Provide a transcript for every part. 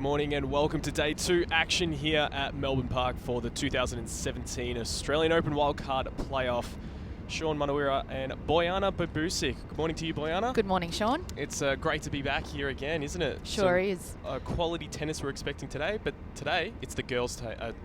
morning and welcome to day 2 action here at Melbourne Park for the 2017 Australian Open Wildcard Playoff. Sean Manawira and Bojana Babusic. Good morning to you, Bojana. Good morning, Sean. It's great to be back here again, isn't it? Sure is. Quality tennis we're expecting today, but today it's the girls'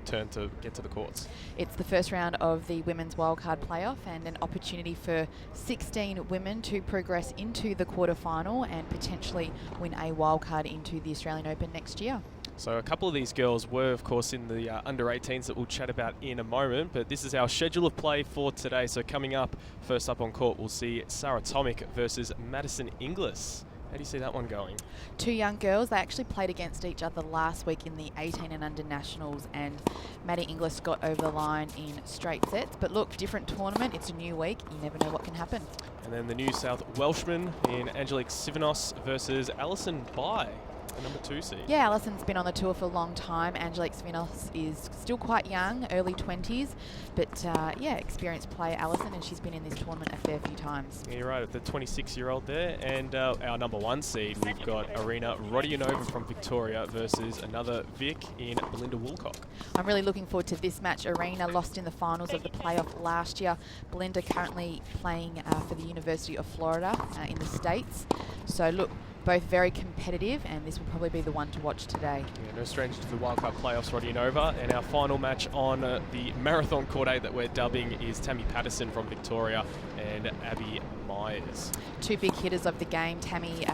turn to get to the courts. It's the first round of the Women's Wildcard Playoff and an opportunity for 16 women to progress into the quarterfinal and potentially win a wildcard into the Australian Open next year. So a couple of these girls were, of course, in the under-18s that we'll chat about in a moment, but this is our schedule of play for today. So coming up, first up on court, we'll see Sarah Tomic versus Madison Inglis. How do you see that one going? Two young girls, they actually played against each other last week in the 18 and under nationals, and Maddie Inglis got over the line in straight sets. But look, different tournament, it's a new week, you never know what can happen. And then the New South Welshman in Angelique Sivanos versus Alison Bai, the number 2 seed. Yeah, Alison's been on the tour for a long time. Angelique Sivanos is still quite young, early 20s, but yeah, experienced player Alison, and she's been in this tournament a fair few times. Yeah, you're right, the 26-year-old there. And our number 1 seed, we've got Arina Rodionova from Victoria versus another Vic in Belinda Woolcock. I'm really looking forward to this match. Arina lost in the finals of the playoff last year. Belinda currently playing for the University of Florida in the States. So look, both very competitive, and this will probably be the one to watch today. Yeah, no stranger to the wildcard playoffs, Rodionova. And our final match on the Marathon Court 8 that we're dubbing is Tammy Patterson from Victoria and Abby Myers. Two big hitters of the game. Tammy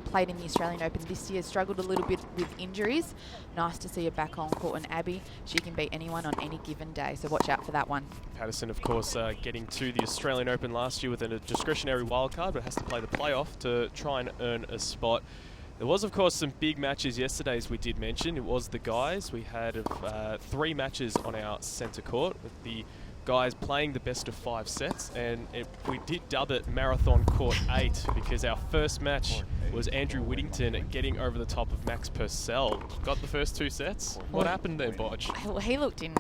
played in the Australian Open this year, struggled a little bit with injuries. Nice to see her back on court, and Abby, she can beat anyone on any given day, so watch out for that one. Patterson, of course, getting to the Australian Open last year with a discretionary wildcard, but has to play the playoff to try and earn a spot. There was, of course, some big matches yesterday, as we did mention. It was the guys. We had 3 matches on our centre court, with the guys playing the best of 5 sets, and we did dub it Marathon Court 8 because our first match was Andrew Whittington getting over the top of Max Purcell. Got the first 2 sets. What happened there, Bodge? Well, he looked in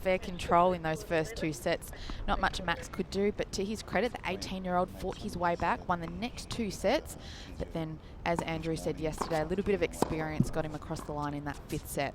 fair control in those first 2 sets. Not much Max could do, but to his credit, the 18-year-old fought his way back, won the next 2 sets, but then, as Andrew said yesterday, a little bit of experience got him across the line in that 5th set.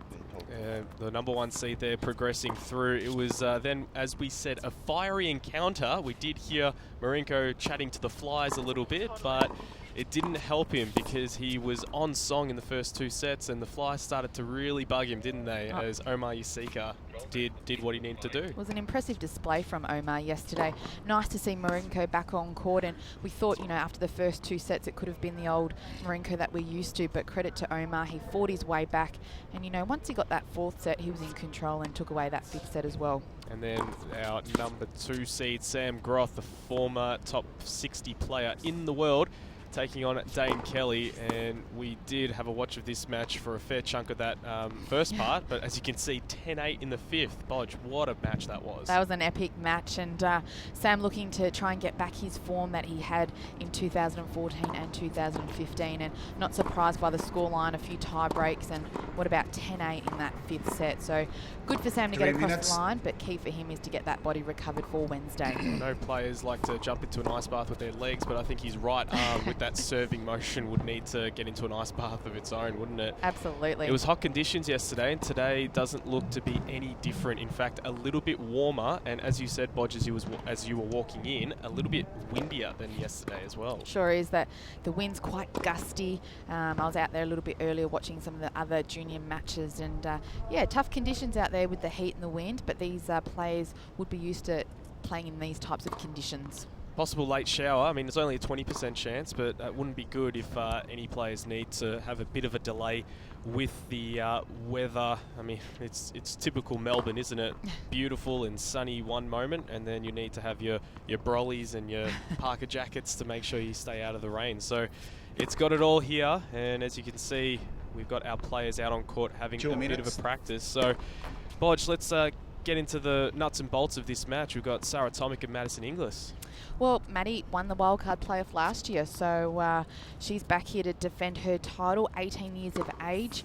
The number 1 seed there progressing through. It was then, as we said, a fiery encounter. We did hear Marinko chatting to the flies a little bit, but it didn't help him because he was on song in the first 2 sets, and the flies started to really bug him, didn't they, as Omar Yasika did what he needed to do. It was an impressive display from Omar yesterday. Nice to see Marinko back on court, and we thought, you know, after the first 2 sets it could have been the old Marinko that we're used to, but credit to Omar, he fought his way back, and you know, once he got that 4th set he was in control and took away that 5th set as well. And then our number 2 seed, Sam Groth, the former top 60 player in the world, taking on Dane Kelly, and we did have a watch of this match for a fair chunk of that first part, but as you can see, 10-8 in the 5th. Bodge, what a match that was. That was an epic match, and Sam looking to try and get back his form that he had in 2014 and 2015, and not surprised by the scoreline, a few tie breaks, and what about 10-8 in that 5th set. So good for Sam to get across the line, but key for him is to get that body recovered for Wednesday. No players like to jump into an ice bath with their legs, but I think his right arm with that serving motion would need to get into an ice bath of its own, wouldn't it? Absolutely. It was hot conditions yesterday, and today doesn't look to be any different. In fact, a little bit warmer, and as you said, Bodge, as you were walking in, a little bit windier than yesterday as well. Sure is. That the wind's quite gusty. I was out there a little bit earlier watching some of the other junior matches, and yeah, tough conditions out there with the heat and the wind, but these players would be used to playing in these types of conditions. Possible late shower. I mean, it's only a 20% chance, but it wouldn't be good if any players need to have a bit of a delay with the weather. I mean, it's typical Melbourne, isn't it? Beautiful and sunny one moment, and then you need to have your brollies and your parka jackets to make sure you stay out of the rain. So it's got it all here, and as you can see, we've got our players out on court having a bit of a practice. So, Bodge, let's get into the nuts and bolts of this match. We've got Sarah Tomic and Madison Inglis. Well, Maddie won the wildcard playoff last year, so she's back here to defend her title, 18 years of age,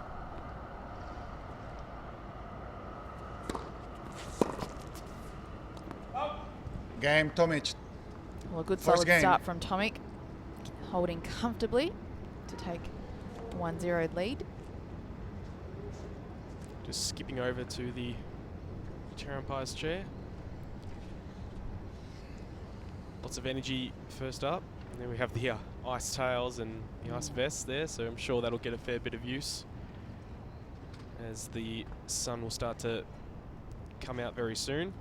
Game Tomic. Well, a good First solid game. start from Tomic, holding comfortably to take a 1-0 lead. Just skipping over to the chair umpire's chair. Lots of energy first up. And then we have the ice tails and the ice vests there, so I'm sure that'll get a fair bit of use as the sun will start to come out very soon.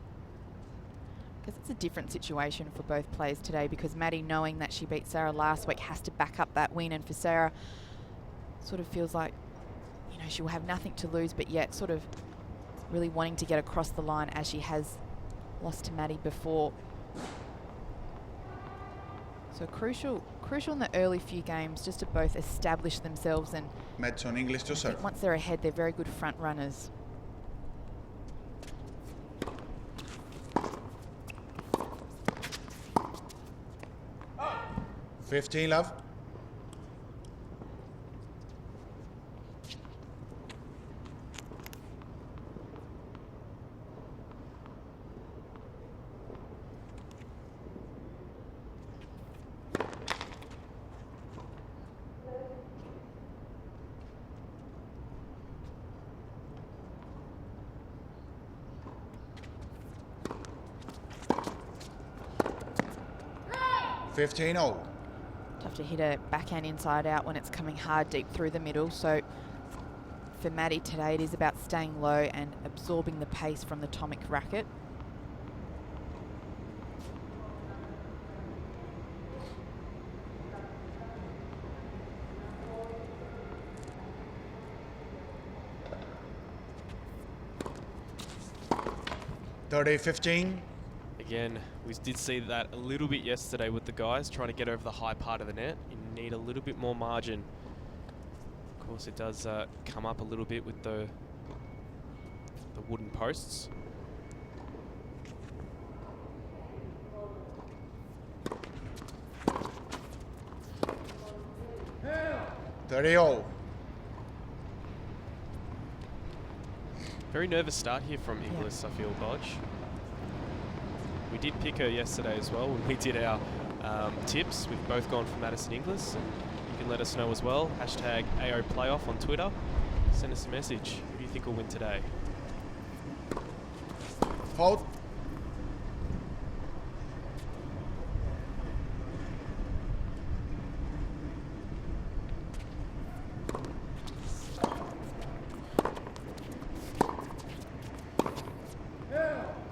Because it's a different situation for both players today, because Maddie, knowing that she beat Sarah last week, has to back up that win, and for Sarah, sort of feels like, you know, she will have nothing to lose, but yet sort of really wanting to get across the line, as she has lost to Maddie before. So crucial in the early few games just to both establish themselves, and Mets on English to I think serve. once they're ahead, they're very good front runners. $15 love. $15. Tough to hit a backhand inside out when it's coming hard deep through the middle. So for Maddie today, it is about staying low and absorbing the pace from the Tomic racket. $30-15. Again, we did see that a little bit yesterday with the guys trying to get over the high part of the net. You need a little bit more margin. Of course, it does come up a little bit with the wooden posts. $30. Very nervous start here from Inglis, I feel, Bodge. We did pick her yesterday as well when we did our tips. We've both gone for Madison Inglis, and you can let us know as well. Hashtag AO Playoff on Twitter. Send us a message. Who do you think will win today? Hold.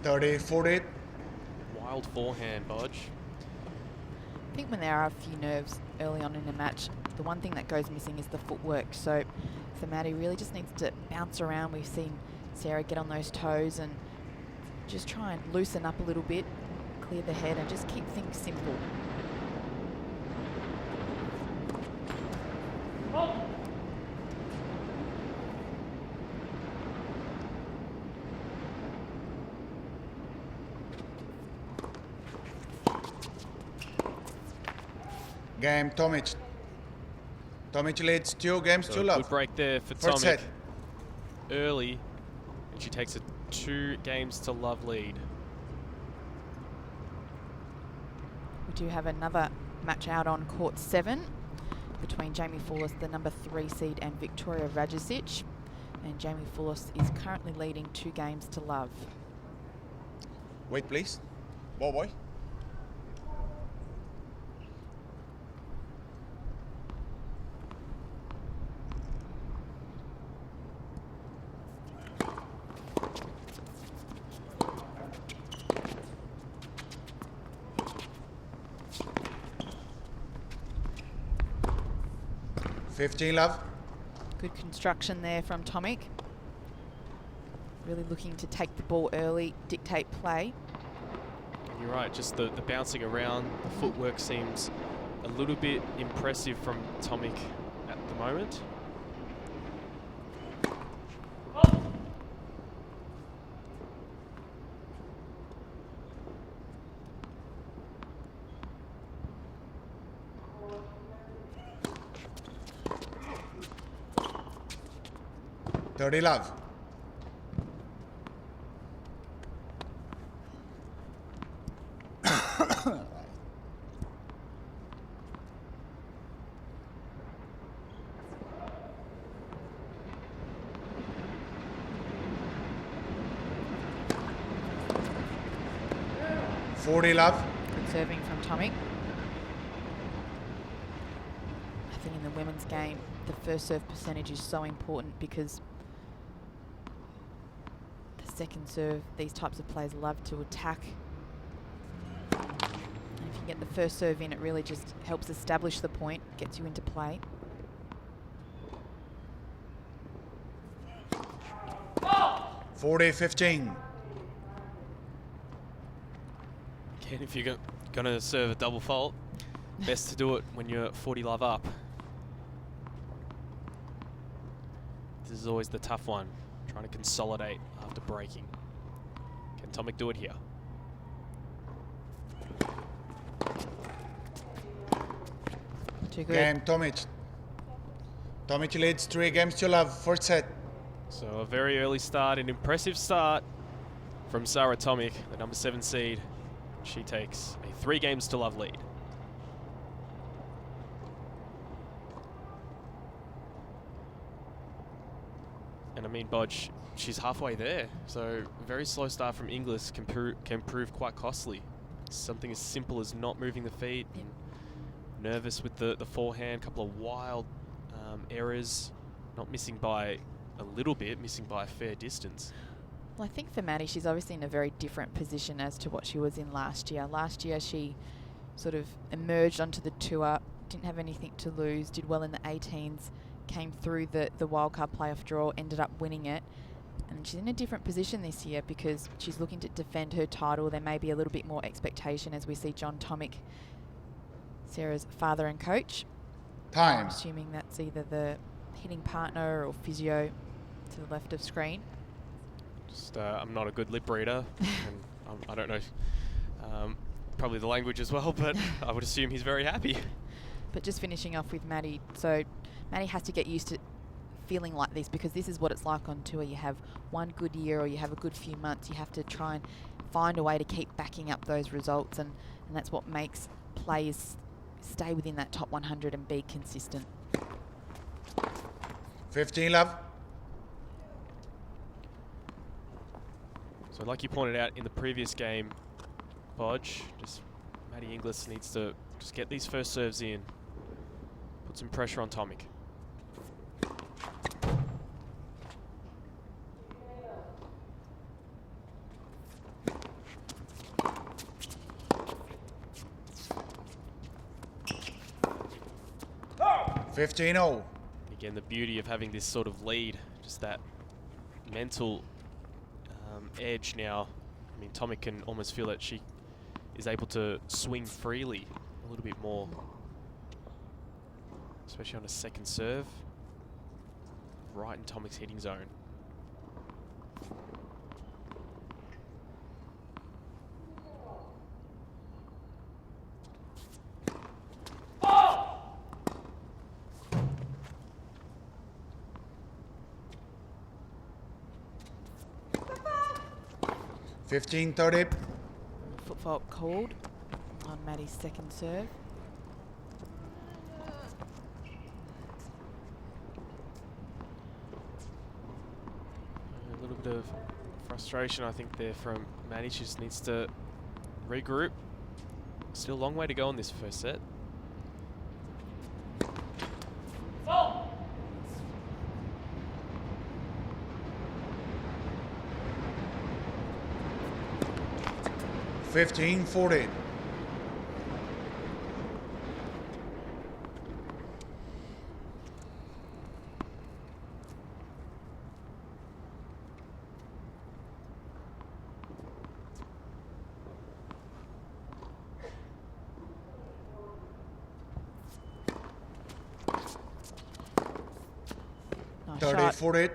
$30-40. Wild forehand, Bodge. I think when there are a few nerves early on in a match, the one thing that goes missing is the footwork. So for Maddie, really just needs to bounce around. We've seen Sarah get on those toes and just try and loosen up a little bit, clear the head, and just keep things simple. Game Tomic. Tomic leads 2 games So to a love. good break there for First Tomic set. early, and she takes a 2 games to love lead. We do have another match out on court 7 between Jamie Fullis, the number 3 seed, and Victoria Rajicic. And Jamie Fullis is currently leading 2 games to love. Wait, please. Boy. $15 love. Good construction there from Tomic. Really looking to take the ball early, dictate play. You're right, just the bouncing around, the footwork seems a little bit impressive from Tomic at the moment. $30 love. $40 love. Good serving from Tommy. I think in the women's game, the first serve percentage is so important because the second serve, these types of players love to attack. And if you get the first serve in, it really just helps establish the point, gets you into play. $40-15. Again, if you're going to serve a double fault, best to do it when you're 40 love up. This is always the tough one, trying to consolidate after breaking. Can Tomic do it here? Too good. Game Tomic. Tomic leads 3 games to love. First set. So a very early start, an impressive start from Sarah Tomic, the number 7 seed. She takes a 3 games to love lead. And I mean, Bodge, she's halfway there. So a very slow start from Inglis can prove quite costly. Something as simple as not moving the feet, and nervous with the forehand, couple of wild errors, not missing by a little bit, missing by a fair distance. Well, I think for Maddie, she's obviously in a very different position as to what she was in last year. Last year, she sort of emerged onto the tour, didn't have anything to lose, did well in the 18s, came through the wildcard playoff draw, ended up winning it. And she's in a different position this year because she's looking to defend her title. There may be a little bit more expectation as we see John Tomic, Sarah's father and coach. Time. I'm assuming that's either the hitting partner or physio to the left of screen. Just, I'm not a good lip reader, and I don't know probably the language as well, but I would assume he's very happy. But just finishing off with Maddie, so Maddie has to get used to feeling like this because this is what it's like on tour. You have one good year or you have a good few months. You have to try and find a way to keep backing up those results, and that's what makes players stay within that top 100 and be consistent. 15 love. So like you pointed out in the previous game, Bodge, just Maddie Inglis needs to just get these first serves in, put some pressure on Tomic. Oh. 15-0. Again, the beauty of having this sort of lead, just that mental edge now. I mean, Tomic can almost feel that she is able to swing freely a little bit more, especially on a second serve, right in Tomic's hitting zone. $15-30. Foot fault called on Maddie's second serve. A little bit of frustration, I think, there from Maddie. She just needs to regroup. Still a long way to go in this first set. Oh. 15-40. Nice 30-40.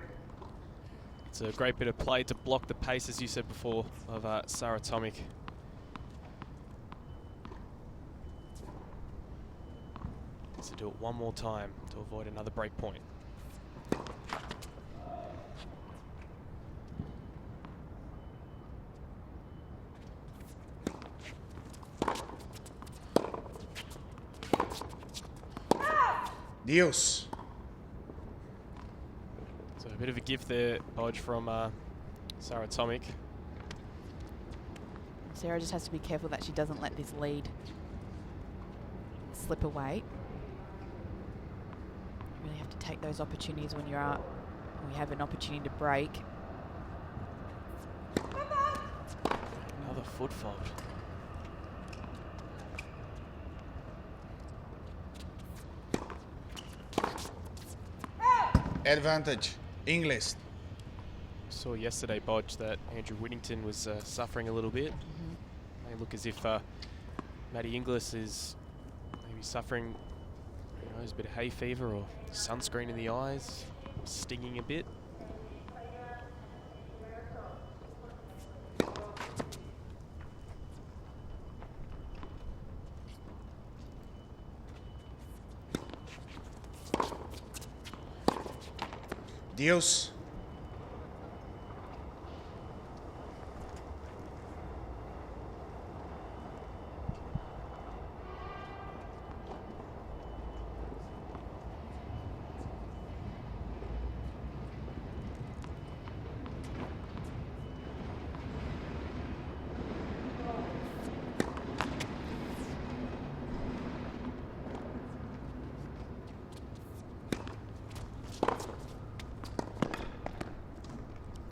It's a great bit of play to block the pace, as you said before, of Sarah Tomic. To do it one more time to avoid another break point. Deuce. So a bit of a gift there, Bodge, from Sarah Tomic. Sarah just has to be careful that she doesn't let this lead slip away. You really have to take those opportunities when you have an opportunity to break. Another foot fault. Advantage. English. Saw yesterday, Bodge, that Andrew Whittington was suffering a little bit. May look as if Maddie Inglis is maybe suffering, who knows, a bit of hay fever or sunscreen in the eyes, stinging a bit. Deuce.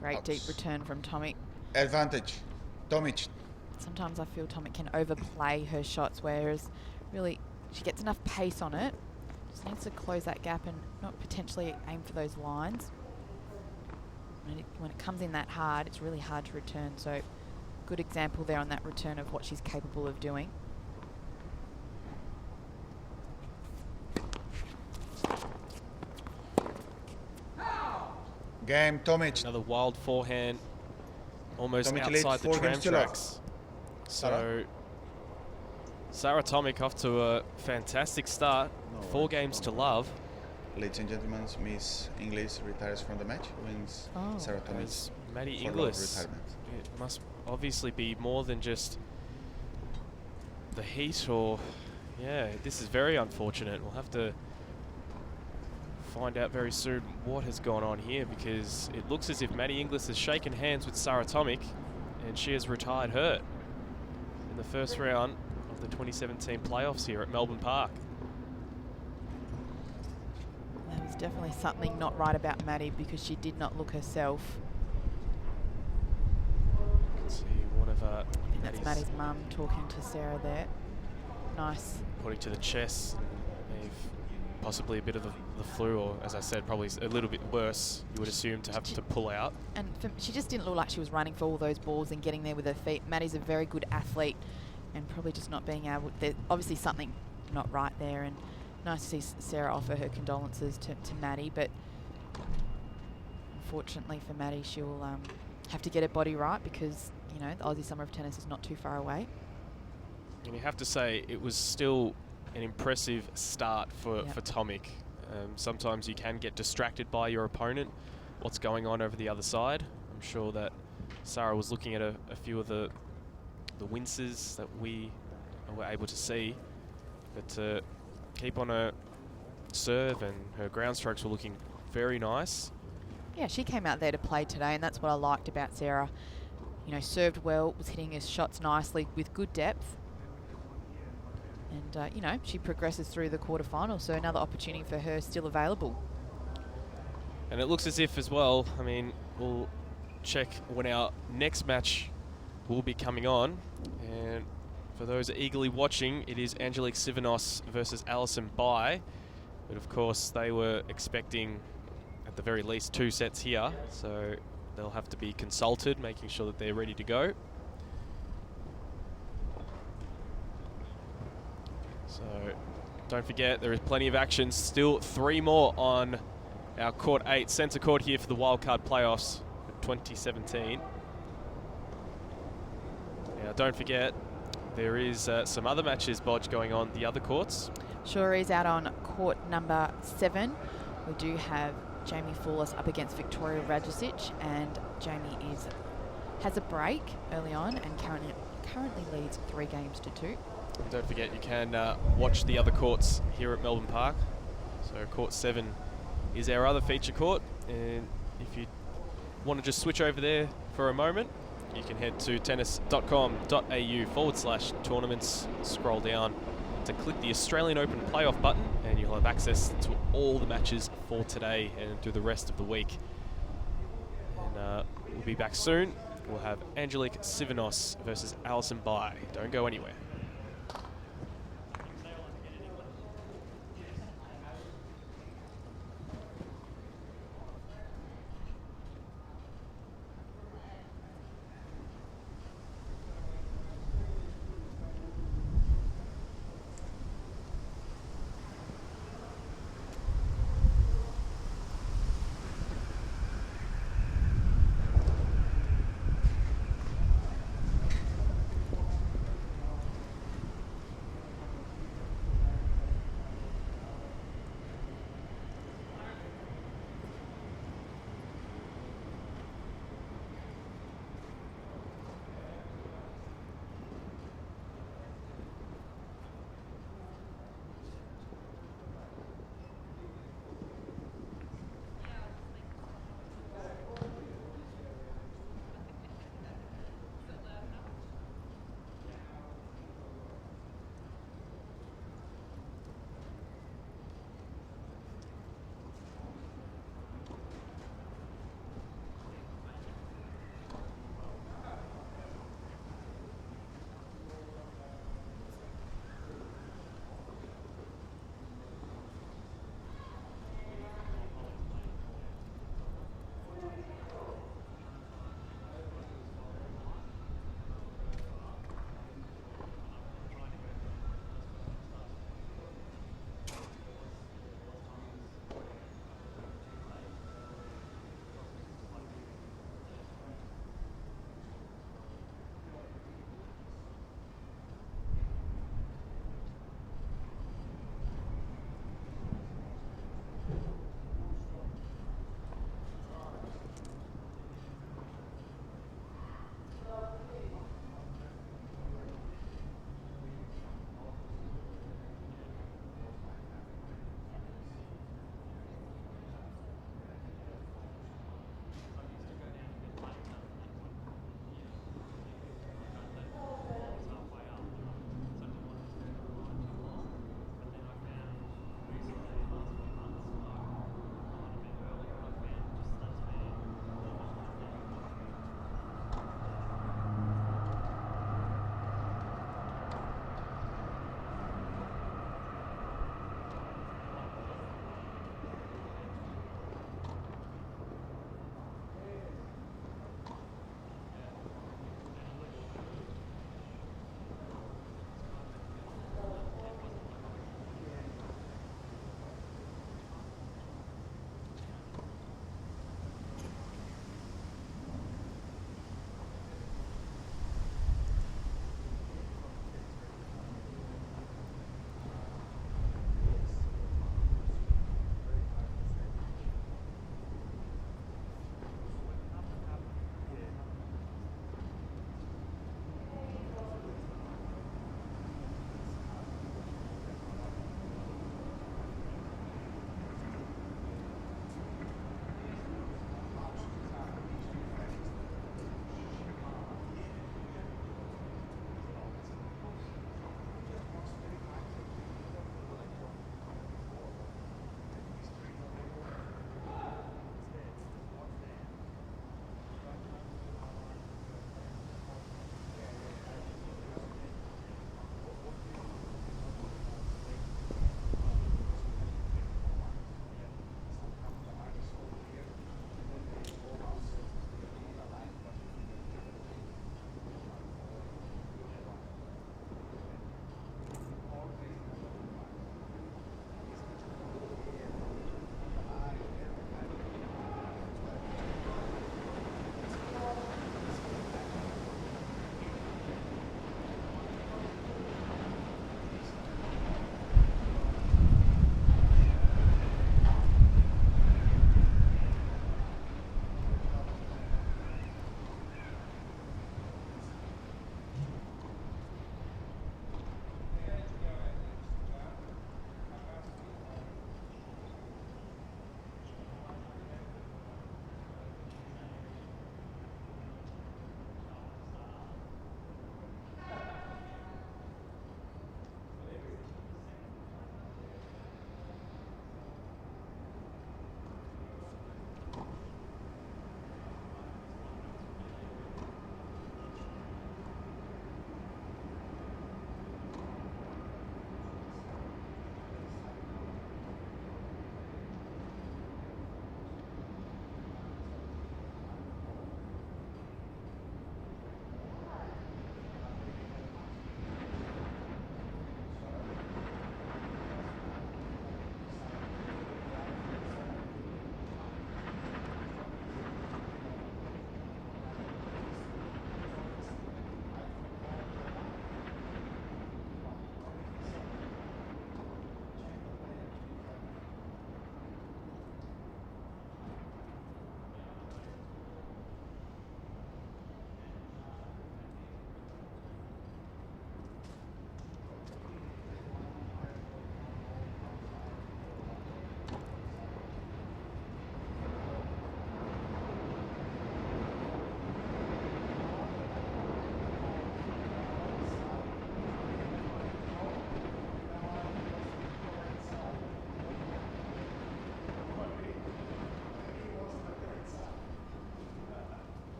Great deep return from Tomic. Advantage. Tomic. Sometimes I feel Tomic can overplay her shots, whereas really she gets enough pace on it. Just needs to close that gap and not potentially aim for those lines. When it comes in that hard, it's really hard to return. So good example there on that return of what she's capable of doing. Game, Tomic. Another wild forehand, almost Tomic outside leads the 4 tram games to love. tracks. So Sarah Tomic off to a fantastic start. No 4 games to love. Ladies and gentlemen, Miss English retires from the match, wins Oh. Sarah Tomic As Maddie for love Inglis, retirement. it must obviously be more than just the heat, or this is very unfortunate. We'll have to find out very soon what has gone on here, because it looks as if Maddie Inglis has shaken hands with Sarah Tomic and she has retired hurt in the first round of the 2017 playoffs here at Melbourne Park. There was definitely something not right about Maddie, because she did not look herself. Let's see, one of I think that's Maddie's mum talking to Sarah there. Nice. pointing to the chest. They've possibly a bit of the flu, or as I said, probably a little bit worse, you would assume, to have to pull out. And she just didn't look like she was running for all those balls and getting there with her feet. Maddie's a very good athlete, and probably just not being able. There's obviously something not right there, and nice to see Sarah offer her condolences to Maddie, but unfortunately for Maddie, she'll have to get her body right, because you know the Aussie Summer of Tennis is not too far away. And you have to say, it was still an impressive start for Tomic. Sometimes you can get distracted by your opponent, what's going on over the other side. I'm sure that Sarah was looking at a few of the winces that we were able to see, but to keep on her serve, and her ground strokes were looking very nice. Yeah, she came out there to play today, and that's what I liked about Sarah. You know, served well, was hitting her shots nicely with good depth. And, you know, she progresses through the quarterfinals, so another opportunity for her still available. And it looks as if as well, I mean, we'll check when our next match will be coming on. And for those eagerly watching, it is Angelique Sivanos versus Alison Bai. But of course, they were expecting at the very least 2 sets here, so they'll have to be consulted, making sure that they're ready to go. So don't forget, there is plenty of action. Still 3 more on our court 8, centre court here for the wildcard playoffs for 2017. Now don't forget, there is some other matches, Bodge, going on the other courts. Sure is. Out on court number 7, we do have Jamie Foulis up against Victoria Radjicic, and Jamie has a break early on and currently leads 3 games to 2. Don't forget, you can watch the other courts here at Melbourne Park. So court 7 is our other feature court, and if you want to just switch over there for a moment, you can head to tennis.com.au/tournaments, scroll down to click the Australian Open playoff button, and you'll have access to all the matches for today and through the rest of the week. And we'll be back soon. We'll have Angelique Sivanos versus Alison Bai. Don't go anywhere.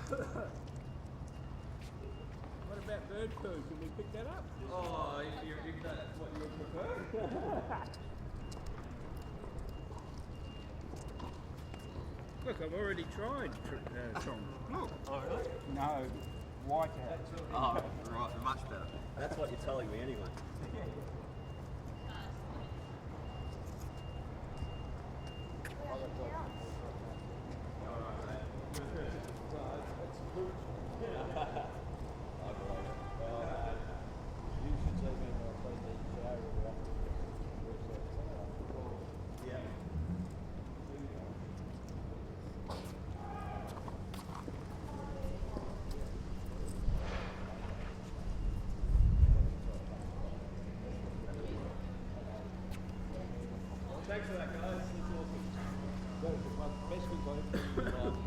What about bird poo? Can we pick that up? Oh, if that's what you would prefer. Look, I've already tried Tom. Look. Oh, really? No, white hat. Oh, right, much better. That's what you're telling me anyway. Thanks for that, guys. It's awesome. Best we've got to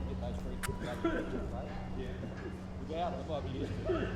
get those free kicks up. Yeah. Without them, I'd be used to it.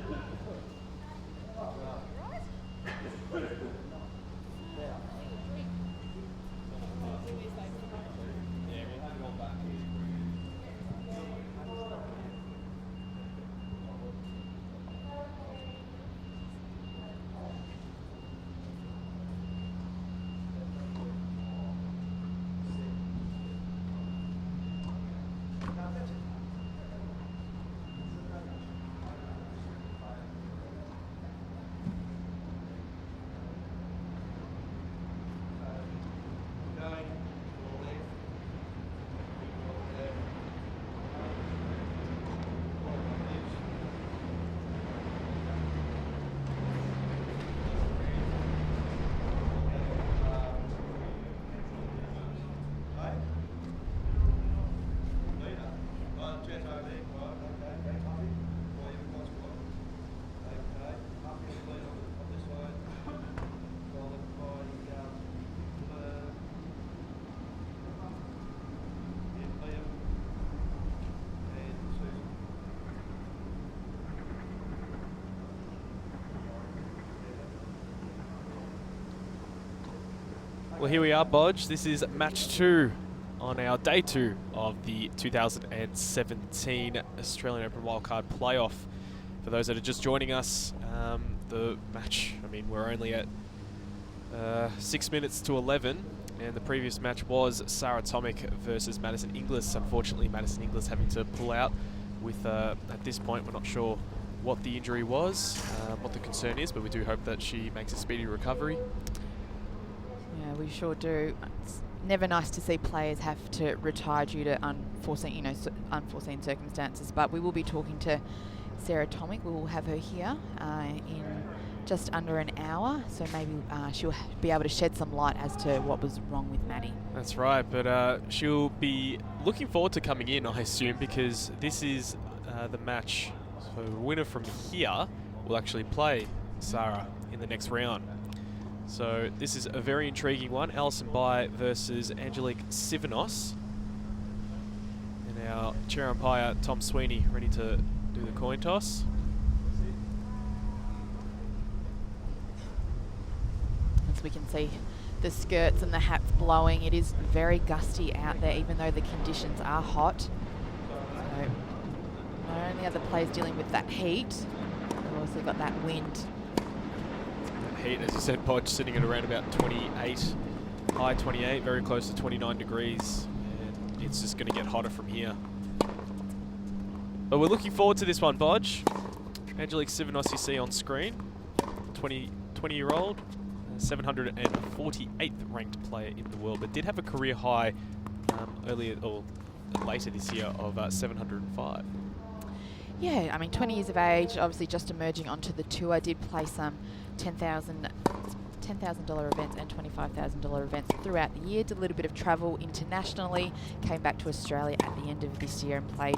Well, here we are, Bodge. This is match 2 on our day 2 of the 2017 Australian Open Wildcard Playoff. For those that are just joining us, the match, I mean, we're only at 6 minutes to 11, and the previous match was Sarah Tomic versus Madison Inglis. Unfortunately, Madison Inglis having to pull out with, at this point, we're not sure what the injury was, what the concern is, but we do hope that she makes a speedy recovery. Yeah, we sure do. It's never nice to see players have to retire due to unforeseen, unforeseen circumstances. But we will be talking to Sarah Tomic. We will have her here in just under an hour, so maybe she'll be able to shed some light as to what was wrong with Maddie. That's right, but she'll be looking forward to coming in, I assume, because this is the match. So the winner from here will actually play Sarah in the next round. So this is a very intriguing one. Alison Bai versus Angelique Sivanos. And our chair umpire, Tom Sweeney, ready to do the coin toss. As we can see the skirts and the hats blowing, it is very gusty out there, even though the conditions are hot. So not only are the players dealing with that heat, we've also got that wind. Heat, as you said, Podge, sitting at around about 28, high 28, very close to 29 degrees, and it's just going to get hotter from here. But we're looking forward to this one, Bodge. Angelique Sivanos you see on screen, 20-year-old, 748th ranked player in the world, but did have a career high earlier or later this year of 705. Yeah, I mean, 20 years of age, obviously just emerging onto the tour, did play some $10,000 events and $25,000 events throughout the year, did a little bit of travel internationally, came back to Australia at the end of this year and played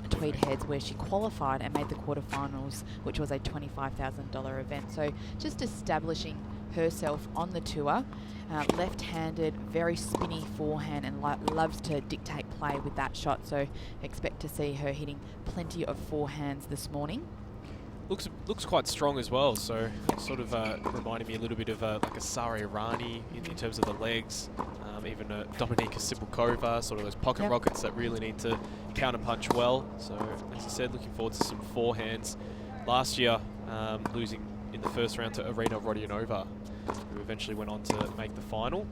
Tweed Heads, where she qualified and made the quarterfinals, which was a $25,000 event. So just establishing herself on the tour. Left-handed, very spinny forehand, and loves to dictate play with that shot. So expect to see her hitting plenty of forehands this morning. Looks quite strong as well. So sort of reminding me a little bit of like a Sara Irani in terms of the legs. Even Dominika Sibulkova, sort of those pocket rockets that really need to counter-punch well. So, as you said, looking forward to some forehands. Last year, losing in the first round to Arina Rodionova, who eventually went on to make the final.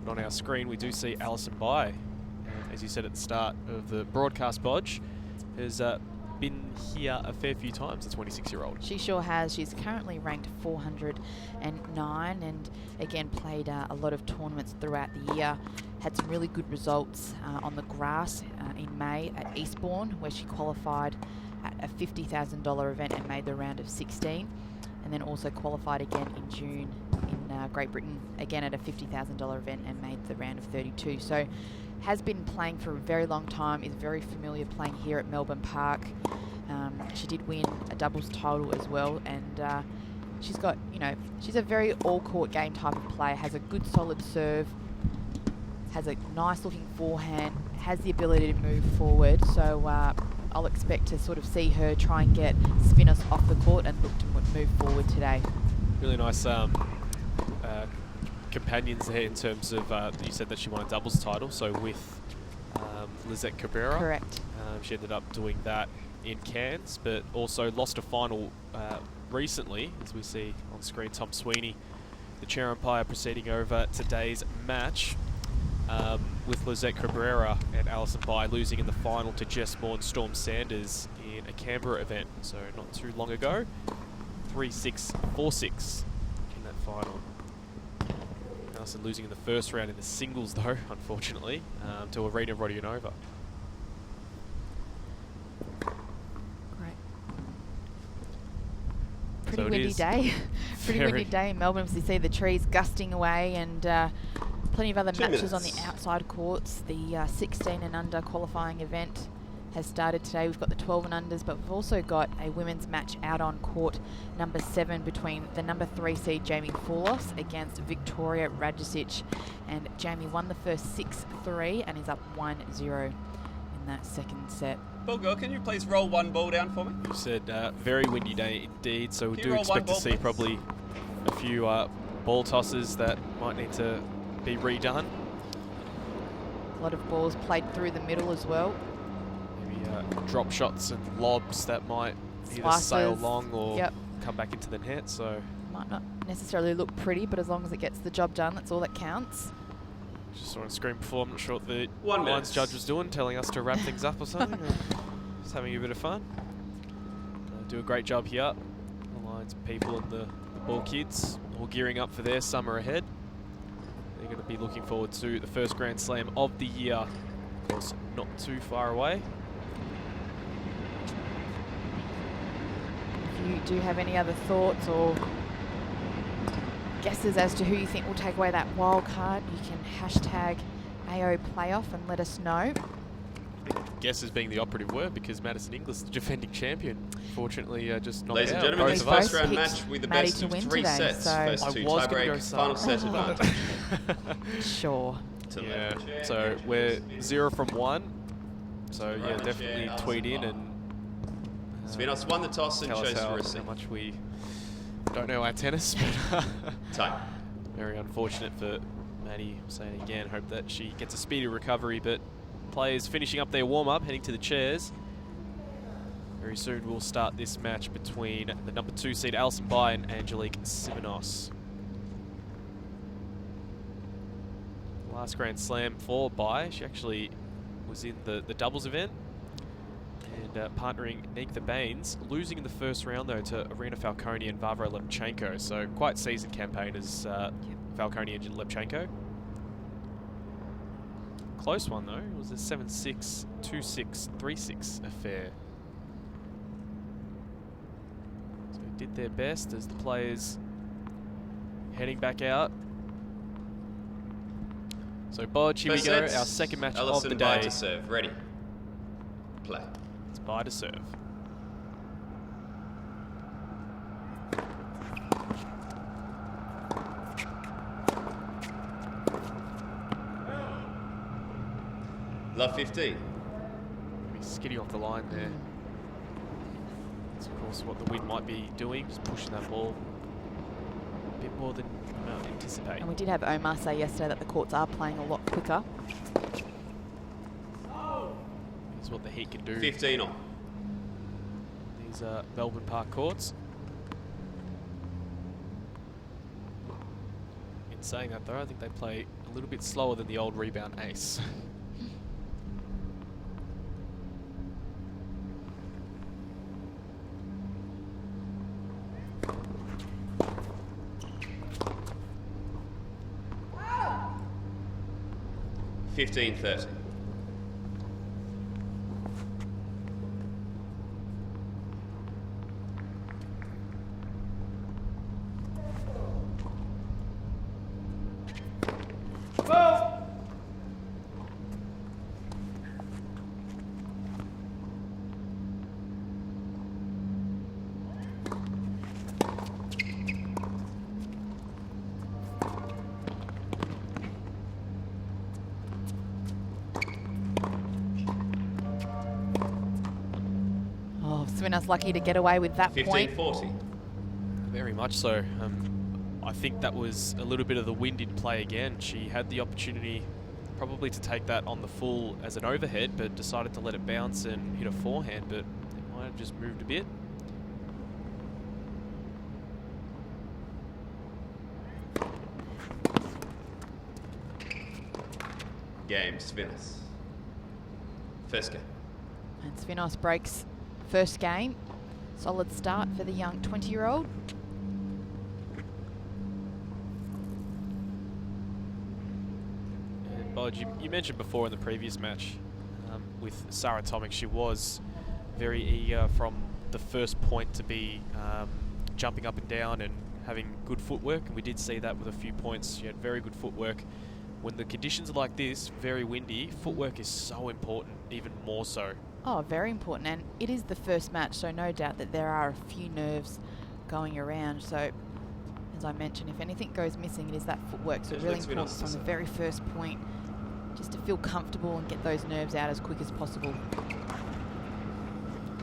But on our screen, we do see Alison Bai. And as you said at the start of the broadcast, Bodge has been here a fair few times, the 26-year-old. She sure has. She's currently ranked 409 and again played a lot of tournaments throughout the year. Had some really good results on the grass in May at Eastbourne, where she qualified at a $50,000 event and made the round of 16. And then also qualified again in June in Great Britain, again at a $50,000 event and made the round of 32. So has been playing for a very long time, is very familiar playing here at Melbourne Park. She did win a doubles title as well, and she's got, she's a very all-court game type of player, has a good solid serve, has a nice looking forehand, has the ability to move forward. So I'll expect to sort of see her try and get spinners off the court and look to move forward today. Really nice companions there in terms of, you said that she won a doubles title, so with Lizette Cabrera. Correct. She ended up doing that in Cairns, but also lost a final recently, as we see on screen. Tom Sweeney, the chair umpire, proceeding over today's match with Lizette Cabrera and Alison Bai losing in the final to Jess Moore and Storm Sanders in a Canberra event, so not too long ago. 3-6, 4-6 in that final. Alison losing in the first round in the singles though, unfortunately, to Arina Rodionova. Pretty windy day. Pretty windy day in Melbourne, as you see the trees gusting away, and plenty of other matches on the outside courts. The 16 and under qualifying event has started today. We've got the 12 and unders, but we've also got a women's match out on court number 7 between the number 3 seed Jamie Foulos against Victoria Radjicic, and Jamie won the first 6-3 and is up 1-0 in that second set. Ball girl, can you please roll one ball down for me? You said very windy day indeed, so we Can you do roll one expect to ball, see please? probably a few ball tosses that might need to be redone. A lot of balls played through the middle as well. Maybe drop shots and lobs that might either Slices. sail long or Yep. come back into the net. So Might not necessarily look pretty, but as long as it gets the job done, that's all that counts. just saw on screen before. I'm not sure what the 1 minute. lines judge was doing, telling us to wrap things up or something. Or just having a bit of fun. Do a great job here. The lines people and the ball kids all gearing up for their summer ahead. They're going to be looking forward to the first Grand Slam of the year. Of course, not too far away. If you do have any other thoughts or guesses as to who you think will take away that wild card, you can hashtag AO Playoff and let us know. Guesses being the operative word, because Madison Inglis, the defending champion, fortunately just knocked Ladies and out gentlemen, both this of us. first round Picked match with the Maddie best to of win 3 today, sets. so- First I 2 was gonna go tiebreak, Sara. final set advantage. Sure. To Yeah, left. so we're 0 from 1. So yeah, Right. definitely Yeah, tweet in and Svinos won the toss and tell us chose to how receive. much we don't know our tennis, but Time. very unfortunate for Maddie. I'm saying again, hope that she gets a speedy recovery, but players finishing up their warm-up, heading to the chairs. Very soon we'll start this match between the number 2 seed Alison Bai and Angelique Simonos. Last Grand Slam for Bai, she actually was in the doubles event and partnering Nigna Baines, losing in the first round though to Arina Falconi and Varvara Lemchenko. So quite seasoned campaigners, Falconi and Lemchenko. Close one though, it was a 7-6, 2-6, 3-6 affair. So did their best as the players heading back out. So Bodge, here we First go, sets, our second match Alison of the Bai day. to serve. Ready. Play. It's Bai to serve. Love 15. Maybe skidding off the line there. That's of course what the wind might be doing, just pushing that ball a bit more than you might anticipate. And we did have Omar say yesterday that the courts are playing a lot quicker. Here's what the heat can do. 15 on. These are Melbourne Park courts. In saying that though, I think they play a little bit slower than the old rebound ace. $15.30. Oh, Swinner's lucky to get away with that point. 15.40. Very much so. I think that was a little bit of the wind in play again. She had the opportunity probably to take that on the full as an overhead, but decided to let it bounce and hit a forehand, but it might have just moved a bit. Game, Svinas. First game. And Svinos breaks first game. Solid start for the young 20-year-old. And Bodge, you mentioned before in the previous match with Sarah Tomic, she was very eager from the first point to be jumping up and down and having good footwork, and we did see that with a few points. She had very good footwork. When the conditions are like this, very windy, footwork is so important, even more so. Oh, very important. And it is the first match, so no doubt that there are a few nerves going around. So, as I mentioned, if anything goes missing, it is that footwork. So really important from the very first point, just to feel comfortable and get those nerves out as quick as possible.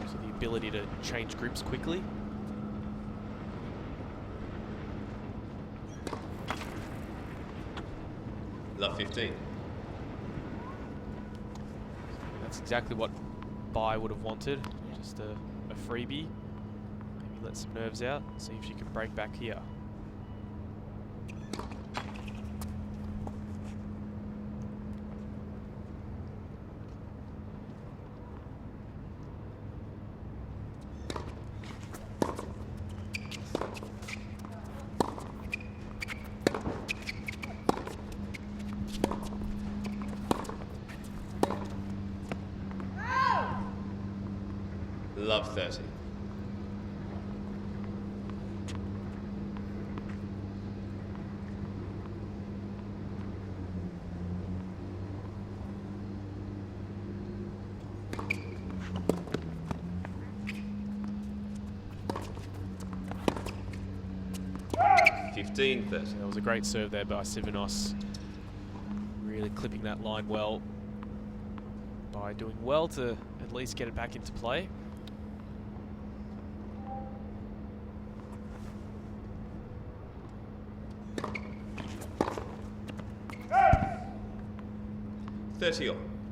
So the ability to change grips quickly. Love 15. That's exactly what Bai would have wanted. Just a freebie. Maybe let some nerves out. See if she can break back here. Love 30. That was a great serve there by Sivanos. Really clipping that line well. By doing well to at least get it back into play.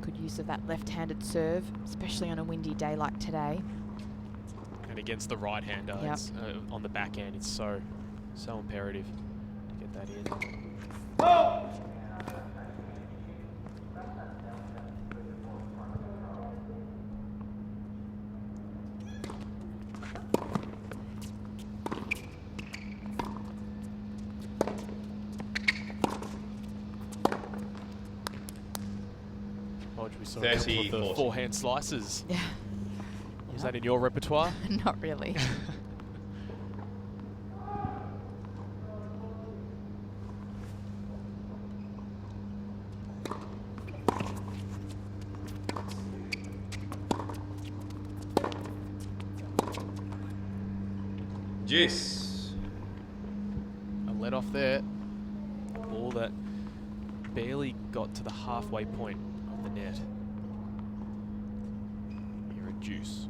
Good use of that left-handed serve, especially on a windy day like today. And against the right-hander, Yep. it's, on the backhand, it's so imperative to get that in. We saw a couple of the 30-40. forehand slices. Yeah. Was that in your repertoire? Not really. Juice. A let off there. A ball that barely got to the halfway point of the net. Here a juice.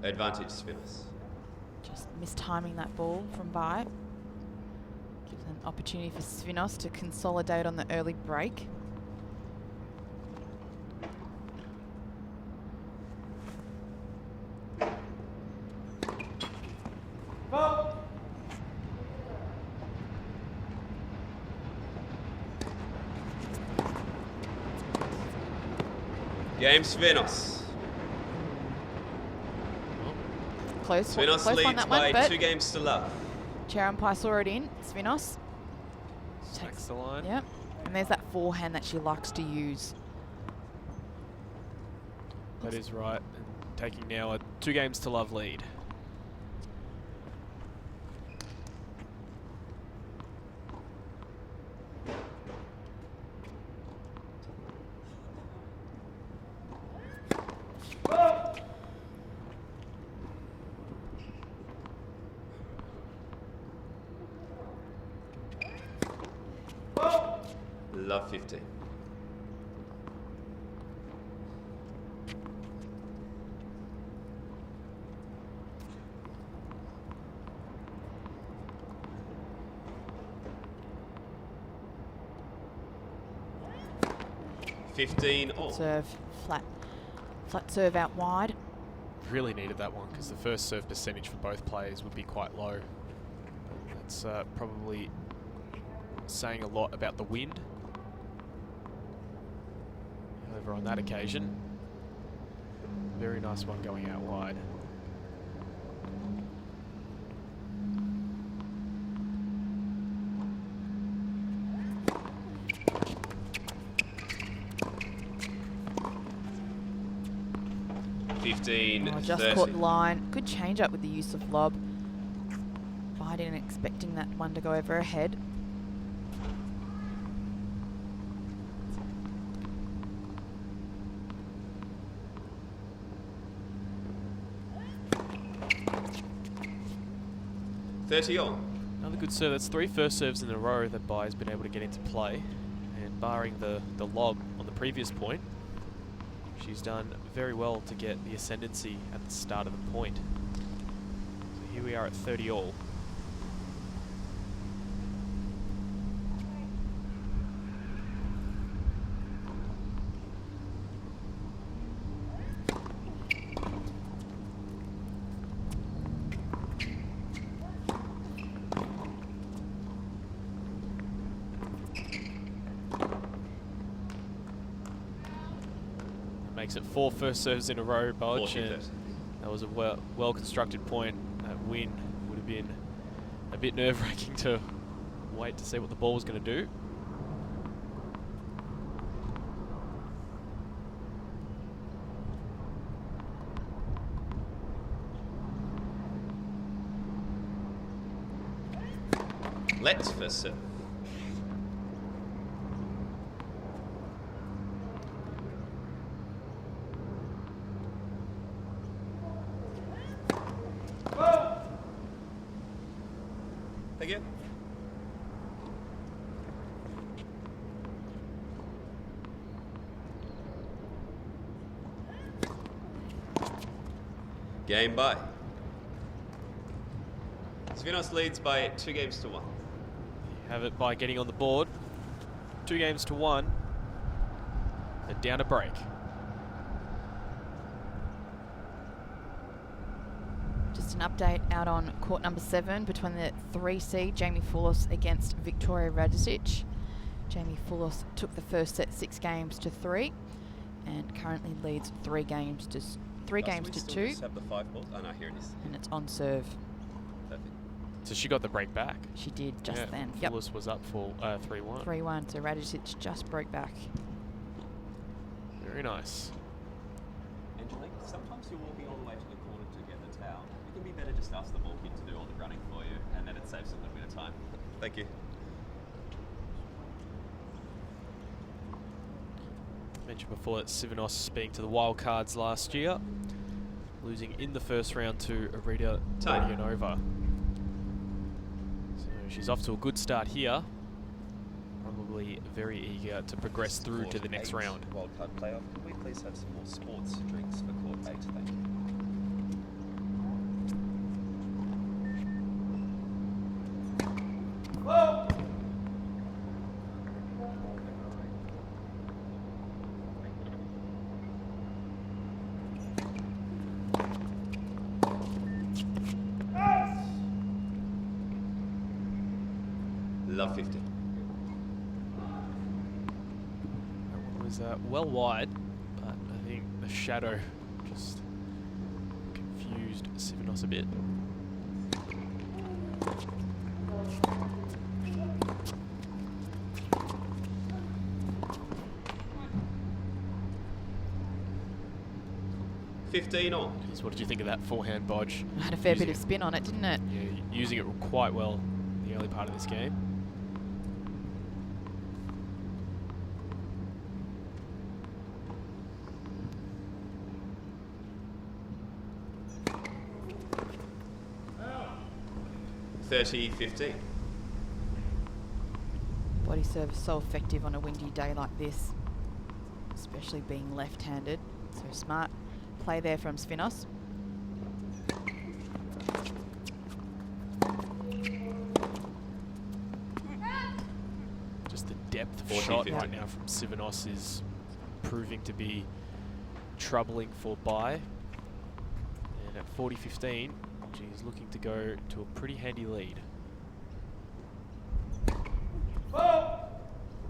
Advantage, Svinos. Just mistiming that ball from Bai. Gives an opportunity for Svinos to consolidate on the early break. Game Svinos. Close, Svinos close on leads that by one, but 2 games to love. chair umpire saw it in. Svinos. Smacks the line. Yep. And there's that forehand that she likes to use. That is right. And taking now a 2 games to love lead. Love 15. All. Serve, flat serve out wide. Really needed that one because the first serve percentage for both players would be quite low. That's probably saying a lot about the wind. However, on that occasion, very nice one going out wide. Just 30. caught line. Good change up with the use of lob. I didn't expecting that one to go over her head. All. Another good serve. That's 3 first serves in a row that Bai has been able to get into play. And barring the lob on the previous point, she's done very well to get the ascendancy at the start of the point. So here we are at 30 all. Makes it 4 first serves in a row, Bodge, and that was a well-constructed point. That win would have been a bit nerve-wracking to wait to see what the ball was going to do. Let's first serve. Thank you. Game by. Svinos leads by 2 games to 1. Have it by getting on the board. 2 games to 1. And down a break. Just an update out on court number 7 between the 3 seed Jamie Fullos against Victoria Radicic. Jamie Fullos took the first set 6 games to 3 and currently leads 3 games to 2. Just have the 5 balls. Oh no, here it is. And it's on serve. Perfect. So she got the break back. She did just then. Yep. Fullis was up for 3-1. 3-1, so Radicic just broke back. Very nice. Angelique, sometimes you're walking all the way to the corner to get the towel. It can be better just ask the ball kid to do all the running for you, and then it saves a little bit of time. Thank you. Mentioned before that Sivanos being to the Wildcards last year, losing in the first round to Arita Radianova. So she's off to a good start here. Probably very eager to progress through to the next round. Wildcard playoff. Can we please have some more sports drinks for court 8? Thank you. Love 50. That one was well wide, but I think the shadow just confused Sivanos a bit. $15 Jeez, what did you think of that forehand bodge? Had a fair bit of spin on it, didn't it? Yeah, using it quite well in the early part of this game. $30.15. Body serve is so effective on a windy day like this, especially being left-handed. So smart play there from Spinos. Just the depth of 40, shot 50. right now from Sivanos is proving to be troubling for Bai. And at 40-15, she's looking to go to a pretty handy lead.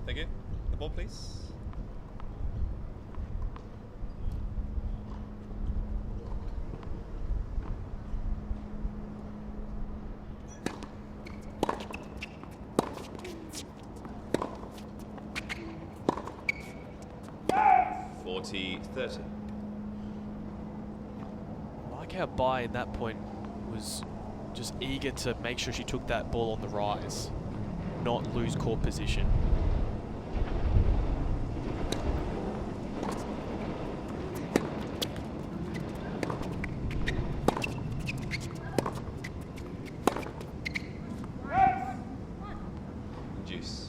Thank you. The ball, please. $40.30. I like how Bai in that point was just eager to make sure she took that ball on the rise, not lose court position. Juice.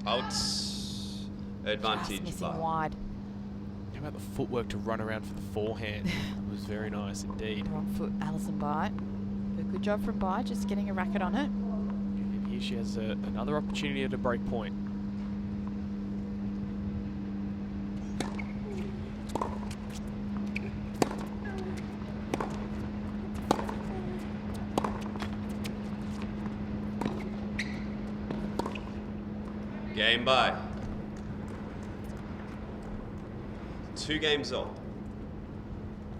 Out. Advantage. Just missing Bai. wide. How about the footwork to run around for the forehand? It was very nice indeed. Wrong foot, Alison Bai. But good job from Bai, just getting a racket on it. And here she has another opportunity at a break point. Game by. 2 games on.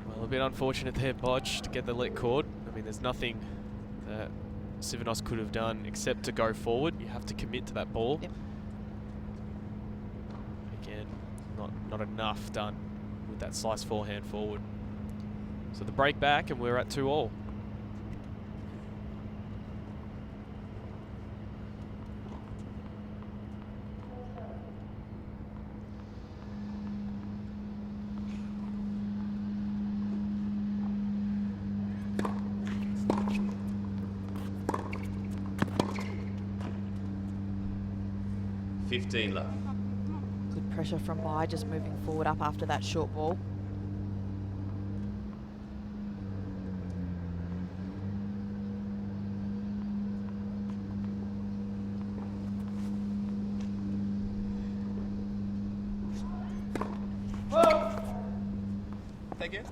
Well, a bit unfortunate there, Bodge, to get the lit cord. I mean, there's nothing that Sivanos could have done except to go forward. You have to commit to that ball. Yep. Again, not enough done with that slice forehand forward. So the break back, and we're at 2-all. $15 left. Good pressure from Bai, just moving forward up after that short ball. Thank you.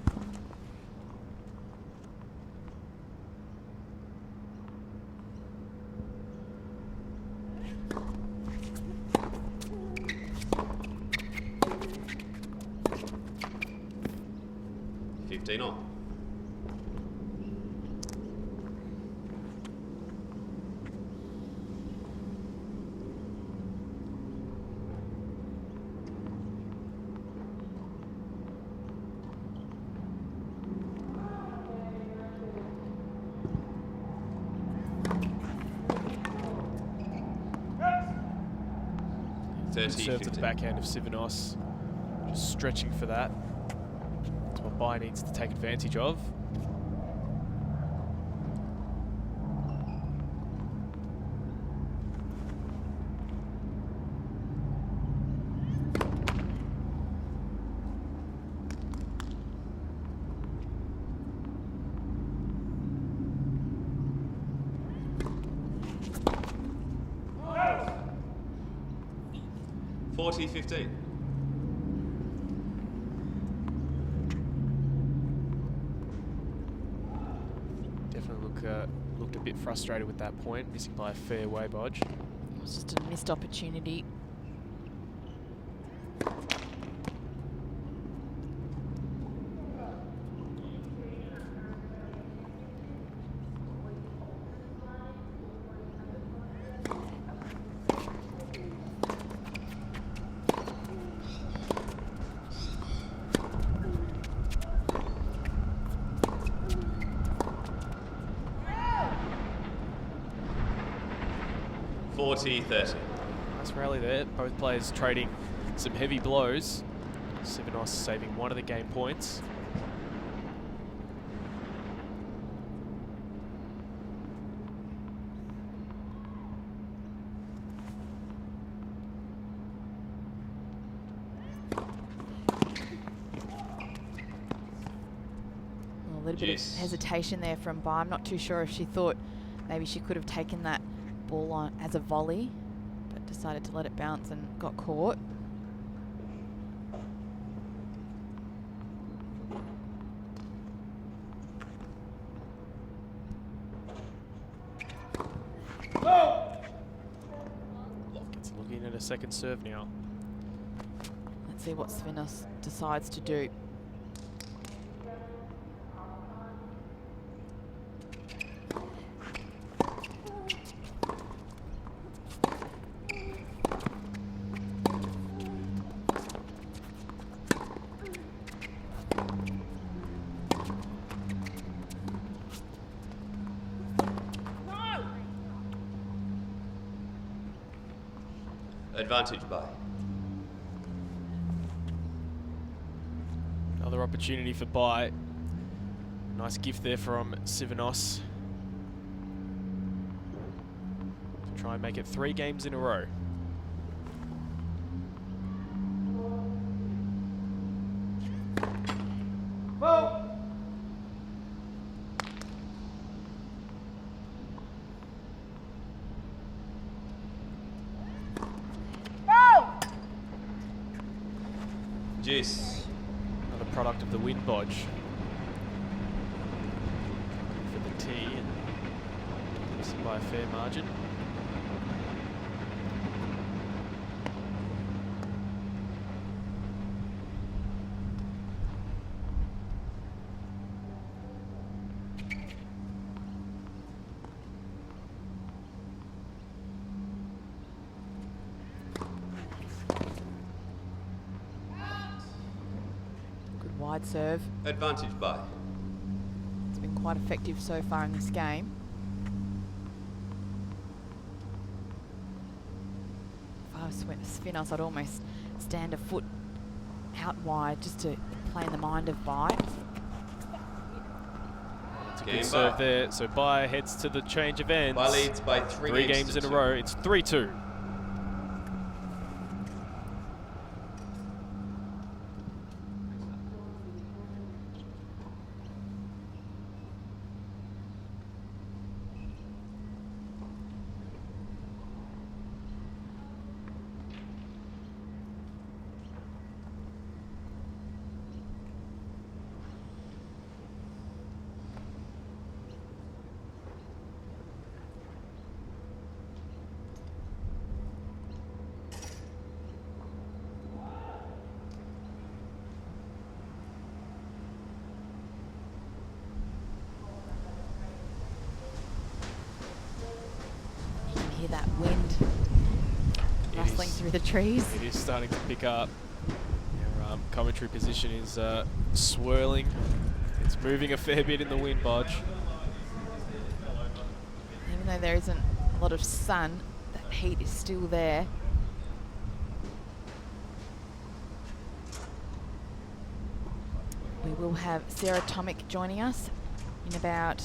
$15 on. Serve to the 30-15. backhand of Sivanos. Just stretching for that. That's what Bai needs to take advantage of. 40-15. Definitely looked a bit frustrated with that point, missing by a fair way, Bodge. It was just a missed opportunity. Nice rally there. Both players trading some heavy blows. Sivanos saving one of the game points. A little bit of hesitation there from Bai. I'm not too sure if she thought maybe she could have taken that ball on as a volley, but decided to let it bounce and got caught. It's looking at a second serve now. Let's see what Svinos decides to do. Advantage by. Another opportunity for Bai. Nice gift there from Sivanos to try and make it 3 games in a row. Juice. Another product of the wind, Bodge. For the tee, and missing by a fair margin. Wide serve. Advantage by. It's been quite effective so far in this game. If I was Svinos, I'd almost stand a foot out wide just to play in the mind of Bai. It's a good serve there. So Bai heads to the change of ends. Bai leads by 3 games in a row. It's 3-2. Hear that wind rustling through the trees. It is starting to pick up. Our commentary position is swirling. It's moving a fair bit in the wind, Bodge. Even though there isn't a lot of sun, that heat is still there. We will have Sarah Tomic joining us in about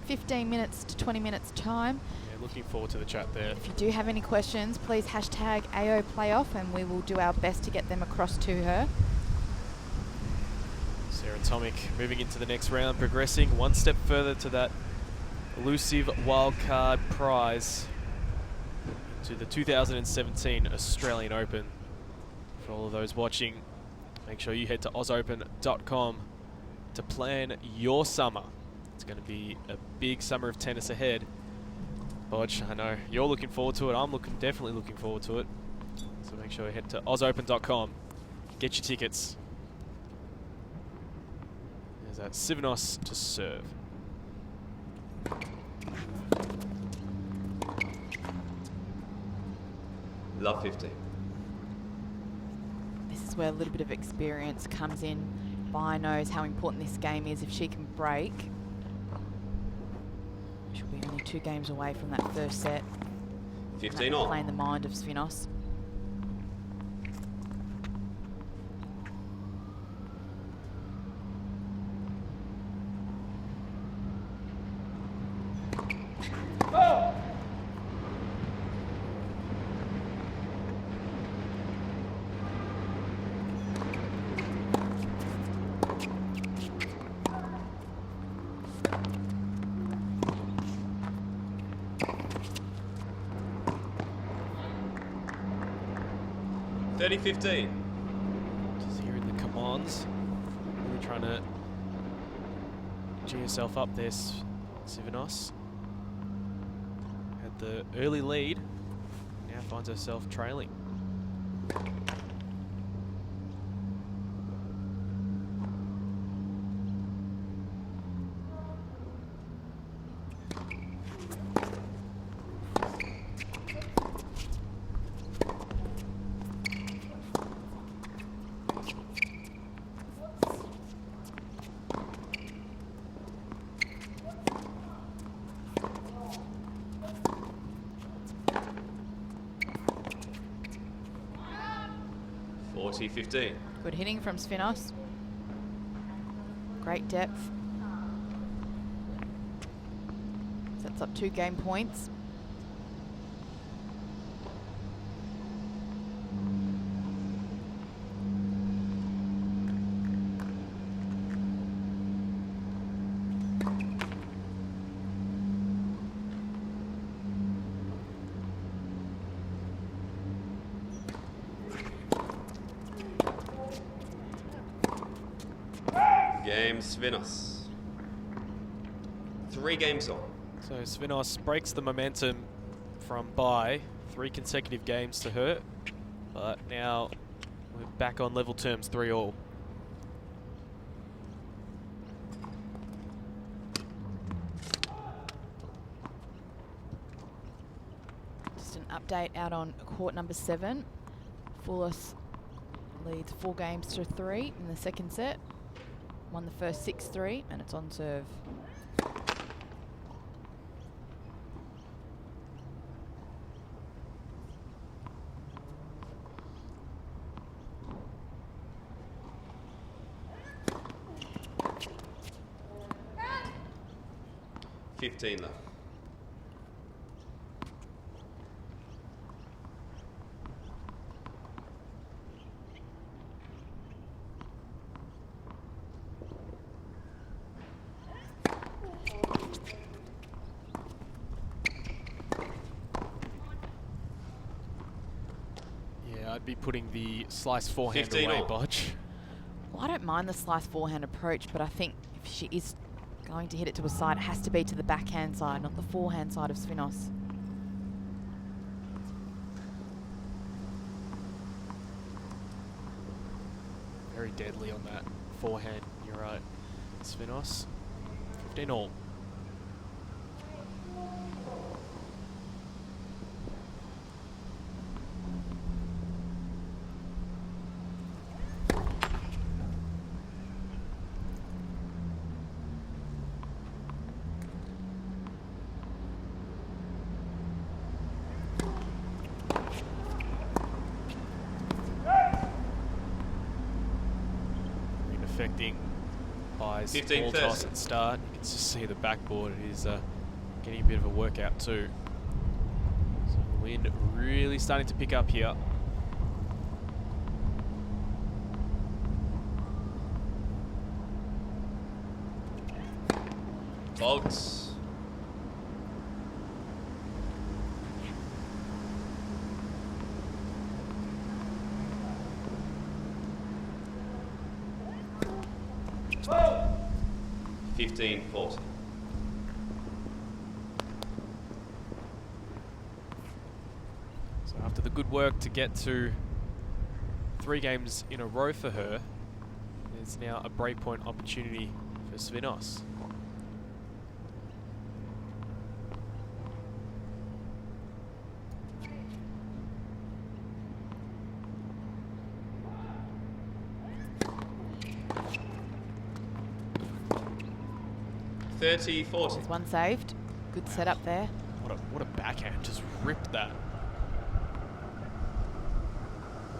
15 minutes to 20 minutes time. Looking forward to the chat there. If you do have any questions, please hashtag AO Playoff and we will do our best to get them across to her. Sarah Tomic moving into the next round, progressing one step further to that elusive wildcard prize to the 2017 Australian Open. For all of those watching, make sure you head to ausopen.com to plan your summer. It's going to be a big summer of tennis ahead. Bodge, I know you're looking forward to it. I'm definitely looking forward to it. So make sure you head to ausopen.com. Get your tickets. There's that Sivanos to serve. Love 50. This is where a little bit of experience comes in. Vi knows how important this game is. If she can break, she'll be only 2 games away from that first set. 15 all. Playing the mind of Svinos. $30-15. Just hearing the commands. Really trying to G yourself up there, Sivanos. Had the early lead. Now finds herself trailing. $40-15. Good hitting from Svinos. Great depth. Sets up 2 game points. Game Svinos. 3 games on. So Svinos breaks the momentum from bye. 3 consecutive games to her. But now we're back on level terms, 3 all. Just an update out on court number 7. Fullis leads 4 games to 3 in the second set. Won the first 6-3, and it's on serve. $15 left. I'd be putting the slice forehand 15 away, all. Bodge. Well, I don't mind the slice forehand approach, but I think if she is going to hit it to a side, it has to be to the backhand side, not the forehand side of Svinos. Very deadly on that forehand, you're right. Svinos, 15 all. Affecting Pi's 15, ball 30. toss at start. You can just see the backboard is getting a bit of a workout too. So the wind really starting to pick up here. Bolts. 15-40. So after the good work to get to 3 games in a row for her, there's now a breakpoint opportunity for Svinos. There's one saved. Good setup there. What a backhand, just ripped that.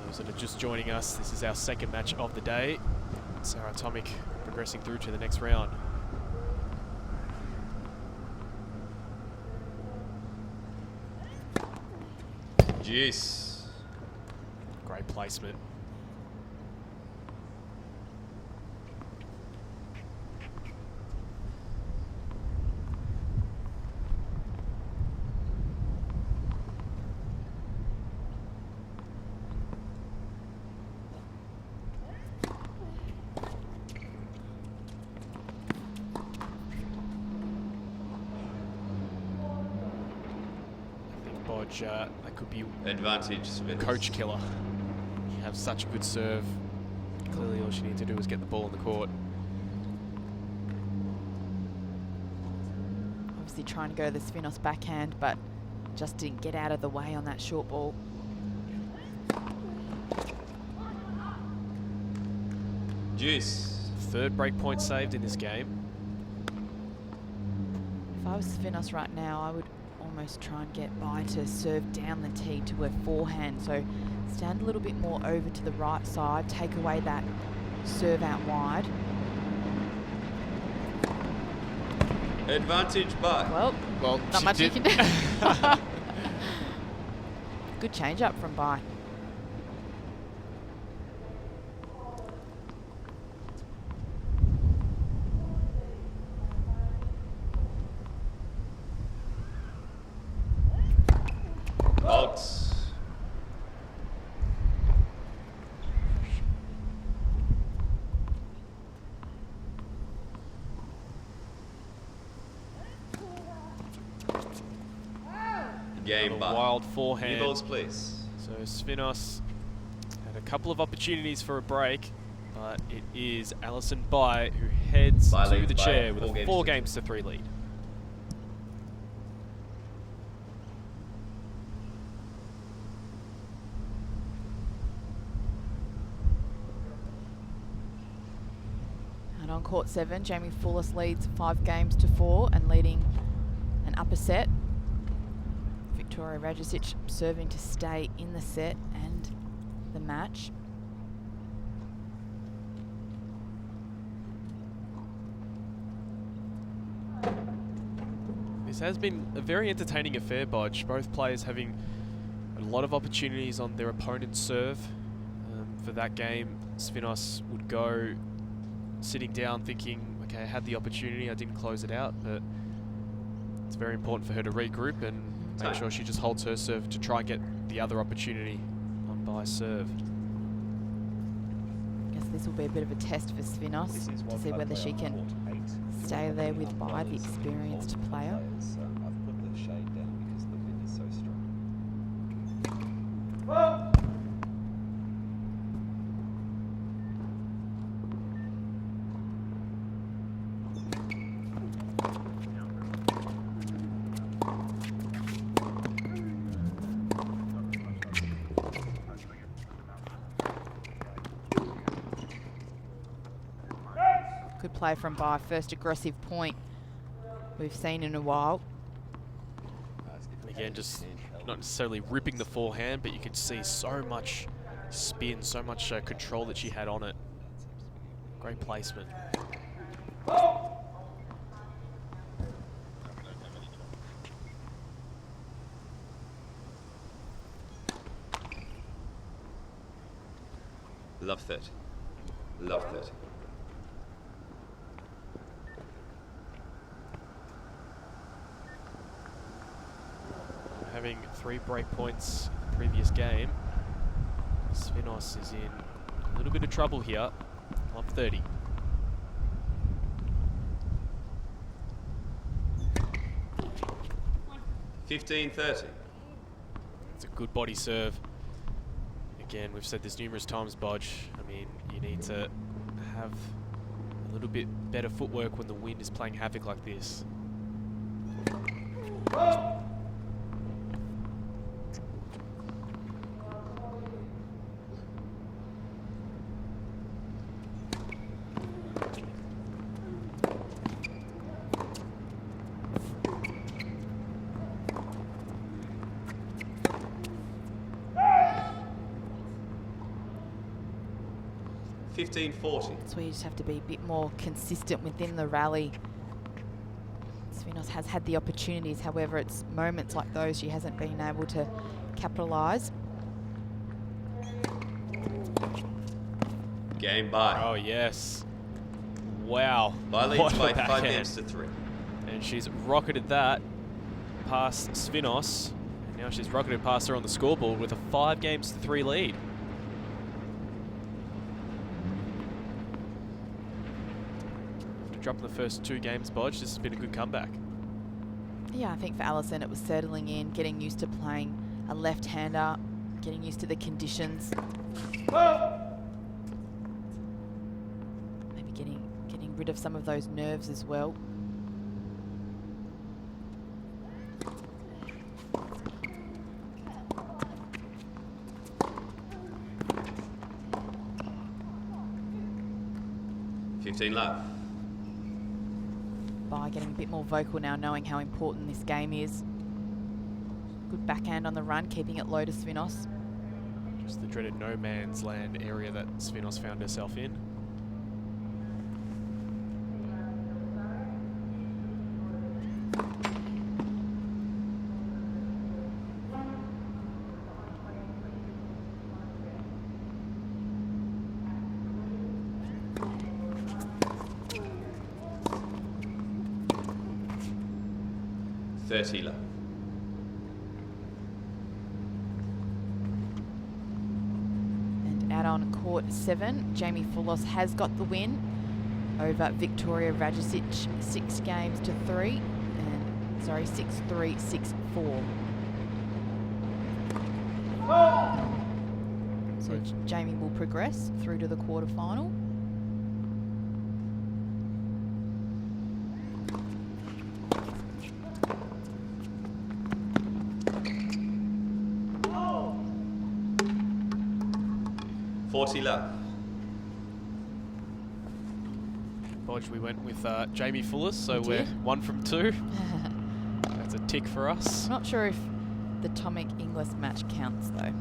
Those that are just joining us, this is our second match of the day. Sarah Tomic progressing through to the next round. Jeez. Great placement. That could be Advantage, Svinos. coach killer. You have such a good serve. Clearly all she needs to do is get the ball in the court. Obviously trying to go to the Svinos backhand, but just didn't get out of the way on that short ball. Juice. 3rd break point saved in this game. If I was Svinos right now, I would almost try and get by to serve down the tee to her forehand. So stand a little bit more over to the right side, take away that serve out wide. Advantage, but Well, not much you can do. Good change up from Bai. Bolts. Game, A but wild new forehand. balls, please. So Svinos had a couple of opportunities for a break, but it is Alison Bai who heads Bai to leads the by chair with 4 a games 4 to games to 3 lead. And on court 7, Jamie Fullis leads 5 games to 4 and leading an upper set. Victoria Rajicic serving to stay in the set and the match. This has been a very entertaining affair, Bodge. Both players having a lot of opportunities on their opponent's serve. For that game, Svinos would go sitting down thinking, okay, I had the opportunity, I didn't close it out, but it's very important for her to regroup and make sure she just holds her serve to try and get the other opportunity on Bai's serve. I guess this will be a bit of a test for Svinos to see whether she can stay there with Bai, the experienced player. I've put the shade down because the wind is so strong. Good play from Bai, first aggressive point we've seen in a while. And again, just not necessarily ripping the forehand, but you can see so much spin, so much control that she had on it. Great placement. Love 30. Love 30. Having 3 break points in the previous game, Svinos is in a little bit of trouble here. Love 30. 15-30. It's a good body serve. Again, we've said this numerous times, Bodge. I mean, you need to have a little bit better footwork when the wind is playing havoc like this. So we just have to be a bit more consistent within the rally. Svinos has had the opportunities, however, it's moments like those she hasn't been able to capitalise. Game by. Oh, yes. Wow. By leads What a by 5 backhand. games to 3. And she's rocketed that past Svinos. And now she's rocketed past her on the scoreboard with a 5 games to 3 lead. After dropping the first 2 games, Bodge, this has been a good comeback. Yeah, I think for Alison it was settling in, getting used to playing a left-hander, getting used to the conditions. Maybe getting rid of some of those nerves as well. Love. By getting a bit more vocal now, knowing how important this game is. Good backhand on the run, keeping it low to Svinos. Just the dreaded no man's land area that Svinos found herself in. Love. And out on court 7, Jamie Fullos has got the win over Victoria Rajicic, 6 games to 3, and sorry, 6-3, 6-4. So Jamie will progress through to the quarterfinal. Love. Bodge, we went with Jamie Fullis, so we're 1 from 2. That's a tick for us. I'm not sure if the Tomic Inglis match counts though.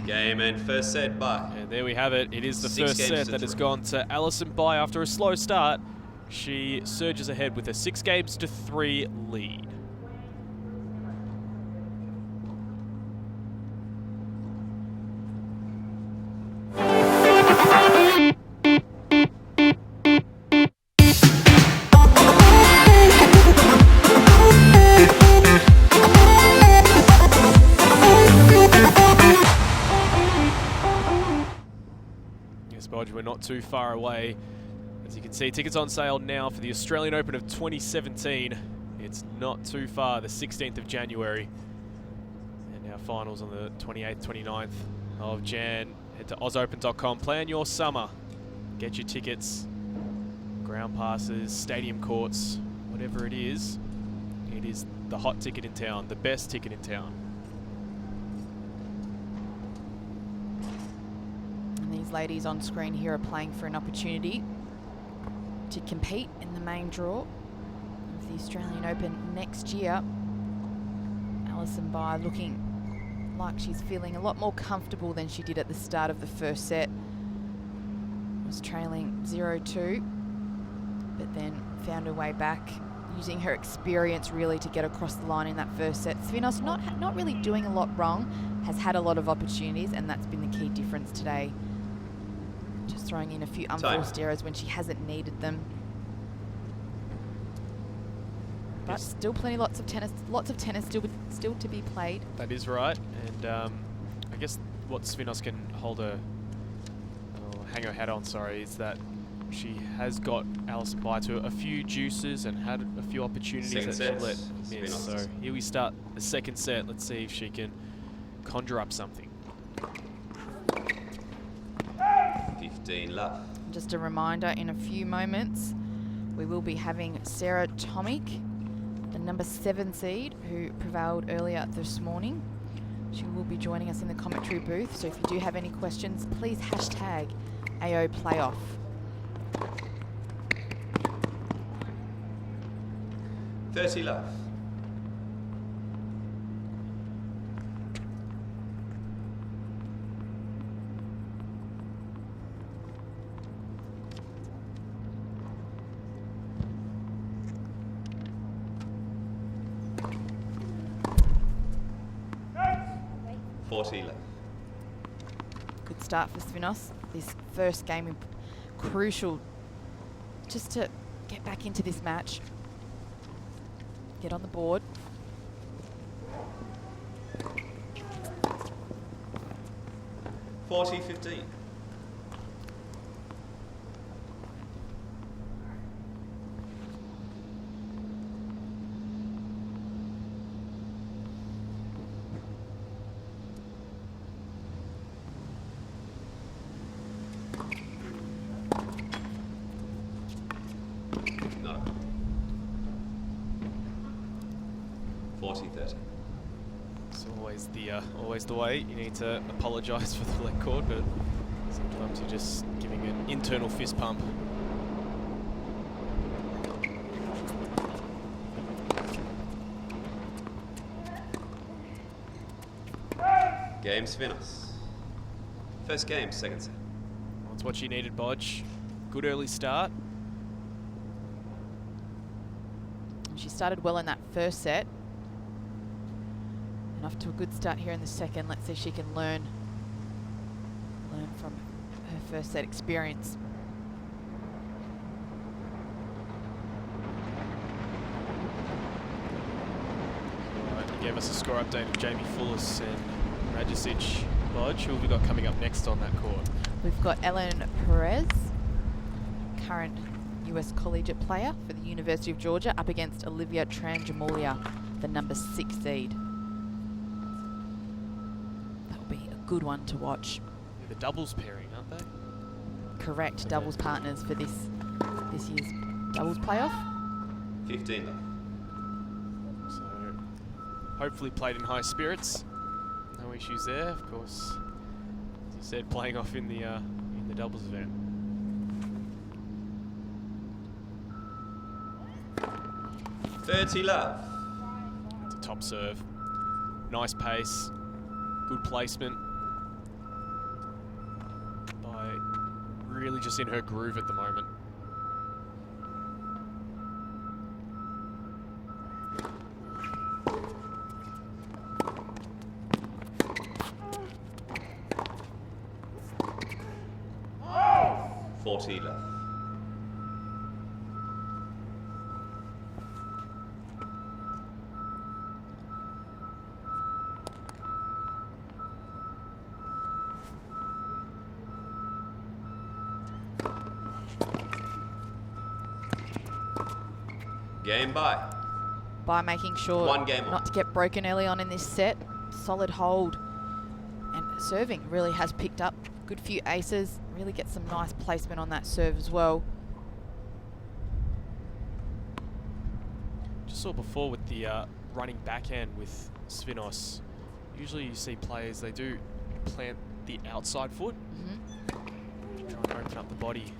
Game and first set by. And there we have it. It is the 6 first games set to that has 3. gone to Alison Bai after a slow start. She surges ahead with a 6 games to 3 lead. We're not too far away. As you can see, tickets on sale now for the Australian Open of 2017. It's not too far, the 16th of January. And our finals on the 28th, 29th of Jan. Head to ausopen.com, plan your summer. Get your tickets, ground passes, stadium courts, whatever it is the hot ticket in town, the best ticket in town. These ladies on screen here are playing for an opportunity to compete in the main draw of the Australian Open next year. Alison Bai looking like she's feeling a lot more comfortable than she did at the start of the first set. Was trailing 0-2, but then found her way back, using her experience really to get across the line in that first set. Svinos not really doing a lot wrong, has had a lot of opportunities, and that's been the key difference today. Just throwing in a few unforced errors when she hasn't needed them. But still lots of tennis still to be played. That is right, and I guess what Svinos can hang her hat on, is that she has got Alison by to a few juices and had a few opportunities Second that she set, let miss. So Spinos. here we start the second set. Let's see if she can conjure up something. 15 love. Just a reminder, in a few moments, we will be having Sarah Tomic, the number 7 seed, who prevailed earlier this morning. She will be joining us in the commentary booth, so if you do have any questions, please hashtag AO Playoff. $30 love. $40 love. Good start for Spinos. This first game crucial just to get back into this match. Get on the board. $40-15. Not a 40-30. It's always the way. You need to apologise for the leg cord, but sometimes you're just giving an internal fist pump. Game Spinos. First game, second set. That's what she needed, Bodge. Good early start. She started well in that first set. And off to a good start here in the second. Let's see if she can learn from her first set experience. Right, you gave us a score update of Jamie Fullis and Rajicic. Bodge, who have we got coming up next on that court? We've got Ellen Perez, current US collegiate player for the University of Georgia, up against Olivia Tranjamulia, the number 6 seed. That will be a good one to watch. The doubles pairing, aren't they? Correct, Okay. doubles partners for this year's doubles playoff. 15 love. So hopefully played in high spirits. No issues there, of course. As you said, playing off in the doubles event. $30 love. It's a top serve. Nice pace. Good placement. By really just in her groove at the moment. $40 love. Game by. By making sure One game on. not to get broken early on in this set. Solid hold. And serving really has picked up. Good few aces. Really get some nice placement on that serve as well. Just saw before with the running backhand with Spinos. Usually you see players, they do plant the outside foot. Try and open up the body.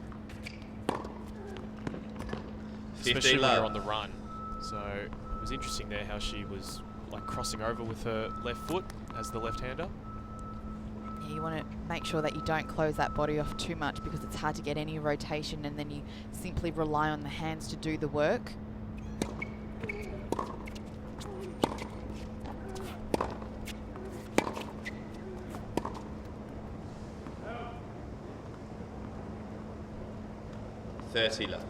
15 Especially when you're love. on the run. So it was interesting there how she was like crossing over with her left foot as the left-hander. Yeah, you want to make sure that you don't close that body off too much because it's hard to get any rotation, and then you simply rely on the hands to do the work. $30 love.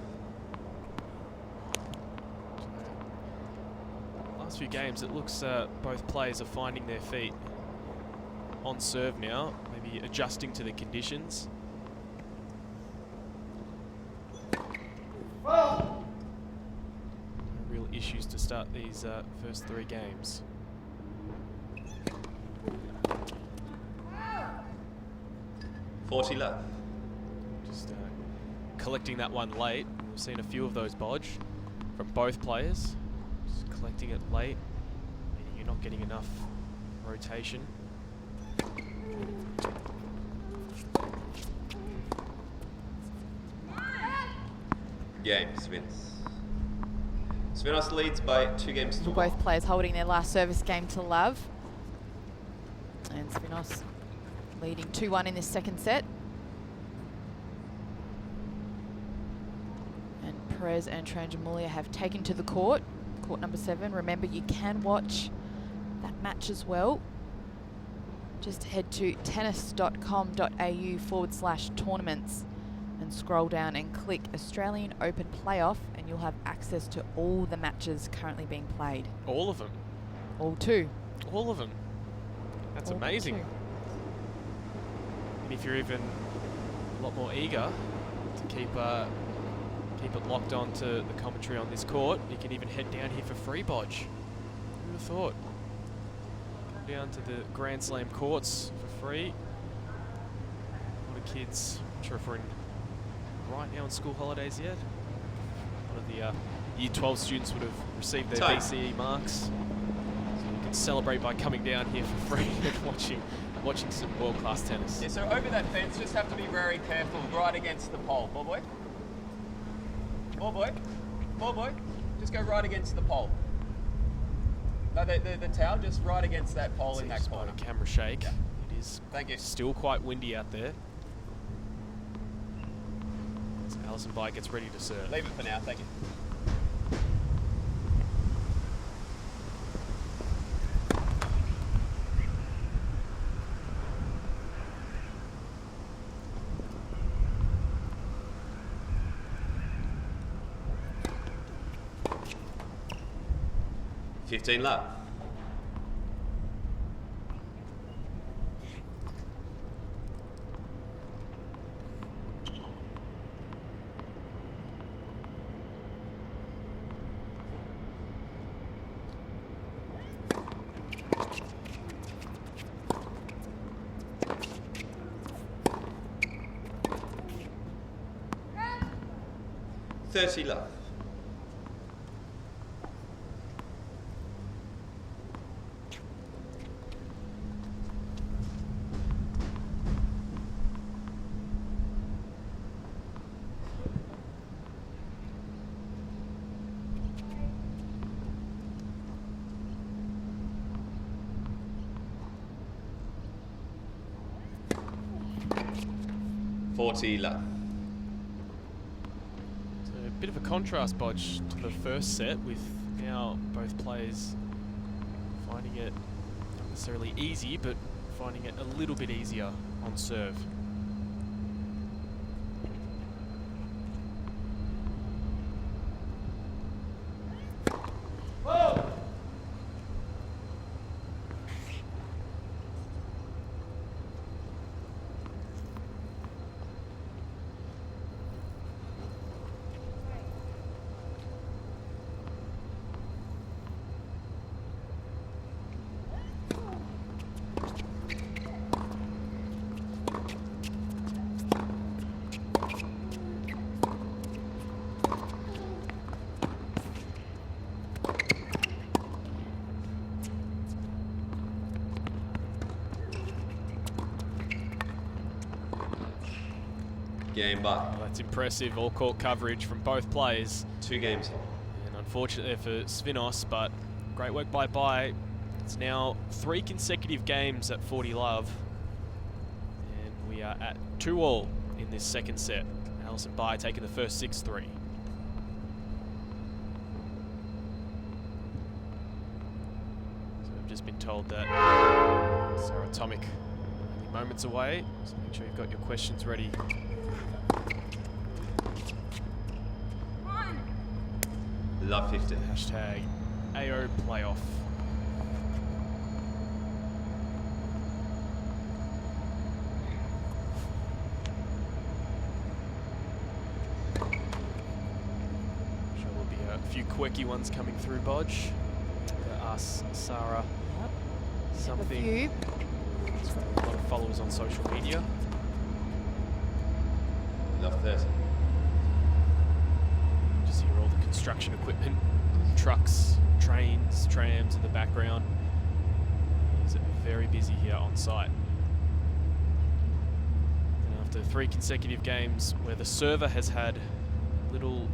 Last few games, it looks both players are finding their feet on serve now, maybe adjusting to the conditions. issues to start these first 3 games. Forty left. Just collecting that one late. We've seen a few of those, Bodge, from both players. Just collecting it late, meaning you're not getting enough rotation. Game, Svinos leads by 2 games to 1. Both players holding their last service game to love. And Svinos leading 2-1 in this second set. And Perez and Tranjamulia have taken to the court number 7. Remember, you can watch that match as well. Just head to tennis.com.au/tournaments and scroll down and click Australian Open Playoff, and you'll have access to all the matches currently being played. All of them? All 2. All of them? That's All amazing. 2. And if you're even a lot more eager to keep it locked on to the commentary on this court, you can even head down here for free, Bodge. Who would have thought? Come down to the Grand Slam courts for free. A lot of kids, I'm not sure if we're in right now on school holidays yet. A lot of the Year 12 students would have received their Time. BCE marks. So you can celebrate by coming down here for free and watching some world-class tennis. Yeah, so over that fence, just have to be very careful, right against the pole. Ball boy. Ball boy. Ball boy. Just go right against the pole. No, the towel, just right against that pole in that Just by corner. the camera shake. Yeah. It is Thank you. still quite windy out there. As Alison Bai gets ready to serve. Leave it for now, thank you. $15 love. $30 love. $40 love. So a bit of a contrast, Bodge, to the first set, with now both players finding it not necessarily easy, but finding it a little bit easier on serve. Game by. Well, that's impressive, all court coverage from both players. 2 games. And unfortunately for Svinos, but great work by Bai. It's now 3 consecutive games at 40 love. And we are at 2-all in this second set. Alison Bai taking the first 6-3. So I've just been told that Sarah Tomic only moments away. So make sure you've got your questions ready. Love 50. Hashtag AO Playoff. Sure will be a A few quirky ones coming through, Bodge. Ask Sarah A something. few. She's got a lot of followers on social media. Love 30. Just hear all the construction equipment, trucks, trains, trams in the background. It's very busy here on site. And after 3 consecutive games where the server has had little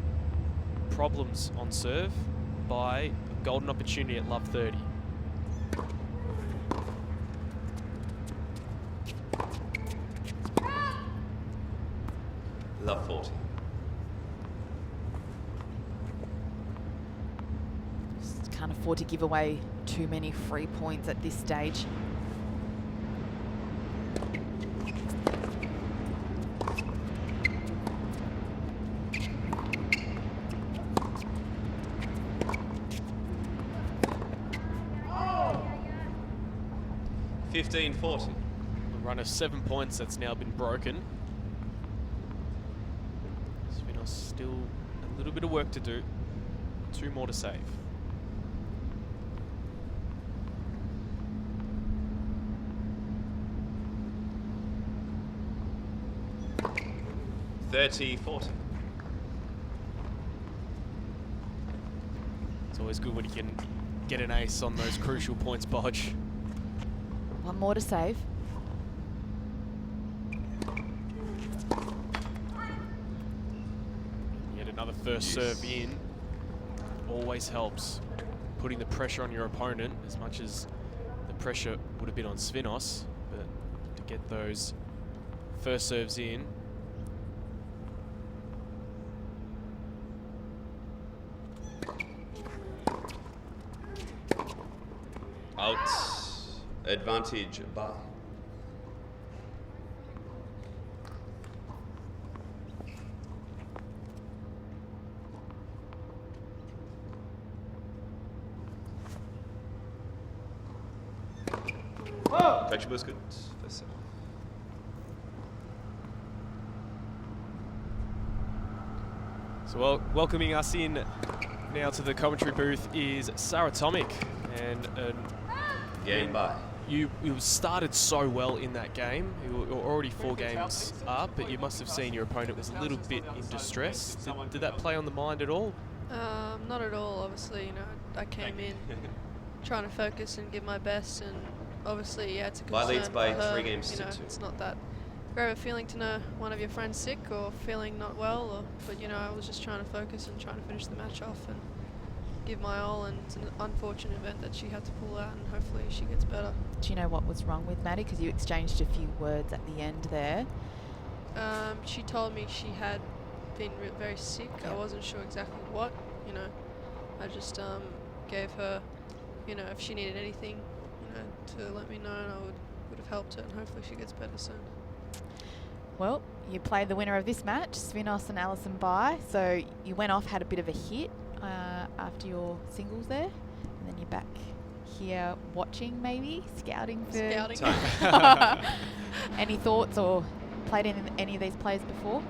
problems on serve, by a golden opportunity at love 30. Love 40. Just can't afford to give away too many free points at this stage. Oh! 15-40. A run of 7 points that's now been broken. Spinos still a little bit of work to do. 2 more to save. $30-40. It's always good when you can get an ace on those crucial points, Bodge. 1 more to save. Yet another first serve in always helps. Putting the pressure on your opponent, as much as the pressure would have been on Spinos, but to get those first serves in. Out. Advantage by. Coach was good. First serve. So welcoming us in now to the commentary booth is Sarah Tomic, and Game by. you started so well in that game. You were already 4 games up, but you must have seen your opponent was a little bit in distress. Did that play on the mind at all? Not at all. Obviously, I came in trying to focus and give my best, and obviously, yeah, it's a concern Leads by for her. 3 games to 2. It's not that great of a feeling to know one of your friends sick or feeling not well, but I was just trying to focus and trying to finish the match off and give my all, and it's an unfortunate event that she had to pull out, and hopefully she gets better. Do you know what was wrong with Maddie? Because you exchanged a few words at the end there. She told me she had been very sick. I wasn't sure exactly what, I just gave her, if she needed anything, to let me know, and I would have helped her, and hopefully she gets better soon. Well, you played the winner of this match, Spinos and Alison Bai. So you went off, had a bit of a hit after your singles there, and then you're back here watching, maybe scouting for. Any thoughts or played in any of these players before?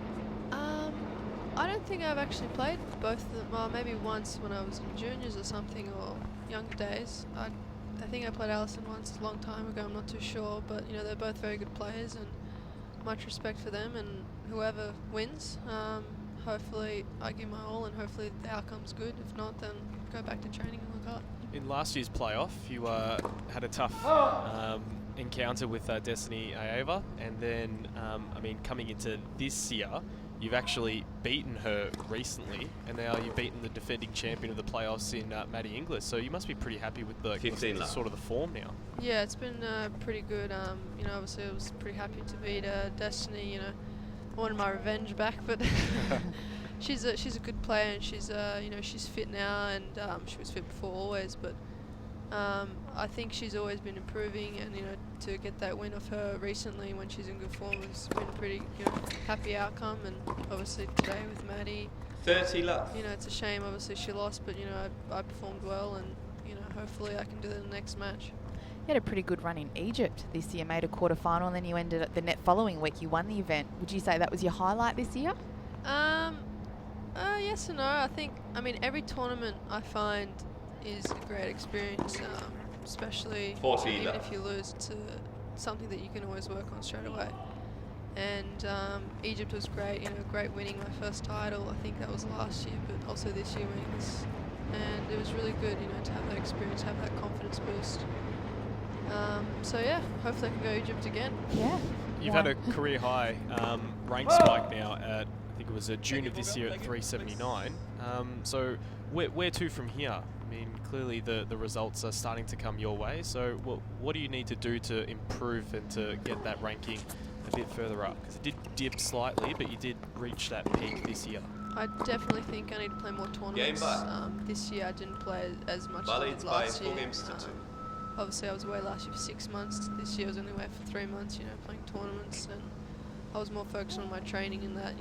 I don't think I've actually played both of them. Well, maybe once when I was in juniors or something, or younger days. I think I played Alison once a long time ago. I'm not too sure, but they're both very good players, and much respect for them. And whoever wins, hopefully I give my all, and hopefully the outcome's good. If not, then go back to training and work hard. In last year's playoff, you had a tough encounter with Destiny Aeva, and then, coming into this year, you've actually beaten her recently, and now you've beaten the defending champion of the playoffs in Maddie Inglis. So you must be pretty happy with the sort of the form now. Yeah, it's been pretty good. Obviously I was pretty happy to beat Destiny. I wanted my revenge back, but she's a good player, and she's fit now, and she was fit before always. But I think she's always been improving, and to get that win off her recently when she's in good form has been a pretty happy outcome. And obviously today with Maddie, 30 love. It's a shame obviously she lost, but I performed well, and hopefully I can do that in the next match. You had a pretty good run in Egypt this year, made a quarter-final, and then you ended at the net following week. You won the event. Would you say that was your highlight this year? Yes and no. I mean, every tournament I find is a great experience, especially even if you lose to something that you can always work on straight away. And Egypt was great, great winning my first title. I think that was last year, but also this year winning this. And it was really good, to have that experience, have that confidence boost. So yeah, hopefully I can go Egypt again. Yeah. You've had a career high rank spike now at, I think it was June of this year at 379. So where to from here? I mean, clearly the results are starting to come your way. So what do you need to do to improve and to get that ranking a bit further up? Because it did dip slightly, but you did reach that peak this year. I definitely think I need to play more tournaments. This year I didn't play as much as I did last year. Obviously I was away last year for 6 months. This year I was only away for 3 months, playing tournaments, and I was more focused on my training and that,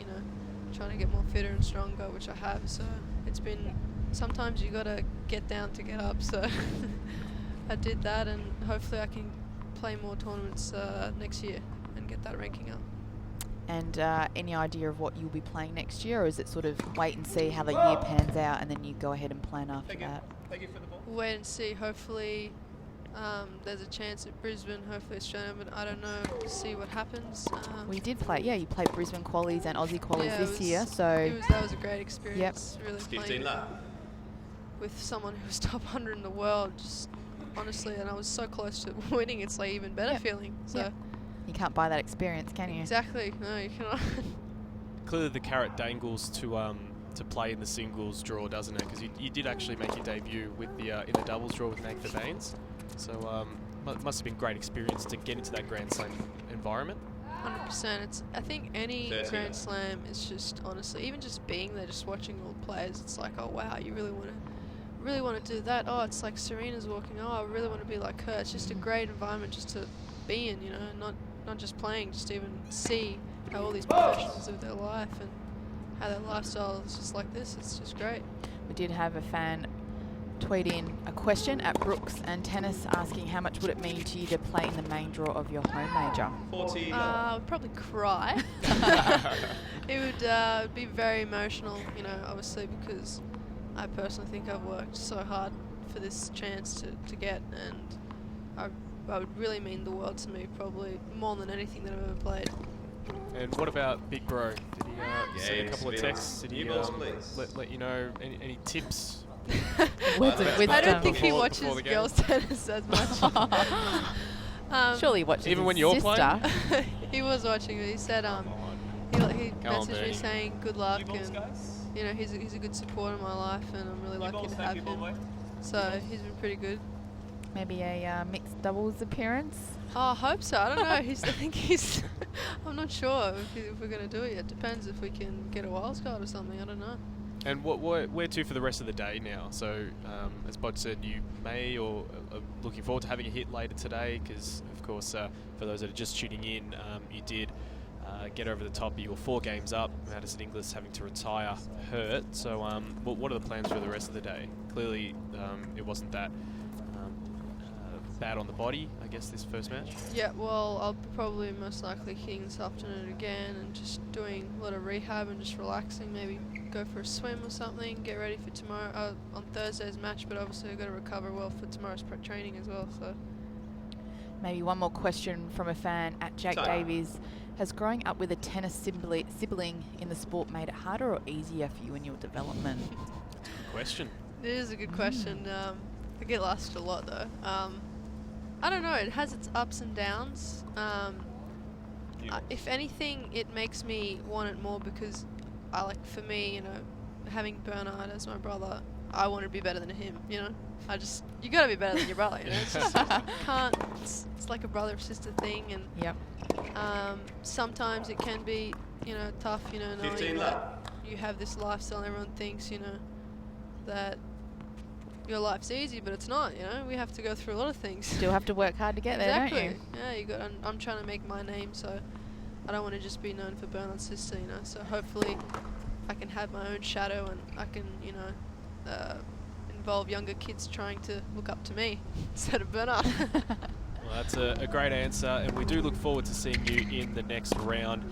trying to get more fitter and stronger, which I have. So it's been, sometimes you gotta get down to get up. So I did that, and hopefully I can play more tournaments next year and get that ranking up. And any idea of what you'll be playing next year, or is it sort of wait and see how the year pans out and then you go ahead and plan after that? Thank you for the ball. Wait and see. Hopefully there's a chance at Brisbane, hopefully Australia, but I don't know. See what happens. We did play, you played Brisbane qualies and Aussie qualies this year, so that was a great experience. Really 15 lap. With someone who was top 100 in the world, just honestly, and I was so close to winning. It's like even better feeling. So you can't buy that experience, can you? Exactly. No, you cannot. Clearly the carrot dangles to play in the singles draw, doesn't it? Because you did actually make your debut with the in the doubles draw with Nathan Baines. So must have been great experience to get into that Grand Slam environment. 100%. I think any Grand Slam is just, honestly, even just being there, just watching all the players, it's like, oh wow, you really want to do that. Oh, it's like Serena's walking. Oh, I really want to be like her. It's just a great environment just to be in, not just playing, just even see how all these professionals live their life and how their lifestyle is just like this. It's just great. We did have a fan tweet in a question at Brooks and Tennis asking how much would it mean to you to play in the main draw of your home major? I would probably cry. It would be very emotional, obviously, because I personally think I've worked so hard for this chance to get, and I would really mean the world to me, probably more than anything that I've ever played. And what about Big Bro? Did he send a couple of texts? Did he let you know any tips? I don't think he watches girls tennis as much. Surely he watches even his when you're sister. playing. He was watching it. He said he messaged me saying good luck, and he's a good support in my life, and I'm really lucky to have him. So he's been pretty good. Maybe a mixed doubles appearance. Oh, I hope so. I don't know. I think he's. I'm not sure if we're going to do it yet. Depends if we can get a wild card or something. I don't know. And where to for the rest of the day now? So, as Bod said, you may or are looking forward to having a hit later today, because, of course, for those that are just tuning in, you did get over the top. You were 4 games up. Madison Inglis having to retire hurt. So, what are the plans for the rest of the day? Clearly, it wasn't that bad on the body, I guess, this first match. Yeah, well, I'll probably most likely hitting this afternoon again and just doing a lot of rehab and just relaxing, maybe go for a swim or something, get ready for tomorrow, on Thursday's match, but obviously I've got to recover well for tomorrow's training as well. So Maybe one more question from a fan at Jake Davies. Has growing up with a tennis sibling in the sport made it harder or easier for you in your development? Good question. It is a good question. I get asked a lot though. I don't know, it has its ups and downs. If anything, it makes me want it more because for me, having Bernard as my brother, I want to be better than him, you gotta be better than your brother, it's just, it's like a brother or sister thing, and sometimes it can be, tough, knowing that you have this lifestyle and everyone thinks, that your life's easy, but it's not, we have to go through a lot of things. Still have to work hard to get there, don't you? Yeah, I'm trying to make my name, so I don't want to just be known for Bernard's sister, so hopefully I can have my own shadow and I can, involve younger kids trying to look up to me instead of Bernard. Well, that's a great answer, and we do look forward to seeing you in the next round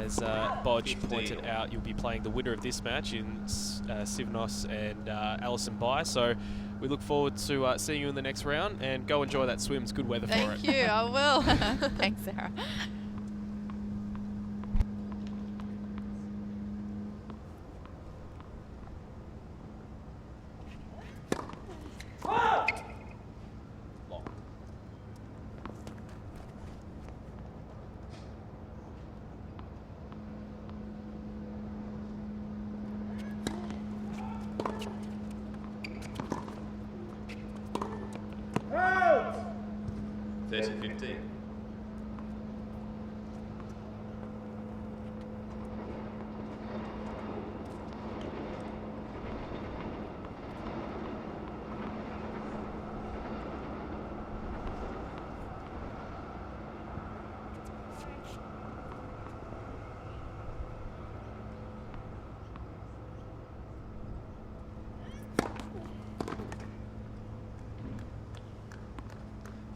As Bodge pointed out, you'll be playing the winner of this match in Sivnos and Alison Bai. So we look forward to seeing you in the next round, and go enjoy that swim. It's good weather for it. Thank you, I will. Thanks, Sarah. Long. Out! 30-15.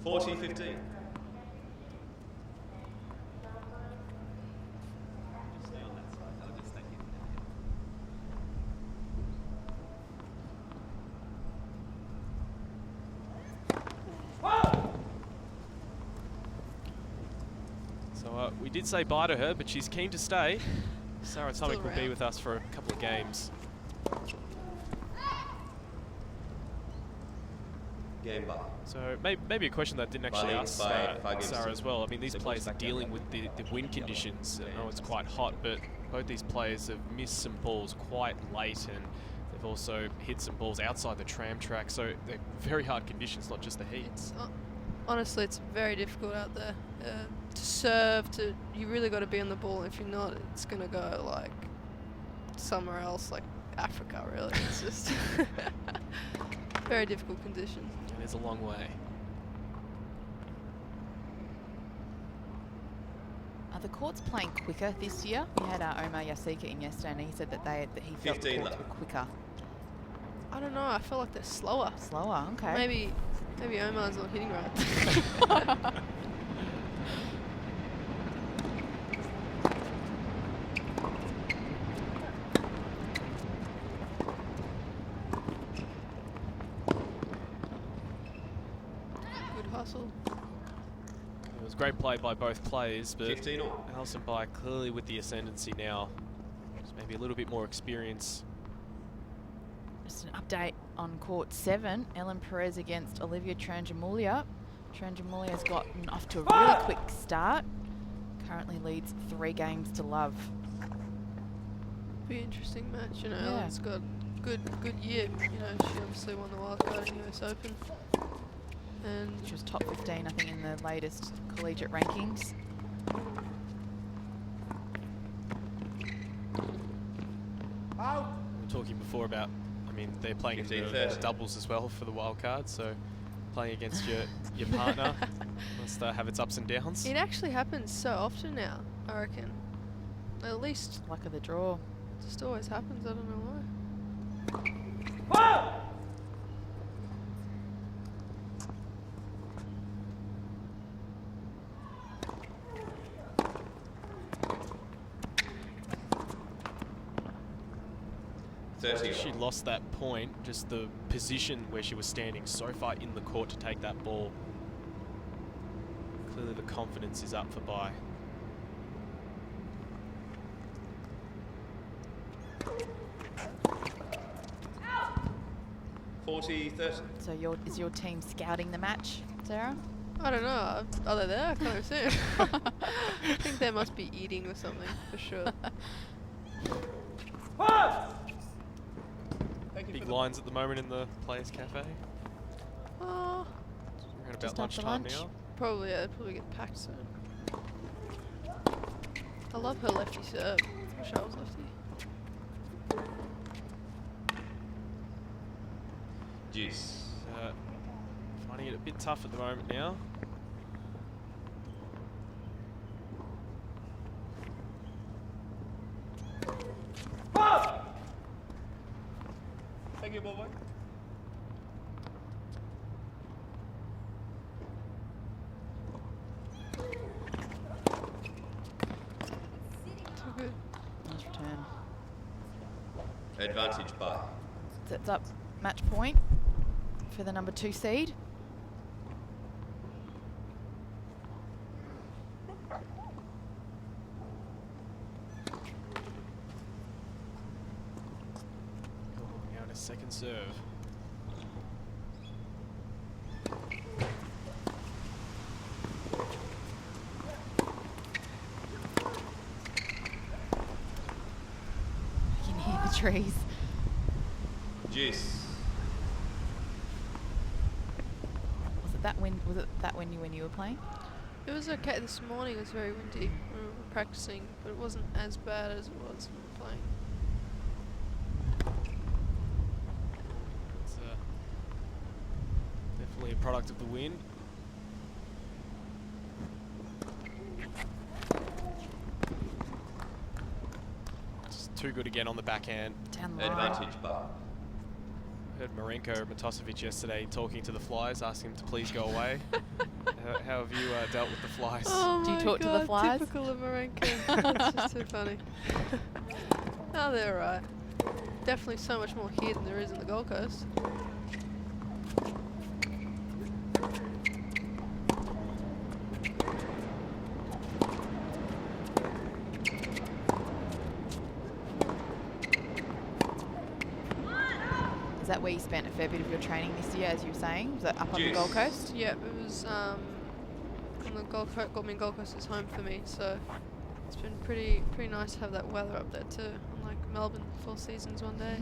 $40-15. So we did say bye to her, but she's keen to stay. Sarah Still Tomic will be around. with us for a couple of games. Game bar. So maybe a question that I didn't actually Bye, ask five games Sarah to- as well. I mean, these six players are back down dealing there. with the wind conditions. I know it's quite hot, but both these players have missed some balls quite late, and they've also hit some balls outside the tram track. So they're very hard conditions, not just the heat. It's honestly, it's very difficult out there to serve. You really got to be on the ball. If you're not, it's gonna go like somewhere else, like Africa. Really, it's just very difficult conditions. It is a long way. Are the courts playing quicker this year? We had Omar Yasika in yesterday, and he said that he felt the 15 courts left. were quicker. I don't know. I feel like they're slower. Slower, okay. Maybe Omar's not hitting right. Good hustle. It was great play by both players, but 15 all. Alison Bai clearly with the ascendancy now. Just maybe a little bit more experience. Just an update on court 7. Ellen Perez against Olivia Tranjamulia. Tranjamulia's gotten off to a really quick start. Currently leads 3 games to love. Be an interesting match. You know, Yeah. Ellen's got good year. You know, she obviously won the wild card in US Open. And She was top 15, I think, in the latest collegiate rankings. Out! We were talking before about, I mean, they're playing in 15, the 30. doubles as well for the wild card, so playing against your partner must have its ups and downs. it actually happens so often now, I reckon. At least Luck of the draw. it just always happens. I don't know why. She lost that point, just the position where she was standing so far in the court to take that ball. Clearly the confidence is up for Bai. $40-30. So is your team scouting the match, Sarah? I don't know. Are they there? I can't see it. I think they must be eating or something for sure. Thank you Big for the lines at the moment in the Players Cafe. Oh, Around about Just after lunchtime lunch. now. probably they probably get packed soon. I love her lefty serve. Wish I was lefty. juice. Finding it a bit tough at the moment now. Thank you, boy. Advantage by. Sets up match point for the number 2 seed. Now to second serve. You can hear the trees. Juice. Was it that wind? Was it that windy when you were playing? It was okay this morning. It was very windy when we were practicing, but it wasn't as bad as it was when we were playing. It's definitely a product of the wind. Just too good again on the backhand. Down the line. Advantage by. Heard Marenko Matosevic yesterday talking to the flies, asking them to please go away. How have you dealt with the flies? Oh Do you my talk to the God, flies? Typical of Marenko. It's just too funny. Oh, they're alright. Definitely so much more here than there is in the Gold Coast. Is that where you spent a fair bit of your training this year, as you were saying? Was that up on the Yes. Gold Coast? Yeah, it was on the Gold Coast. Gold Coast is home for me, so it's been pretty nice to have that weather up there too. Unlike Melbourne, 4 seasons one day.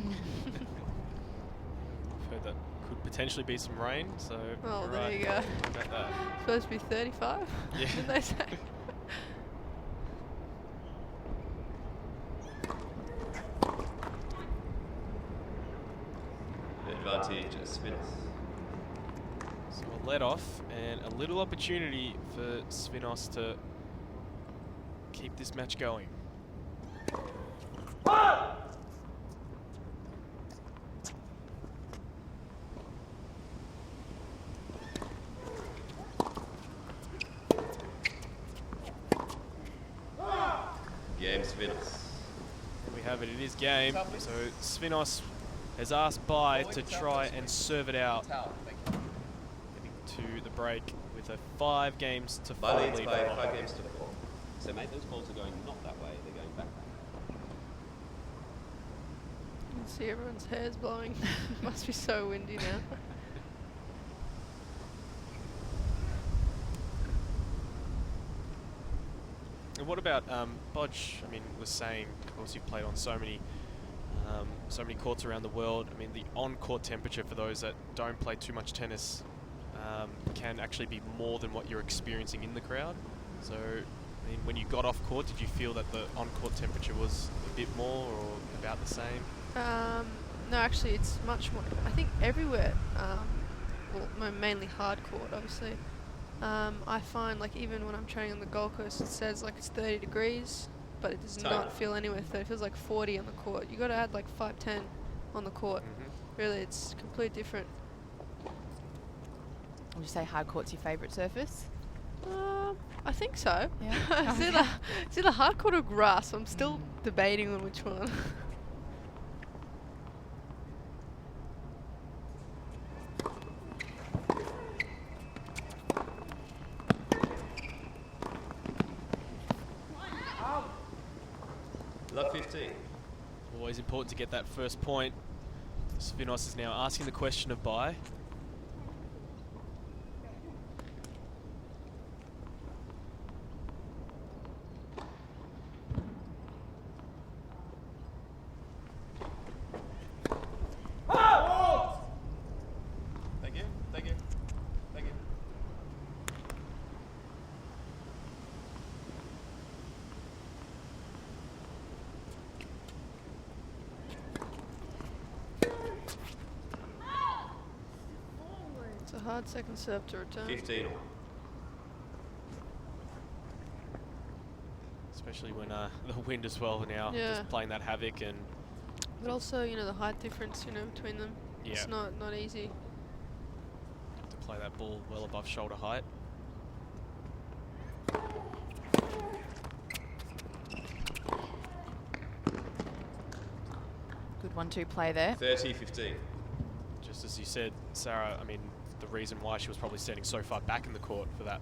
I've heard that could potentially be some rain, so. Oh, there right. you go. How about that? Supposed to be 35. Yeah. Did they say? Advantage spinners. So a let off and a little opportunity for Svinos to keep this match going. Game spinners. And we have it, it is game. So Svinos has asked Bai to try and serve it out, Towel, thank you. getting to the break with a 5 games to 4 By leads lead. by 5 games to 4. So mate, those balls are going not that way, they're going back. You can see everyone's hair's blowing. Must be so windy now. And what about Bodge? I mean, was saying, of course, you've played on so many courts around the world. I mean, the on-court temperature for those that don't play too much tennis can actually be more than what you're experiencing in the crowd. So, I mean, when you got off court, did you feel that the on-court temperature was a bit more or about the same? No, actually, it's much more. I think everywhere, well, mainly hard court, obviously. I find, like, even when I'm training on the Gold Coast, it says like it's 30 degrees, but it does not feel anywhere 30. It feels like 40 on the court. You got to add like 5'10" on the court. Really, it's completely different. Would you say hard court's your favourite surface? I think so. Yeah. It's either hard court or grass. I'm still debating on which one. Love 15. Always important to get that first point. Svinos is now asking the question of Bai. Thank you, thank you, thank you. It's a hard second serve to return. 15 all. Especially when the wind as well now, Yeah. just playing that havoc and But also, you know, the height difference, you know, between them. It's Yeah. not easy. to play that ball well above shoulder height. Good 1-2 play there. 30-15. Just as you said, Sarah, I mean, the reason why she was probably standing so far back in the court for that,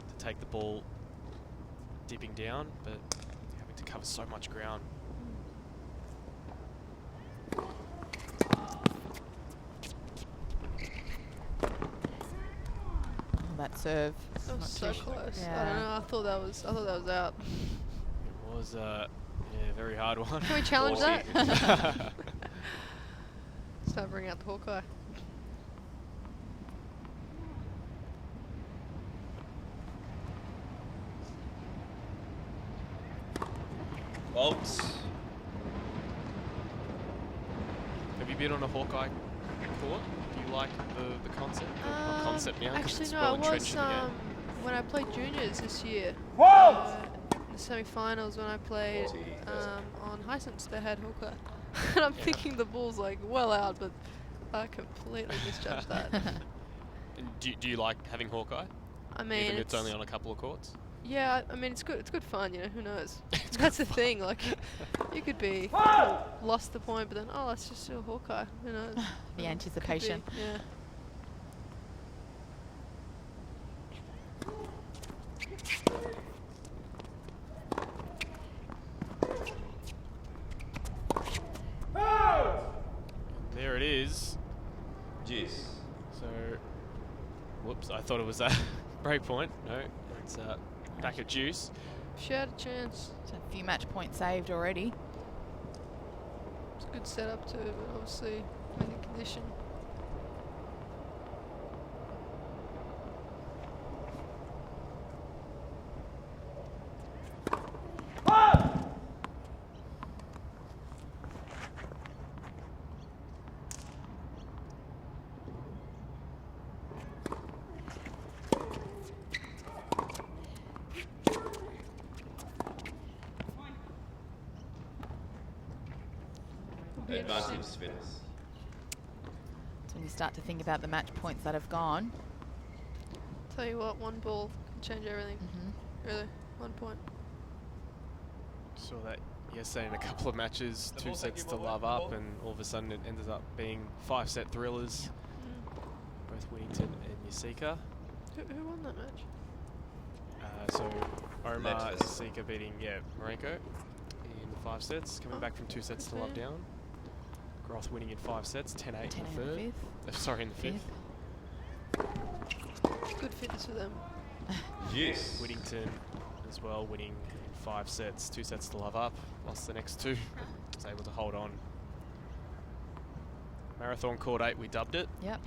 to take the ball dipping down, but having to cover so much ground. Oh, that serve. That was Not so too- close. Yeah. I don't know. I thought that was out. It was a very hard one. Can we challenge that? 40. Start bringing out the Hawkeye. Bolts. Have you been on a Hawkeye court? Do you like the concept? Or concept now? 'Cause Actually, it's no. well I was entrenched in the game. when I played juniors this year. The semi-finals when I played 40, on Hisense, they had Hawkeye, and I'm thinking the ball's like well out, but I completely misjudged that. And do you like having Hawkeye? I mean, Even if it's only on a couple of courts? yeah. I mean, it's good. It's good fun. You know, who knows? That's the thing. Like, you could be lost the point, but then let's just do a Hawkeye. Who knows? The Could be, anticipation. yeah. There it is. Juice. So, whoops, I thought it was a break point. No, it's back at juice. She had a chance. So a few match points saved already. It's a good setup too, but obviously winning condition. Advantage spinners. So when you start to think about the match points that have gone. Tell you what, one ball can change everything. Really, 1 point. Saw that yesterday in a couple of matches, 2 sets to love up, and all of a sudden it ended up being 5-set thrillers. Both Whittington and Yasika. Who won that match? So Omar Letters. Yasika beating Marenko in 5 sets, coming back from 2 sets to love down. Groth winning in 5 sets, 10-8 in 10 the in third. the fifth. Sorry, in the fifth. Good fitness for them. Juice. Whittington as well, winning in 5 sets, 2 sets to love up. Lost the next 2. Was able to hold on. Marathon Court 8, we dubbed it. Yep.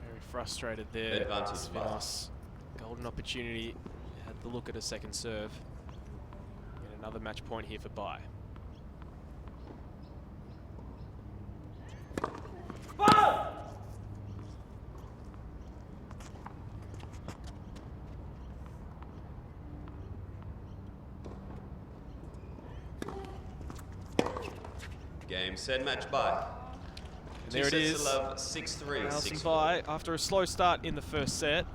Very frustrated there. Advantage Svinos. Golden opportunity. Had the look at a second serve. And another match point here for Bai. Game, set, match, bye. And Two there it sets is. to love, 6-3, Alison 6-4. Bai, after a slow start in the first set,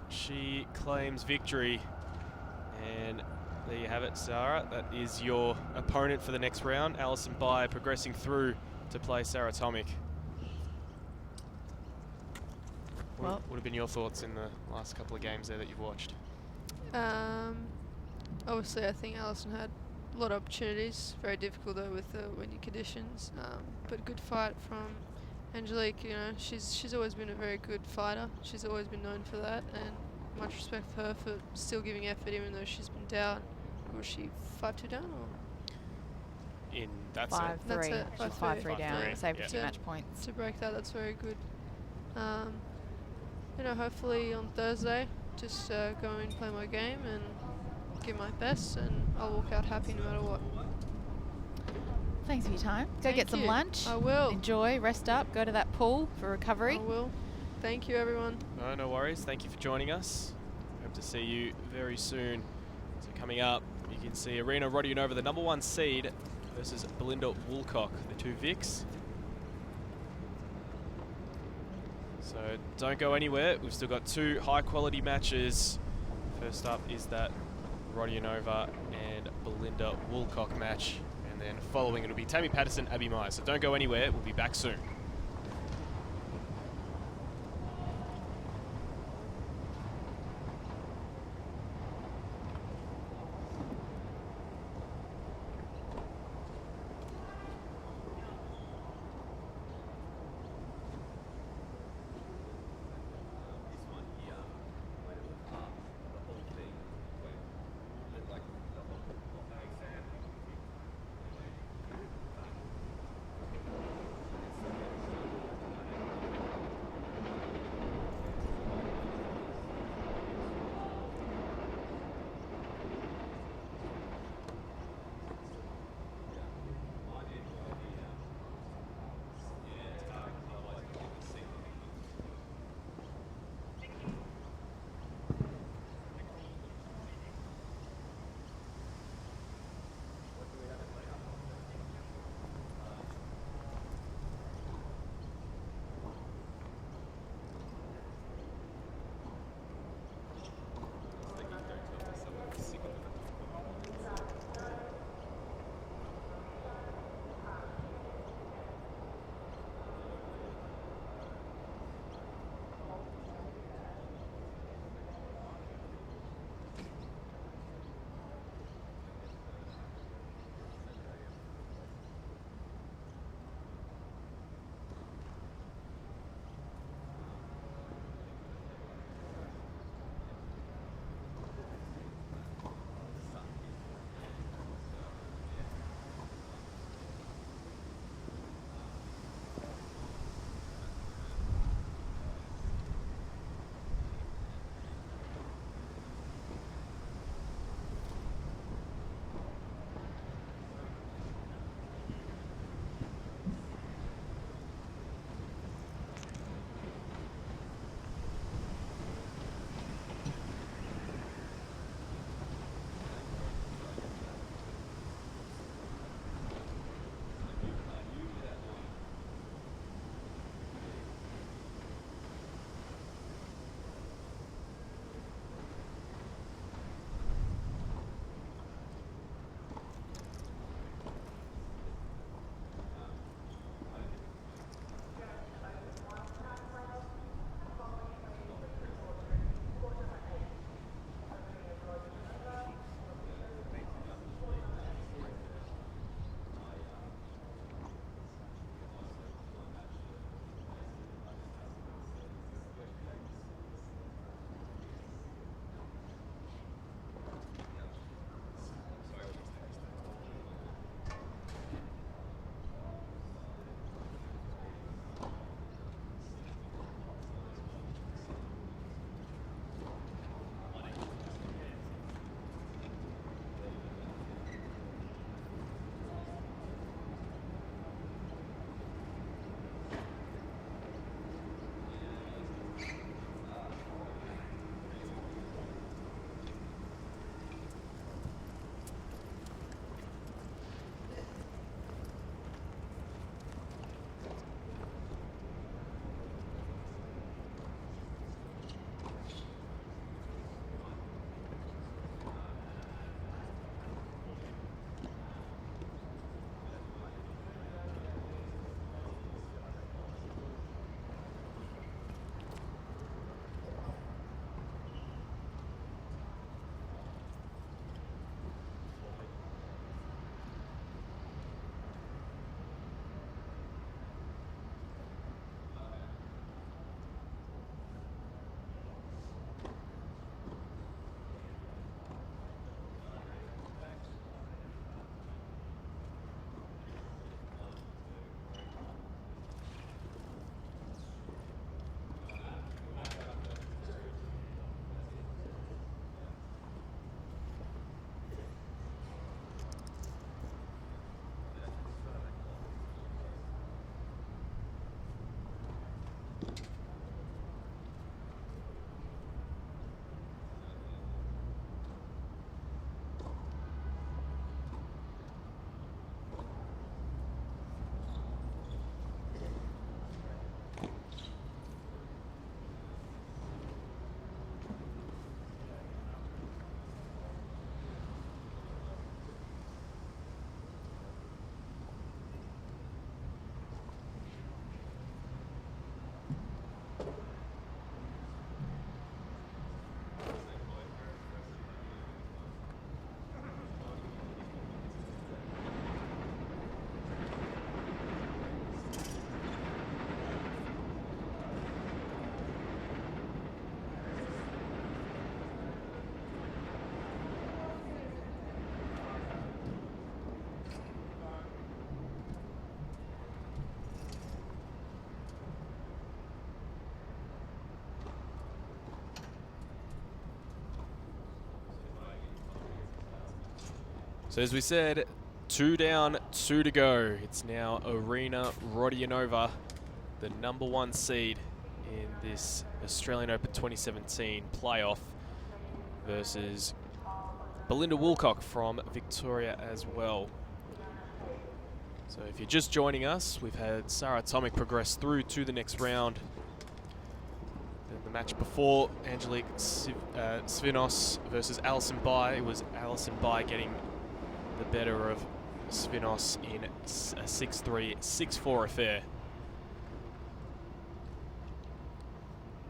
she claims victory. And there you have it, Sarah. That is your opponent for the next round. Alison Bai progressing through to play Sarah Tomic. What Well- would have been your thoughts in the last couple of games there that you've watched? Obviously, I think Alison had a lot of opportunities. Very difficult though with the windy conditions. But good fight from Angelique. You know, she's always been a very good fighter. She's always been known for that, and much respect for her for still giving effort even though she's been down. Was she 5-2 down or? In that 5-3. set? That's it, She's 5-3. 5-3 down. 5-3, Saved yeah. a few match points. To break that, that's very good. You know, hopefully on Thursday, just go in, play my game, and give my best, and I'll walk out happy no matter what. Thanks for your time. Go Thank get some you. lunch. I will. Enjoy, rest up, go to that pool for recovery. I will. Thank you, everyone. No worries. Thank you for joining us. Hope to see you very soon. So coming up, you can see Arena Rodionova, the #1 seed, versus Belinda Woolcock, the 2 Vics. So don't go anywhere. We've still got 2 high-quality matches. First up is that Rodionova and Belinda Woolcock match. And then following it'll be Tammy Patterson, Abby Myers. So don't go anywhere. We'll be back soon. So as we said, 2 down, 2 to go. It's now Arena Rodionova, the #1 seed in this Australian Open 2017 playoff, versus Belinda Woolcock from Victoria as well. So if you're just joining us, we've had Sarah Tomic progress through to the next round. The match before, Angelique Svinos versus Alison Bai. It was Alison Bai getting the better of Svinos in a 6-3, 6-4 affair.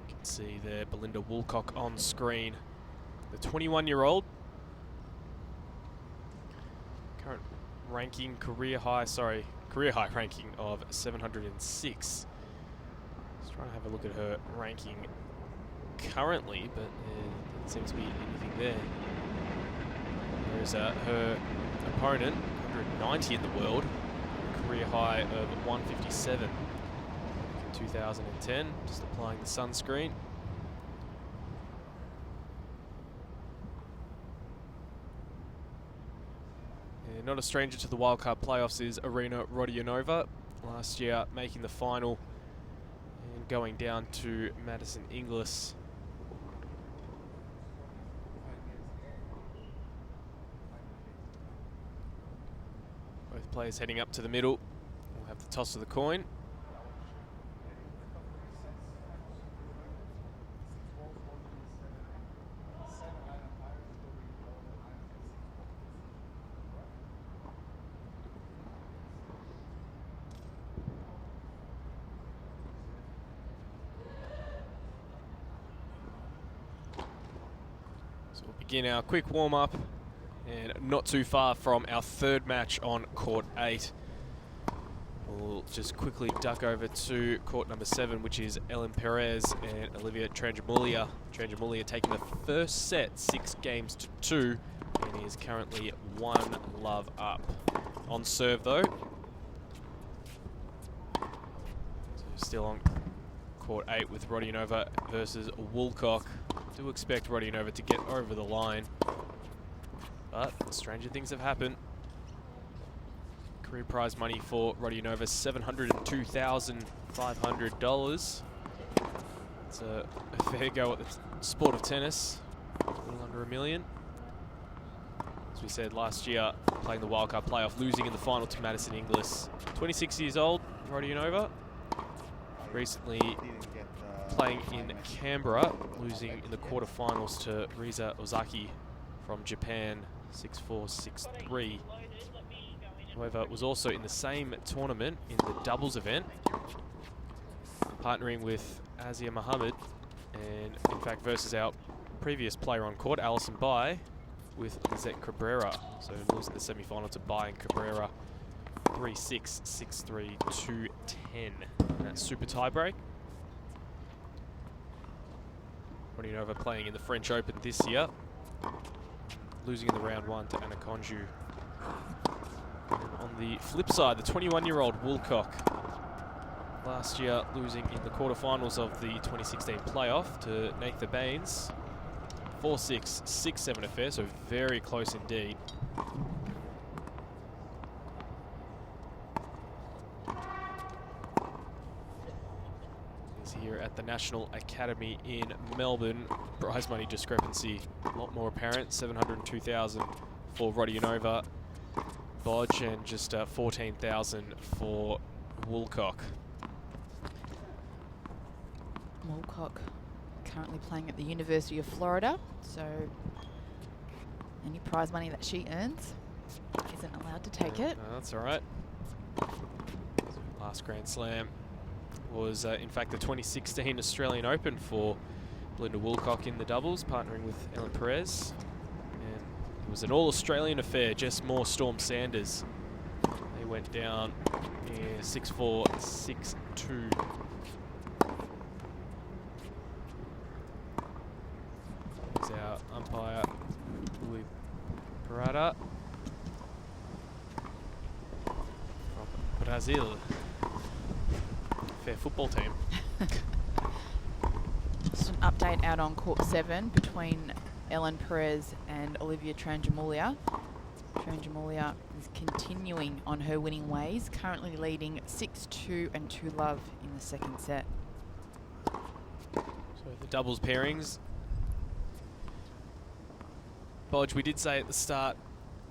You can see there Belinda Woolcock on screen. The 21-year-old. Current ranking, career high ranking of 706. Just trying to have a look at her ranking currently, but there doesn't seem to be anything there. There's her opponent, 190 in the world, a career high of 157 in 2010, just applying the sunscreen. And not a stranger to the wildcard playoffs is Arena Rodionova, last year making the final and going down to Madison Inglis. Both players heading up to the middle. We'll have the toss of the coin. So we'll begin our quick warm-up. And not too far from our third match on court 8. We'll just quickly duck over to court number 7, which is Ellen Perez and Olivia Tranjamulia. Tranjamulia taking the first set 6-2, and is currently 1-love up. On serve though. So still on court 8 with Rodionova versus Woolcock. Do expect Rodionova to get over the line, but stranger things have happened. Career prize money for Rodionova, $702,500. It's a fair go at the sport of tennis, a little under $1 million. As we said last year, playing the wildcard playoff, losing in the final to Madison Inglis. 26 years old, Rodionova. Recently playing in Canberra, losing in the quarterfinals to Riza Ozaki from Japan, 6-4, 6-3. However, was also in the same tournament in the doubles event, partnering with Azia Mohammed, and in fact versus our previous player on court, Alison Bai, with Lizette Cabrera. So losing the semi-final to Bai and Cabrera, 3-6, 6-3, 2-10. And that's super tiebreak. Rodionova playing in the French Open this year, losing in the round 1 to Anna Konju. On the flip side, the 21-year-old Woolcock, last year losing in the quarterfinals of the 2016 playoff to Natha Baines, 4-6, 6-7 affair, so very close indeed. He's here at the National Academy in Melbourne. Prize money discrepancy a lot more apparent, $702,000 for Rodionova, Bodge, and just $14,000 for Woolcock. Woolcock currently playing at the University of Florida, so any prize money that she earns isn't allowed to take it. No, that's all right. Last Grand Slam was in fact the 2016 Australian Open for Belinda Woolcock in the doubles, partnering with Ellen Perez. And it was an all-Australian affair, just more Storm Sanders. They went down 6-4, 6-2. There's our umpire, Louis Parada from Brazil. Fair football team. Just an update out on court 7 between Ellen Perez and Olivia Tranjamulia. Jamulia is continuing on her winning ways, currently leading 6-2 and 2-love in the second set. So the doubles pairings. Bodge, we did say at the start,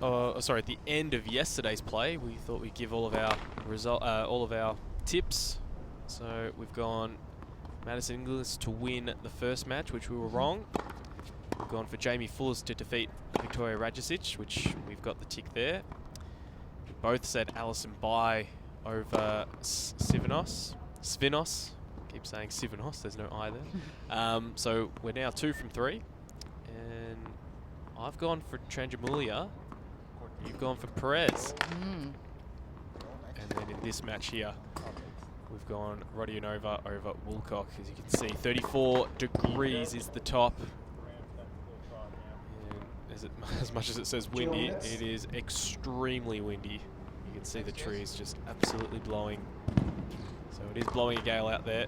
at the end of yesterday's play, we thought we'd give all of our tips. So we've gone Madison Inglis to win the first match, which we were wrong. We've gone for Jamie Fullers to defeat Victoria Rajicic, which we've got the tick there. We both said Alison Bai over Svinos. Keep saying Svinos, there's no I there. So we're now 2 from 3. And I've gone for Tranjamulia. You've gone for Perez. And then in this match here, we've gone Rodionova over Woolcock. As you can see, 34 degrees is the top. And as much as it says windy, it is extremely windy. You can see the trees just absolutely blowing. So it is blowing a gale out there.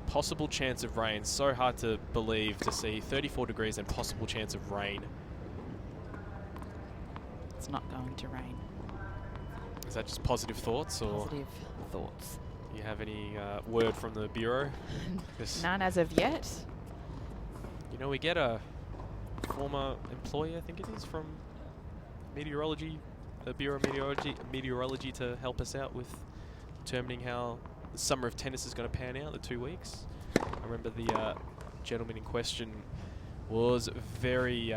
Possible chance of rain. So hard to believe to see 34 degrees and possible chance of rain. It's not going to rain. Is that just positive thoughts, or Positive thoughts. do you have any word from the Bureau? None as of yet. You know, we get a former employee, I think it is, from meteorology, the Bureau of Meteorology to help us out with determining how the summer of tennis is going to pan out, the 2 weeks. I remember the gentleman in question was very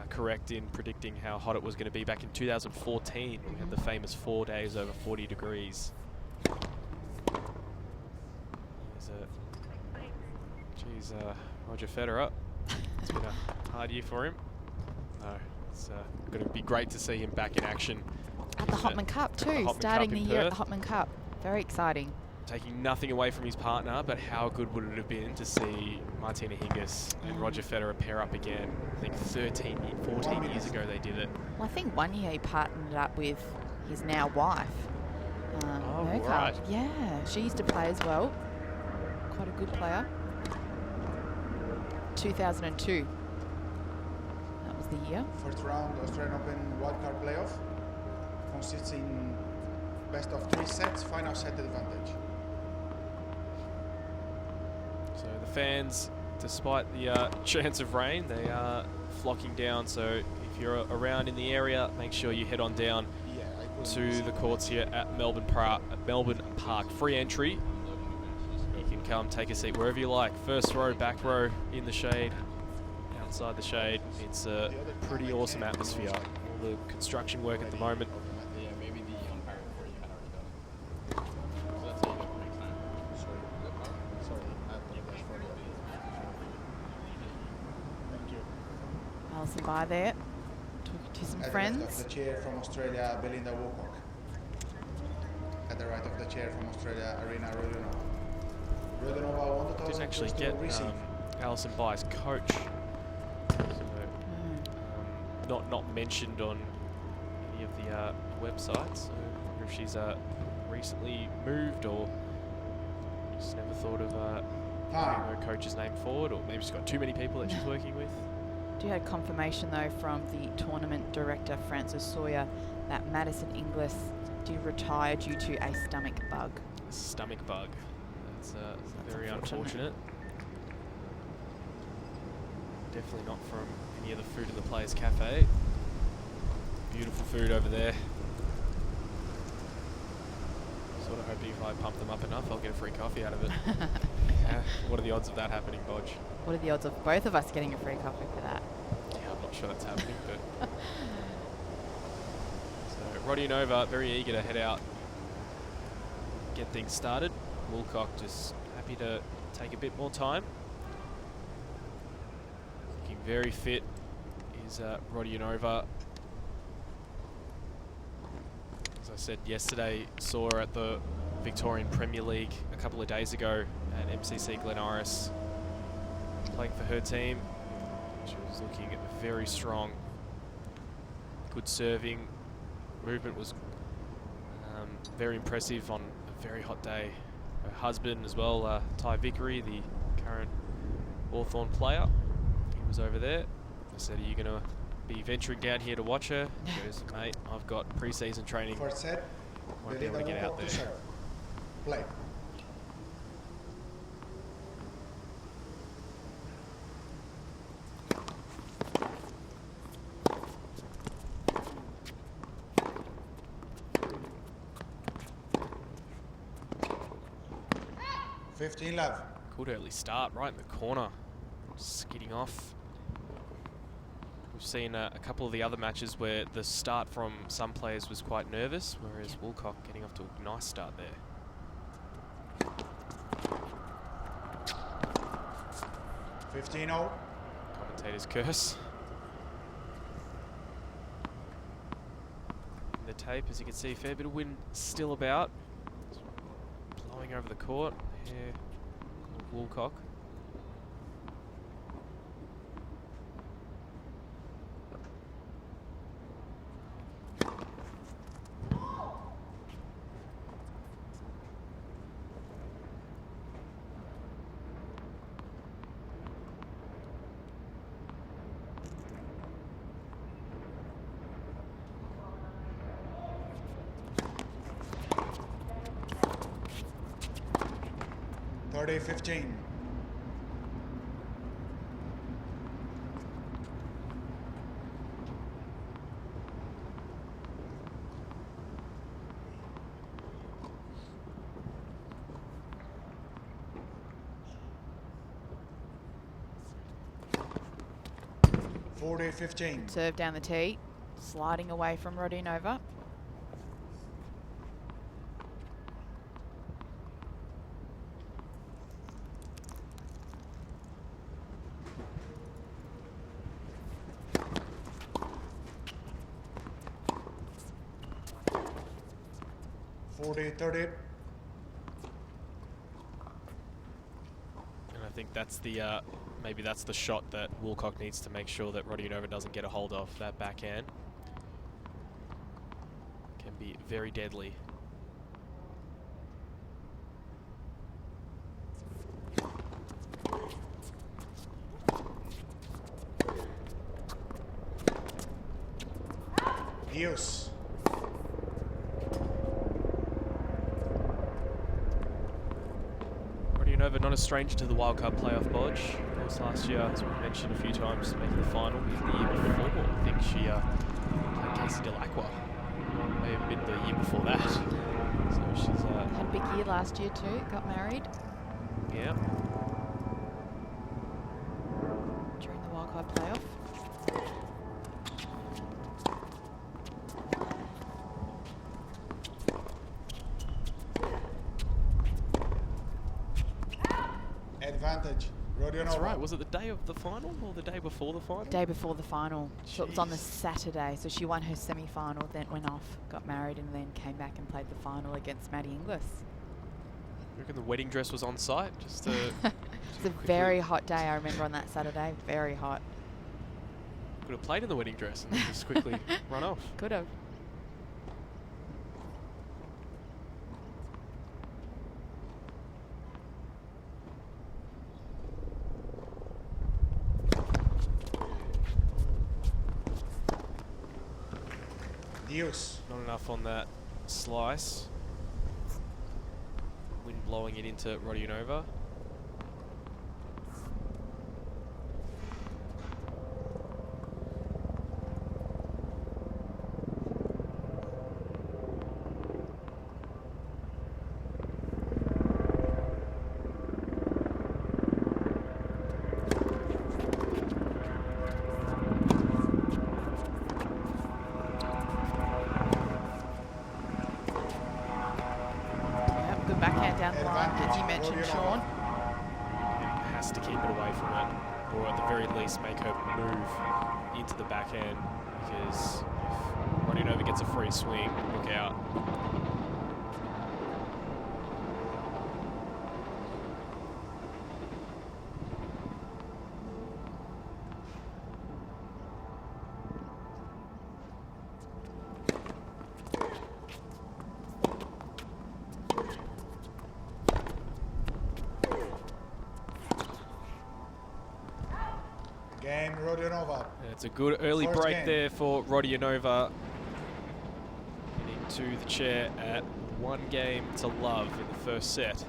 correct in predicting how hot it was going to be back in 2014. We had the famous 4 days over 40 degrees. Geez, Roger Federer. It's been a hard year for him. No, it's going to be great to see him back in action. At the Hopman Cup too, starting the year at the Hopman Cup. Very exciting. Taking nothing away from his partner, but how good would it have been to see Martina Hingis and Roger Federer pair up again? I think 14 years ago they did it. Well, I think 1 year he partnered up with his now wife. Nurka. Right. Yeah, she used to play as well. Quite a good player. 2002. That was the year. First round Australian Open wildcard playoff consists in best of 3 sets, final set advantage. So the fans, despite the chance of rain, they are flocking down. So if you're around in the area, make sure you head on down to the courts here at Melbourne Park. Free entry. You can come take a seat wherever you like. First row, back row, in the shade, outside the shade. It's a pretty awesome atmosphere. All the construction work at the moment. Yeah, maybe the umpire before you had already done it. So that's how you know next time. Sorry, I apologize for the Thank you. Alison Bai there, talking to some At the friends. left of the chair from Australia, Belinda Woolcock. At the right of the chair from Australia, Arina Rodionova. Rodionova won the toss Didn't actually to get receive. Alison Bai's coach. So, not mentioned on any of the websites. So I wonder if she's recently moved or just never thought of putting her coach's name forward, or maybe she's got too many people that she's working with. Do have confirmation though from the tournament director Francis Sawyer that Madison Inglis did retire due to a stomach bug. A stomach bug. That's very unfortunate. unfortunate. Definitely not from any of the food in the Players Cafe. Beautiful food over there. Sort of hoping if I pump them up enough, I'll get a free coffee out of it. What are the odds of that happening, Bodge? What are the odds of both of us getting a free coffee for that? Yeah, I'm not sure that's happening, but... So, Rodionova, very eager to head out, get things started. Woolcock just happy to take a bit more time. Looking very fit is Rodionova. As I said yesterday, saw her at the Victorian Premier League a couple of days ago at MCC Glen Iris, playing for her team. She was looking very strong. Good serving. Movement was very impressive on a very hot day. Her husband as well, Ty Vickery, the current Hawthorn player, he was over there. I said, are you going to be venturing down here to watch her. She goes, mate, I've got pre-season training. First set, Won't be able to Belinda get out Woodcock there. to serve. Play. Love. Good early start, right in the corner. Skidding off. We've seen a couple of the other matches where the start from some players was quite nervous, whereas Woolcock getting off to a nice start there. 15-0. Commentator's curse. In the tape, as you can see, fair bit of wind still about. It's blowing over the court. Here, Woolcock. Thirty 15. Serve down the tee, sliding away from Rodionova. And I think that's the maybe that's the shot that Woolcock needs to make sure that Rodionova doesn't get a hold of. That backhand can be very deadly. Dios. Rodionova not a stranger to the wildcard playoff, Bodge. Of course, last year, as we mentioned a few times, making the final. Even the year before, I think she played Casey Delacqua. May have been the year before that. So she's Had a big year last year too, got married yeah. during the wildcard playoff. Advantage. Rodionova. That's right. Was it the day of the final or the day before the final? Day before the final. So it was on the Jeez. Saturday. So she won her semi-final, then went off, got married, and then came back and played the final against Maddie Inglis. I reckon the wedding dress was on site. Just to It's a very hot day, I remember, on that Saturday. Very hot. could have played in the wedding dress and then just quickly run off. Could have. Dios. Not enough on that slice. Wind blowing it into Rodionova. Yep, good backhand down the line, as you mentioned, Sean. Has to keep it away from it, or at the very least make her move into the backhand, because if Rodionova gets a free swing, look out. Game Rodionova. It's a good early First break game. there for Rodionova. Getting to the chair at 1 game to love in the first set.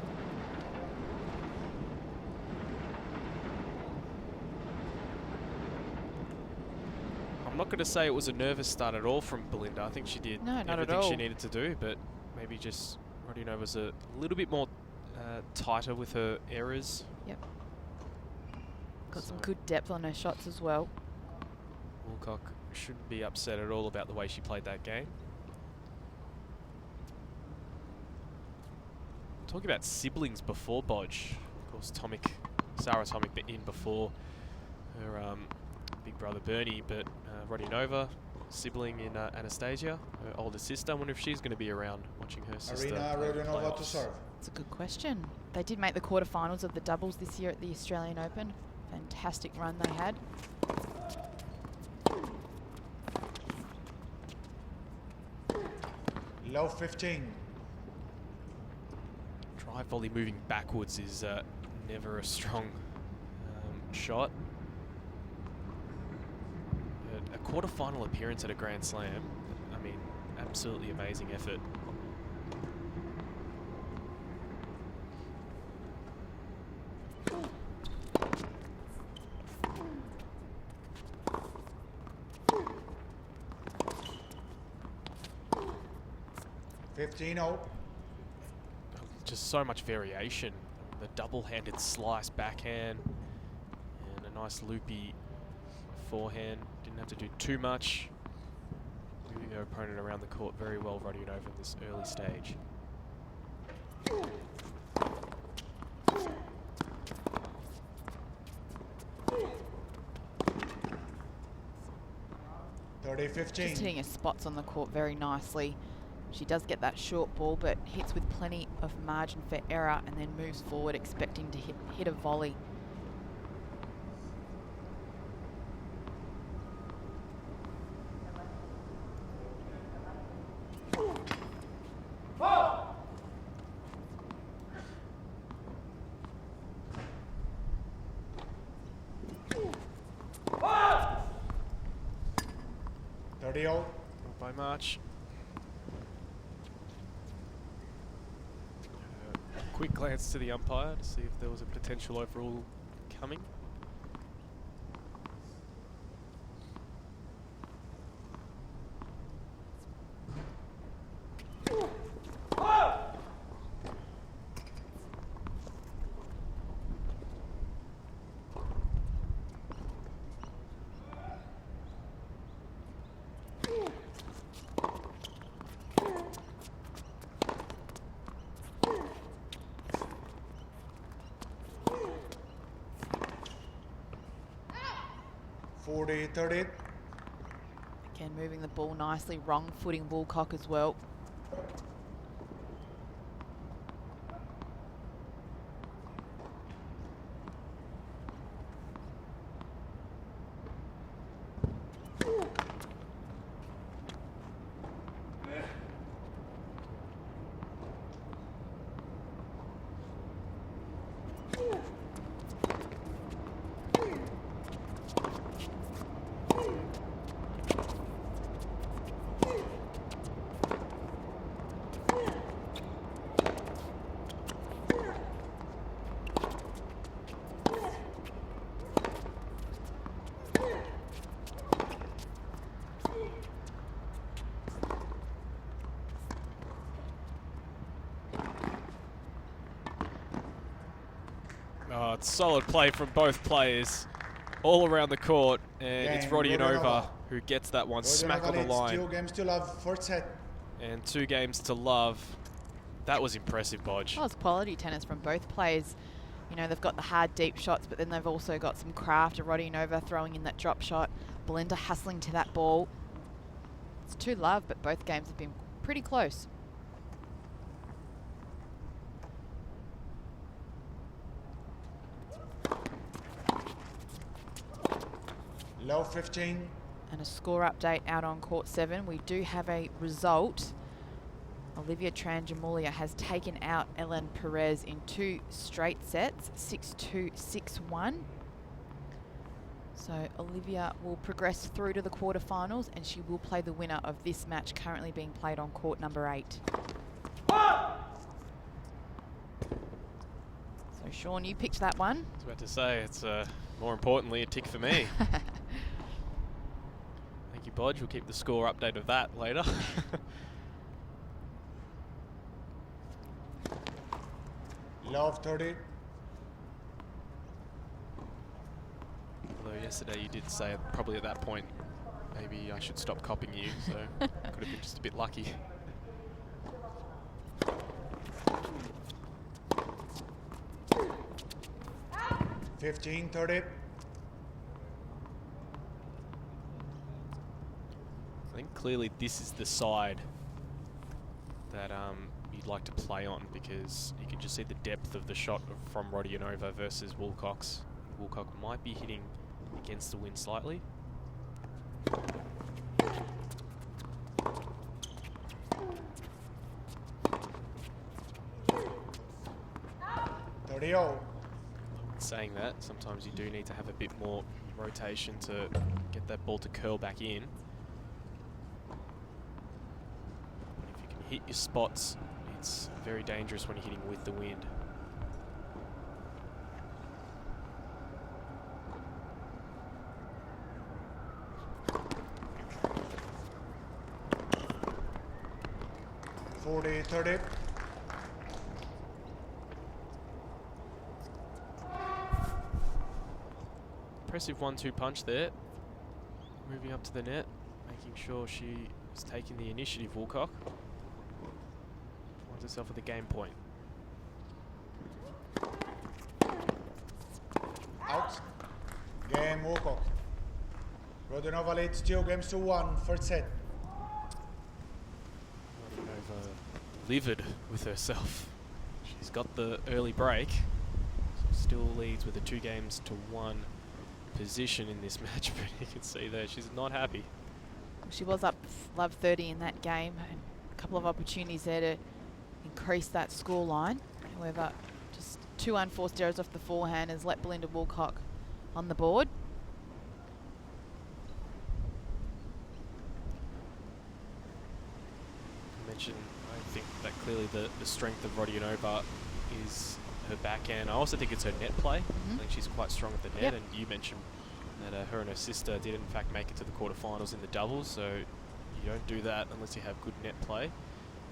I'm not going to say it was a nervous start at all from Belinda. I think she did No, not at everything she all. needed to do, but maybe just Rodionova's a little bit more tighter with her errors. Yep. Got some So- good depth on her shots as well. Woolcock shouldn't be upset at all about the way she played that game. Talking about siblings before Bodge. Of course, Sarah Tomic in before her big brother Bernie, but Rodionova, sibling in Anastasia, her older sister. I wonder if she's going to be around watching her sister. Arena play the Rodionova to playoffs. serve. It's a good question. They did make the quarterfinals of the doubles this year at the Australian Open. Fantastic run they had. Low 15. Drive volley moving backwards is never a strong shot. But a quarterfinal appearance at a Grand Slam, I mean, absolutely amazing effort. Just so much variation. The double-handed slice backhand and a nice loopy forehand. Didn't have to do too much. Moving her opponent around the court very well, Rodionova in this early stage. Just hitting her spots on the court very nicely. She does get that short ball, but hits with plenty of margin for error and then moves forward expecting to hit a volley. Not by much. Quick glance to the umpire to see if there was a potential overrule coming. Again, moving the ball nicely, wrong footing Woolcock as well. Oh, it's solid play from both players all around the court, and it's Rodionova who gets that one smack on the line. 2 games to love, first set. And 2 games to love. That was impressive, Bodge. Well, it's quality tennis from both players. You know, they've got the hard, deep shots, but then they've also got some craft. Rodionova throwing in that drop shot. Belinda hustling to that ball. It's 2 love, but both games have been pretty close. Low 15. And a score update out on court 7. We do have a result. Olivia Tranjamulia has taken out Ellen Perez in 2 straight sets, 6-2, 6-1. So Olivia will progress through to the quarterfinals, and she will play the winner of this match currently being played on court number 8. So Sean, you picked that one. I was about to say, it's more importantly a tick for me. Thank you, Bodge. We'll keep the score update of that later. Love 30. Although yesterday you did say probably at that point, maybe I should stop copying you, so could have been just a bit lucky. $15, 30. I think clearly this is the side that you'd like to play on, because you can just see the depth of the shot from Rodionova versus Woolcock's. Woolcock might be hitting against the wind slightly. Saying that, sometimes you do need to have a bit more rotation to get that ball to curl back in. If you can hit your spots, it's very dangerous when you're hitting with the wind. $40, 30. Impressive 1-2 punch there. Moving up to the net, making sure she is taking the initiative, Woolcock. Finds herself at the game point. Out. Game Woolcock. Rodionova leads 2-1, first set. Rodionova livid with herself. She's got the early break. Still leads with a 2-1 position in this match, but you can see there she's not happy. She was up love 30 in that game, and a couple of opportunities there to increase that score line. However, just 2 unforced errors off the forehand has let Belinda Woolcock on the board. I mentioned, I think that clearly the strength of Rodionova is her backhand. I also think it's her net play. I think she's quite strong at the net, Yep. and you mentioned that her and her sister did in fact make it to the quarterfinals in the doubles, so you don't do that unless you have good net play.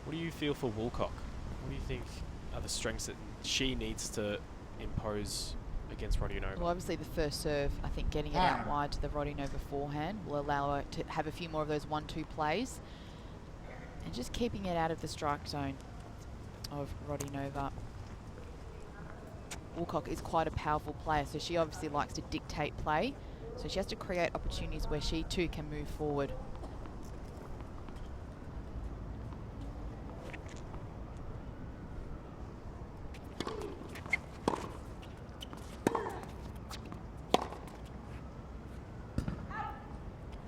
What do you feel for Woolcock? What do you think are the strengths that she needs to impose against Rodionova? Well, obviously the first serve, I think getting it out wide to the Rodionova forehand will allow her to have a few more of those 1-2 plays, and just keeping it out of the strike zone of Rodionova. Woolcock is quite a powerful player, so she obviously likes to dictate play. So she has to create opportunities where she too can move forward.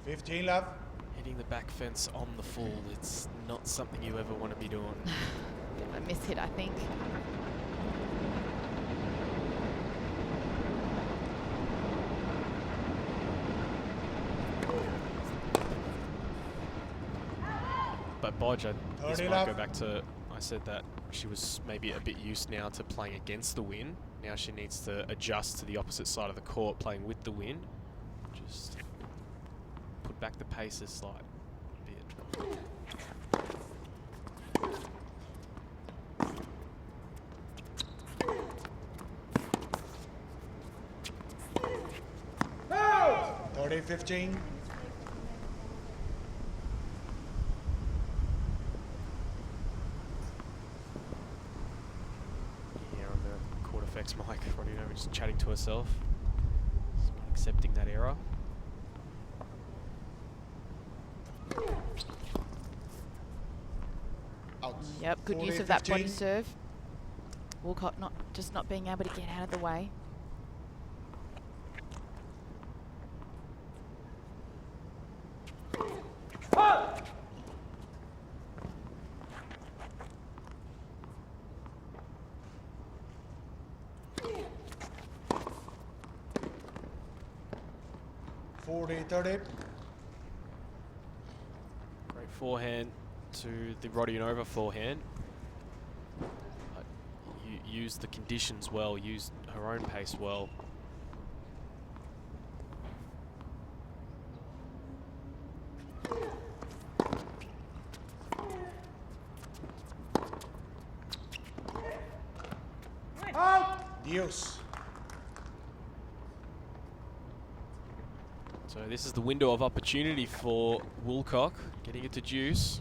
$15, love. Hitting the back fence on the full, it's not something you ever want to be doing. A mishit, I think. But Bodge, this 30 might love. go back to, I said that she was maybe a bit used now to playing against the wind. Now she needs to adjust to the opposite side of the court, playing with the wind. Just put back the pace a slight bit. $30-15. Here on the Court FX mic, Rodionova just chatting to herself. Just not accepting that error. Out. Yep, good use of that 40-15. body serve. Woolcock not being able to get out of the way. 40-30. Great forehand to the Rodionova forehand. But used the conditions well, used her own pace well. Deuce. So this is the window of opportunity for Woolcock, getting it to juice.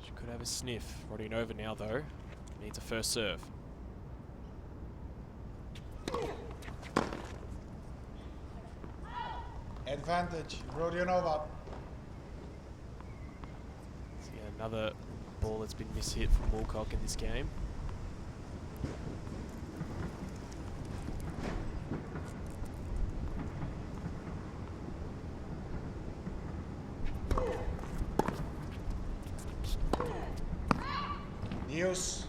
She could have a sniff. Rodionova now though, needs a first serve. Advantage, Rodionova. So yeah, another ball that's been mishit from Woolcock in this game. Deuce.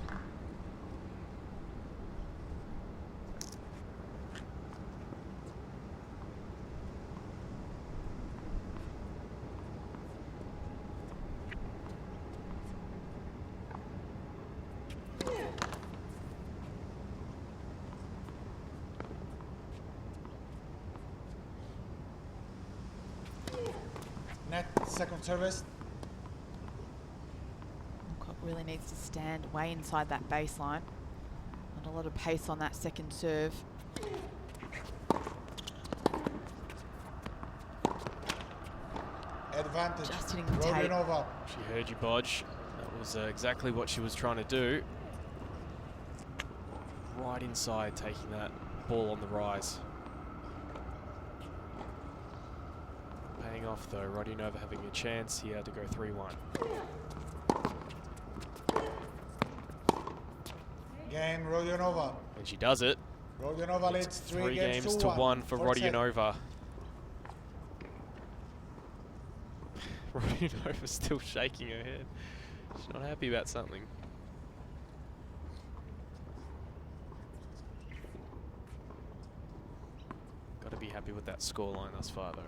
Net, second service. Woolcock really needs to stand way inside that baseline. Not a lot of pace on that second serve. Advantage, Just hitting the tape. Rodionova. She heard you, Bodge. That was exactly what she was trying to do. Right inside, taking that ball on the rise. Paying off though, Rodionova having a chance here to go 3-1. Game, Rodionova. And she does it. Rodionova leads It's 3 games to 1 for Fourth set. Rodionova. Rodionova's still shaking her head. She's not happy about something. Got to be happy with that scoreline thus far, though.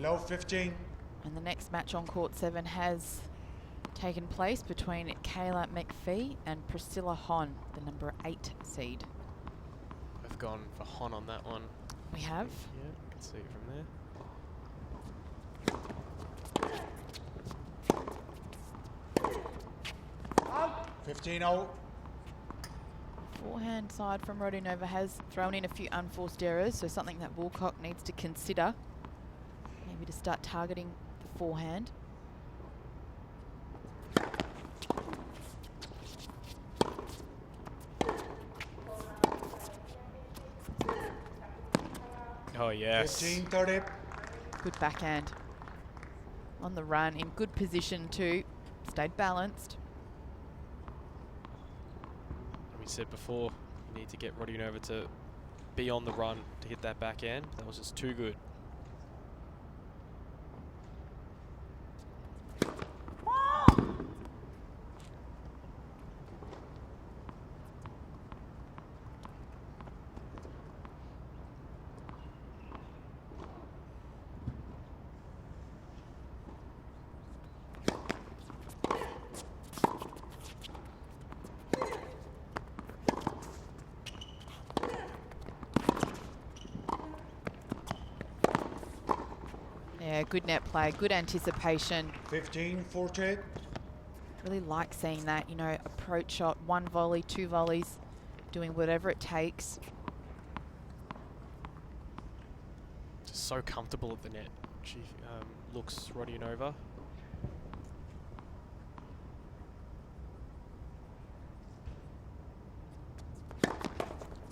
Low 15. And the next match on court 7 has taken place between Kayla McPhee and Priscilla Hon, the number 8 seed. I've gone for Hon on that one. We have. Yeah, you can see it from there. 15-0. Forehand side from Rodionova has thrown in a few unforced errors, so something that Woolcock needs to consider. Maybe to start targeting the forehand. Oh, yes. 15-30. Good backhand. On the run, in good position too. Stayed balanced. We said before, you need to get Rodionova to be on the run to hit that backhand. That was just too good. Yeah, good net play, good anticipation. 15-48. Really like seeing that, you know, approach shot, 1 volley, 2 volleys, doing whatever it takes. Just so comfortable at the net. She looks Rodionova.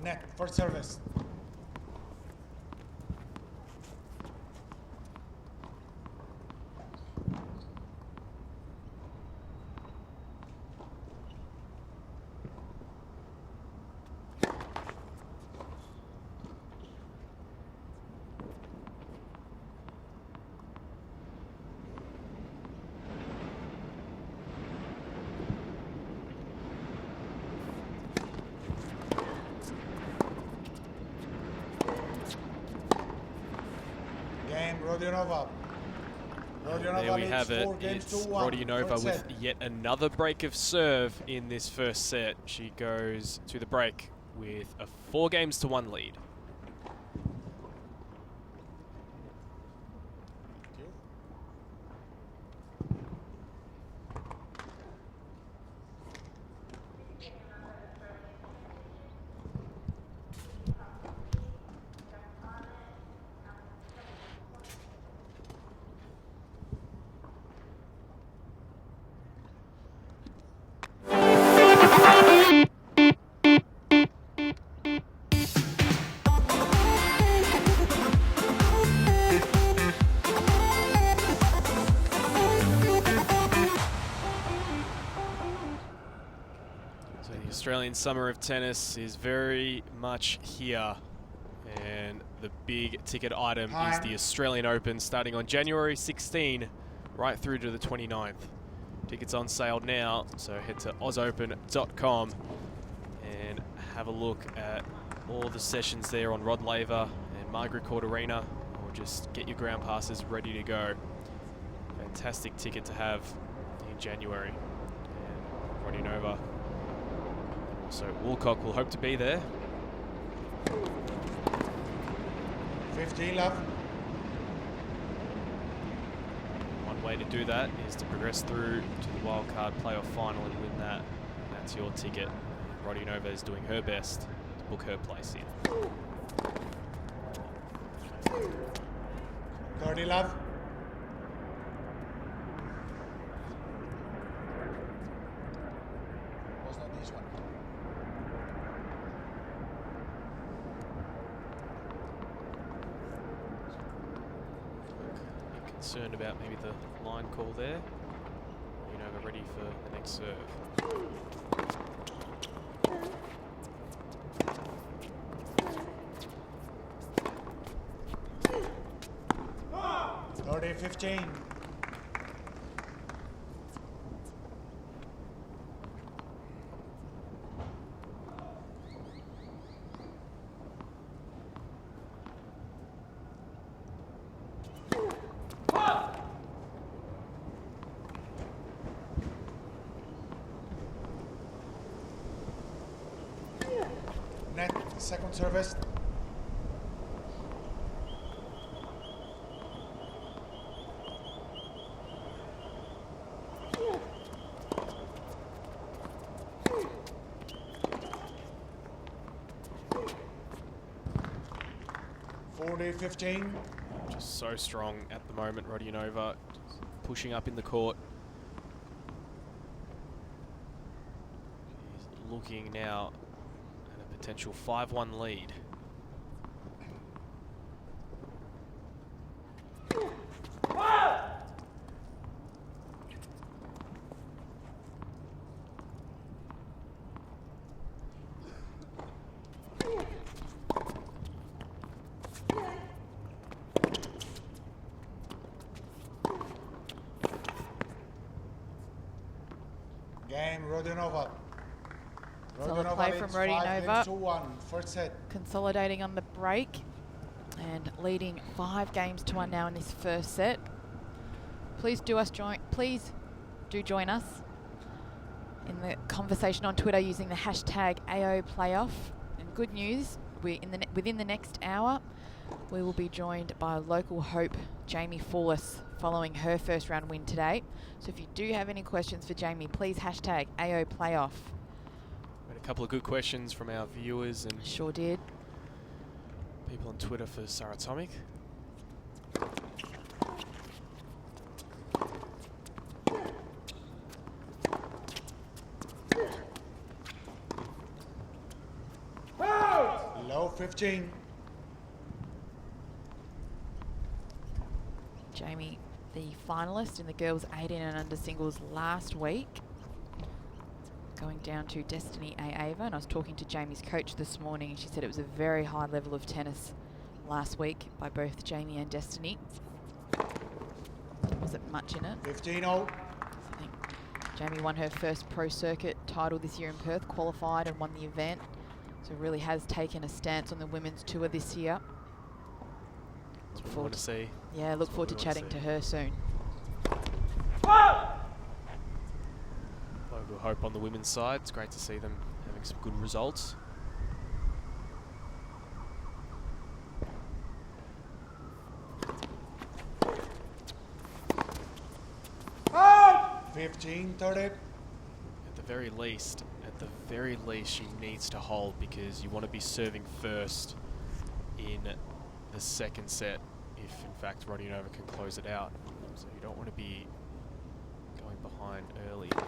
Net, first service. Rodionova. There we have it. It's Rodionova with yet another break of serve in this first set. She goes to the break with a 4-1 lead. Australian Summer of Tennis is very much here, and the big ticket item is the Australian Open starting on January 16 right through to the 29th. Tickets on sale now, so head to ausopen.com and have a look at all the sessions there on Rod Laver and Margaret Court Arena, or just get your ground passes ready to go. Fantastic ticket to have in January. And Rodionova, so Woolcock will hope to be there. 15 love. One way to do that is to progress through to the wildcard playoff final and win that. And that's your ticket. Rodionova is doing her best to book her place in. 30 love. Was not this one. Concerned about maybe the line call there. Rodionova ready for the next serve. 30-15. Net, second service. .40-15. Just so strong at the moment, Rodionova. Just pushing up in the court. She's looking now at a potential 5-1 lead. Game, Rodionova. Solid play from Rodionova. 5-2-1, first set. Consolidating on the break and leading 5-1 now in this first set. Please do join us in the conversation on Twitter using the hashtag #AOPlayoff. And good news, within the next hour, we will be joined by local hope Jamie Foulis following her first round win today. So if you do have any questions for Jamie, please hashtag #AOPlayoff. We had a couple of good questions from our viewers and Sure did. people on Twitter for Saratomic. Low 15. Jamie, the finalist in the girls 18 and under singles last week, going down to Destiny Ava, and I was talking to Jamie's coach this morning, and she said it was a very high level of tennis last week by both Jamie and Destiny. Wasn't much in it. 15-0. I think Jamie won her first pro circuit title this year in Perth, qualified and won the event, so really has taken a stance on the women's tour this year. That's what we want to see. Yeah, look forward to chatting to her soon. Global hope on the women's side. It's great to see them having some good results. Out! 15-30. At the very least, she needs to hold, because you want to be serving first in the second set if, in fact, Rodionova can close it out. So you don't want to be going behind early in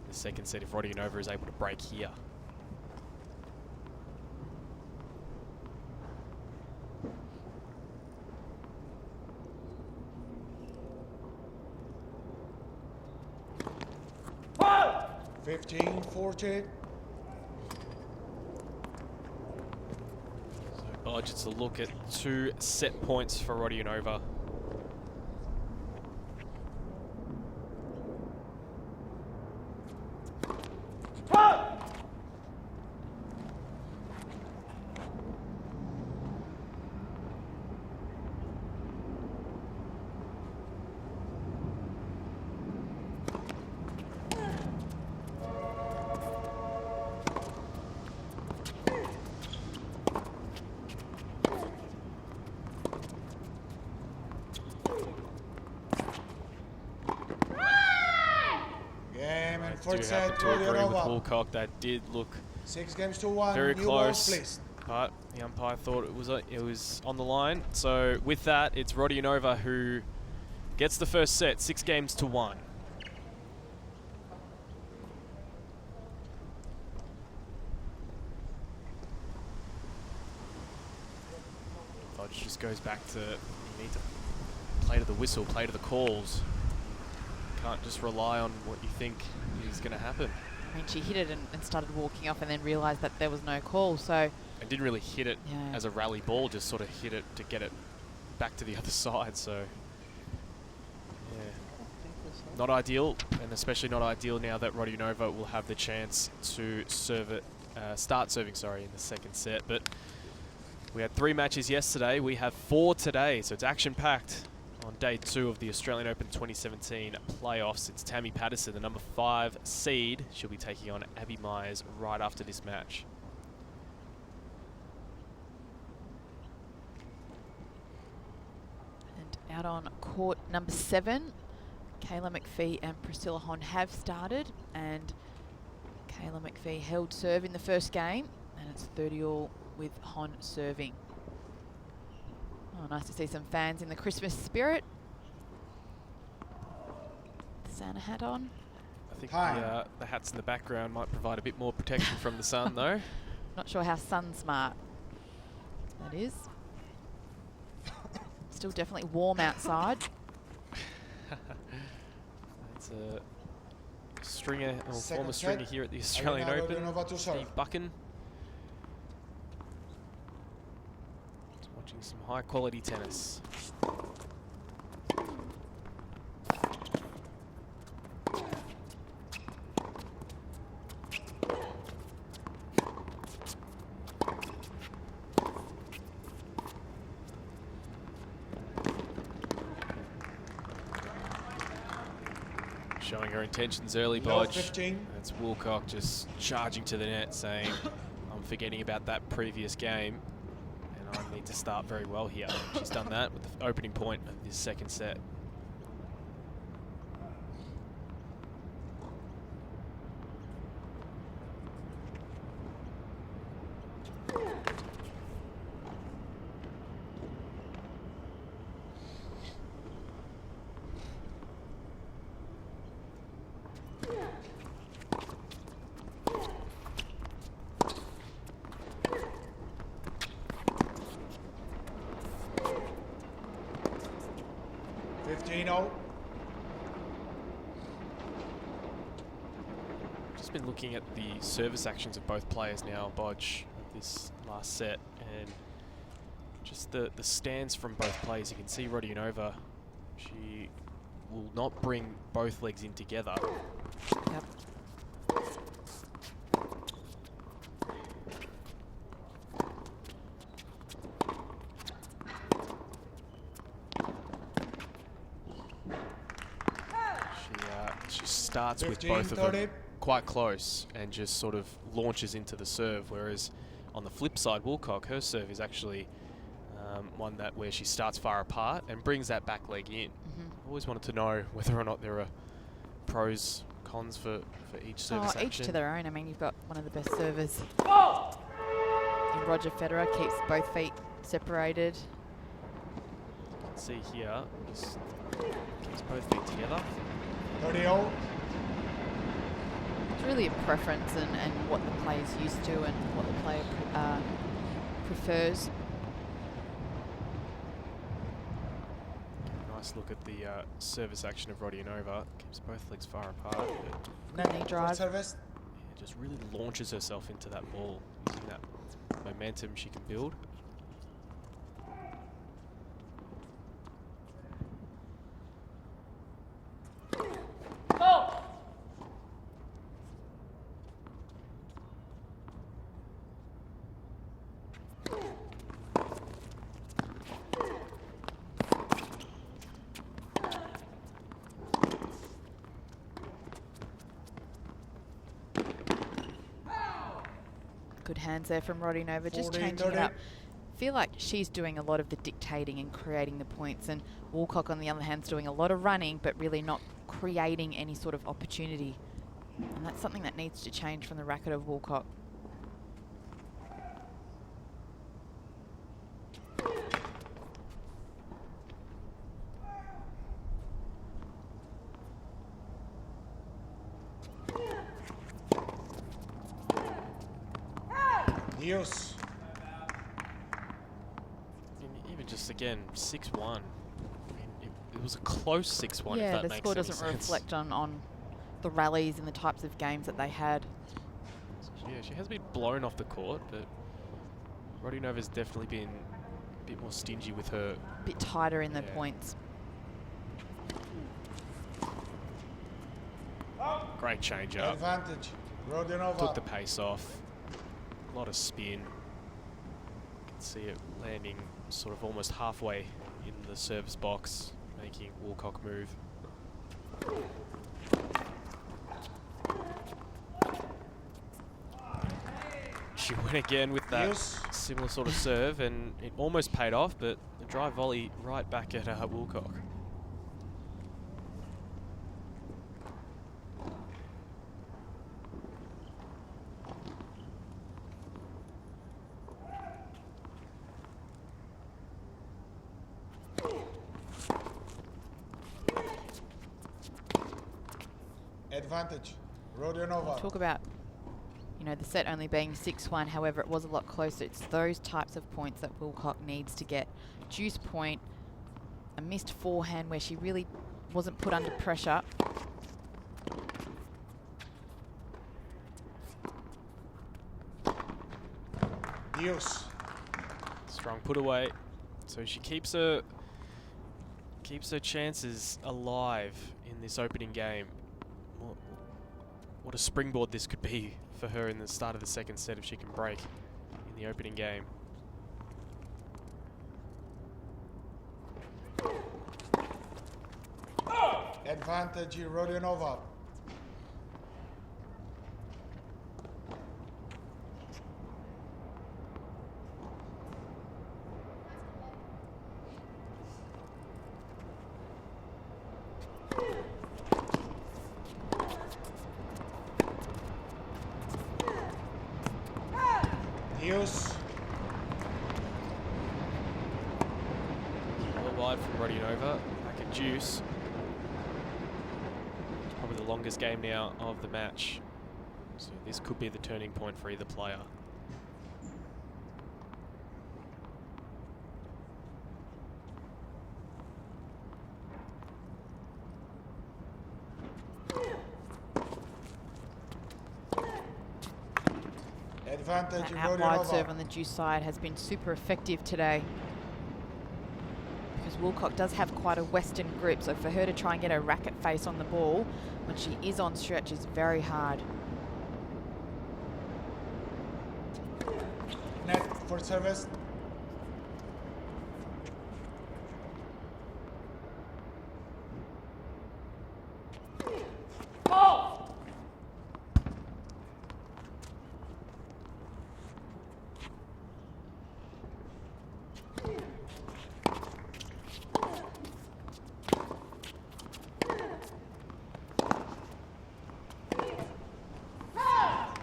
the second set if Rodionova is able to break here. Wow! 15-14. So Bodge, it's a look at 2 set points for Rodionova. Game and I fourth do set, happen to agree with Rodionova. Woolcock. That did look 6 games to 1. very New balls, close, please. but the umpire thought it was on the line. So with that, it's Rodionova who gets the first set, 6 games to 1. Bodge just goes back to, you need to play to the whistle, play to the calls. Can't just rely on what you think is going to happen. I mean, she hit it and started walking off and then realised that there was no call, so... And didn't really hit it Yeah. as a rally ball, just sort of hit it to get it back to the other side, so... Yeah. Not ideal, and especially not ideal now that Rodionova will have the chance to serve it, start serving, sorry, in the second set. But we had 3 matches yesterday, we have 4 today, so it's action-packed. On day 2 of the Australian Open 2017 playoffs, it's Tammy Patterson, the number 5 seed. She'll be taking on Abby Myers right after this match. And out on court number 7, Kayla McPhee and Priscilla Hon have started, and Kayla McPhee held serve in the first game, and it's 30-all with Hon serving. Oh, nice to see some fans in the Christmas spirit. Santa hat on. I think Hi. the hats in the background might provide a bit more protection from the sun, though. Not sure how sun smart that is. Still definitely warm outside. It's a stringer, or Second former set. stringer here at the Australian Arina Open, Rodionova to serve. Steve Buchan. Just watching some high-quality tennis. Showing her intentions early, Low Bodge. 15. That's Woolcock just charging to the net, saying, I'm forgetting about that previous game, and I need to start very well here. She's done that with the opening point of this second set. Just been looking at the service actions of both players now, Bodge, this last set, and just the stance from both players. You can see Rodionova, she will not bring both legs in together. Yep. starts with 15, both of 30. them quite close and just sort of launches into the serve, whereas on the flip side, Woolcock, her serve is actually one that where she starts far apart and brings that back leg in. Always wanted to know whether or not there are pros, cons for each service action. Each to their own. I mean, you've got one of the best servers in Roger Federer, keeps both feet separated. You can see here, just keeps both feet together. 30-0. It's really a preference and what the player's used to and what the player prefers. Nice look at the service action of Rodionova. Keeps both legs far apart. But No knee drive. Service. yeah, just really launches herself into that ball, using that momentum she can build. Good hands there from Rodionova, just 40, changing it 30. up. Feel like she's doing a lot of the dictating and creating the points, and Woolcock on the other hand is doing a lot of running but really not creating any sort of opportunity. And that's something that needs to change from the racket of Woolcock. Dios. And even just again, 6-1. I mean, it was a close 6-1. If Yeah, that the makes score any doesn't sense. reflect on the rallies and the types of games that they had. Yeah, she has been blown off the court, but Rodionova's definitely been a bit more stingy with her. A bit tighter in the Yeah. points. Great change up. Advantage. Rodionova. Took the pace off. A lot of spin. You can see it landing sort of almost halfway in the service box, making Woolcock move. She went again with that Yes. similar sort of serve, and it almost paid off, but the drive volley right back at Woolcock. Advantage. Rodionova. Talk about, you know, the set only being 6-1. However, it was a lot closer. It's those types of points that Woolcock needs to get. Juice point, a missed forehand where she really wasn't put under pressure. Dios. Strong put away. So she keeps her chances alive in this opening game. What a springboard this could be for her in the start of the second set if she can break in the opening game. Advantage. Rodionova. Dios. Well wide from Rodionova. Back at Juice. It's probably the longest game now of the match. So this could be the turning point for either player. Advantage. That out wide serve Rodionova. on the Juice side has been super effective today. Because Woolcock does have quite a western grip, so for her to try and get her racket face on the ball when she is on stretch is very hard. Net for service.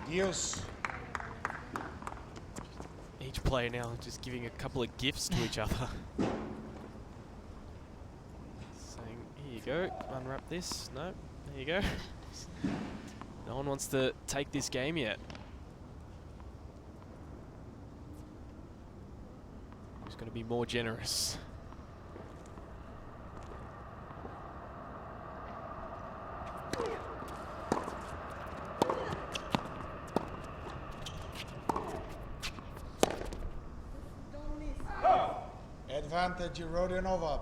Use. Each player now just giving a couple of gifts to each other. Saying, here you go, unwrap this. No, there you go. No one wants to take this game yet. Who's going to be more generous? Advantage, Rodionova.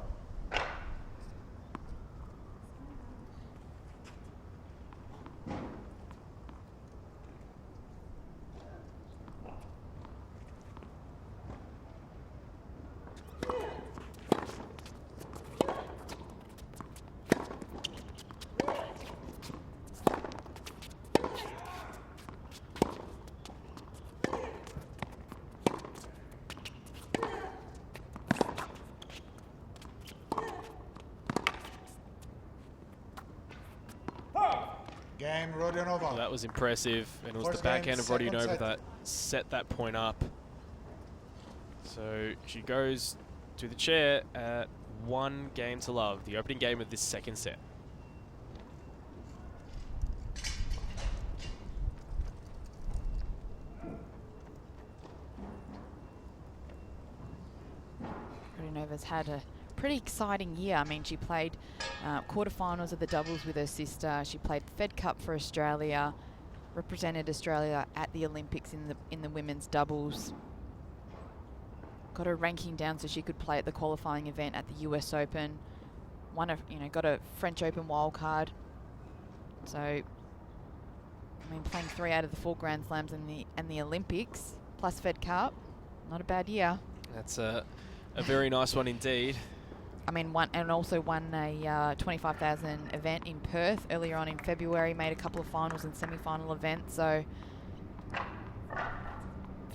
Game, Rodionova. Well, that was impressive, and it was First the backhand game, of second Rodionova set. that set that point up. So she goes to the chair at 1 game to love, the opening game of this second set. Rodionova's had a pretty exciting year. I mean, she played quarterfinals of the doubles with her sister. She played Fed Cup for Australia, represented Australia at the Olympics in the women's doubles. Got her ranking down so she could play at the qualifying event at the US Open. Got a French Open wildcard. So, I mean, playing 3 out of the 4 Grand Slams and the Olympics plus Fed Cup, not a bad year. That's a very nice one indeed. I mean, also won a 25,000 event in Perth earlier on in February, made a couple of finals and semi-final events, so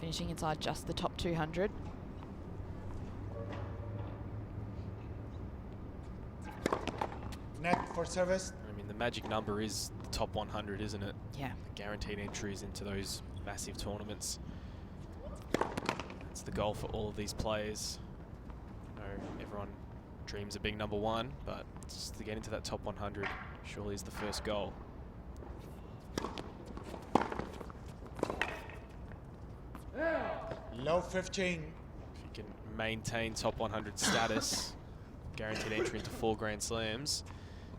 finishing inside just the top 200. Net for service. I mean, the magic number is the top 100, isn't it? Yeah. Guaranteed entries into those massive tournaments. That's the goal for all of these players. I know everyone dreams of being number 1, but just to get into that top 100 surely is the first goal. Low 15. If you can maintain top 100 status, guaranteed entry into 4 Grand Slams,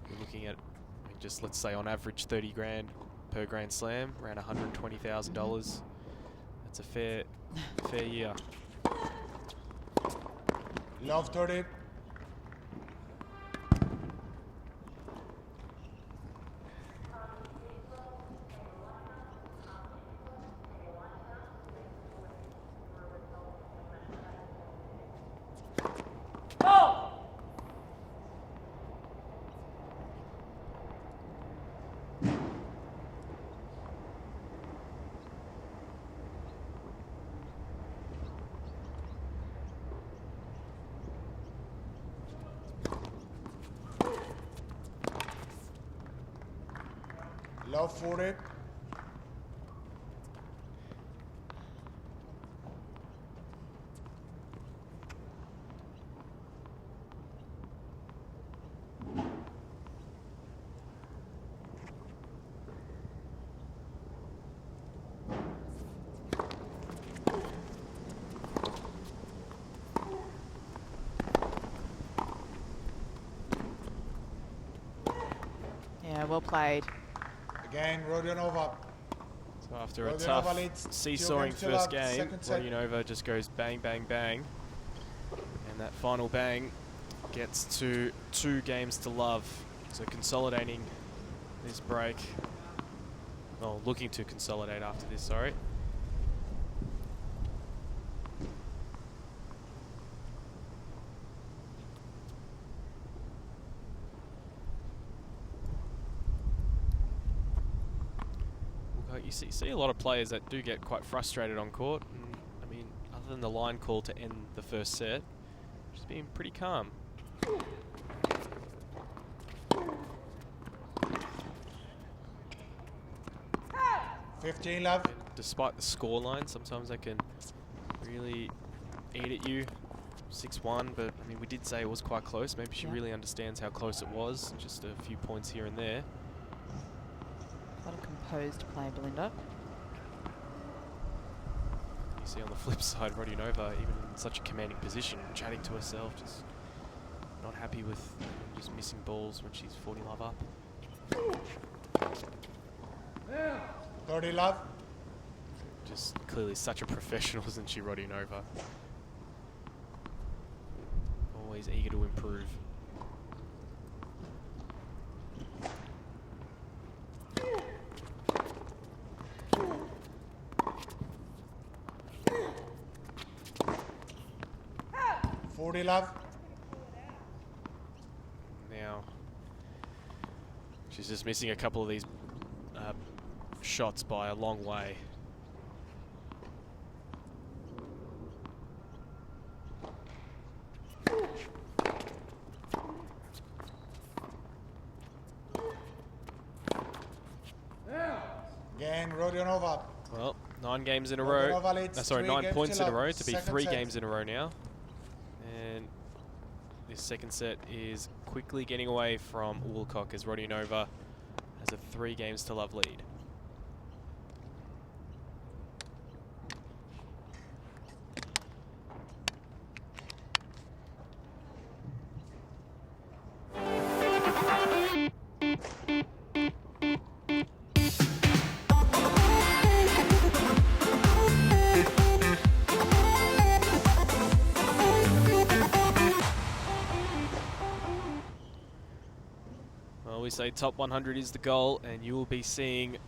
you're looking at, I mean, just let's say on average 30 grand per Grand Slam, around $120,000. That's a fair year. Low 30. Low 40. Yeah, well played. Again, Rodionova. So after a Rodionova tough leads seesawing two games to first love, game, second set. Rodionova just goes bang, bang, bang. And that final bang gets to 2 games to love. So consolidating this break. Well, looking to consolidate after this, sorry. You see a lot of players that do get quite frustrated on court. And, I mean, other than the line call to end the first set, just being pretty calm. 15 love. Despite the scoreline, sometimes they can really eat at you. 6-1, but I mean, we did say it was quite close. Maybe she really understands how close it was. Just a few points here and there. Quite a composed play, Belinda. You see on the flip side, Rodionova, even in such a commanding position, chatting to herself, just not happy with just missing balls when she's 40 love up. 30 love. Just clearly such a professional, isn't she, Rodionova? Always eager to improve. Love. Now, she's just missing a couple of these shots by a long way. Again, Rodionova. Well, 9 games in a row. Sorry, 9 points in a row to be 3 set. games in a row now. And this second set is quickly getting away from Woolcock as Rodionova has a 3 games to love lead. We say top 100 is the goal, and you will be seeing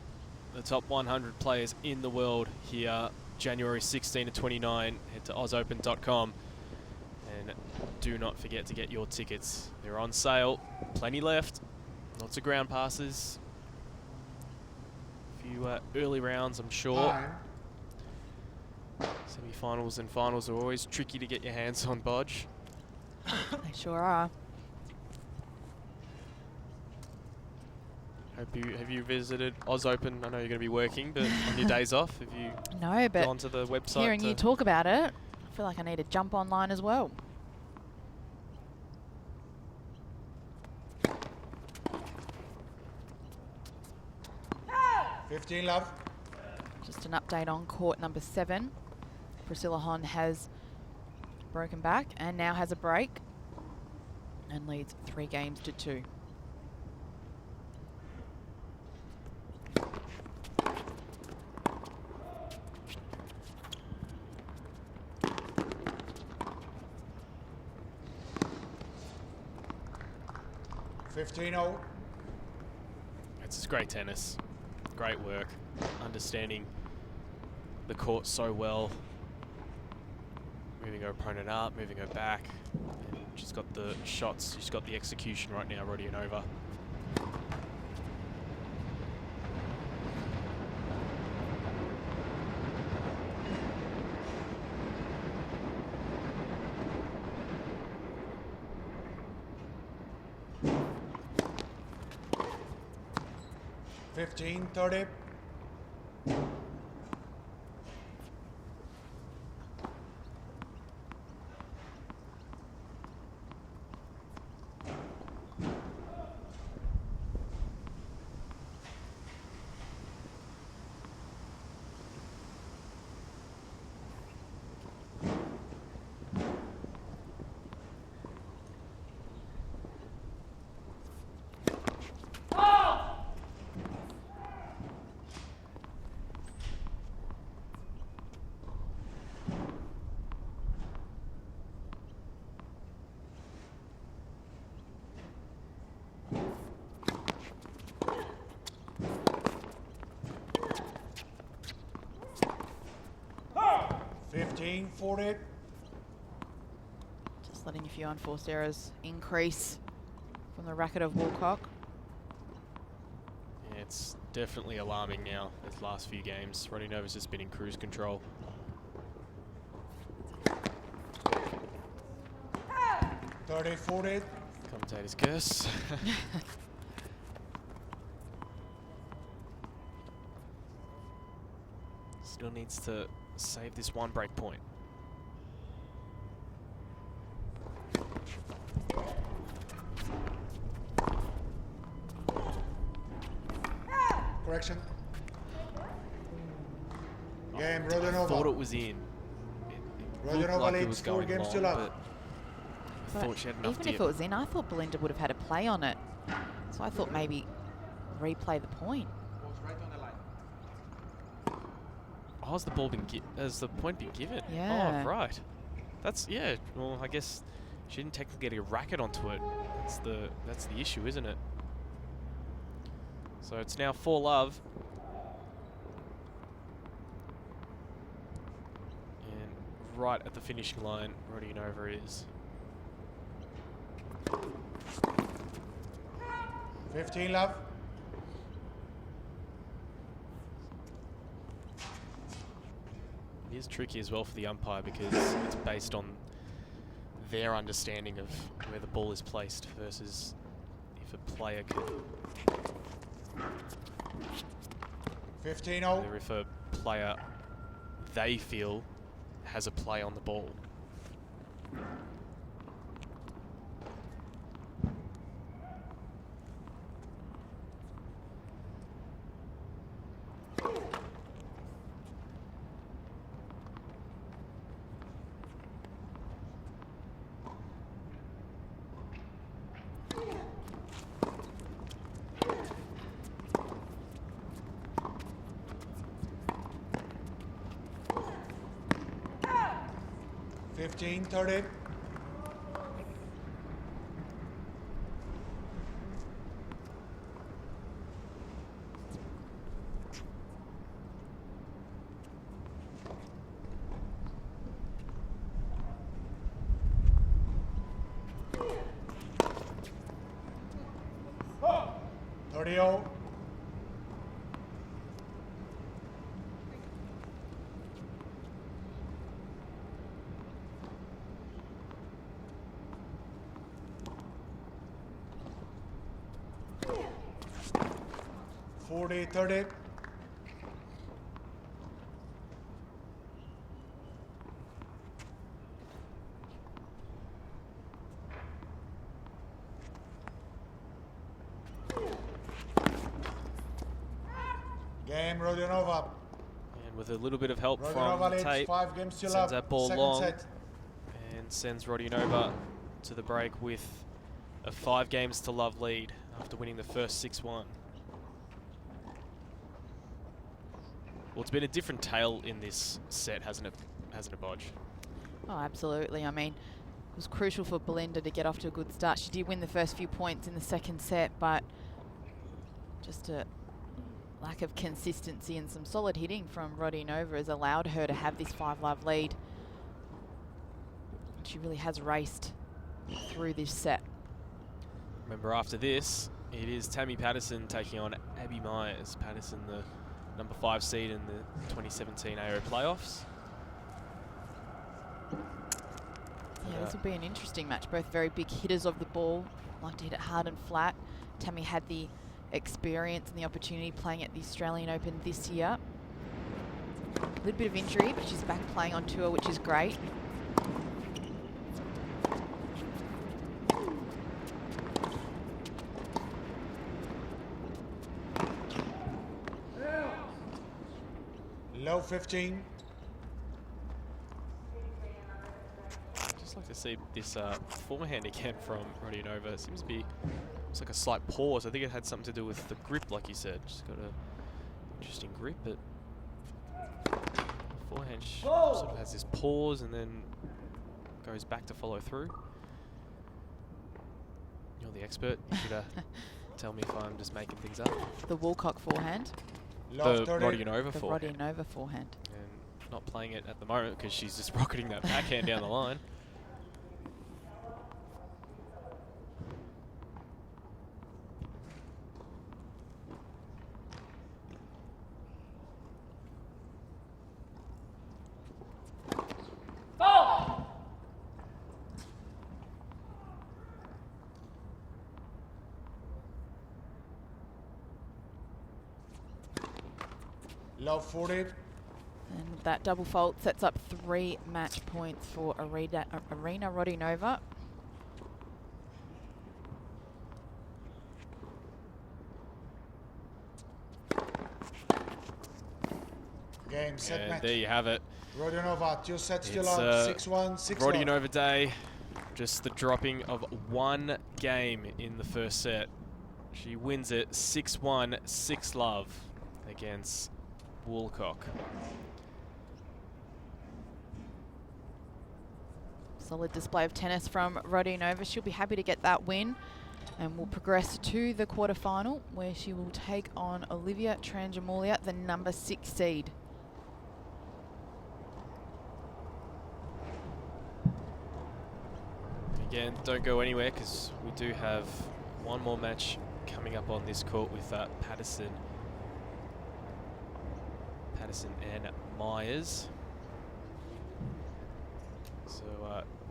the top 100 players in the world here January 16 to 29. Head to ausopen.com and do not forget to get your tickets. They're on sale, plenty left, lots of ground passes, a few early rounds I'm sure. Semi-finals and finals are always tricky to get your hands on, Bodge. They sure are. Have you visited Oz Open? I know you're going to be working, but on your days off, have you gone to the website? Hearing you talk about it, I feel like I need to jump online as well. Love. Just an update on court number 7. Priscilla Hon has broken back and now has a break and leads 3 games to 2. It's just great tennis, great work, understanding the court so well, moving her opponent up, moving her back. And she's got the shots, she's got the execution right now, Rodionova. Fifteen, 30. For it. Just letting a few unforced errors increase from the racket of Woolcock. Yeah, it's definitely alarming now, these last few games. Rodionova's just been in cruise control. 30, 40. Commentator's curse. Still needs to save this one break point. Correction. Game, I Rodionova. thought it was in. It looked Rodionova like it leads was 4 going games long, to love. but I But thought she had enough even dip. if it was in, I thought Belinda would have had a play on it. So I thought maybe replay the point. Was right on the line. Oh, has the ball been has the point been given? Yeah. Oh, right. That's, yeah. Well, I guess she didn't technically get a racket onto it. That's the issue, isn't it? So it's now 4-love. And right at the finishing line, Rodionova is. 15 love. It is tricky as well for the umpire because it's based on their understanding of where the ball is placed versus if a player could, 15-0. or if a player they feel has a play on the ball. Fifteen, 30. Oh. 30-0. Forty, 30. Game, Rodionova. And with a little bit of help Rodionova from leads Tate, 5 games to sends love. that ball Second long set. and sends Rodionova to the break with a 5 games to love lead after winning the first 6-1. Well, it's been a different tale in this set, hasn't it, Bodge? Oh, absolutely. I mean, it was crucial for Belinda to get off to a good start. She did win the first few points in the second set, but just a lack of consistency and some solid hitting from Rodionova has allowed her to have this 5-love lead. And she really has raced through this set. Remember, after this, it is Tammy Patterson taking on Abby Myers. Patterson, the number 5 seed in the 2017 AO playoffs. Yeah, this will be an interesting match. Both very big hitters of the ball, like to hit it hard and flat. Tammy had the experience and the opportunity playing at the Australian Open this year. A little bit of injury, but she's back playing on tour, which is great. Low 15. I'd just like to see this forehand again from Rodionova. It seems to be, it's like a slight pause. I think it had something to do with the grip, like you said. She's got a interesting grip, but the forehand sort of has this pause and then goes back to follow through. You're the expert. You should tell me if I'm just making things up. The Woolcock forehand, Low The 30. Rodionova the forehand. Rodionova forehand. And not playing it at the moment because she's just rocketing that backhand down the line. Low 40. And that double fault sets up 3 match points for Arena Rodinova. Game, set, And match. there you have it. Rodionova, 2 sets still It's, up, 6-1, 6-1. Rodionova day. Just the dropping of 1 game in the first set. She wins it 6-1, 6-love against Woolcock. Solid display of tennis from Rodionova. She'll be happy to get that win and will progress to the quarterfinal where she will take on Olivia Tranjamulia, the number 6 seed. Again, don't go anywhere because we do have one more match coming up on this court with Patterson and Myers. So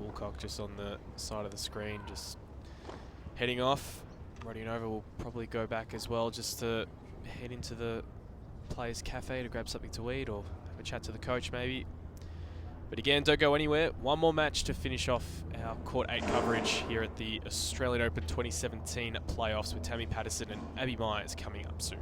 Woolcock just on the side of the screen, just heading off. Rodionova will probably go back as well, just to head into the Players Cafe to grab something to eat or have a chat to the coach maybe. But again, don't go anywhere. One more match to finish off our Court 8 coverage here at the Australian Open 2017 playoffs with Tammy Patterson and Abby Myers coming up soon.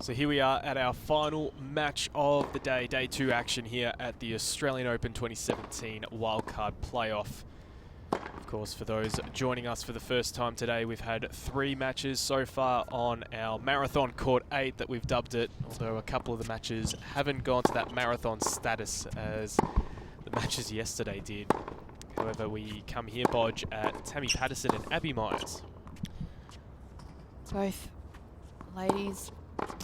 So here we are at our final match of the day, day 2 action here at the Australian Open 2017 Wildcard Playoff. Of course, for those joining us for the first time today, we've had 3 matches so far on our Marathon Court 8 that we've dubbed it, although a couple of the matches haven't gone to that marathon status as the matches yesterday did. However, we come here, Bodge, at Tammy Patterson and Abby Myers. Both ladies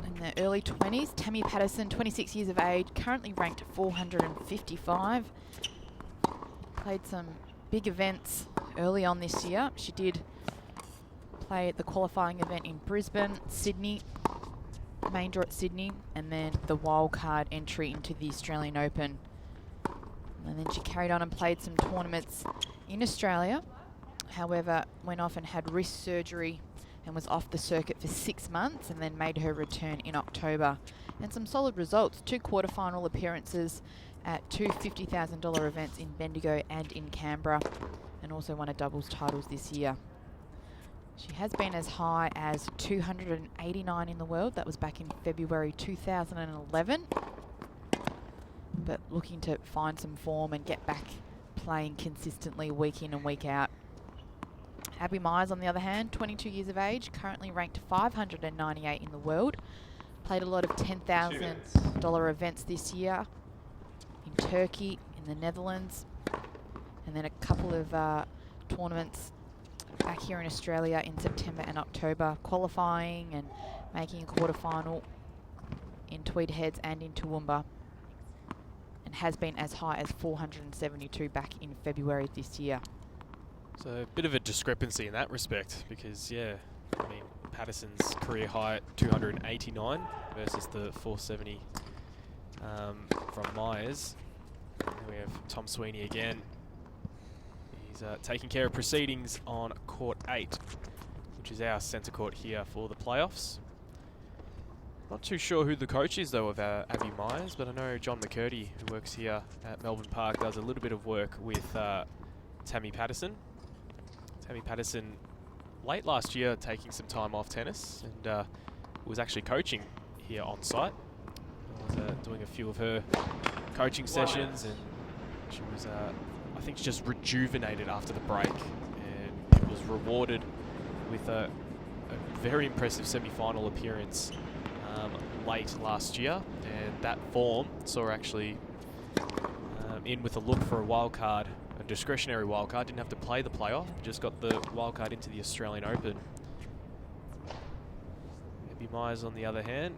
in their early 20s. Tammy Patterson, 26 years of age, currently ranked 455. Played some big events early on this year. She did play at the qualifying event in Brisbane, Sydney, main draw at Sydney, and then the wildcard entry into the Australian Open. And then she carried on and played some tournaments in Australia. However, went off and had wrist surgery and was off the circuit for 6 months, and then made her return in October. And some solid results, 2 quarterfinal appearances at 2 $50,000 events in Bendigo and in Canberra, and also won a doubles titles this year. She has been as high as 289 in the world. That was back in February 2011. But looking to find some form and get back playing consistently week in and week out. Abby Myers, on the other hand, 22 years of age, currently ranked 598 in the world. Played a lot of $10,000 events this year in Turkey, in the Netherlands, and then a couple of tournaments back here in Australia in September and October, qualifying and making a quarterfinal in Tweed Heads and in Toowoomba, and has been as high as 472 back in February this year. So a bit of a discrepancy in that respect because, yeah, I mean, Patterson's career high at 289 versus the 470 from Myers. And we have Tom Sweeney again. He's taking care of proceedings on Court 8, which is our centre court here for the playoffs. Not too sure who the coach is, though, of Abby Myers, but I know John McCurdy, who works here at Melbourne Park, does a little bit of work with Tammy Patterson. Tammy Patterson, late last year, taking some time off tennis, and was actually coaching here on site. I was doing a few of her coaching sessions, and she was, I think, just rejuvenated after the break, and it was rewarded with a very impressive semi-final appearance late last year, and that form saw her actually in with a look for a wild card. A discretionary wildcard, didn't have to play the playoff, just got the wildcard into the Australian Open. Abby Myers, on the other hand,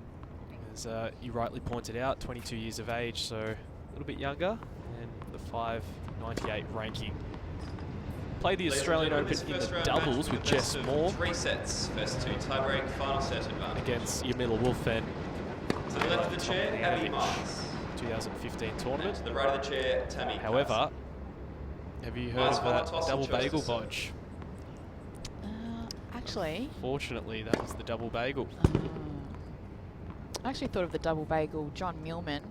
as you rightly pointed out, 22 years of age, so a little bit younger, and the 598 ranking. Played the Australian Open in the doubles with Jess Moore. 3 sets, first 2 tiebreak, final set advantage. Against Yamila Wolfen. To the left of the chair, Abby Myers. 2015 And tournament. to the right of the chair, Tammy. However, have you heard of a double bagel, Bodge? Actually, Fortunately, that was the double bagel. I actually thought of the double bagel. John Millman,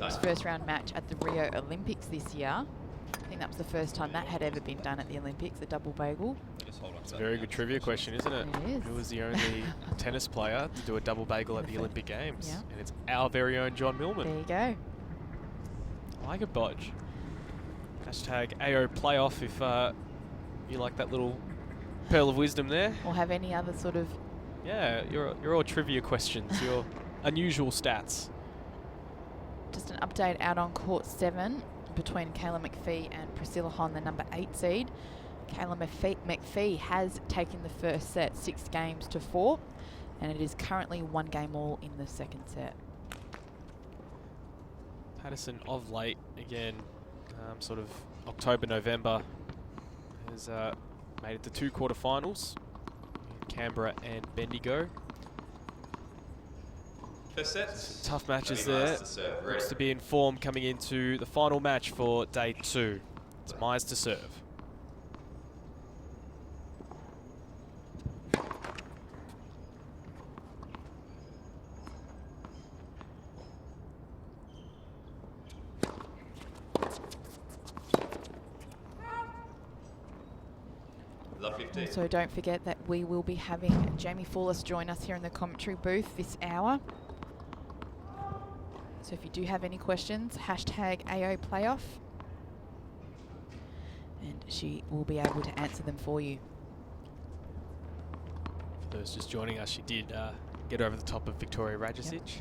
his first round match at the Rio Olympics this year. I think that was the first time that had ever been done at the Olympics, a double bagel. It's a very good trivia question, isn't it? It is. Who was the only tennis player to do a double bagel at the Olympic Games? Yeah. And it's our very own John Millman. There you go. I like a Bodge. Hashtag AO playoff if you like that little pearl of wisdom there. Or have any other sort of... Yeah, you're all trivia questions, your unusual stats. Just an update out on Court 7 between Kayla McPhee and Priscilla Hon, the number 8 seed. Kayla McPhee has taken the first set 6-4, and it is currently 1 game all in the second set. Patterson of late, again, sort of October, November, has made it to 2 quarterfinals in Canberra and Bendigo. First set. Some tough matches Abby Myers there. to serve, ready. Looks to be in form coming into the final match for day 2. It's Myers to serve. Love 15. Also, don't forget that we will be having Jamie Fawless join us here in the commentary booth this hour. So if you do have any questions, hashtag AO Playoff, and she will be able to answer them for you. For those just joining us, she did get over the top of Victoria Rajicic.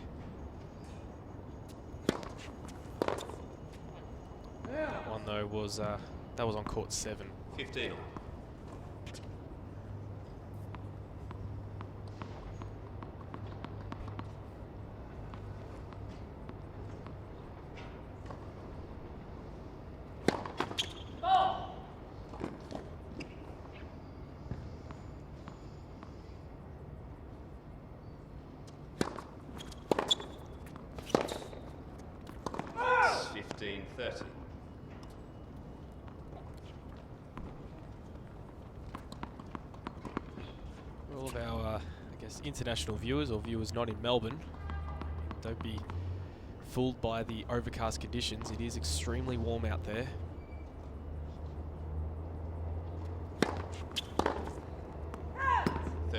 That one though was that was on court 7. 15 all. It's 15-30. For all of our, I guess, international viewers or viewers not in Melbourne, don't be fooled by the overcast conditions. It is extremely warm out there.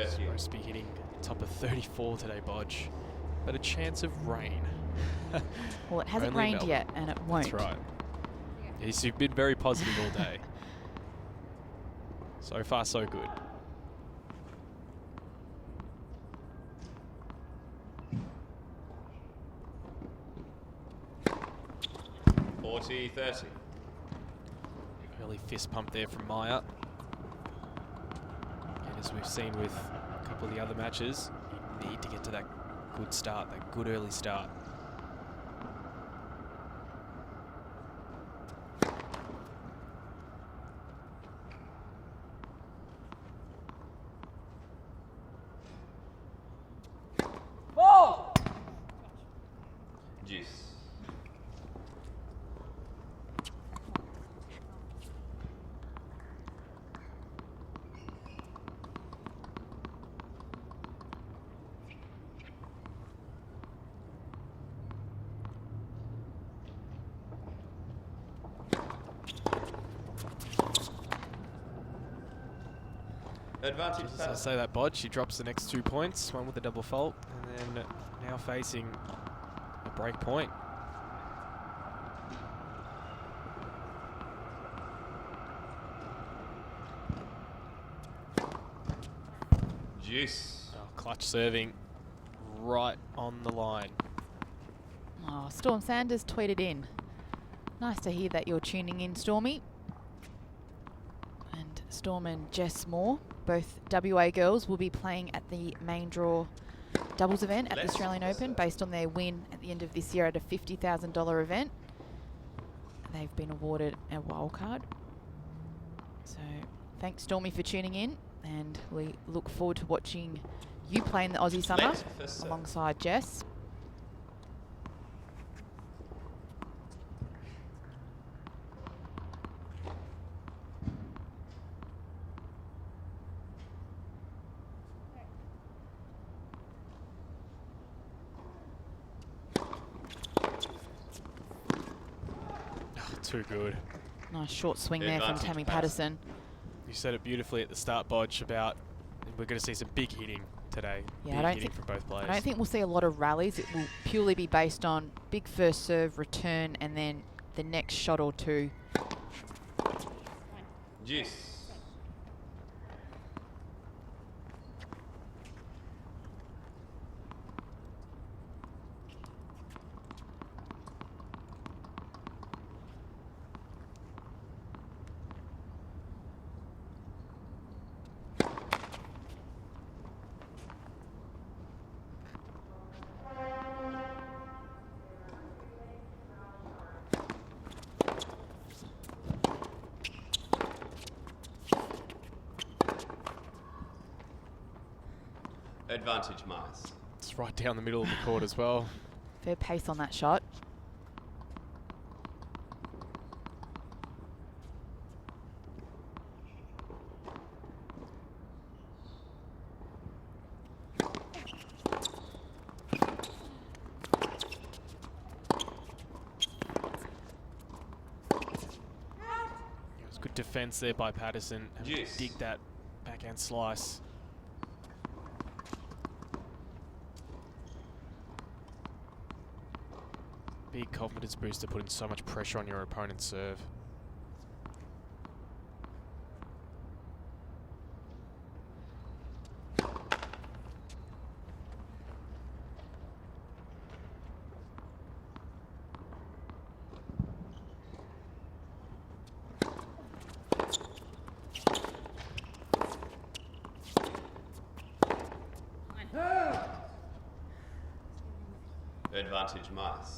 Supposed to be hitting top of 34 today, Bodge, but a chance of rain. Well, it hasn't Only rained Melbourne. yet, and it won't. That's right. He's been very positive all day. So far, so good. $40-30. Early fist pump there from Maya. And as we've seen with a couple of the other matches, you need to get to that good start, that good early start. Juice. Advantage As I say that, Bodge, she drops the next 2 points, one with a double fault, and then now facing a break point. Juice. Oh, clutch serving right on the line. Oh, Storm Sanders tweeted in. Nice to hear that you're tuning in, Stormy. And Storm and Jess Moore, both WA girls, will be playing at the main draw doubles event at the Australian Open based on their win at the end of this year at a $50,000 event. They've been awarded a wild card. So thanks, Stormy, for tuning in, and we look forward to watching you play in the Aussie Summer alongside Jess. Too good. Nice short swing there from Tammy Patterson. You said it beautifully at the start, Bodge, about we're going to see some big hitting today. Yeah, big I don't hitting think from both players. I don't think we'll see a lot of rallies. It will purely be based on big first serve, return, and then the next shot or two. Juice. Advantage, Mars. It's right down the middle of the court as well. Fair pace on that shot. It was good defense there by Patterson. And Yes. dig that backhand slice. big confidence booster, putting so much pressure on your opponent's serve. Advantage Mice.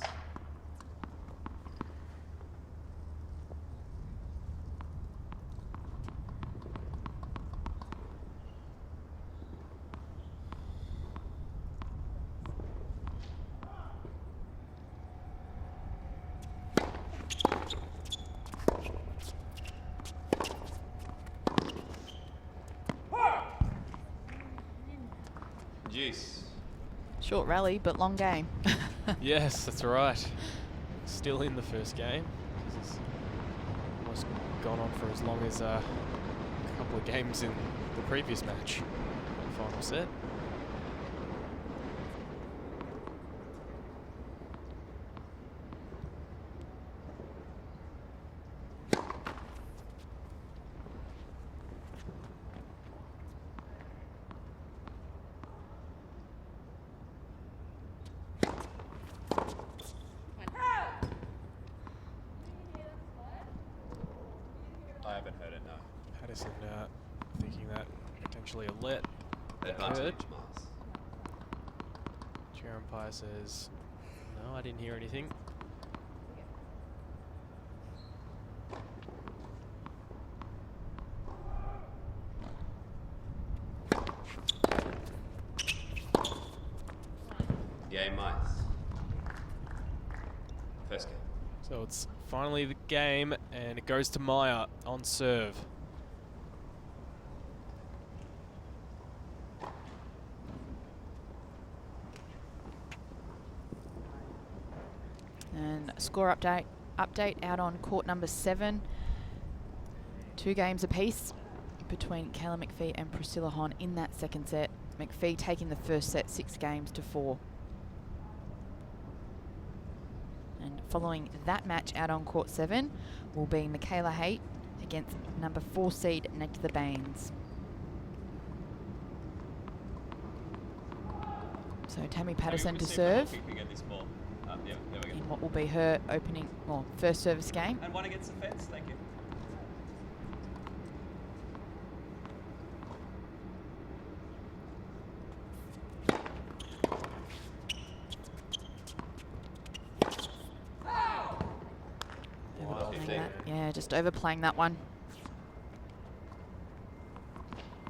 Juice. Short rally, but long game. Yes, that's right. Still in the first game. This has almost gone on for as long as a couple of games in the previous match. Final set. I haven't heard it, no. Patterson thinking that potentially a let Advantage occurred. Mice. Chair umpire says, no, I didn't hear anything. Game Mice. First game. So it's finally the game, and it goes to Maya on serve. And score update out on court number 7. 2 games apiece between Kayla McPhee and Priscilla Hon in that second set. McPhee taking the first set 6-4. And following that match out on court 7 will be Michaela Haight against number 4 seed Nectar Baines. So Tammy Patterson to serve We get this ball. Yeah, there we go. in what will be her opening, well, first service game. And one against the fence, thank you. Overplaying that. Yeah, just overplaying that one.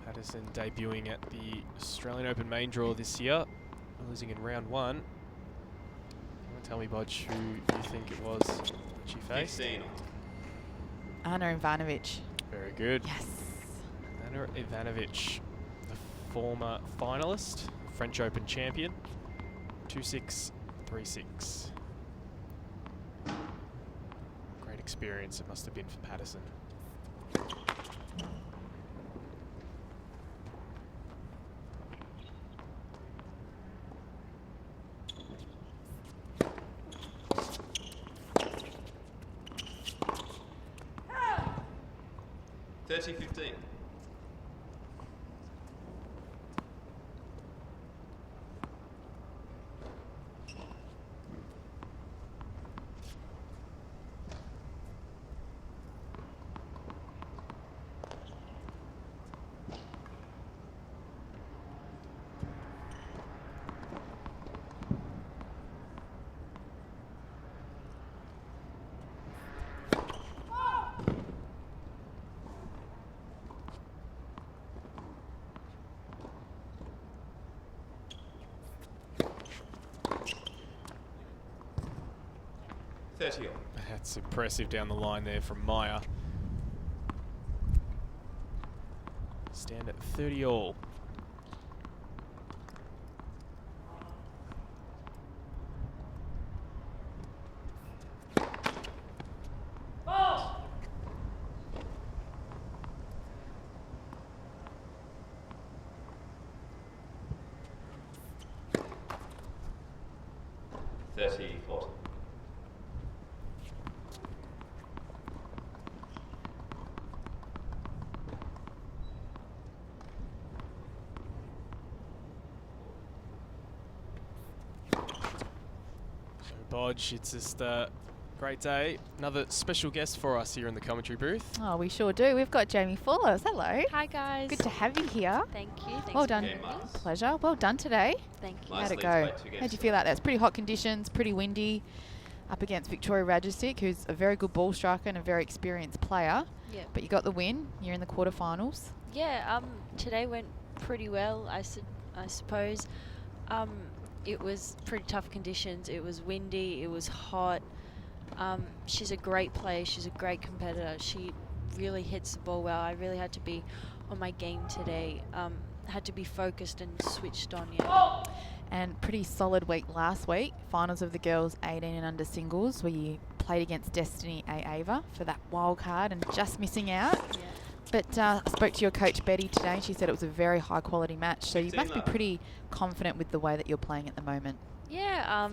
Patterson debuting at the Australian Open main draw this year, losing in round 1. You want to tell me, Bodge, who you think it was she faced? 15. Ana Ivanovic. Very good. Yes. Ana Ivanovic, the former finalist, French Open champion. 2-6, 3-6. Great experience it must have been for Patterson. $30.15. That's impressive down the line there from Maya. Stand at 30 all. Bodge. It's just a great day. Another special guest for us here in the commentary booth. Oh, we sure do. We've got Jamie Fuller. Hello. Hi guys. Good to have you here. Thank you. Thanks Well for done. having me. Pleasure. Well done today. Thank you. How'd Nicely it go? played two How'd you games. feel out there? It's pretty hot conditions, pretty windy, up against Victoria Rajicic, who's a very good ball striker and a very experienced player. Yeah. But you got the win. You're in the quarterfinals. Yeah. Today went pretty well. I suppose. It was pretty tough conditions. It was windy. It was hot. She's a great player. She's a great competitor. She really hits the ball well. I really had to be on my game today. Had to be focused and switched on. Yeah. And pretty solid week last week. Finals of the girls 18 and under singles, where you played against Destiny Ava for that wild card and just missing out. Yeah. But I spoke to your coach Betty today and she said it was a very high quality match. So you must be pretty confident with the way that you're playing at the moment. Yeah.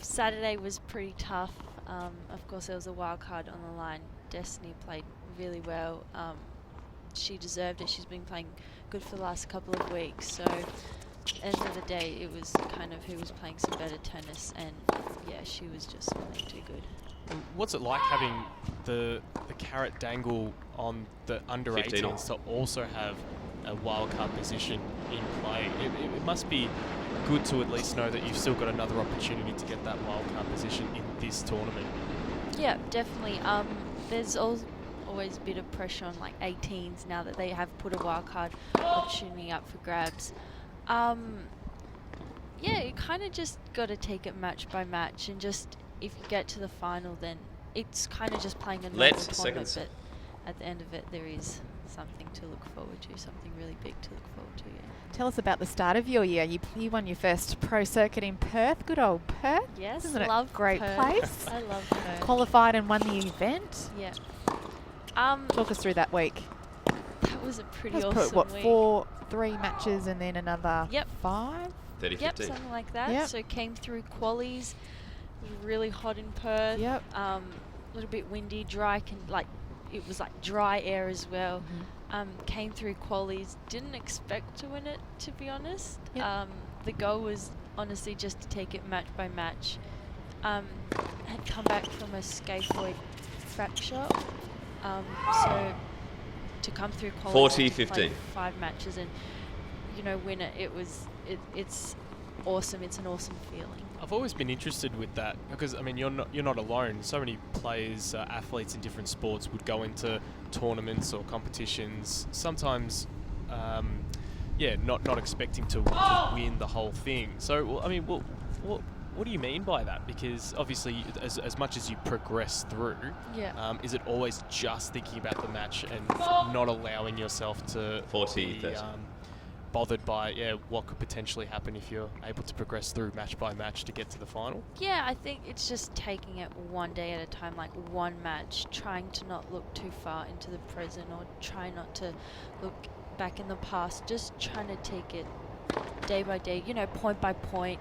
Saturday was pretty tough. Of course, there was a wild card on the line. Destiny played really well. She deserved it. She's been playing good for the last couple of weeks. So, end of the day, it was kind of who was playing some better tennis, and yeah, she was just playing too good. What's it like having the carrot dangle on the under 15 18s to also have a wildcard position in play? It must be good to at least know that you've still got another opportunity to get that wildcard position in this tournament. Yeah, definitely. There's always a bit of pressure on like 18s now that they have put a wildcard opportunity up for grabs. Yeah, you kind of just got to take it match by match, and just if you get to the final, then it's kind of just playing a normal tournament. But at the end of it, there is something to look forward to, something really big to look forward to. Yeah. Tell us about the start of your year. You won your first pro circuit in Perth. Good old Perth. Yes, Isn't it love a great Perth. place? I love Perth. Qualified and won the event. Yeah. Talk us through that week. That was a pretty That's awesome week. 3 matches and then another Yep. 5? 30-15. Yep, something like that. Yep. So came through qualies. It was really hot in Perth. Yep. A little bit windy, dry. It was like dry air as well. Came through qualies. Didn't expect to win it, to be honest. Yep. The goal was honestly just to take it match by match. Had come back from a scaphoid fracture. So to come through qualies, 40-15. 5 matches and win it. It's awesome. It's an awesome feeling. I've always been interested with that because I mean you're not alone. So many players, athletes in different sports would go into tournaments or competitions. Sometimes, not expecting to win the whole thing. So I mean, what do you mean by that? Because obviously, as much as you progress through, is it always just thinking about the match and not allowing yourself to 40, be bothered by what could potentially happen if you're able to progress through match by match to get to the final? Yeah, I think it's just taking it one day at a time, like one match, trying to not look too far into the present or try not to look back in the past, just trying to take it day by day, point by point.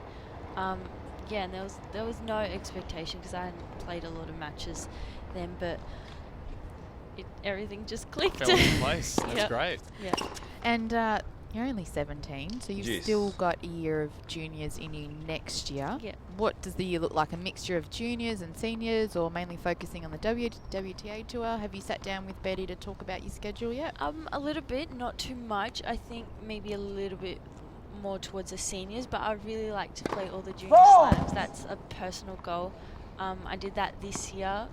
And there was no expectation because I hadn't played a lot of matches then, but everything just clicked. Fell into place. That's Yep. great. Yeah. And you're only 17, so you've Jeez. still got a year of juniors in you next year. Yeah. What does the year look like? A mixture of juniors and seniors, or mainly focusing on the WTA tour? Have you sat down with Betty to talk about your schedule yet? A little bit, not too much. I think maybe a little bit more towards the seniors, but I'd really like to play all the junior slams. That's a personal goal. I did that this year,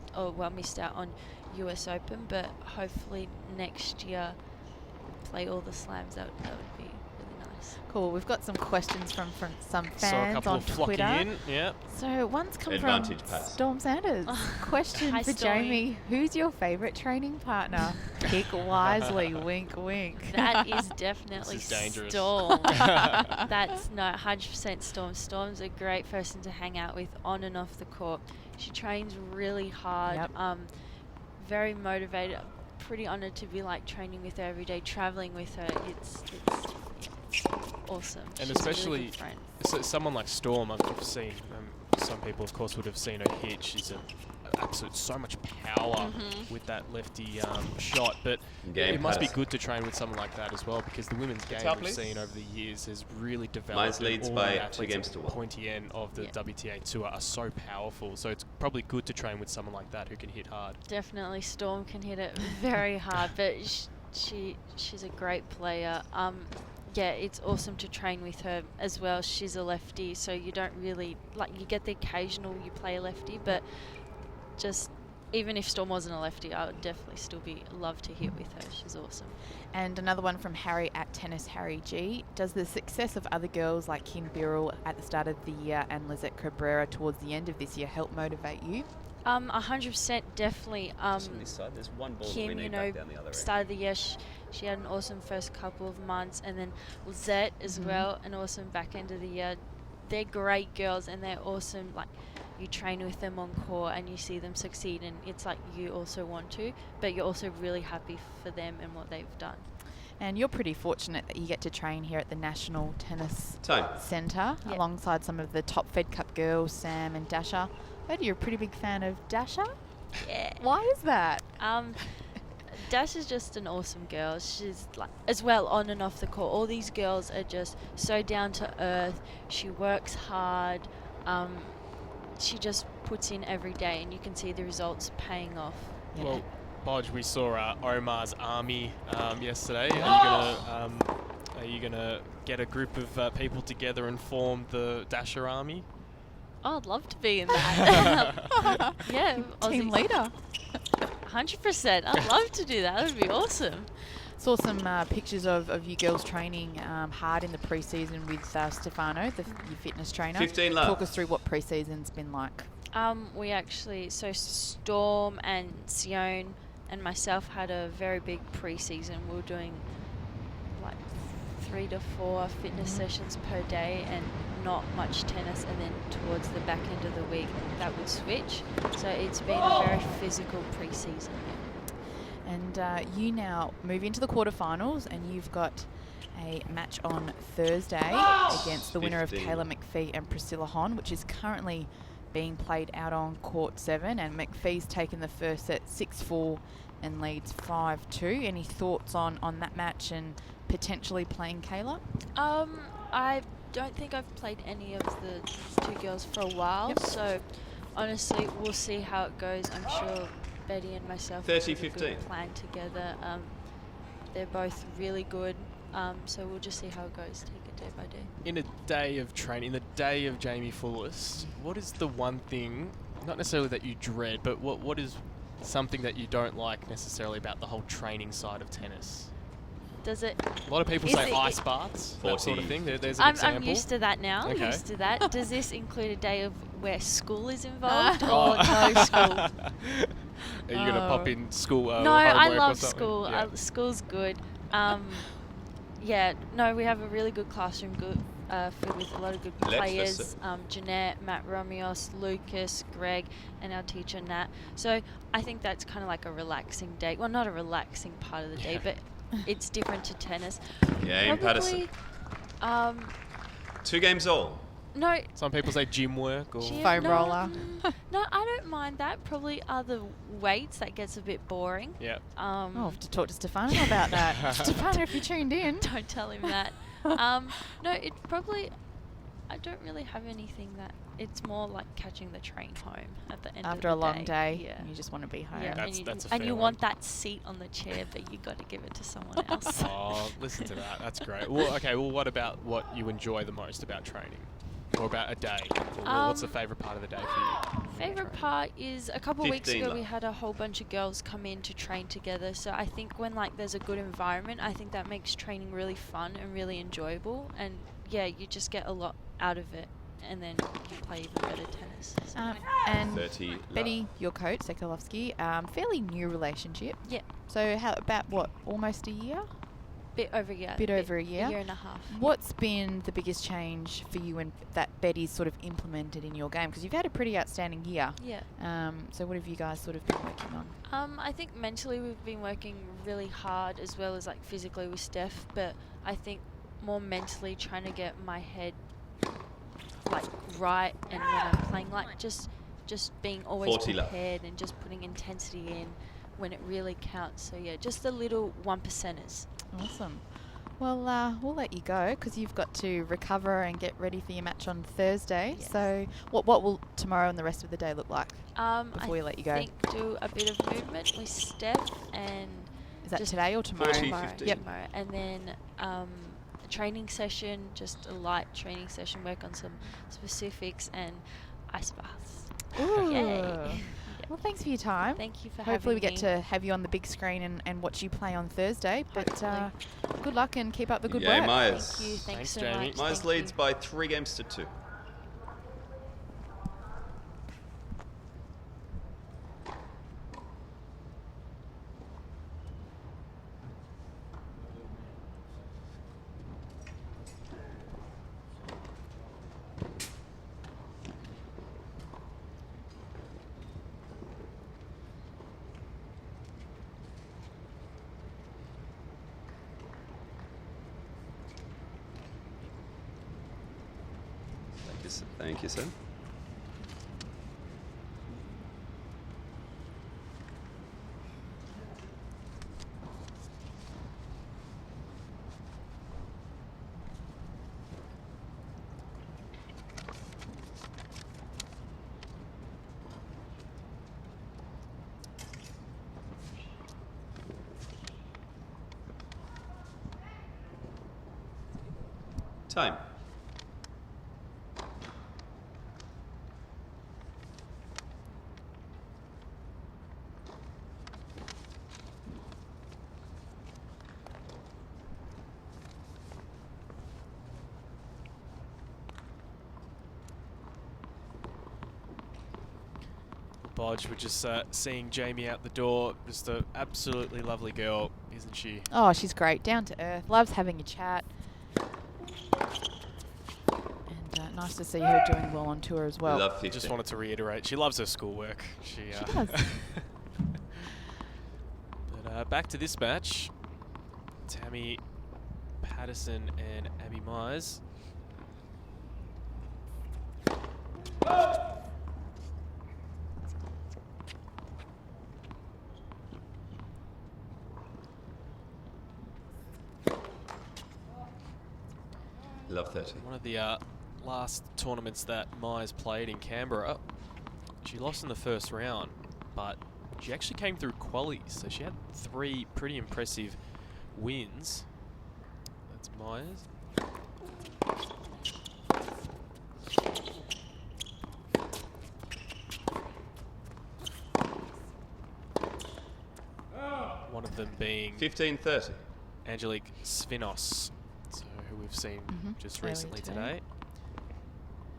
missed out on US Open, but hopefully next year play all the slams. That would be really nice. Cool. We've got some questions from some Saw a fans couple on of flocking Twitter. in. Yeah. So one's come Advantage from pass. Storm Sanders. Question Hi, for Stormy. Jamie. Who's your favourite training partner? Pick wisely. Wink, wink. That is definitely This is dangerous. Storm. That's 100% Storm. Storm's a great person to hang out with on and off the court. She trains really hard. Yep. Very motivated. Pretty honoured to be training with her every day, travelling with her. It's awesome. And She's a especially really good friend. someone like Storm, I've seen, some people of course would have seen her hit. She's an absolute so much power with that lefty shot. But Game it must be pass. good to train with someone like that as well, because the women's game Towel, we've please. seen over the years has really developed. Mines and leads all by the 2 athletes games at to the 1. pointy end of the WTA Tour are so powerful. So it's probably good to train with someone like that who can hit hard. Definitely, Storm can hit it very hard, but she's a great player. Yeah, it's awesome to train with her as well. She's a lefty, so you don't really you get the occasional you play a lefty, but just even if Storm wasn't a lefty, I would definitely still love to hit with her. She's awesome. And another one from Harry at Tennis Harry G. Does the success of other girls like Kim Birrell at the start of the year and Lizette Cabrera towards the end of this year help motivate you? 100% definitely. Just on this side, there's one ball that we Kim, need you know, back down the other end. started the year, she had an awesome first couple of months, and then Lizette as well, an awesome back end of the year. They're great girls, and they're awesome. Like, you train with them on court, and you see them succeed, and it's like you also want to, but you're also really happy for them and what they've done. And you're pretty fortunate that you get to train here at the National Tennis Time. Centre Yep. alongside some of the top Fed Cup girls, Sam and Dasha. I heard you're a pretty big fan of Dasha. Yeah. Why is that? Dash is just an awesome girl. She's like, as well on and off the court. All these girls are just so down to earth. She works hard. She just puts in every day, and you can see the results paying off. Yeah. Well, Bodge, we saw Omar's army yesterday. Are you gonna get a group of people together and form the Dasher army? Oh, I'd love to be in that. Yeah, Team Aussies. leader. 100%. I'd love to do that. That would be awesome. Saw some pictures of you girls training hard in the pre-season with Stefano, your fitness trainer. 15 left. Talk us through what pre-season's been like. We actually, so Storm and Sion and myself had a very big pre-season. We were doing like 3 to 4 fitness sessions per day and not much tennis, and then towards the back end of the week that would switch. So it's been a very physical pre-season. And you now move into the quarterfinals, and you've got a match on Thursday against the winner of 15. Kayla McPhee and Priscilla Hon, which is currently being played out on court 7, and McPhee's taken the first set 6-4 and leads 5-2. Any thoughts on that match and potentially playing Kayla? I don't think I've played any of the 2 girls for a while, Yep. so honestly we'll see how it goes. I'm sure Betty and myself 30, will put a 15. good plan together. They're both really good, so we'll just see how it goes, take it day by day. In a day of training, in the day of Jamie Fullest, what is the one thing, not necessarily that you dread, but what is something that you don't like necessarily about the whole training side of tennis? Does it? A lot of people Is say it- ice baths, that sort of 40. thing. There's an I'm example. used to that now. Okay. Used to that. Does this include a day of where school is involved Oh. or no school? Are you going to pop in school No, homework I or love something? school. Yeah. School's good. Yeah, no, we have a really good classroom, filled with a lot of good Let's players. listen. Jeanette, Matt Romios, Lucas, Greg, and our teacher Nat. So I think that's kind of like a relaxing day. Well, not a relaxing part of the day, but it's different to tennis. Game Patterson. Probably, 2 games all. no, Some people say gym work or... Foam roller. No, I don't mind that. Probably other weights that gets a bit boring. Yeah. I'll have to talk to Stefano about that. Stefano, if you tuned in. Don't tell him that. No, it probably. I don't really have anything that. It's more like catching the train home at the end After of a the long day, Yeah. and you just want to be home. Yeah, That's- and that's a and fair you one. want that seat on the chair, but you got to give it to someone else. Oh, listen to that. That's great. Well, okay, well, what about what you enjoy the most about training? Or about a day? Or what's the favourite part of the day for you? Favorite part is a couple of weeks 15 ago left. we had a whole bunch of girls come in to train together. So I think when like there's a good environment, I think that makes training really fun and really enjoyable. And yeah, you just get a lot out of it, and then you play even better tennis. So. And 30 left. Betty, your coach, Sekulovsky, fairly new relationship. Yeah. So how about what, almost a year? Bit over a year. Bit over a year. A year and a half. What's been the biggest change for you and that Betty's sort of implemented in your game? Because you've had a pretty outstanding year. Yeah. So what have you guys sort of been working on? I think mentally we've been working really hard as well as like physically with Steph, but I think more mentally trying to get my head like right, and when I'm playing, like just just being always 40 love. prepared and just putting intensity in when it really counts. So yeah, just the little 1%ers. Awesome. Well, we'll let you go because you've got to recover and get ready for your match on Thursday. Yes. So what will tomorrow and the rest of the day look like before we let you go? I think do a bit of movement with step and Is that just today or tomorrow? 40, tomorrow, 15. Yep. tomorrow. And then a training session, just a light training session, work on some specifics and ice baths. Ooh. Yay. Well, thanks for your time. Thank you for Hopefully we having get me. to have you on the big screen and watch you play on Thursday. But Hopefully. good luck and keep up the good Yay, work. Myers. Thank you. Thanks so Jamie. much. Myers Thank leads you. by 3 games to 2. Thank you, sir. Time. Bodge, we're just seeing Jamie out the door. Just an absolutely lovely girl, isn't she? Oh, she's great. Down to earth. Loves having a chat. And nice to see her doing well on tour as well. Love I 15. just wanted to reiterate, she loves her schoolwork. She does. But back to this match. Tammy Patterson and Abby Myers. Love 30. One of the last tournaments that Myers played in Canberra, she lost in the first round, but she actually came through qualies, so she had 3 pretty impressive wins. That's Myers. One of them being 15-30. Angelique Svinos, so who we've seen just Earlier recently today. today.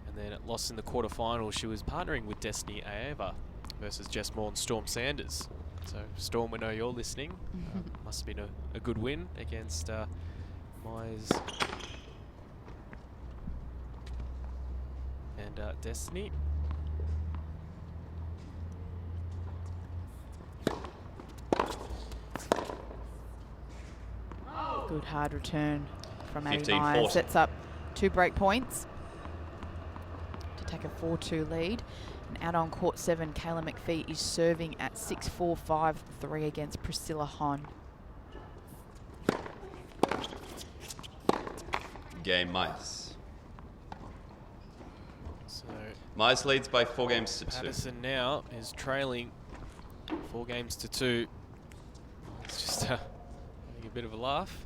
And then it lost in the quarterfinals. She was partnering with Destiny Aeva versus Jess Moore and Storm Sanders. So Storm, we know you're listening. Must have been a good win against Myers and Destiny. Good hard return from Abby 15-40. Myers. Sets up 2 break points to take a 4-2 lead. And out on court 7, Kayla McPhee is serving at 6-4, 5-3 against Priscilla Hon. Game Myers. So Myers leads by 4 games to 2. Patterson now is trailing 4 games to 2. It's just having a bit of a laugh.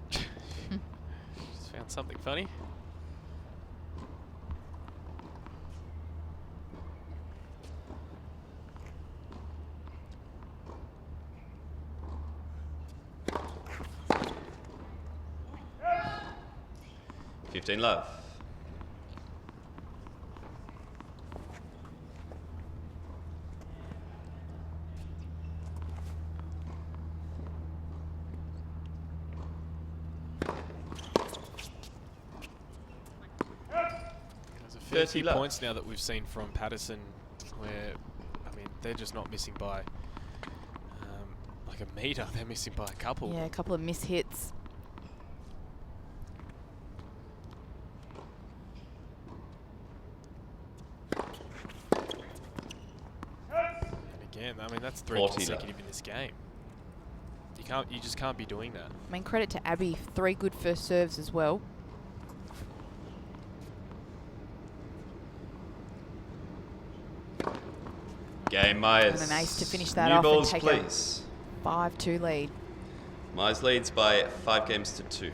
Just found something funny. Love. There's a fair 30 few love. points now that we've seen from Patterson where, I mean, they're just not missing by like a metre. They're missing by a couple. Yeah, a couple of mishits. again. I mean, that's 3 40 consecutive in this game. You just can't be doing that. I mean, credit to Abby, 3 good first serves as well. Game Myers. And an ace to finish that New off balls, and take please. a 5-2 lead. Myers leads by 5 games to 2.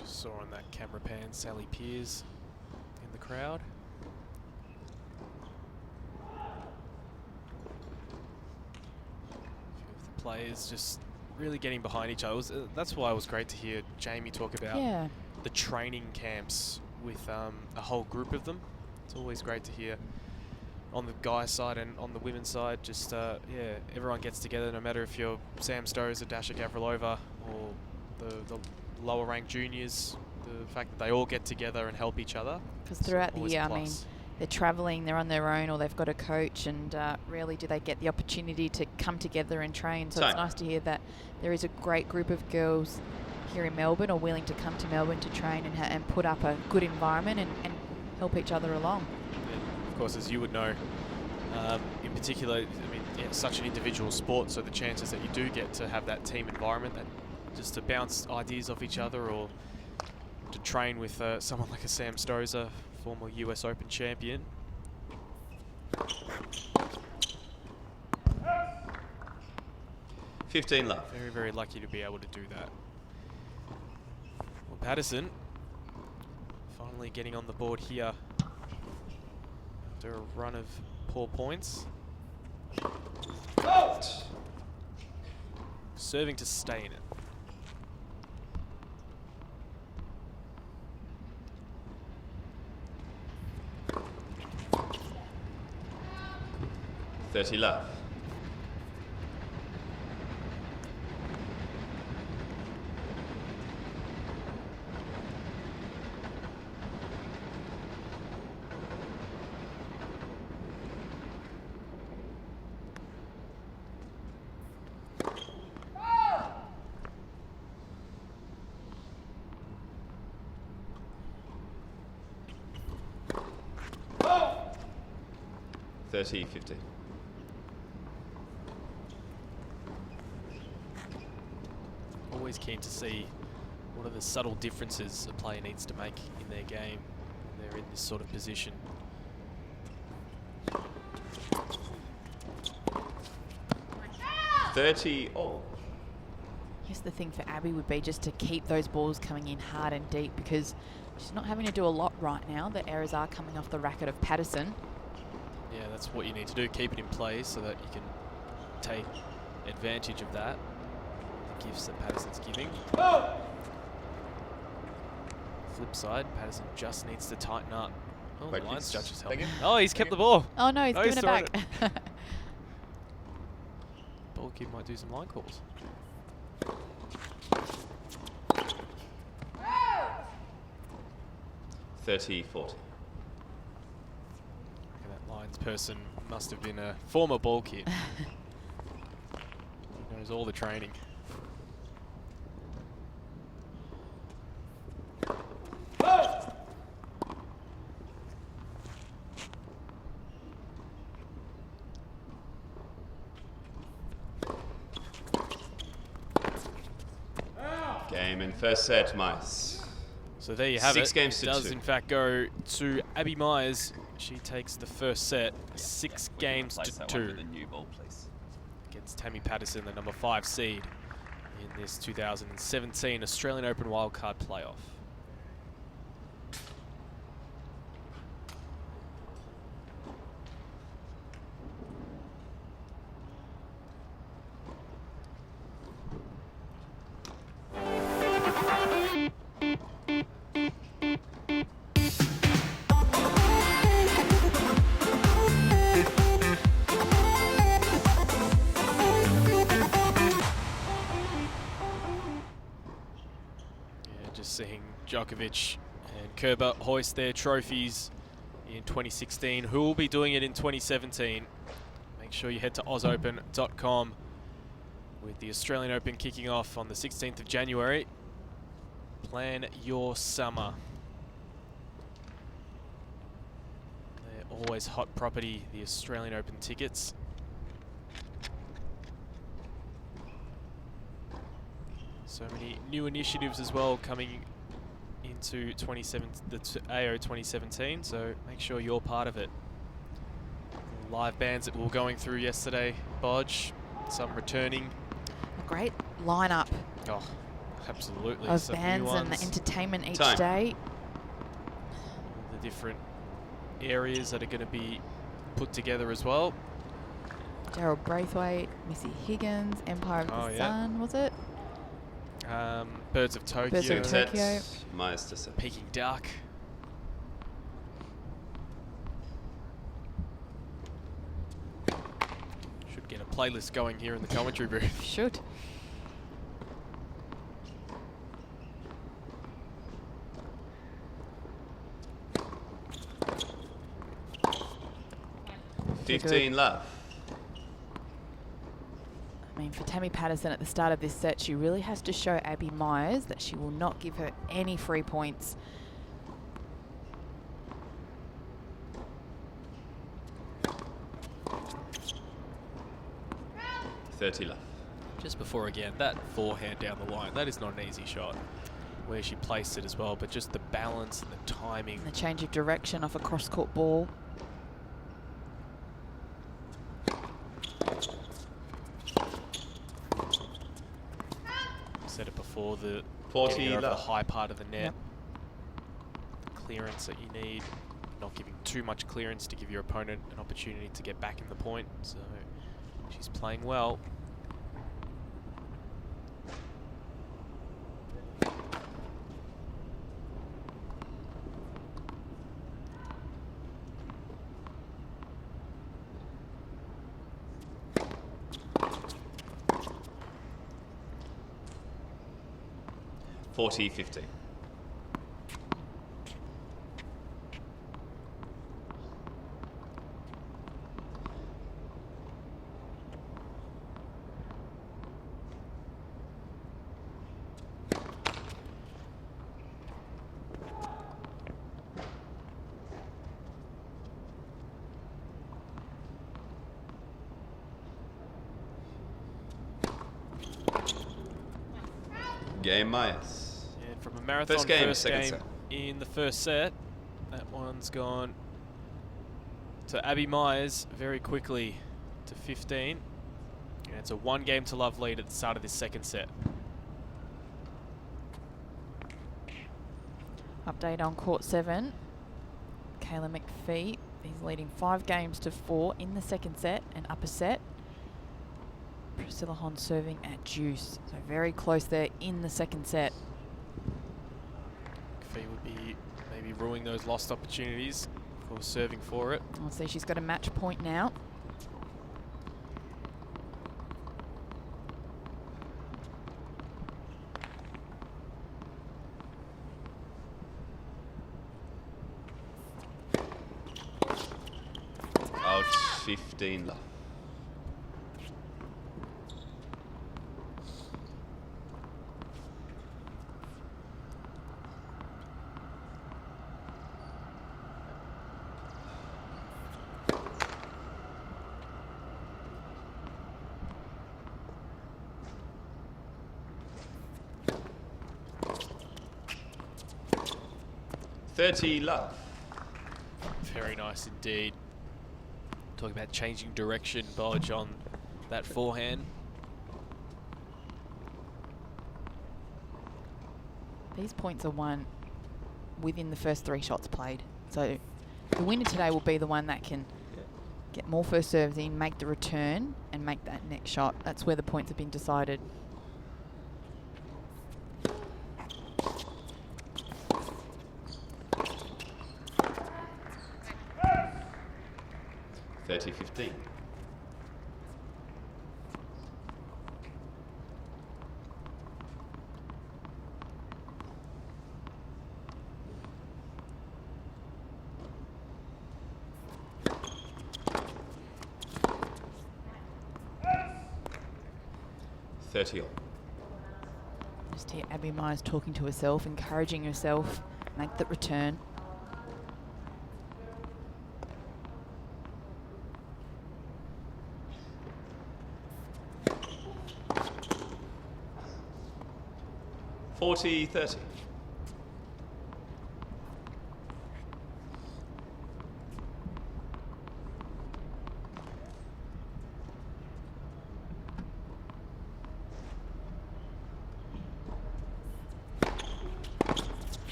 Just saw on that camera pan Sally Pearce in the crowd. The players just really getting behind each other. That's why it was great to hear Jamie talk about the training camps with a whole group of them. It's always great to hear on the guys' side and on the women's side. Just everyone gets together, no matter if you're Sam Stowes or Dasha Gavrilova or the lower ranked juniors. The fact that they all get together and help each other. Because throughout the always year, a I mean, plus. they're travelling, they're on their own, or they've got a coach, and rarely do they get the opportunity to come together and train. So it's nice to hear that there is a great group of girls here in Melbourne, or willing to come to Melbourne to train and put up a good environment and help each other along. And of course, as you would know, in particular, I mean, it's such an individual sport, so the chances that you do get to have that team environment, that just to bounce ideas off each other, or to train with someone like a Sam Stosur, former US Open champion. $15 love. Very, very lucky to be able to do that. Well, Patterson finally getting on the board here after a run of poor points. Serving to stay in it. $30 love. $30-50. Always keen to see what are the subtle differences a player needs to make in their game when they're in this sort of position. $30 all. I guess the thing for Abby would be just to keep those balls coming in hard and deep, because she's not having to do a lot right now. The errors are coming off the racket of Patterson. Yeah, that's what you need to do. Keep it in place so that you can take advantage of that. The gifts that Patterson's giving. Flip side, Patterson just needs to tighten up. Oh, the lines judge is helping. Oh, he's kept the ball. Oh no, he's given it back. Ball kid might do some line calls. $30-40. That lines person must have been a former ball kid. He knows all the training. Game in first set, Mice. So there you have it. 6 games to 2. It does in fact go to Abby Myers. She takes the first set, 6 games to 2. With a new ball, please. Against Tammy Patterson, the number 5 seed in this 2017 Australian Open Wildcard Playoff. Seeing Djokovic and Kerber hoist their trophies in 2016. Who will be doing it in 2017? Make sure you head to ausopen.com with the Australian Open kicking off on the 16th of January. Plan your summer. They're always hot property, the Australian Open tickets. So many new initiatives as well coming into the AO 2017, so make sure you're part of it. Live bands that we were going through yesterday, Bodge, some returning. A great lineup Oh, absolutely. of Some new bands and ones. entertainment each Time. day. The different areas that are going to be put together as well. Gerald Braithwaite, Missy Higgins, Empire of Oh, the yeah. Sun, was it? Birds of Tokyo. Birds of Set, Tokyo. Myers to set. Peking Duck. Should get a playlist going here in the commentary booth. Should. Good. 15 love. I mean, for Tammy Patterson at the start of this set, she really has to show Abby Myers that she will not give her any free points. $30 love. Just before again, that forehand down the line, that is not an easy shot. Where she placed it as well, but just the balance and the timing. And the change of direction off a cross-court ball. Said it before, the 40 getting over the love. high part of the net. Yep. The clearance that you need, not giving too much clearance to give your opponent an opportunity to get back in the point. So she's playing well. $40.50. Game Myers. And from a marathon First game, second game set. in the first set, that one's gone to Abby Myers very quickly to 15. And it's a 1 game to love lead at the start of this second set. Update on court 7. Kayla McPhee, he's leading 5 games to 4 in the second set and upper set. Priscilla Hon serving at deuce. So very close there in the second set. Fee would be maybe ruining those lost opportunities for serving for it. I'll see she's got a match point now. Out 15 love. $30 love. Very nice indeed. Talking about changing direction, Bodge on that forehand. These points are won within the first 3 shots played. So the winner today will be the one that can get more first serves in, make the return, and make that next shot. That's where the points have been decided. $30.15. 30 all. Just hear Abby Myers talking to herself, encouraging herself, make that return. $40-30.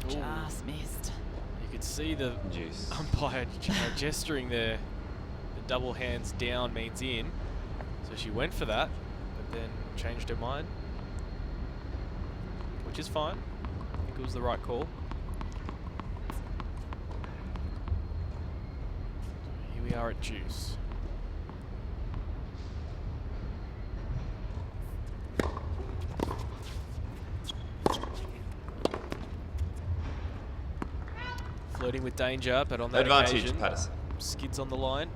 Just missed. You could see the Juice. umpire gesturing there. The double hands down means in. So she went for that, but then changed her mind, which is fine. I think it was the right call. Here we are at juice. Flirting with danger, but on that Advantage, occasion, Patterson. skids on the line.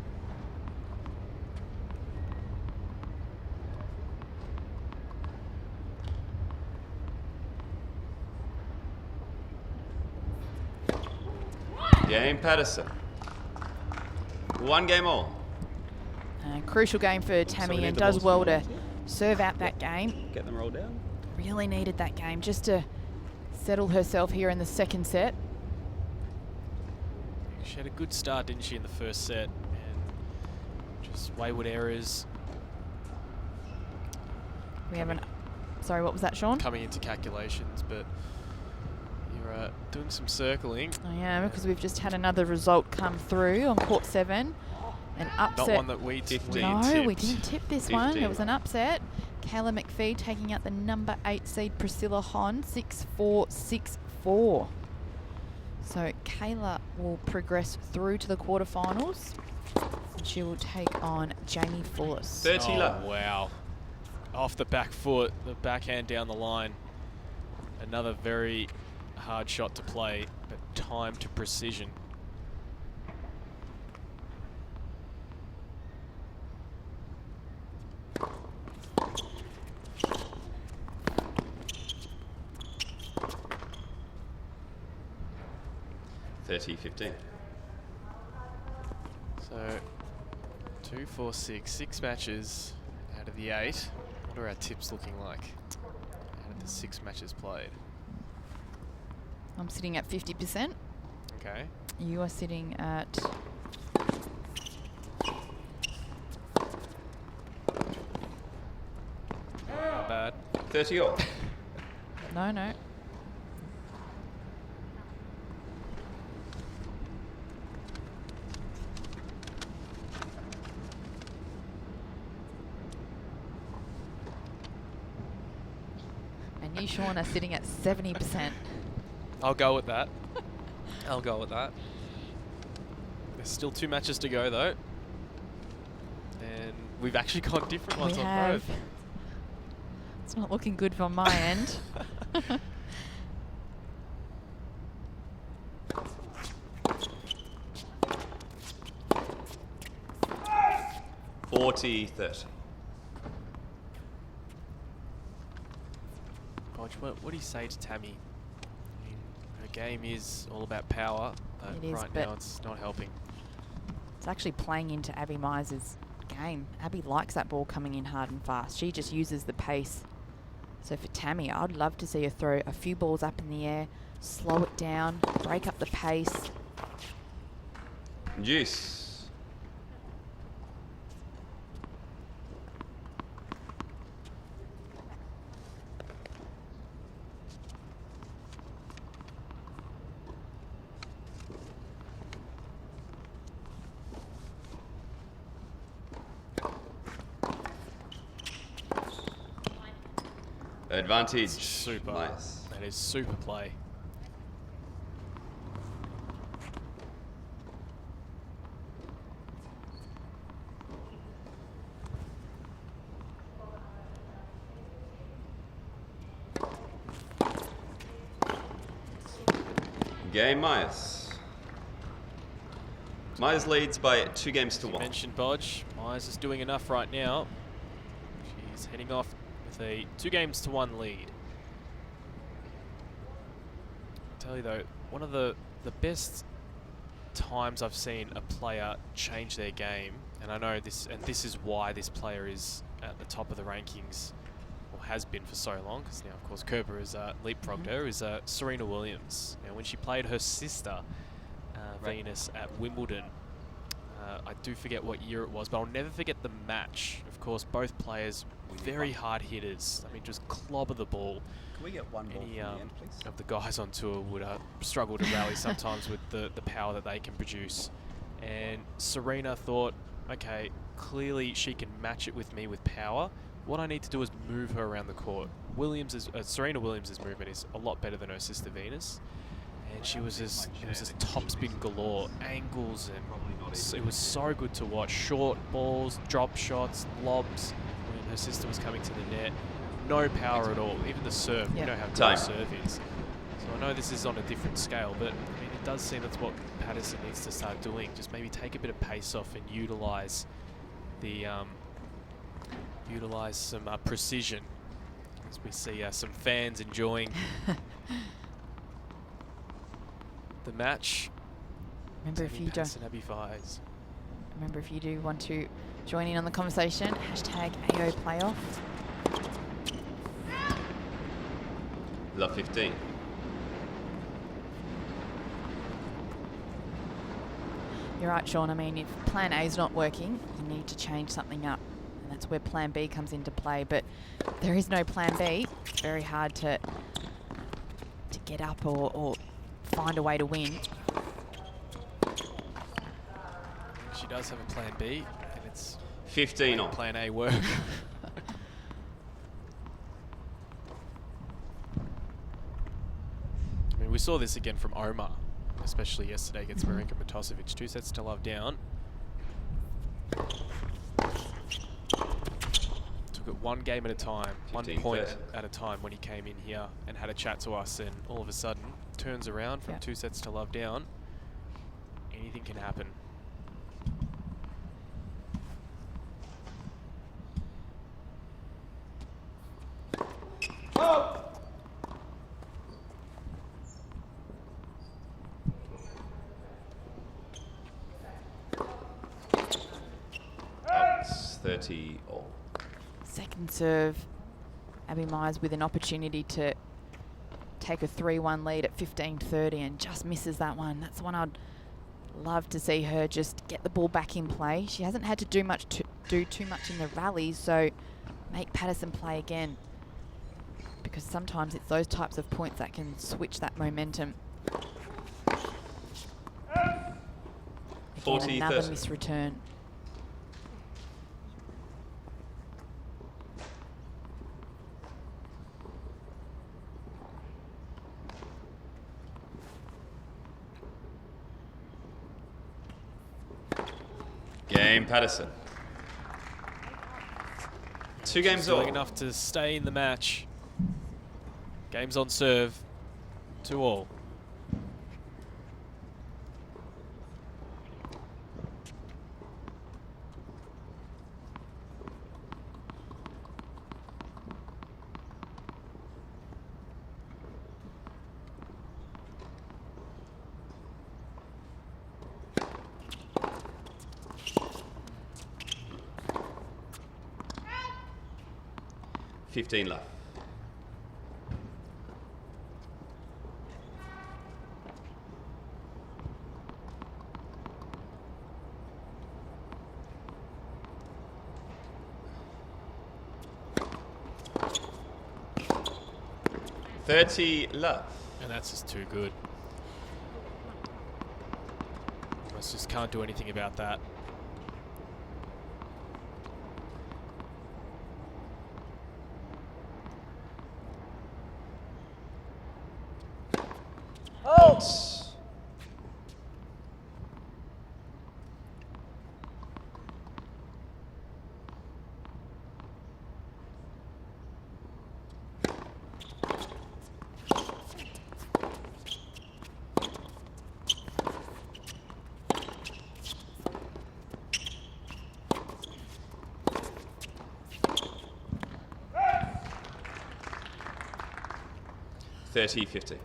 Game Patterson. 1 game all. Crucial game for Tammy, need and the does balls well from to serve out that game. Get them rolled down. Really needed that game just to settle herself here in the second set. She had a good start, didn't she, in the first set? And just wayward errors We have an... Sorry, what was that, Sean? coming into calculations, but you're doing some circling. I am, because we've just had another result come through on court 7. An upset. Not one that we 15. No, we tipped. didn't tip this one. 15. It was an upset. Kayla McPhee taking out the number 8 seed Priscilla Hon, 6-4, 6-4. So Kayla will progress through to the quarterfinals. And she will take on Jamie Fullis. 30 Oh, love. wow. Off the back foot, the backhand down the line. Another very hard shot to play, but time to precision. $30-15. So 2, 4, 6 matches out of the 8. What are our tips looking like out of the 6 matches played? I'm sitting at 50%. Okay. You are sitting at... Not bad. 30 all. No. And you, Sean, are sitting at 70%. I'll go with that. I'll go with that. There's still 2 matches to go, though. And we've actually got different ones We on have. both. It's not looking good from my end. 40-30. Bodge, what do you say to Tammy? I mean, her game is all about power, but It is, right but now it's not helping. It's actually playing into Abby Mize's game. Abby likes that ball coming in hard and fast. She just uses the pace. So for Tammy, I'd love to see her throw a few balls up in the air, slow it down, break up the pace. Juice. Advantage. Super. Nice. That is super play. Game Myers. Myers leads by 2 games to You 1. mentioned Bodge. Myers is doing enough right now. She's heading off with a 2 games to 1 lead. I'll tell you though, one of the best times I've seen a player change their game, and I know this, and this is why this player is at the top of the rankings, or has been for so long, because now of course Kerber has leapfrogged her, is Serena Williams. Now when she played her sister Venus at Wimbledon, I do forget what year it was, but I'll never forget the match. Of course, both players very hard hitters. I mean, just clobber the ball. Can we get one ball Any from the end, please? of the guys on tour would struggle to rally sometimes with the power that they can produce. And Serena thought, okay, clearly she can match it with me with power. What I need to do is move her around the court. Serena Williams' movement is a lot better than her sister Venus. And she was just, it was just topspin galore, angles, and it was so good to watch. Short balls, drop shots, lobs, when her sister was coming to the net. No power at all, even the serve. Yep. We know how good Time. the serve is. So I know this is on a different scale, but I mean, it does seem that's what Patterson needs to start doing. Just maybe take a bit of pace off and utilize the utilize some precision, as we see some fans enjoying the match. Remember, if you don't, Happy fires. remember if you do want to join in on the conversation, hashtag AO Playoff. Love 15. You're right, Sean. I mean, if plan A is not working, you need to change something up. And that's where plan B comes into play. But there is no plan B. It's very hard to get up or find a way to win. She does have a plan B, and it's 15 on. plan A work. I mean, we saw this again from Omar, especially yesterday against Marinka Matosevic. 2 sets to love down. Took it one game at a time, 1 point 15-30. at a time when he came in here and had a chat to us, and all of a sudden turns around from 2 sets to love down. Anything can happen. It's 30 all. Second serve, Abby Myers with an opportunity to take a 3-1 lead at 15:30 and just misses that one. That's the one I'd love to see her just get the ball back in play. She hasn't had to do too much in the rallies, so make Patterson play again, because sometimes it's those types of points that can switch that momentum. Again, another 40-30. missed return. Game Patterson. 2 games She's all. doing enough to stay in the match. Games on serve. 2 all. $15 left. $30 left. And that's just too good. Us just can't do anything about that. 30-50.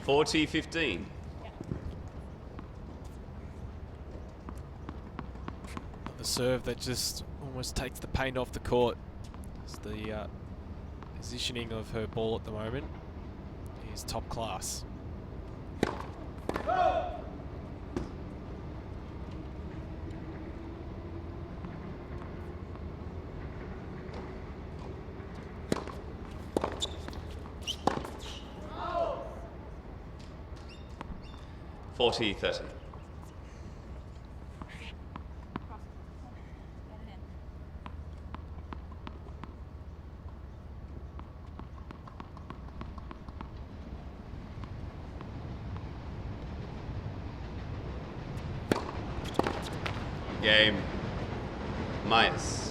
$40-15. The serve that just almost takes the paint off the court. It's the positioning of her ball at the moment is top class. $40-30. Game. Myers.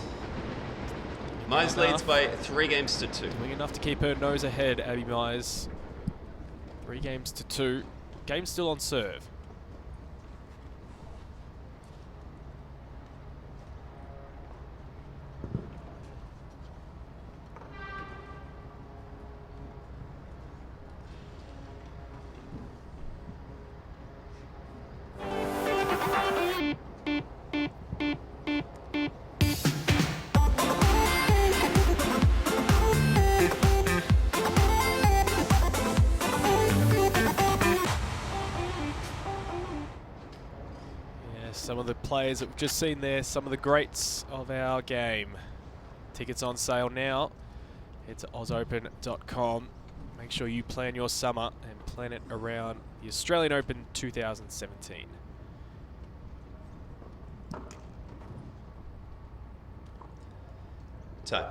Myers leads by 3 games to 2. Doing enough to keep her nose ahead, Abby Myers. 3 games to 2. Game still on serve. Some of the players that we've just seen there, some of the greats of our game. Tickets on sale now. Head to ausopen.com. Make sure you plan your summer and plan it around the Australian Open 2017. Time.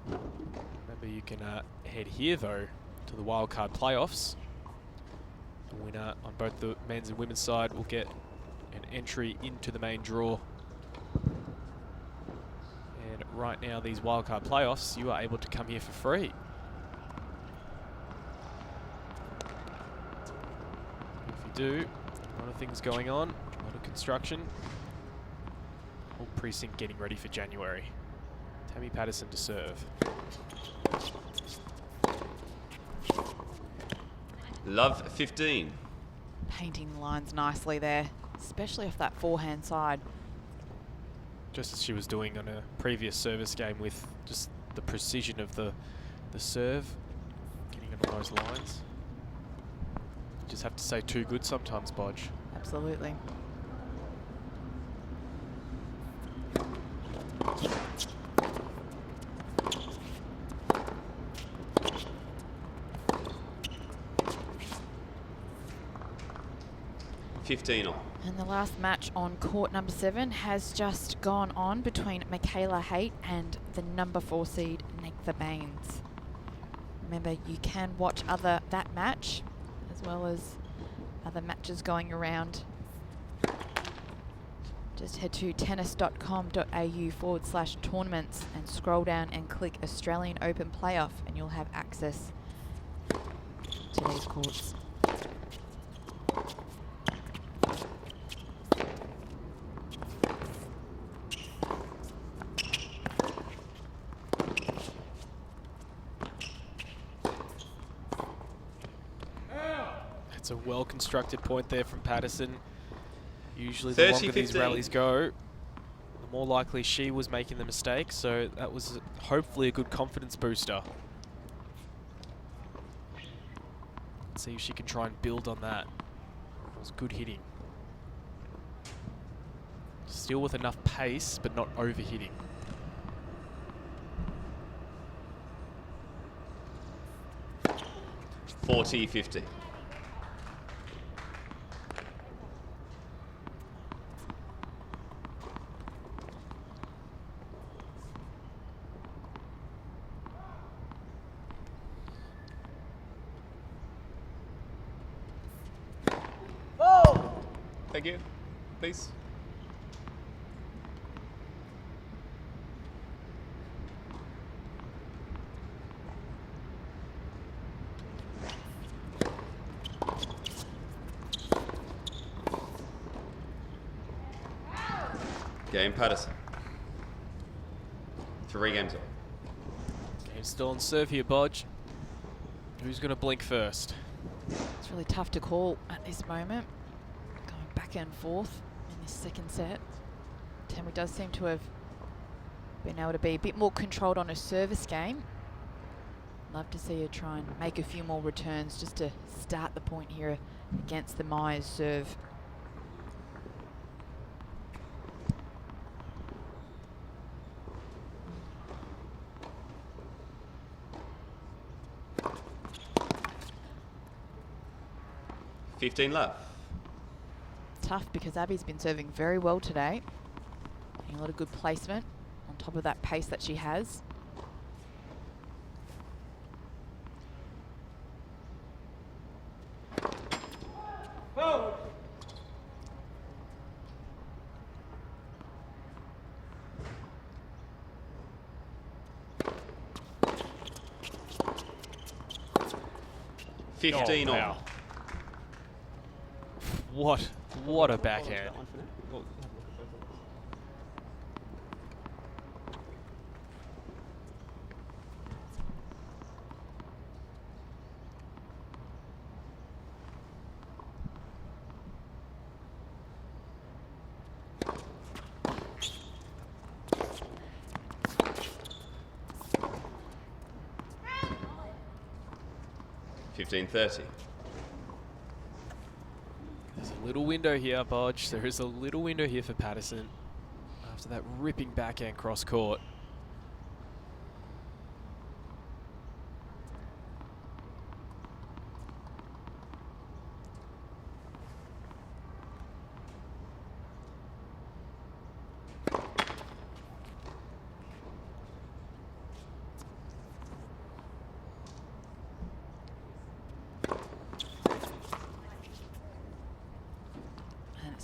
Remember, you can head here though to the wildcard playoffs. The winner on both the men's and women's side will get an entry into the main draw. And right now, these wildcard playoffs, you are able to come here for free. If you do, a lot of things going on, a lot of construction. Whole precinct getting ready for January. Tammy Patterson to serve. Love 15. Painting the lines nicely there, especially off that forehand side. Just as she was doing on a previous service game with just the precision of the serve, getting it on those lines. You just have to say too good sometimes, Bodge. Absolutely. And the last match on court number 7 has just gone on between Michaela Haight and the number 4 seed, Nektha Baines. Remember, you can watch that match as well as other matches going around. Just head to tennis.com.au/tournaments and scroll down and click Australian Open Playoff and you'll have access to these courts. It's a well-constructed point there from Patterson. Usually the longer these rallies go, the more likely she was making the mistake, so that was hopefully a good confidence booster. Let's see if she can try and build on that. It was good hitting. Still with enough pace, but not overhitting. $40-50. Thank you. Please. Game Patterson. 3 games on. Game still on serve here, Bodge. Who's going to blink first? It's really tough to call at this moment. Going back and forth in this second set. Tammy does seem to have been able to be a bit more controlled on her service game. Love to see her try and make a few more returns just to start the point here against the Myers serve. $15 left. Tough because Abby's been serving very well today. Getting a lot of good placement on top of that pace that she has. Oh. $15 wow. What a backhand. $15.30. There's a little window here, Bodge. There is a little window here for Patterson after that ripping backhand cross court.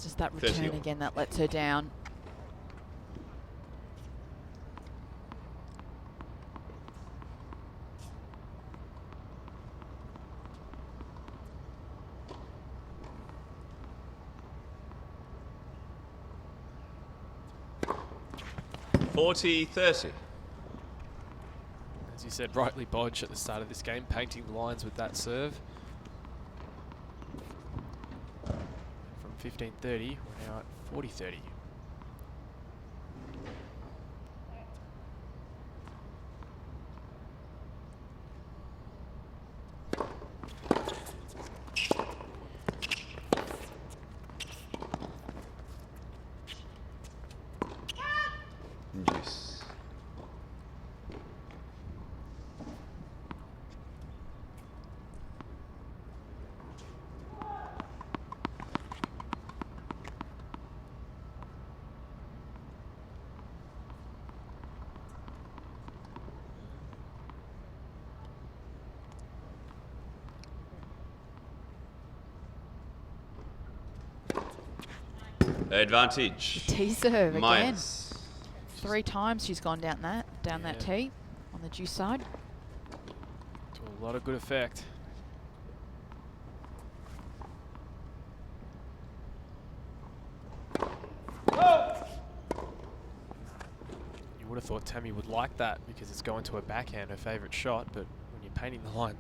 Just that return 30. again that lets her down. $40-30. As you said rightly, Bodge, at the start of this game, painting the lines with that serve. From 15-30, we're now at 40-30. Juice. Advantage. Tee serve again. Myers. 3 times she's gone down that tee on the juice side. To a lot of good effect. You would have thought Tammy would like that because it's going to her backhand, her favourite shot, but when you're painting the line.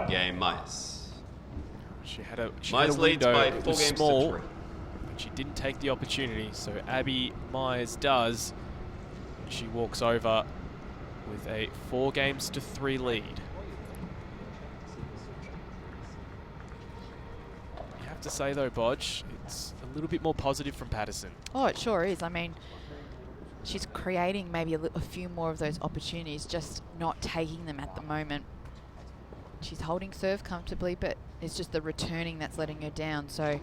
Game Myers. She had a Myers leads window. by It 4 was games small, to 3. but she didn't take the opportunity. So Abby Myers does. She walks over with a 4 games to 3 lead. You have to say though, Bodge, it's a little bit more positive from Patterson. Oh, it sure is. I mean, she's creating maybe a few more of those opportunities, just not taking them at the moment. She's holding serve comfortably, but it's just the returning that's letting her down. So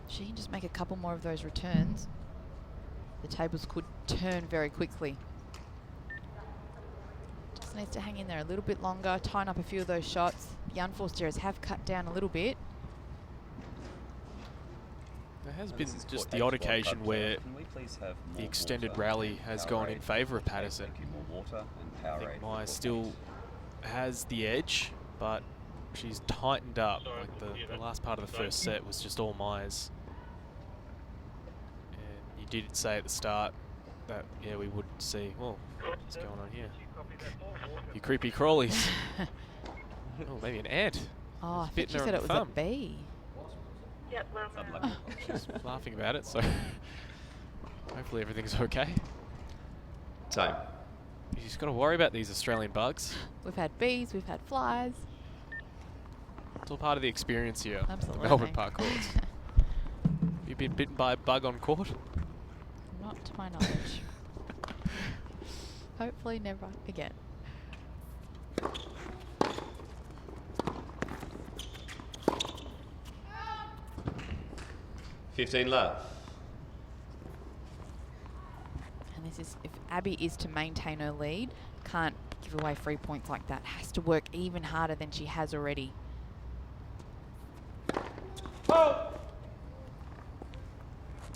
she can just make a couple more of those returns. The tables could turn very quickly. Just needs to hang in there a little bit longer, tighten up a few of those shots. The unforced errors have cut down a little bit. There has been just the odd occasion where the extended rally has gone in favour of Patterson. I think Myers still has the edge, but she's tightened up. Like the last part of the first set was just all Myers. You did say at the start that, yeah, we would see, well, what's going on here? You creepy crawlies. Oh, maybe an ant. Oh, I think Bitten she her said on it the was a thumb. bee. She's laughing about it, so hopefully everything's okay. Time. You just got to worry about these Australian bugs. We've had bees, we've had flies. It's all part of the experience here. at the Absolutely. Melbourne Park courts. You been bitten by a bug on court? Not to my knowledge. Hopefully never again. $15 love. And this is, if Abby is to maintain her lead, can't give away free points like that. Has to work even harder than she has already.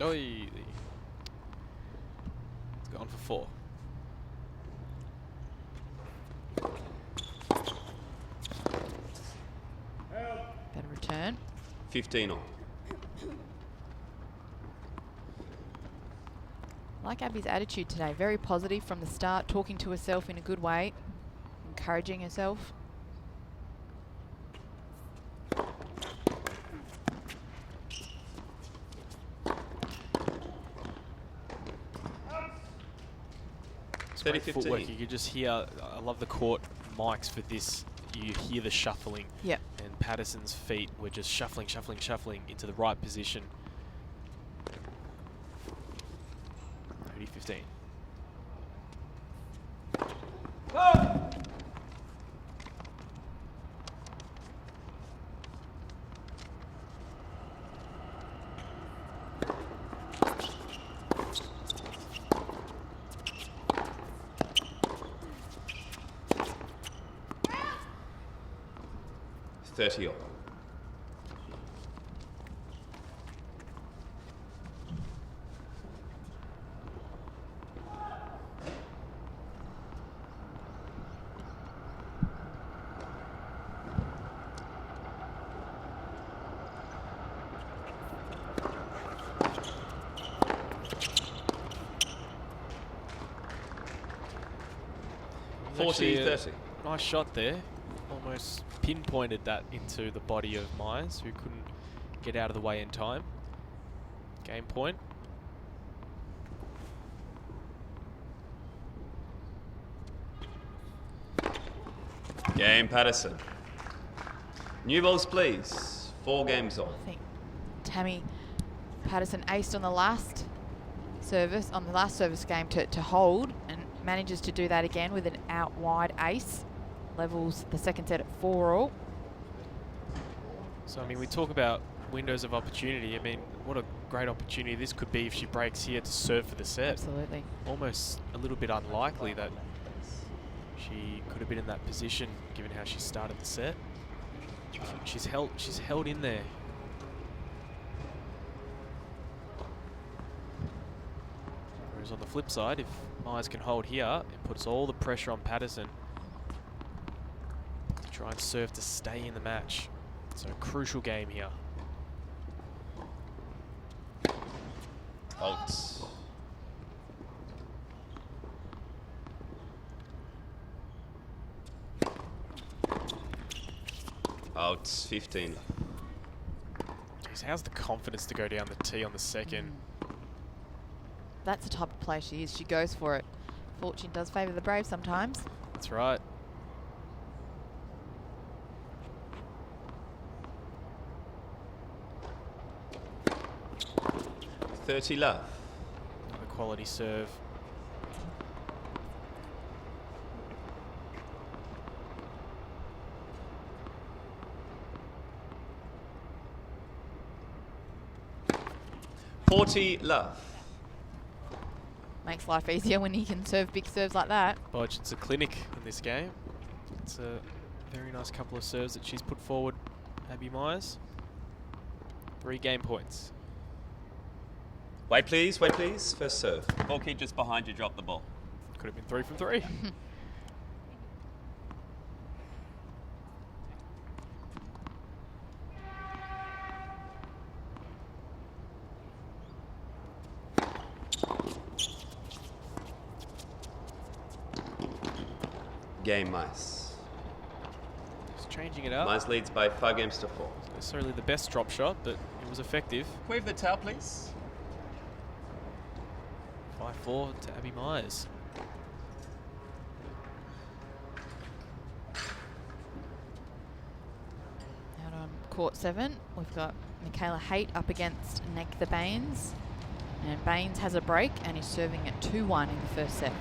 Oi. It's gone for 4. Better return. 15 all. I like Abby's attitude today. Very positive from the start, talking to herself in a good way, encouraging herself. Great footwork. You could just hear, I love the court mics for this. You hear the shuffling. Yep. And Patterson's feet were just shuffling, shuffling, shuffling into the right position. 30-15. $30 all. Actually, 40-30. Nice shot there. Almost pinpointed that into the body of Myers, who couldn't get out of the way in time. Game point. Game Patterson. New balls, please. 4 games on. I think Tammy Patterson aced on the last service, game to hold, and manages to do that again with an out wide ace. Levels the second set at 4 all. So, I mean, we talk about windows of opportunity. I mean, what a great opportunity this could be if she breaks here to serve for the set. Absolutely. Almost a little bit unlikely that she could have been in that position given how she started the set. She's held in there. Whereas on the flip side, if Myers can hold here, it puts all the pressure on Patterson to try and serve to stay in the match. So a crucial game here. Out. Out 15. Jeez, how's the confidence to go down the tee on the second? That's the type of player she is. She goes for it. Fortune does favour the brave sometimes. That's right. $30 love. Another quality serve. $40 love. Makes life easier when he can serve big serves like that. Bodge, it's a clinic in this game. It's a very nice couple of serves that she's put forward, Abby Myers. 3 game points. Wait please, wait please. First serve. Ball kid just behind you, drop the ball. Could have been 3 from 3. game, Mice. Just changing it up. Mice leads by 5 games to 4. Not necessarily the best drop shot, but it was effective. Can we have the towel, please? 5-4 to Abby Myers. Out on court 7, we've got Michaela Haight up against Neck the Baines. And Baines has a break and is serving at 2-1 in the first set.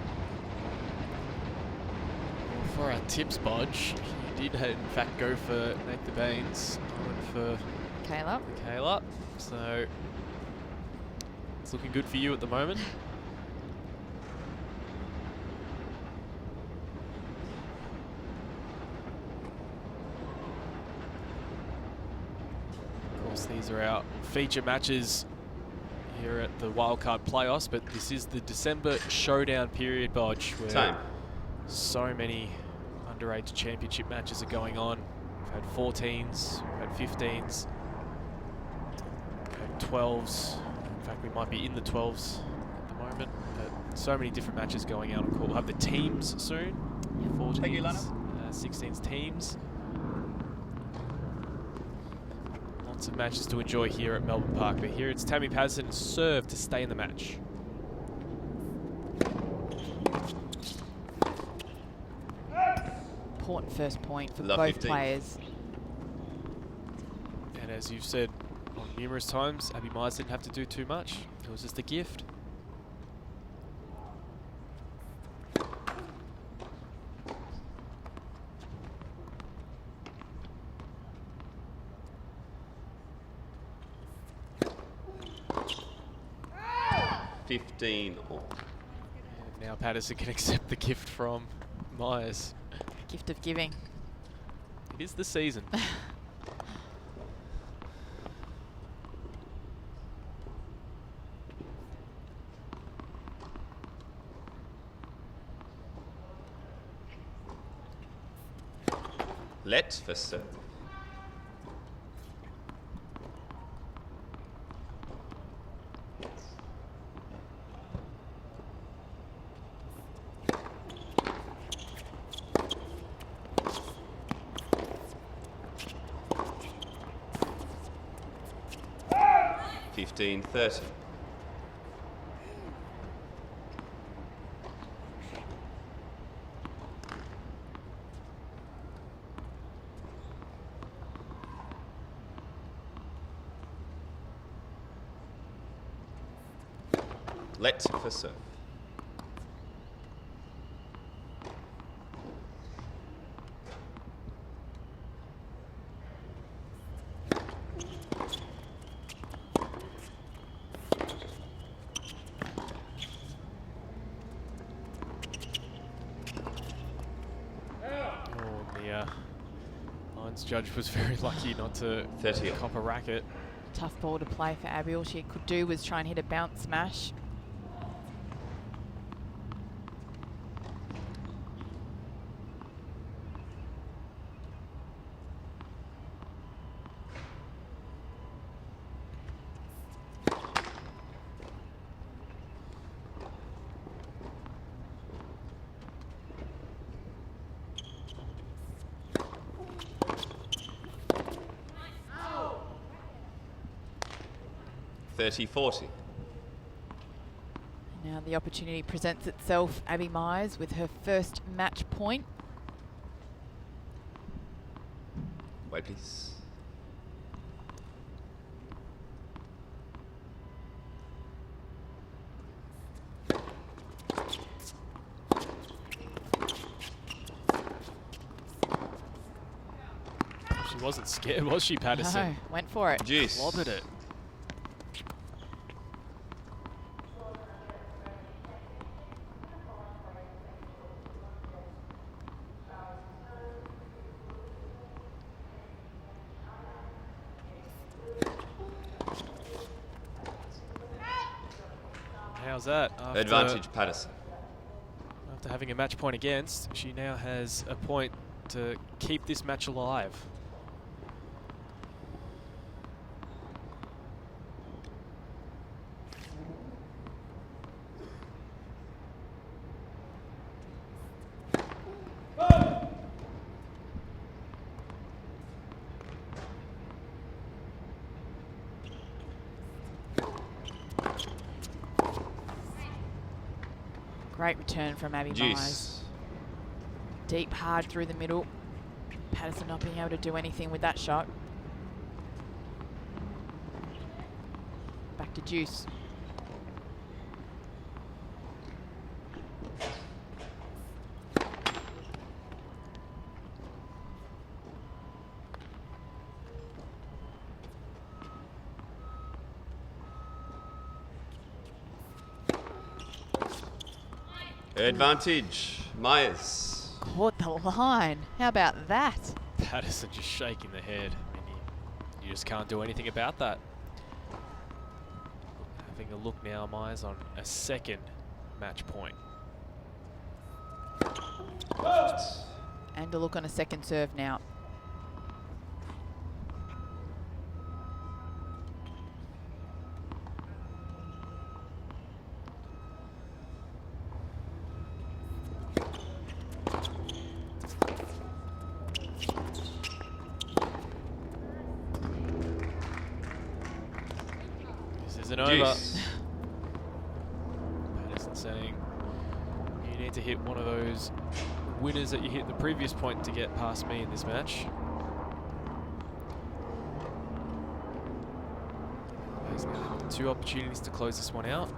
Well, for our tips, Bodge, he did in fact go for Neck the Baines. Went for Michaela. So it's looking good for you at the moment. Of course, these are our feature matches here at the wildcard playoffs, but this is the December showdown period, Bodge, where so many underage championship matches are going on. We've had 14s, we've had 15s, we've had 12s. In fact, we might be in the 12s at the moment, but so many different matches going out on court. We'll have the teams soon. 14s, Thank you, Lana. 16s teams. Lots of matches to enjoy here at Melbourne Park, but here it's Tammy Patterson serve to stay in the match. Important first point for Love both 15. players. And as you've said on numerous times, Abby Myers didn't have to do too much. It was just a gift. All. And now Patterson can accept the gift from Myers. Gift of giving. It is the season. Let for serve. $15.30. Let for serve. Lines judge was very lucky not to 30. cop a racket. Tough ball to play for Abby. All she could do was try and hit a bounce smash. $30.40. Now the opportunity presents itself. Abby Myers with her first match point. Wait, please. She wasn't scared, was she, Patterson? No, went for it. Jeez. Clobbered it. How's that? Advantage Patterson. After having a match point against, she now has a point to keep this match alive. Great return from Abby Myers. Deuce. Deep, hard through the middle. Patterson not being able to do anything with that shot. Back to Deuce. Advantage. Myers. Caught the line. How about that? Patterson just shaking the head. I mean, you just can't do anything about that. Having a look now, Myers on a second match point. And a look on a second serve now. This isn't over. Deuce. Patterson saying you need to hit one of those winners that you hit the previous point to get past me in this match. He's going to have 2 opportunities to close this one out.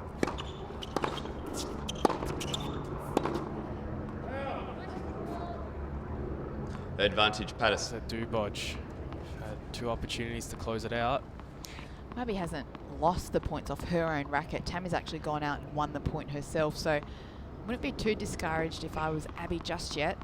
Advantage Patterson. So Dubodge had 2 opportunities to close it out. Abby hasn't lost the points off her own racket. Tammy's actually gone out and won the point herself, so wouldn't be too discouraged if I was Abby just yet.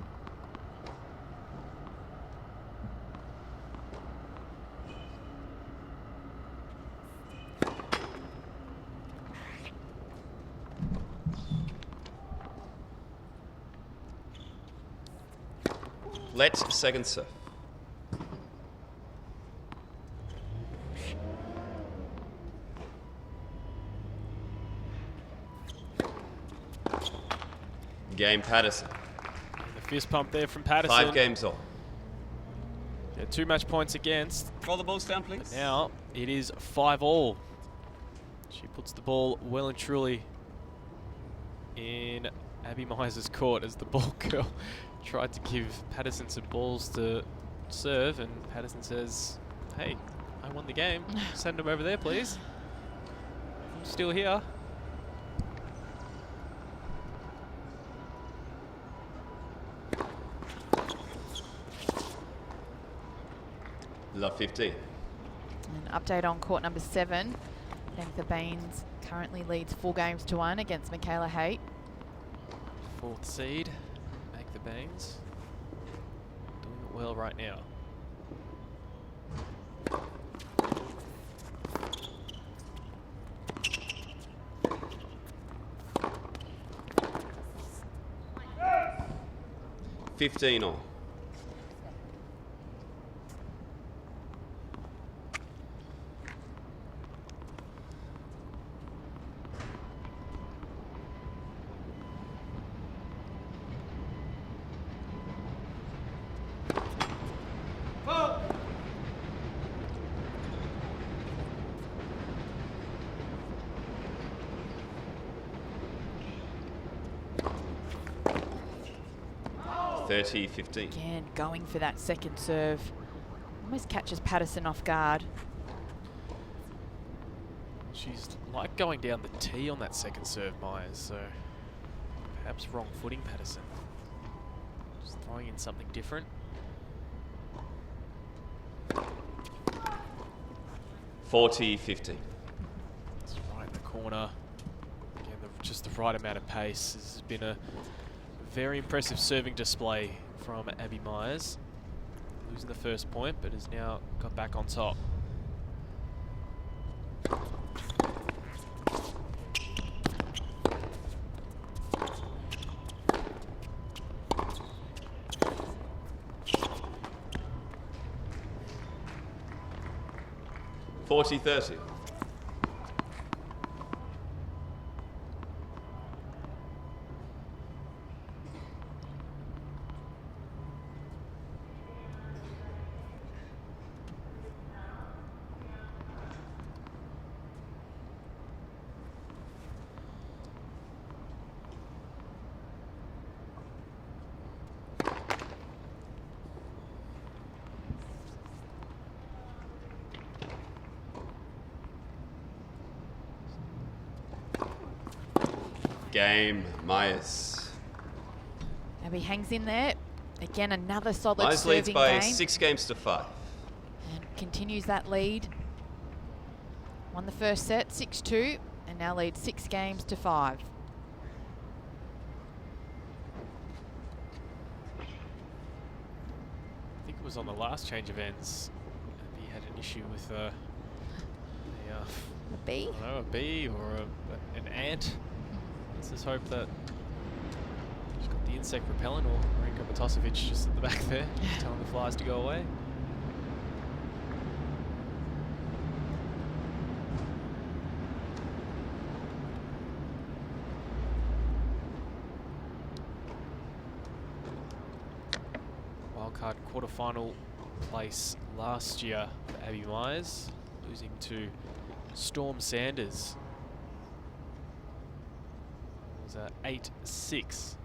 Let second serve. Game Patterson. The fist pump there from Patterson. 5 games on. Yeah, 2 match points against. Roll the balls down, please. But now it is 5-all. She puts the ball well and truly in Abby Myers' court as the ball girl tried to give Patterson some balls to serve, and Patterson says, hey, I won the game. Send them over there, please. I'm still here. Love 15. An update on court number 7. Agatha Baines currently leads 4-1 against Michaela Haight. 4th seed, make the Baines. Doing it well right now. $15 all. $30-15. Again, going for that second serve. Almost catches Patterson off guard. She's like going down the tee on that second serve, Myers, so perhaps wrong footing Patterson. Just throwing in something different. 40-15. It's right in the corner. Again, just the right amount of pace. This has been a very impressive serving display from Abby Myers. Losing the first point, but has now got back on top. $40-30. Game, Myers. Abby hangs in there. Again, another solid Myers serving leads by game. 6 games to 5. And continues that lead. Won the first set, 6-2, and now leads 6 games to 5. I think it was on the last change of ends. He had an issue with A B? I don't know, a bee or an ant. Let's just hope that she's got the insect repellent, or Marinka Batosevic just at the back there, telling the flies to go away. Wildcard quarterfinal place last year for Abby Myers, losing to Storm Sanders. It was 8-6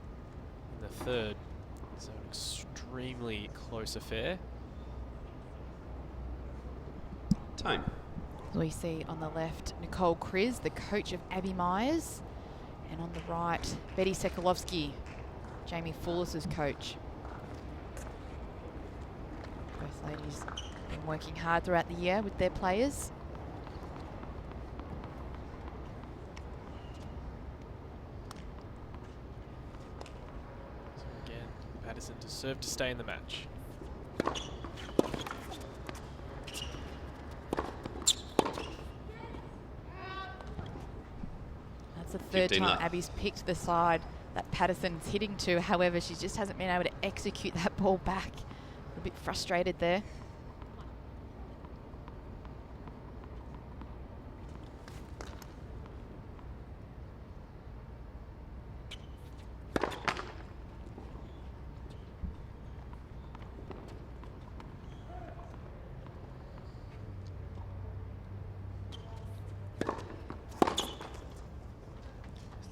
in the third, so an extremely close affair. Time. We see on the left Nicole Kriz, the coach of Abby Myers, and on the right Betty Sekulovsky, Jamie Fullis's coach. Both ladies been working hard throughout the year with their players. So again, Patterson to serve to stay in the match. That's the third 15 time left. Abby's picked the side that Patterson's hitting to. However, she just hasn't been able to execute that ball back. A bit frustrated there.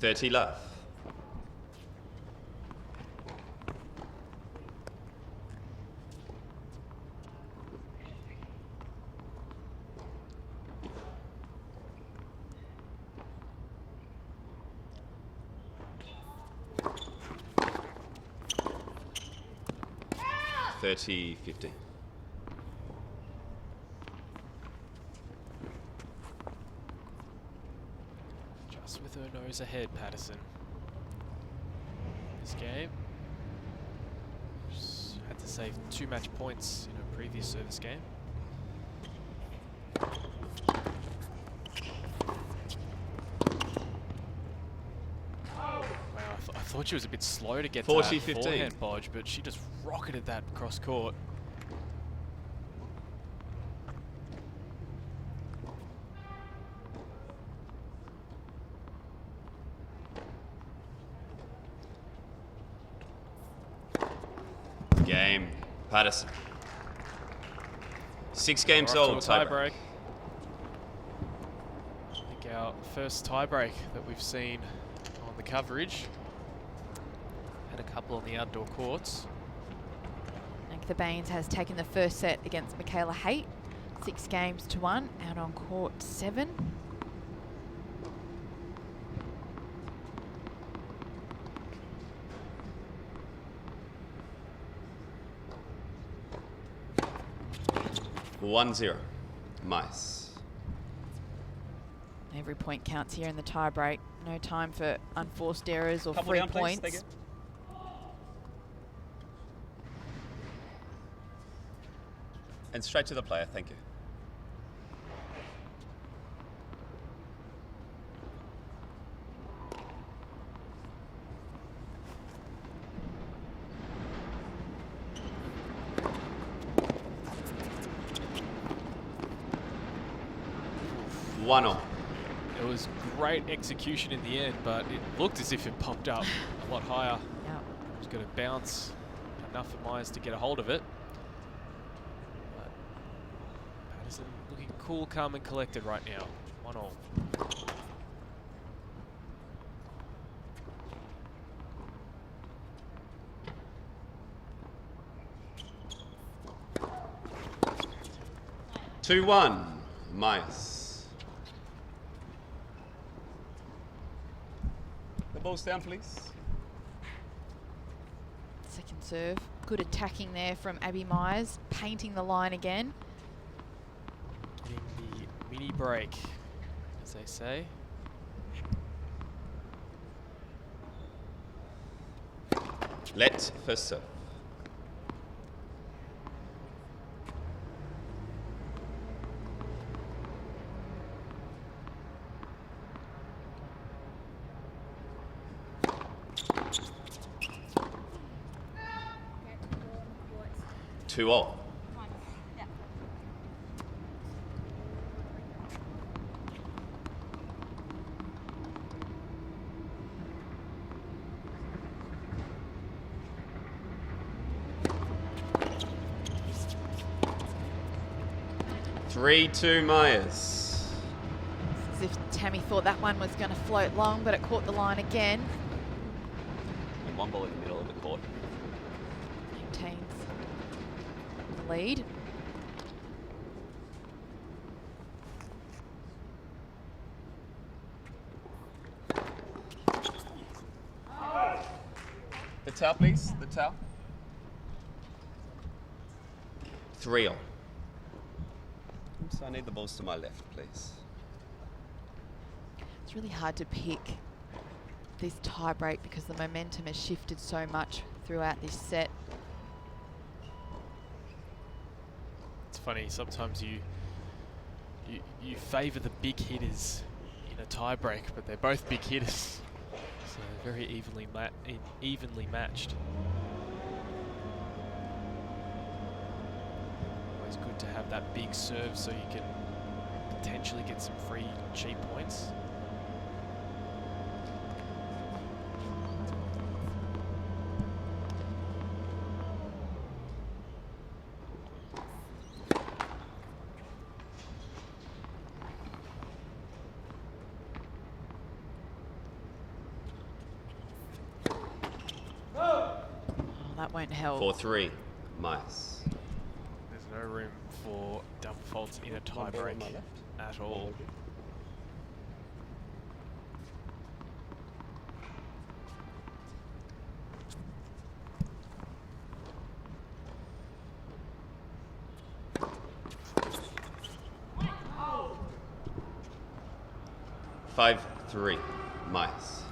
$30 left. $30-50. Just with her nose ahead, Patterson. This game. She's had to save 2 match points in her previous service game. Wow, I thought she was a bit slow to get to that 40-15. forehand bodge, but she just rocketed that cross court. Game, Patterson. 6 games We're off old, to a tie tiebreak. break. I think our first tie break that we've seen on the coverage. Had a couple on the outdoor courts. Agatha Baines has taken the first set against Michaela Haight, 6-1, out on court 7. $1-0. Mice. Every point counts here in the tie break. No time for unforced errors or Couple free down, please. Thank points. you. And straight to the player, thank you. One all. It was great execution in the end, but it looked as if it popped up a lot higher. Yeah. It was going to bounce enough for Myers to get a hold of it. But Patterson looking cool, calm and collected right now. 1-all. $2-1. Myers. Good balls down, please. Second serve. Good attacking there from Abby Myers, painting the line again. Getting the mini break, as they say. Let first serve. Two all. Three, 2 Myers. As if Tammy thought that one was going to float long, but it caught the line again. And one ball in the middle of the court. Maintains the lead. The towel, please. The towel. 3 all. Oops, I need the balls to my left, please. It's really hard to pick this tie break because the momentum has shifted so much throughout this set. It's funny, sometimes you favour the big hitters in a tie break, but they're both big hitters, so very evenly matched. Always good to have that big serve so you can potentially get some free cheap points. That won't help. 4-3 Myers. There's no room for double faults in a tie break at all. Five, 3 Myers.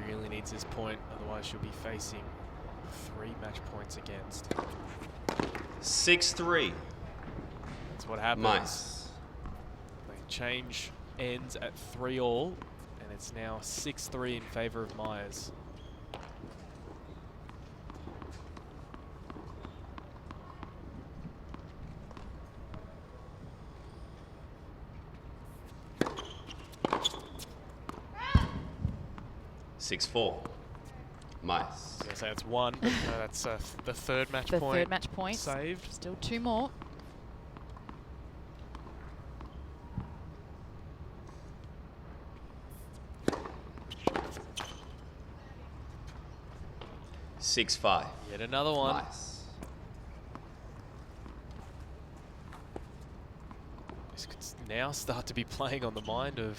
Really needs this point, otherwise she'll be facing 3 match points against. 6-3 That's what happens. Myers. They change ends at 3 all, and it's now 6-3 in favour of Myers. Six, 4 Myers. I was going to say it's 1, but no, that's the third match The point. third match point. Saved. Still 2 more. Six, 5 Yet another one. Myers. This could now start to be playing on the mind of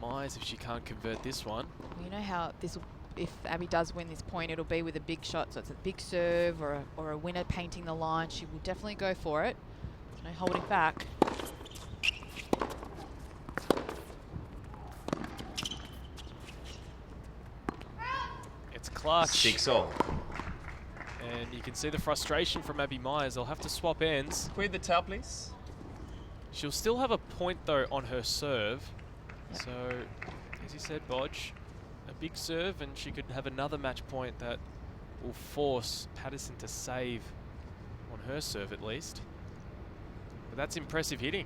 Myers if she can't convert this one. Well, you know how this will, if Abby does win this point, it'll be with a big shot. So it's a big serve or a winner painting the line. She will definitely go for it. There's no holding back. It's clutch. 6 all. And you can see the frustration from Abby Myers. They'll have to swap ends. Clear the towel, please. She'll still have a point, though, on her serve. So, as you said, Bodge, a big serve, and she could have another match point that will force Patterson to save on her serve, at least. But that's impressive hitting.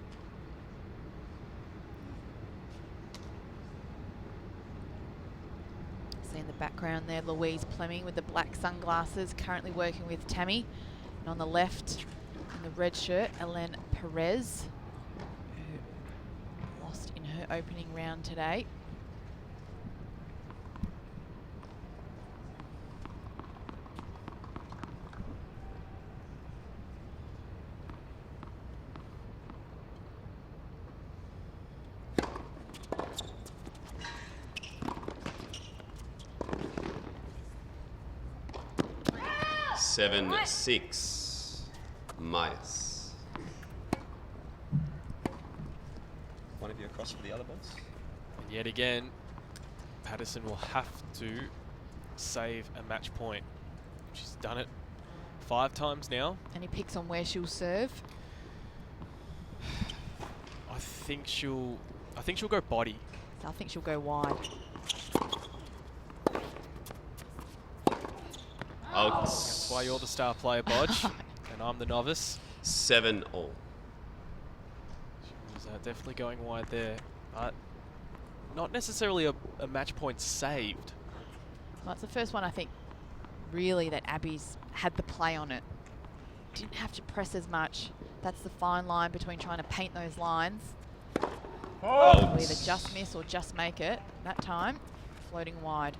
See in the background there, Louise Plemming with the black sunglasses, currently working with Tammy. And on the left, in the red shirt, Ellen Perez, who lost in her opening round today. 7-6. Myers. One of you across for the other boys. And yet again, Patterson will have to save a match point. She's done it 5 times now. Any picks on where she'll serve? I think she'll go body. So I think she'll go wide. Out. That's why you're the star player, Bodge, and I'm the novice. 7-all. She was definitely going wide there, but not necessarily a match point saved. Well, it's the first one I think really that Abby's had the play on it. Didn't have to press as much. That's the fine line between trying to paint those lines. Out. Either just miss or just make it. That time, floating wide.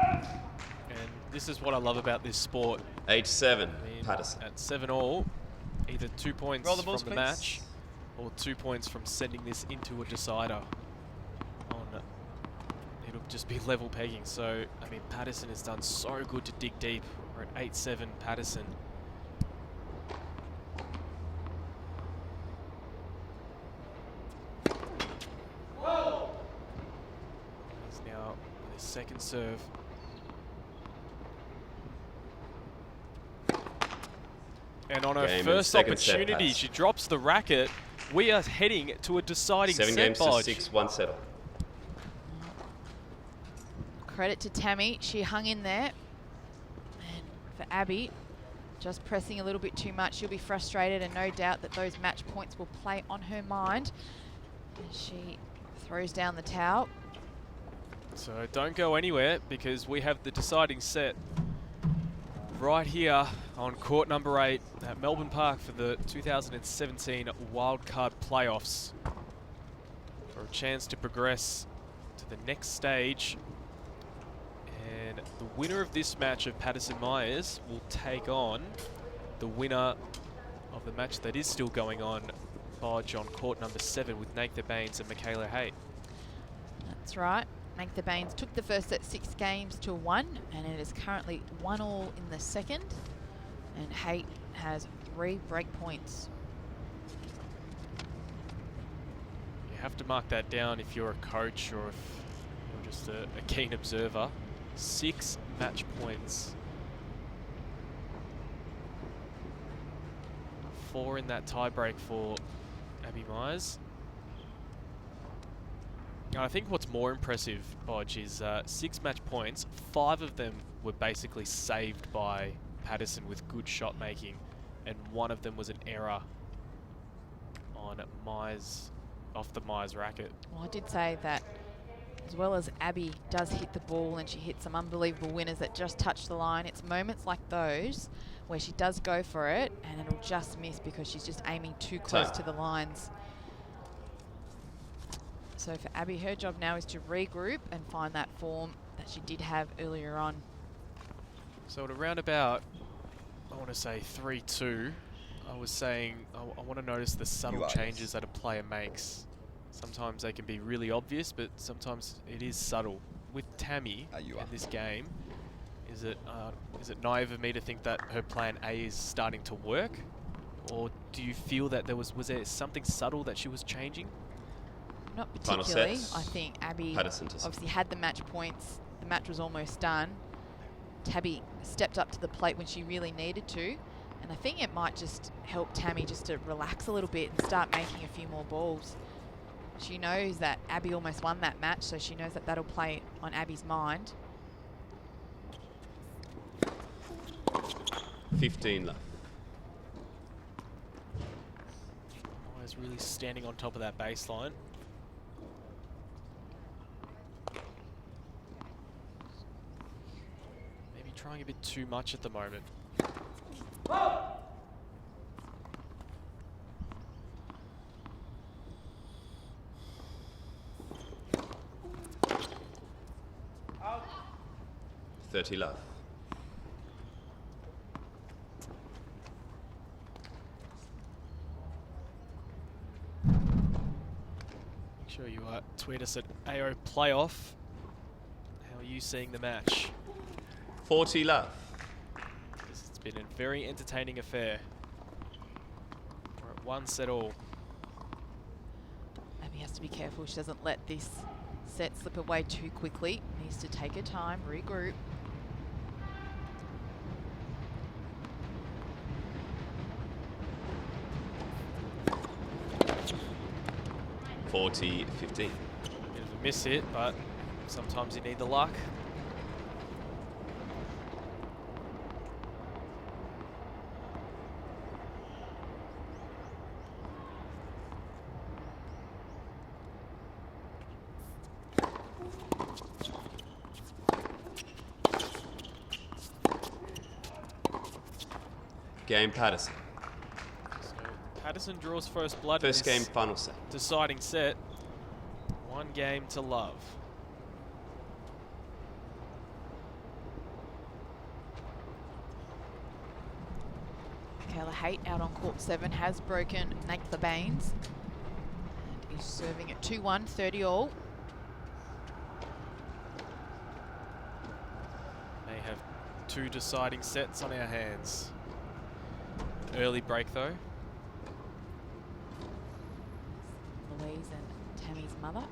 And this is what I love about this sport. 8-7. I mean, Patterson. at 7-all, either 2 points Roll the from balls, the please. match or 2 points from sending this into a decider. It'll just be level pegging. So, I mean, Patterson has done so good to dig deep. We're at 8-7 Patterson. He's now with his second serve. And on her Game and first second set opportunity, pass. she drops the racket. We are heading to a deciding 7 set, games to Bodge. 6, 1 settle. Credit to Tammy, she hung in there. And for Abby, just pressing a little bit too much, she'll be frustrated, and no doubt that those match points will play on her mind. And she throws down the towel. So don't go anywhere, because we have the deciding set right here on court number 8 at Melbourne Park for the 2017 Wildcard Playoffs, for a chance to progress to the next stage. And the winner of this match of Patterson Myers will take on the winner of the match that is still going on, Bodge, on court number 7 with Nathan Baines and Michaela Haight. That's right. Magda Baines took the first set 6 games to 1, and it is currently 1-all in the second. And Haight has 3 break points. You have to mark that down if you're a coach or if you're just a keen observer. 6 match points. 4 in that tie break for Abby Myers. And I think what's more impressive, Bodge, is 6 match points. 5 of them were basically saved by Patterson with good shot making, and 1 of them was an error on Myers, off the Myers racket. Well, I did say that as well as Abby does hit the ball and she hits some unbelievable winners that just touch the line, it's moments like those where she does go for it and it'll just miss because she's just aiming too close to the lines. So for Abby, her job now is to regroup and find that form that she did have earlier on. So at around about, I want to say 3-2, I was saying I want to notice the subtle changes that a player makes. Sometimes they can be really obvious, but sometimes it is subtle. With Tammy in this game, is it naive of me to think that her plan A is starting to work? Or do you feel that was there something subtle that she was changing? Not Final particularly. sets. I think Abby Patterson to obviously had the match points. The match was almost done. Tabby stepped up to the plate when she really needed to. And I think it might just help Tammy just to relax a little bit and start making a few more balls. She knows that Abby almost won that match, so she knows that that'll play on Abby's mind. 15 left. Myers really standing on top of that baseline. Maybe trying a bit too much at the moment. Out. 30 love. sure you tweet us at AO Playoff. How are you seeing the match? 40 love. It's been a very entertaining affair. We're at 1 set all. Abby has to be careful she doesn't let this set slip away too quickly. Needs to take her time, regroup. 40-15. Bit of a miss hit, but sometimes you need the luck. Game Patterson. So Patterson draws first blood. First in game, this final set. deciding set. 1 game to love. Kayla Haight out on court 7 has broken Nate Baines and is serving at 2-1, 30 all. May have 2 deciding sets on our hands. Early break though. Louise and Tammy's mother.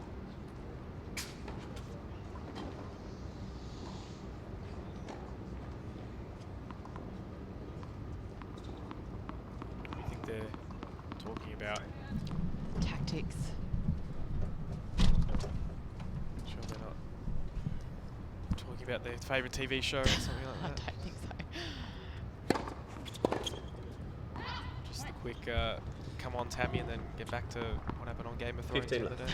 I think they're talking about. Tactics. Sure they're not talking about their favourite TV show or something I like that. don't think so. Just a quick come on Tammy and then get back to what happened on Game of Thrones 15 the other left. day.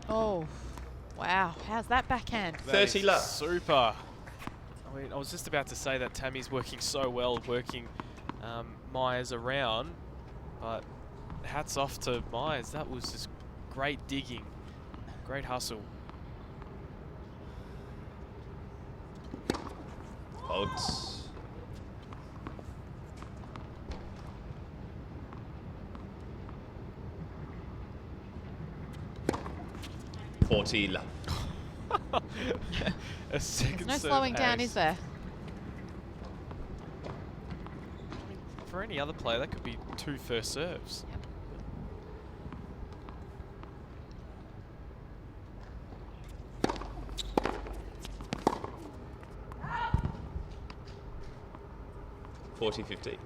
Oh, wow. How's that backhand? That 30 is love. Super. I mean, I was just about to say that Tammy's working so well, working Myers around, but hats off to Myers. That was just great digging, great hustle. Holds. 40 love. A second There's no serve slowing down, ace. is there? I mean, for any other player, that could be 2 first serves. Yep. 40-15.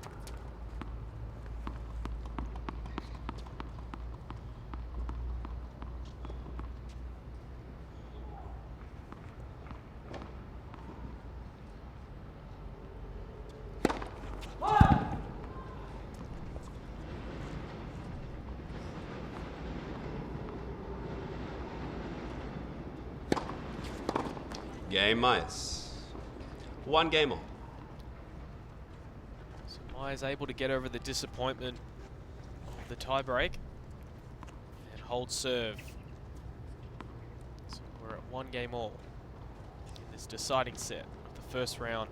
Game Myers. 1 game on. So Myers able to get over the disappointment of the tie break and hold serve. So we're at 1 game all in this deciding set of the first round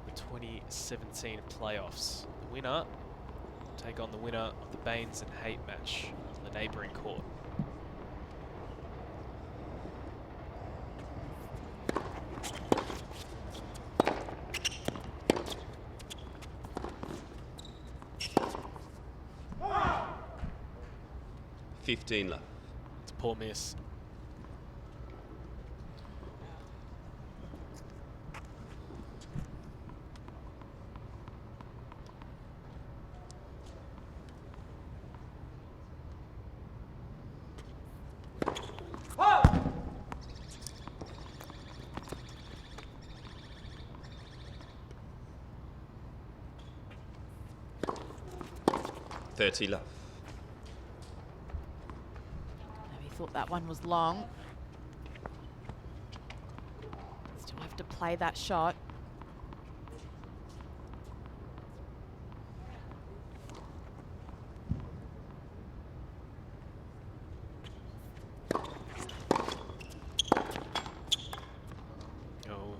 of the 2017 playoffs. The winner will take on the winner of the Baines and Haight match on the neighbouring court. $15 left. It's a poor miss. $30 left. Maybe thought that one was long. Still have to play that shot. Oh,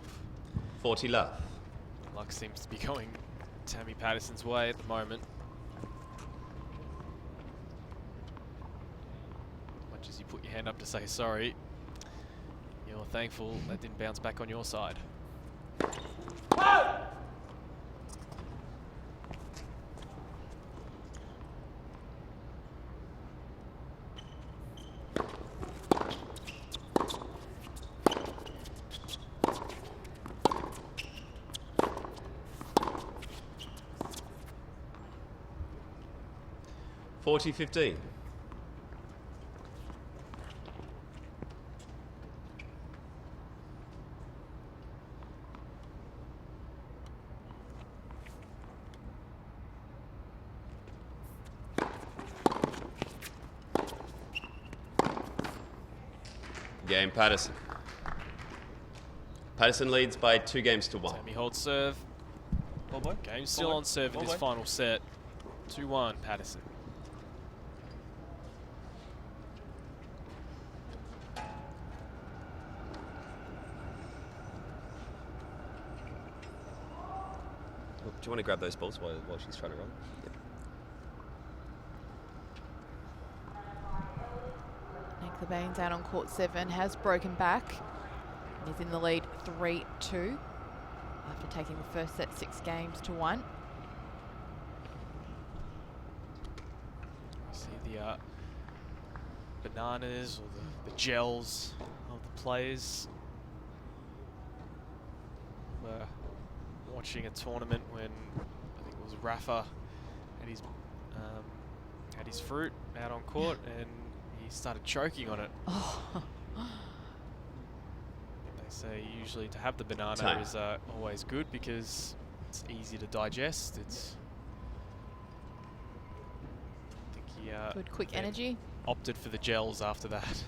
40 love. luck seems to be going Tammy Patterson's way at the moment. Much as you put your hand up to say sorry, you're thankful that didn't bounce back on your side. $40-15. Game Patterson. Patterson leads by 2 games to 1. Tammy holds serve. Ball boy. Game still Ball on serve in Ball this boy. final set. 2-1 Patterson. Do you want to grab those balls while she's trying to run? Yep. Nick the Baines out on court 7 has broken back and is in the lead 3-2 after taking the first set 6 games to 1. See the bananas or the gels of the players. We're watching a tournament when I think it was Rafa had his fruit out on court and he started choking on it. Oh. They say usually to have the banana Time. is always good because it's easy to digest. It's I think he Good quick then energy. opted for the gels after that.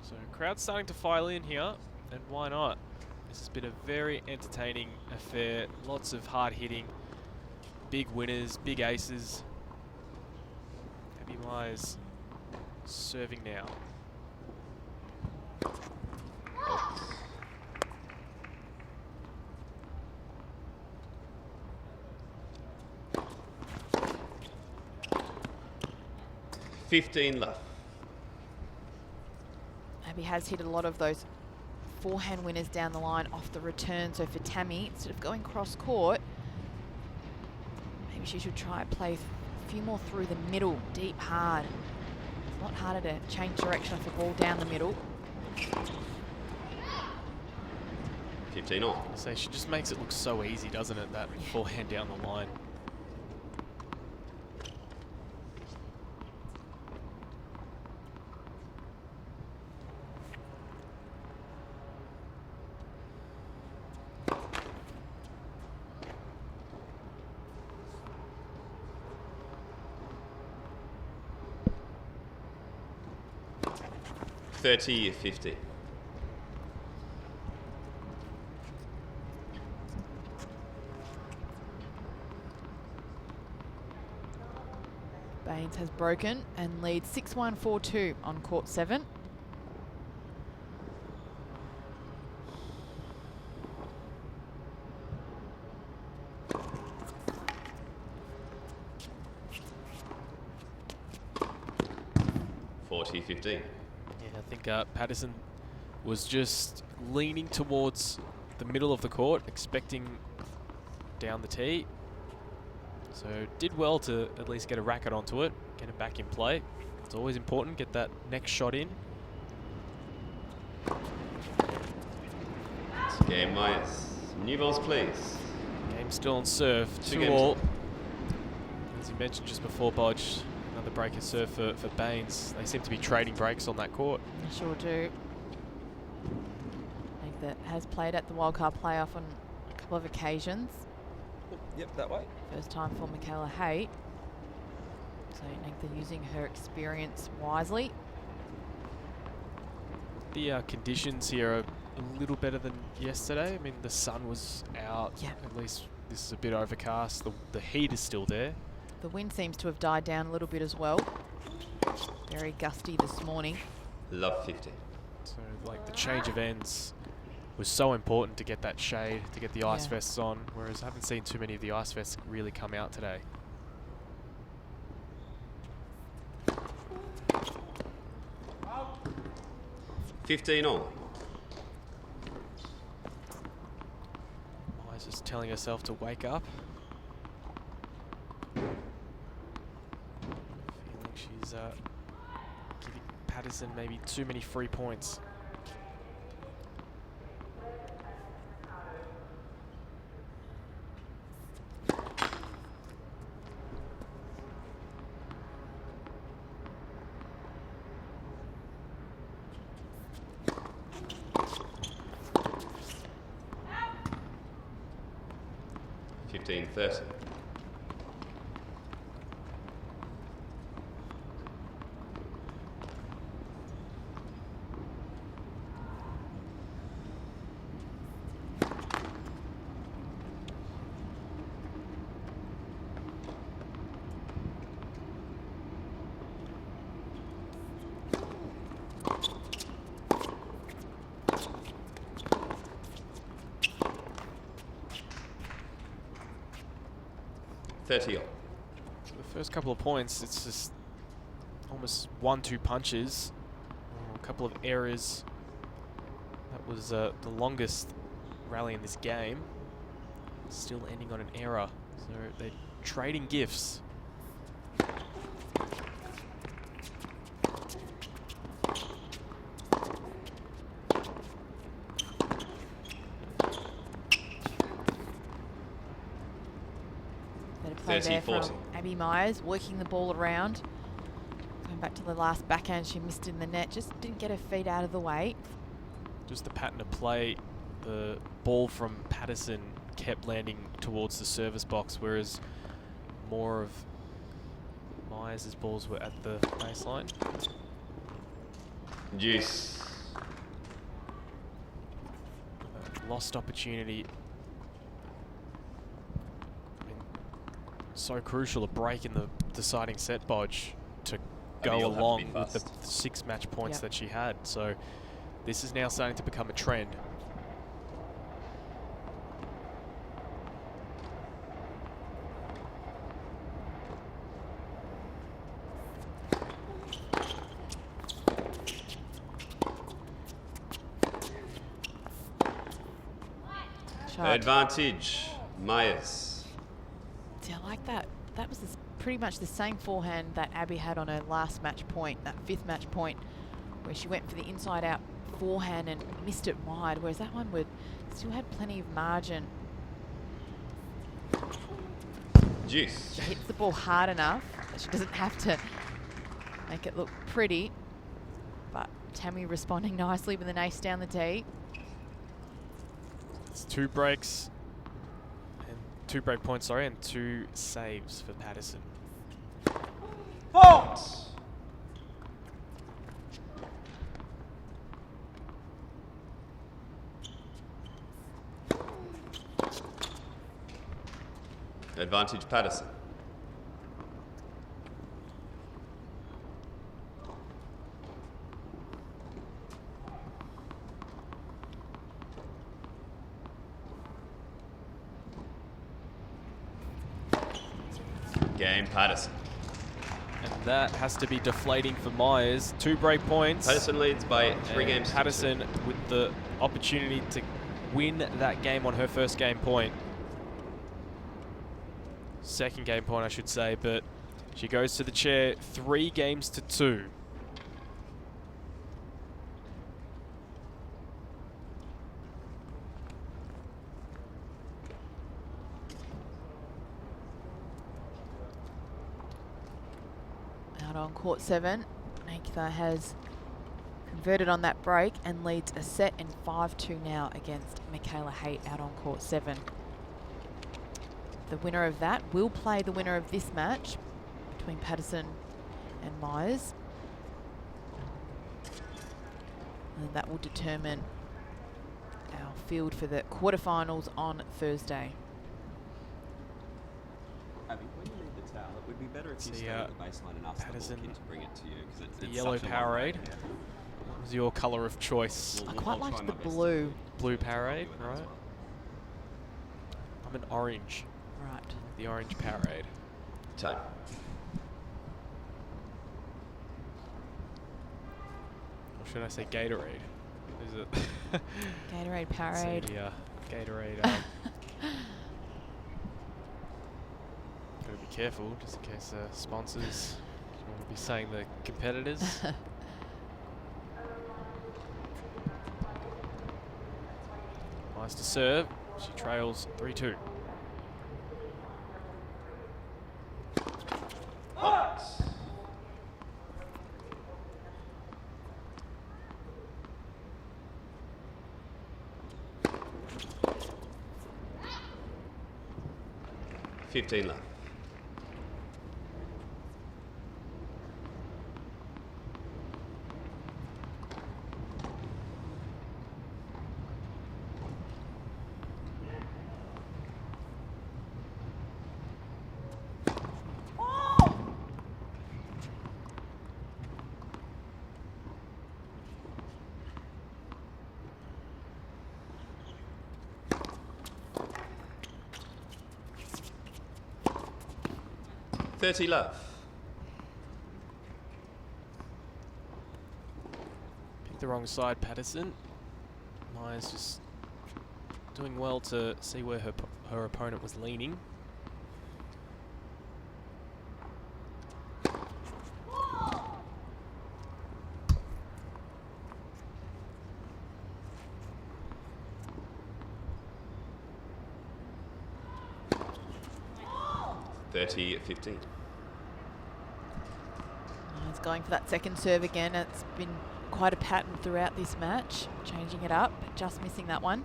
So crowd's starting to file in here, and why not? This has been a very entertaining affair. Lots of hard hitting, big winners, big aces. Abby Myers serving now. Oh. 15 left. Abby has hit a lot of those forehand winners down the line off the return. So for Tammy, instead of going cross court, maybe she should try play a few more through the middle, deep, hard. It's a lot harder to change direction off the ball down the middle. 15 on. So she just makes it look so easy, doesn't it? That forehand down the line. $30-50. Baines has broken and leads 6-1, 4-2 on court 7. $40-15. Yeah, I think Patterson was just leaning towards the middle of the court, expecting down the tee. So did well to at least get a racket onto it, get it back in play. It's always important, get that next shot in. Game Myers. New balls, please. Game still on serve, 2 2 games. all. As you mentioned just before, Bodge, another breaker serve for Baines. They seem to be trading breaks on that court. They sure do. I think that has played at the wildcard playoff on a couple of occasions. Yep, that way. First time for Michaela Haight. So Nagtha using her experience wisely. The conditions here are a little better than yesterday. I mean, the sun was out. Yeah. At least this is a bit overcast. The heat is still there. The wind seems to have died down a little bit as well. Very gusty this morning. Love 50. So, like, the change of ends was so important to get that shade, to get the ice Yeah. vests on, whereas I haven't seen too many of the ice vests really come out today. $15 all. Maya's just telling herself to wake up. Feeling she's giving Patterson maybe too many free points. $15.30. $30 all. So the first couple of points, it's just almost 1-2 punches, a couple of errors. That was the longest rally in this game. Still ending on an error. So they're trading gifts. Better play there 30-40. from Abby Myers, working the ball around. Going back to the last backhand, she missed in the net, just didn't get her feet out of the way. Just the pattern of play, the ball from Patterson kept landing towards the service box, whereas more of Myers' balls were at the baseline. Juice. Lost opportunity. I mean, so crucial, a break in the deciding set, Bodge, to go you'll have to be along with the fast. 6 match points Yep. that she had. So this is now starting to become a trend. Shot. Advantage. Myers. See, I like that. That was pretty much the same forehand that Abby had on her last match point, that 5th match point, where she went for the inside-out forehand and missed it wide, whereas that one would still had plenty of margin. Juice. She hits the ball hard enough that she doesn't have to make it look pretty. But Tammy responding nicely with an ace down the tee. It's 2 breaks, and 2 break points, sorry, and 2 saves for Patterson. Fault. Advantage Patterson. Game Patterson. And that has to be deflating for Myers. 2 break points. Patterson leads by 3 and games. to Patterson 2. with the opportunity to win that game on her first game point. Second game point, I should say, but she goes to the chair 3 games to 2. Out on court 7, Nagtha has converted on that break and leads a set in 5-2 now against Michaela Haight out on court 7. The winner of that will play the winner of this match between Patterson and Myers. And that will determine our field for the quarterfinals on Thursday. Abby, when you leave the towel, it would be better if you stayed at the baseline and asked the ball Patterson, kid to bring it to you, because the it's yellow such a long way. Powerade. What was your colour of choice? I quite I'll liked try the my best to blue. Blue help Powerade, you with that right? as well. I'm an orange. Right. The orange Powerade. Time. Or should I say Gatorade? Is it? Gatorade, Powerade. Yeah, Gatorade. Gotta be careful, just in case sponsors want to be saying the competitors. Nice to serve. She trails 3-2. Hot. $15 left. $30 left. Picked the wrong side, Patterson. Myers just doing well to see where her opponent was leaning. $30-15. He's going for that second serve again. It's been quite a pattern throughout this match, changing it up, just missing that one.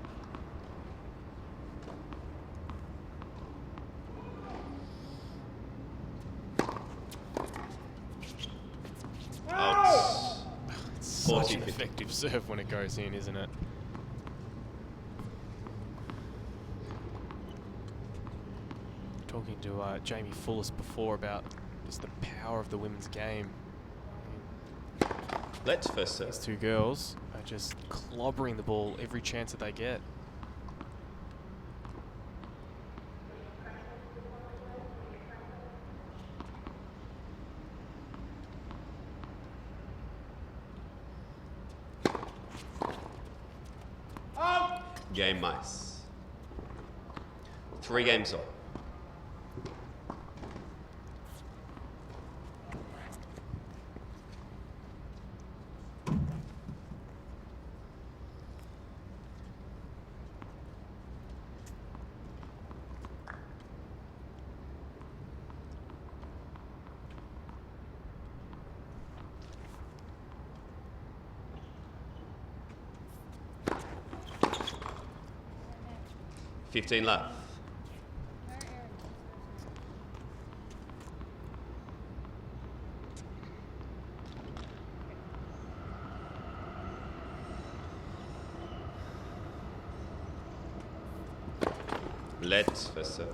Out. Such an 40-50. effective serve when it goes in, isn't it? Talking to Jamie Fullis before about just the power of the women's game. Let's first serve. These two girls are just clobbering the ball every chance that they get. Game mice. 3 games on. $15 left. Let's first serve.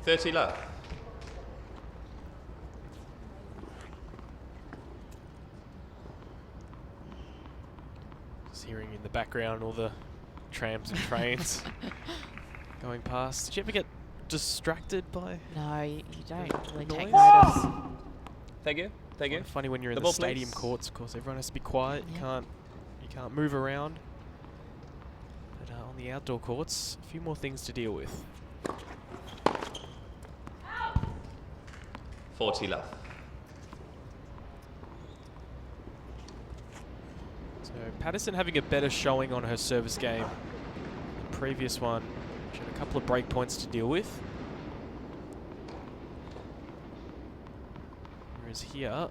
$30 left. Just hearing in the background all the trams and trains going past. Did you ever get distracted by? No, you don't really take noise? notice. Thank you. Thank you. Quite funny when you're in The the ball, stadium please. courts. Of course, everyone has to be quiet. Yeah. You can't move around. But on the outdoor courts, a few more things to deal with. 40 left. So So Patterson having a better showing on her service game. The previous one, she had a couple of break points to deal with. Whereas here,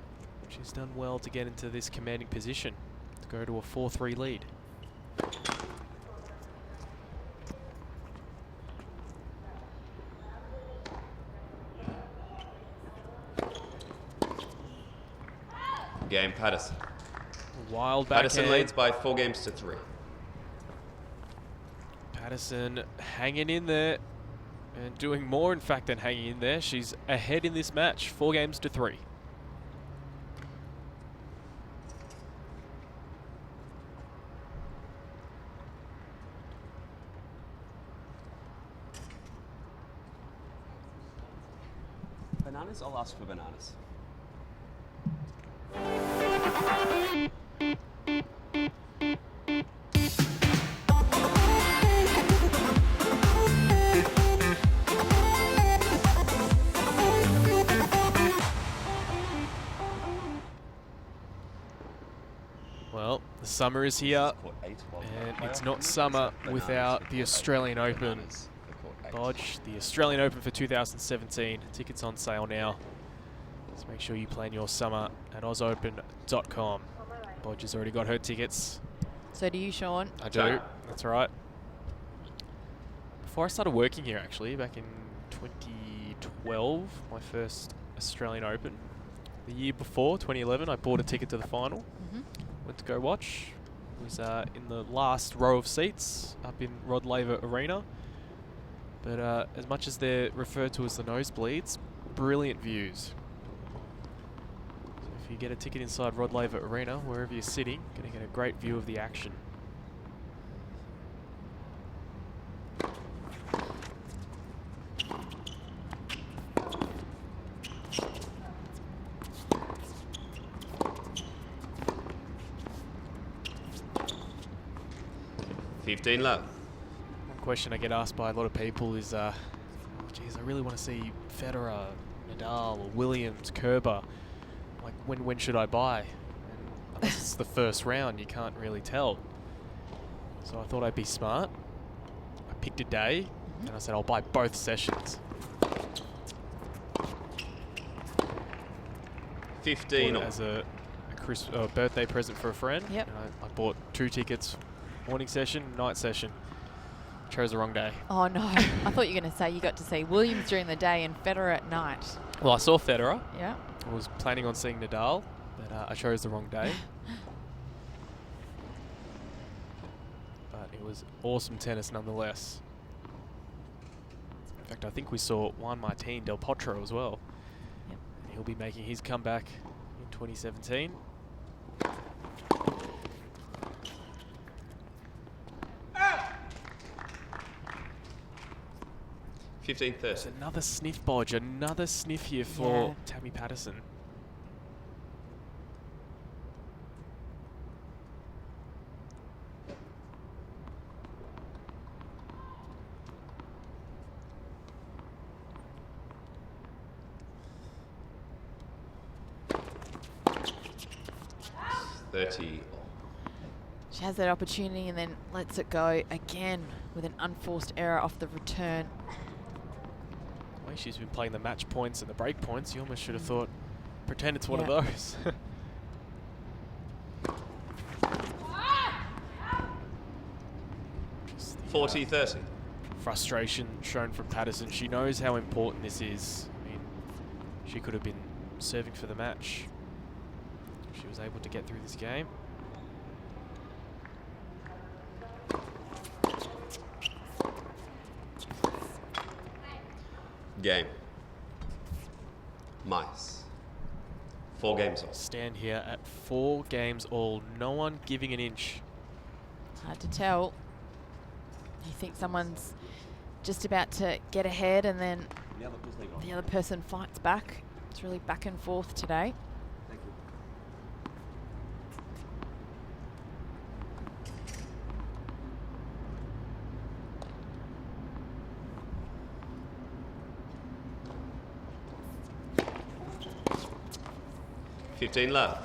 she's done well to get into this commanding position, to go to a 4-3 lead. Game Patterson. Wild Patterson backhand. leads by 4 games to 3. Patterson hanging in there and doing more, in fact, than hanging in there. She's ahead in this match, 4 games to 3. Bananas? I'll ask for bananas. Well, the summer is here, and it's not summer without the Australian Open. Bodge, the Australian Open for 2017. Tickets on sale now. So make sure you plan your summer at ausopen.com. Bodge has already got her tickets. So do you, Sean? I do. That's right. Before I started working here, actually, back in 2012, my first Australian Open. The year before, 2011, I bought a ticket to the final. Went to go watch. Was in the last row of seats up in Rod Laver Arena. But as much as they're referred to as the nosebleeds, brilliant views. So if you get a ticket inside Rod Laver Arena, wherever you're sitting, going to get a great view of the action. Love. One question I get asked by a lot of people is, oh, geez, I really want to see Federer, Nadal, or Williams, Kerber. Like, when should I buy? And unless it's the first round, you can't really tell. So I thought I'd be smart. I picked a day, and I said I'll buy both sessions. 15 as a birthday present for a friend. Yep. And I bought 2 tickets. Morning session, night session. Chose the wrong day. Oh no, I thought you were going to say you got to see Williams during the day and Federer at night. Well, I saw Federer. Yeah. I was planning on seeing Nadal, but I chose the wrong day. But it was awesome tennis nonetheless. In fact, I think we saw Juan Martín Del Potro as well. Yep. He'll be making his comeback in 2017. It's another sniff, Bodge. Another sniff here for Tammy Patterson. She has that opportunity and then lets it go again with an unforced error off the return. The way she's been playing the match points and the break points, you almost should have thought, pretend it's one of those. 40-30. Frustration shown from Patterson. She knows how important this is. I mean, she could have been serving for the match. She was able to get through this game. Game. Mice. 4 games all. Stand here at 4 games all. No one giving an inch. Hard to tell. You think someone's just about to get ahead and then the other person fights back. It's really back and forth today. Thank you. $15 left.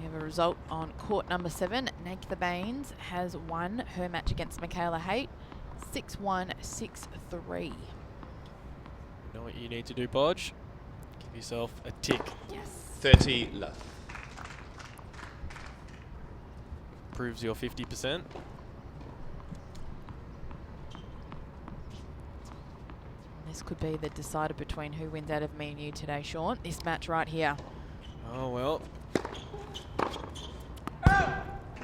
We have a result on court number 7. Nagtha Baines has won her match against Michaela Haight, 6-1, 6-3. You know what you need to do, Bodge? Give yourself a tick. Yes. 30 love. Proves your 50%. This could be the decider between who wins out of me and you today, Sean. This match right here. Oh, well.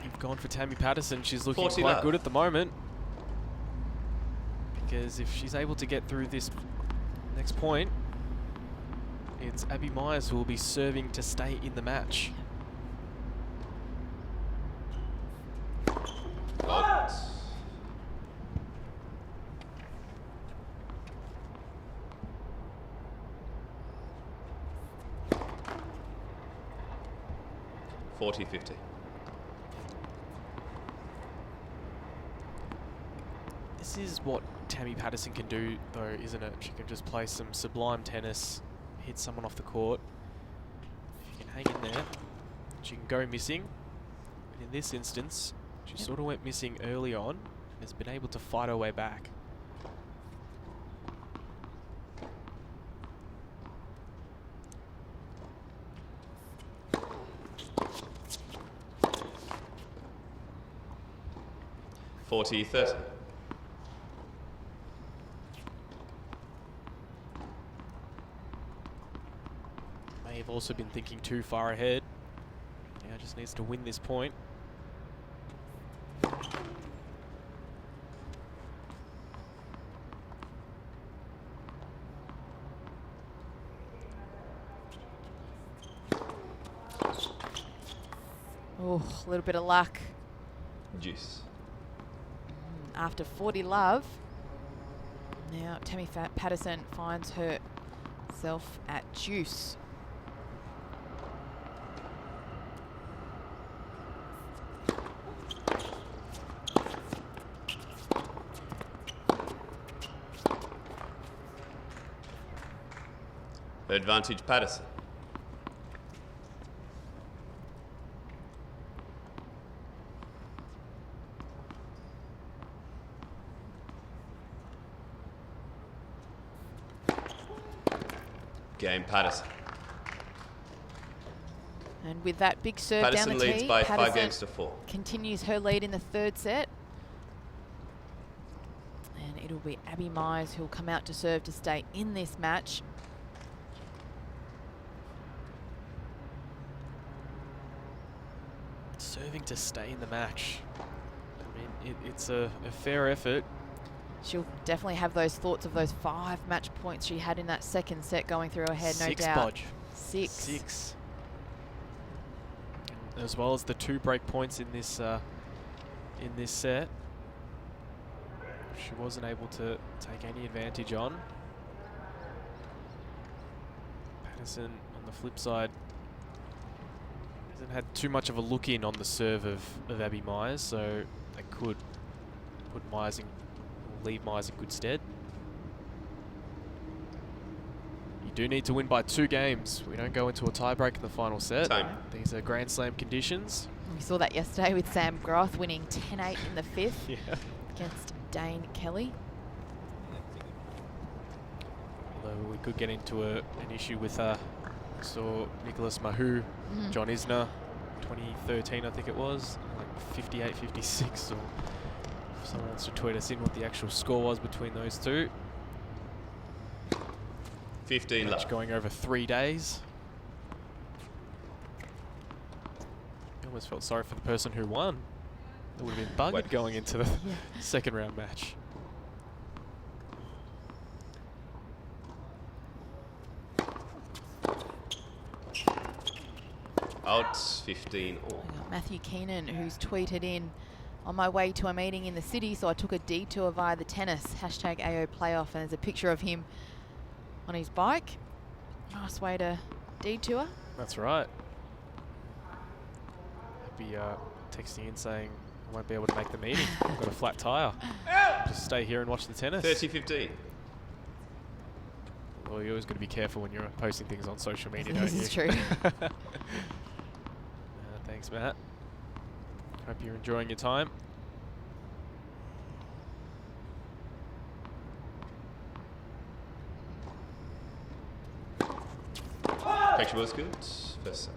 You've gone for Tammy Patterson. She's looking 40 quite love. good at the moment. Because if she's able to get through this next point, it's Abby Myers who will be serving to stay in the match. Out. $40.50. This is what Tammy Patterson can do, though, isn't it? She can just play some sublime tennis, hit someone off the court. She can hang in there. She can go missing. But in this instance, she sort of went missing early on and has been able to fight her way back. $40.30. May have also been thinking too far ahead. Now just needs to win this point. Oh, a little bit of luck. Juice. After 40 love, now Tammy Patterson finds herself at juice. Advantage Patterson. Game Patterson. And with that big serve Patterson down the leads tee, by Patterson 5 games to 4. continues her lead in the third set. And it'll be Abby Myers who'll come out to serve to stay in this match. Serving to stay in the match. I mean, it's a fair effort. She'll definitely have those thoughts of those 5 match points she had in that second set going through her head, no Six, doubt. Bodge. 6. 6. As well as the 2 break points in this set. She wasn't able to take any advantage on. Patterson, on the flip side, hasn't had too much of a look in on the serve of Abby Myers, so they could put Myers in, leave Myers in good stead. You do need to win by 2 games. We don't go into a tiebreak in the final set. Time. These are Grand Slam conditions. We saw that yesterday with Sam Groth winning 10-8 in the 5th Yeah. against Dane Kelly. Although we could get into an issue with saw Nicholas Mahou, John Isner, 2013 I think it was, like 58-56, or if someone wants to tweet us in what the actual score was between those two. 15 Match love. going over 3 days. I almost felt sorry for the person who won. It would have been buggered Wait. going into the second round match. Out 15 all. We got Matthew Keenan, who's tweeted in, on my way to a meeting in the city, so I took a detour via the tennis, hashtag AO playoff, and there's a picture of him on his bike. Nice way to detour. That's right. I'd be texting in saying I won't be able to make the meeting. I've got a flat tyre. Just stay here and watch the tennis. 30-15. Well, you're always got to be careful when you're posting things on social media, don't This you? is true. Thank Thanks, Matt. Hope you're enjoying your time. Picture was good. First serve.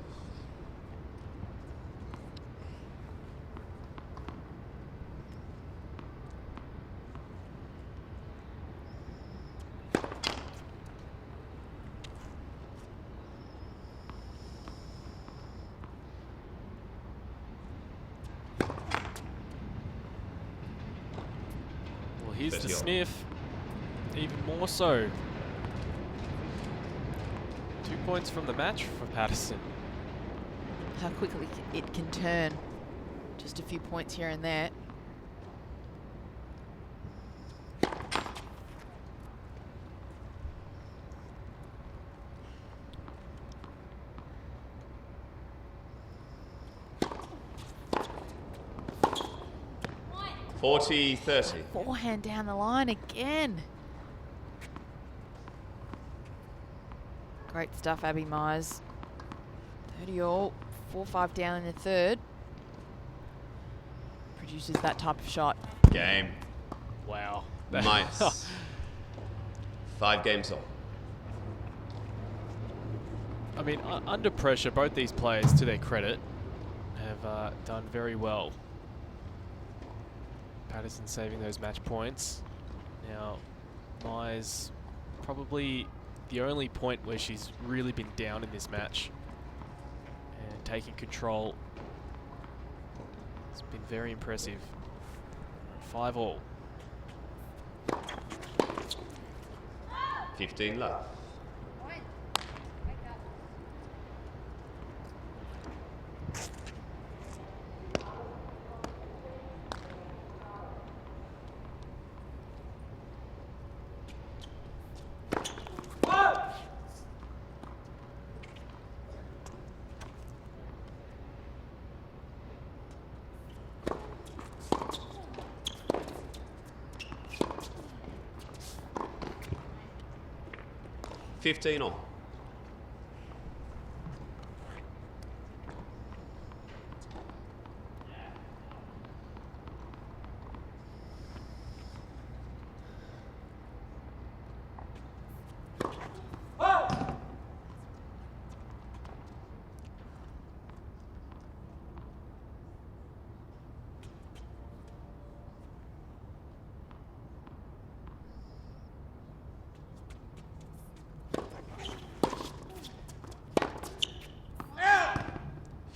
Well, here's the 30 all. sniff. Even more so. 2 points from the match for Patterson. How quickly it can turn. Just a few points here and there. Forty 30. Forehand down the line again. Great stuff, Abby Myers. 30 all, 4-5 down in the third. Produces that type of shot. Game. Wow. Minus. 5 games all. I mean, under pressure, both these players, to their credit, have done very well. Patterson saving those match points. Now, Myers probably the only point where she's really been down in this match and taking control. It's been very impressive. 5 all. 15 love. $15 all.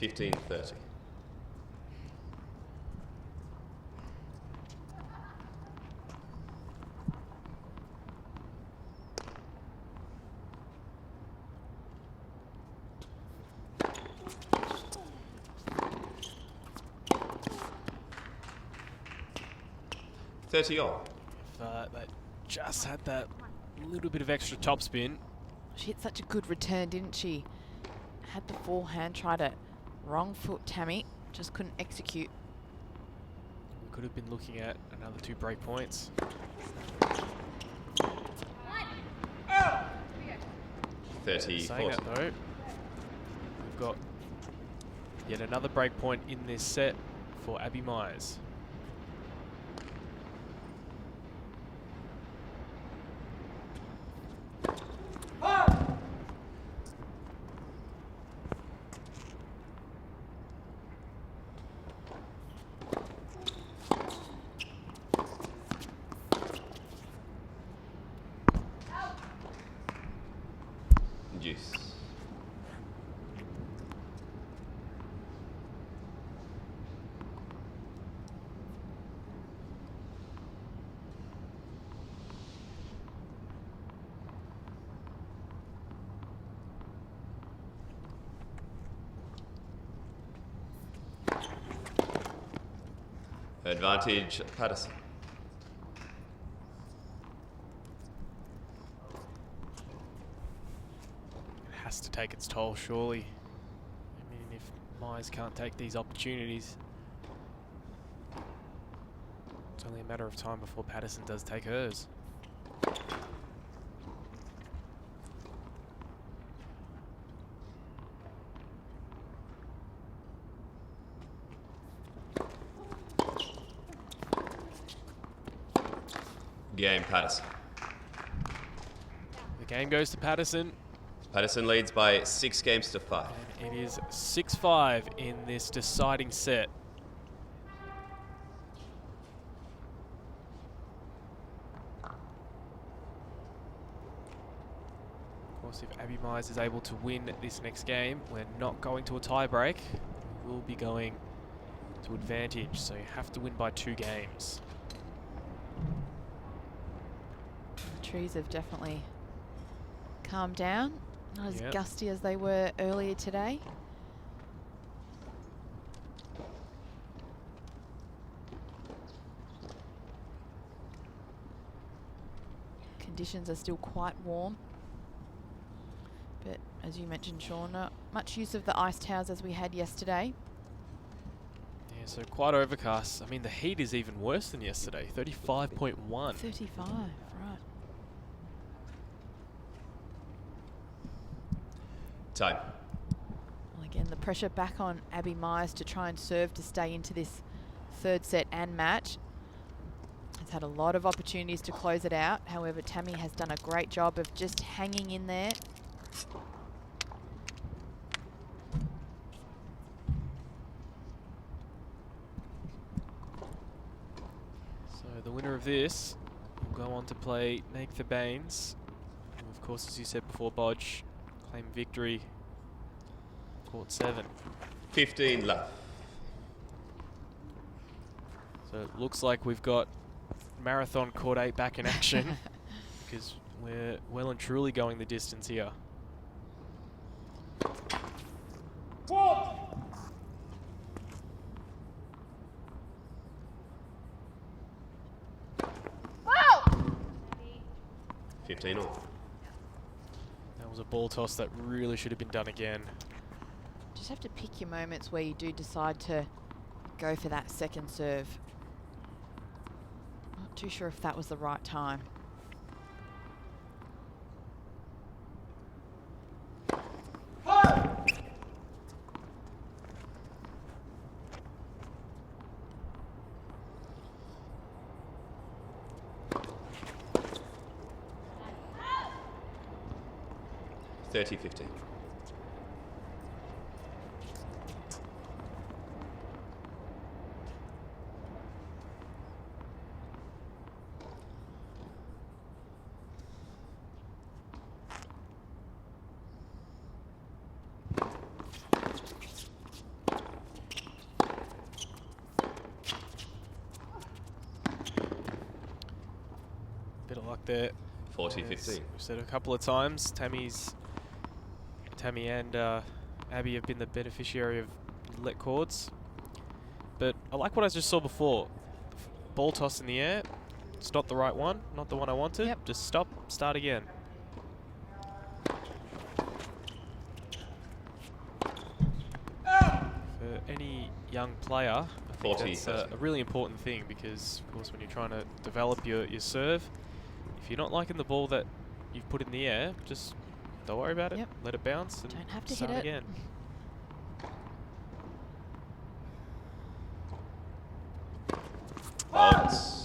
$15.30. $30 all. If they just had that little bit of extra topspin. She hit such a good return, didn't she? Had the forehand, tried to wrong foot Tammy, just couldn't execute. We could have been looking at another 2 break points. 30 Saying 40. that though, we've got yet another break point in this set for Abby Myers. Juice. Advantage Patterson. Has to take its toll, surely. I mean, if Myers can't take these opportunities, it's only a matter of time before Patterson does take hers. Game Patterson. The game goes to Patterson. Patterson leads by 6 games to 5. And it is 6-5 in this deciding set. Of course, if Abby Mize is able to win this next game, we're not going to a tie break. We'll be going to advantage, so you have to win by 2 games. The trees have definitely calmed down. Not as Yep. gusty as they were earlier today. Conditions are still quite warm. But as you mentioned, Sean, not much use of the ice towels as we had yesterday. Yeah, so quite overcast. I mean, the heat is even worse than yesterday, 35.1. 35, right. Time. Well, again, the pressure back on Abby Mize to try and serve to stay into this third set and match. Has had a lot of opportunities to close it out. However, Tammy has done a great job of just hanging in there. So the winner of this will go on to play Nathan Baines. And of course, as you said before, Bodge, claim victory, court 7. 15 left. So it looks like we've got Marathon Court 8 back in action because we're well and truly going the distance here. What? 15 all. That was a ball toss that really should have been done again. Just have to pick your moments where you do decide to go for that second serve. Not too sure if that was the right time. Thirty 15. Bit of luck there. 40 As 15. We've said a couple of times, Tammy and Abby have been the beneficiary of let chords. But I like what I just saw before. Ball toss in the air. It's not the right one, not the one I wanted. Yep. Just stop, start again. For any young player, I think 40, that's a really important thing because, of course, when you're trying to develop your serve, if you're not liking the ball that you've put in the air, just don't worry about it. Yep. Let it bounce and Don't have to start hit it. again. Bolts.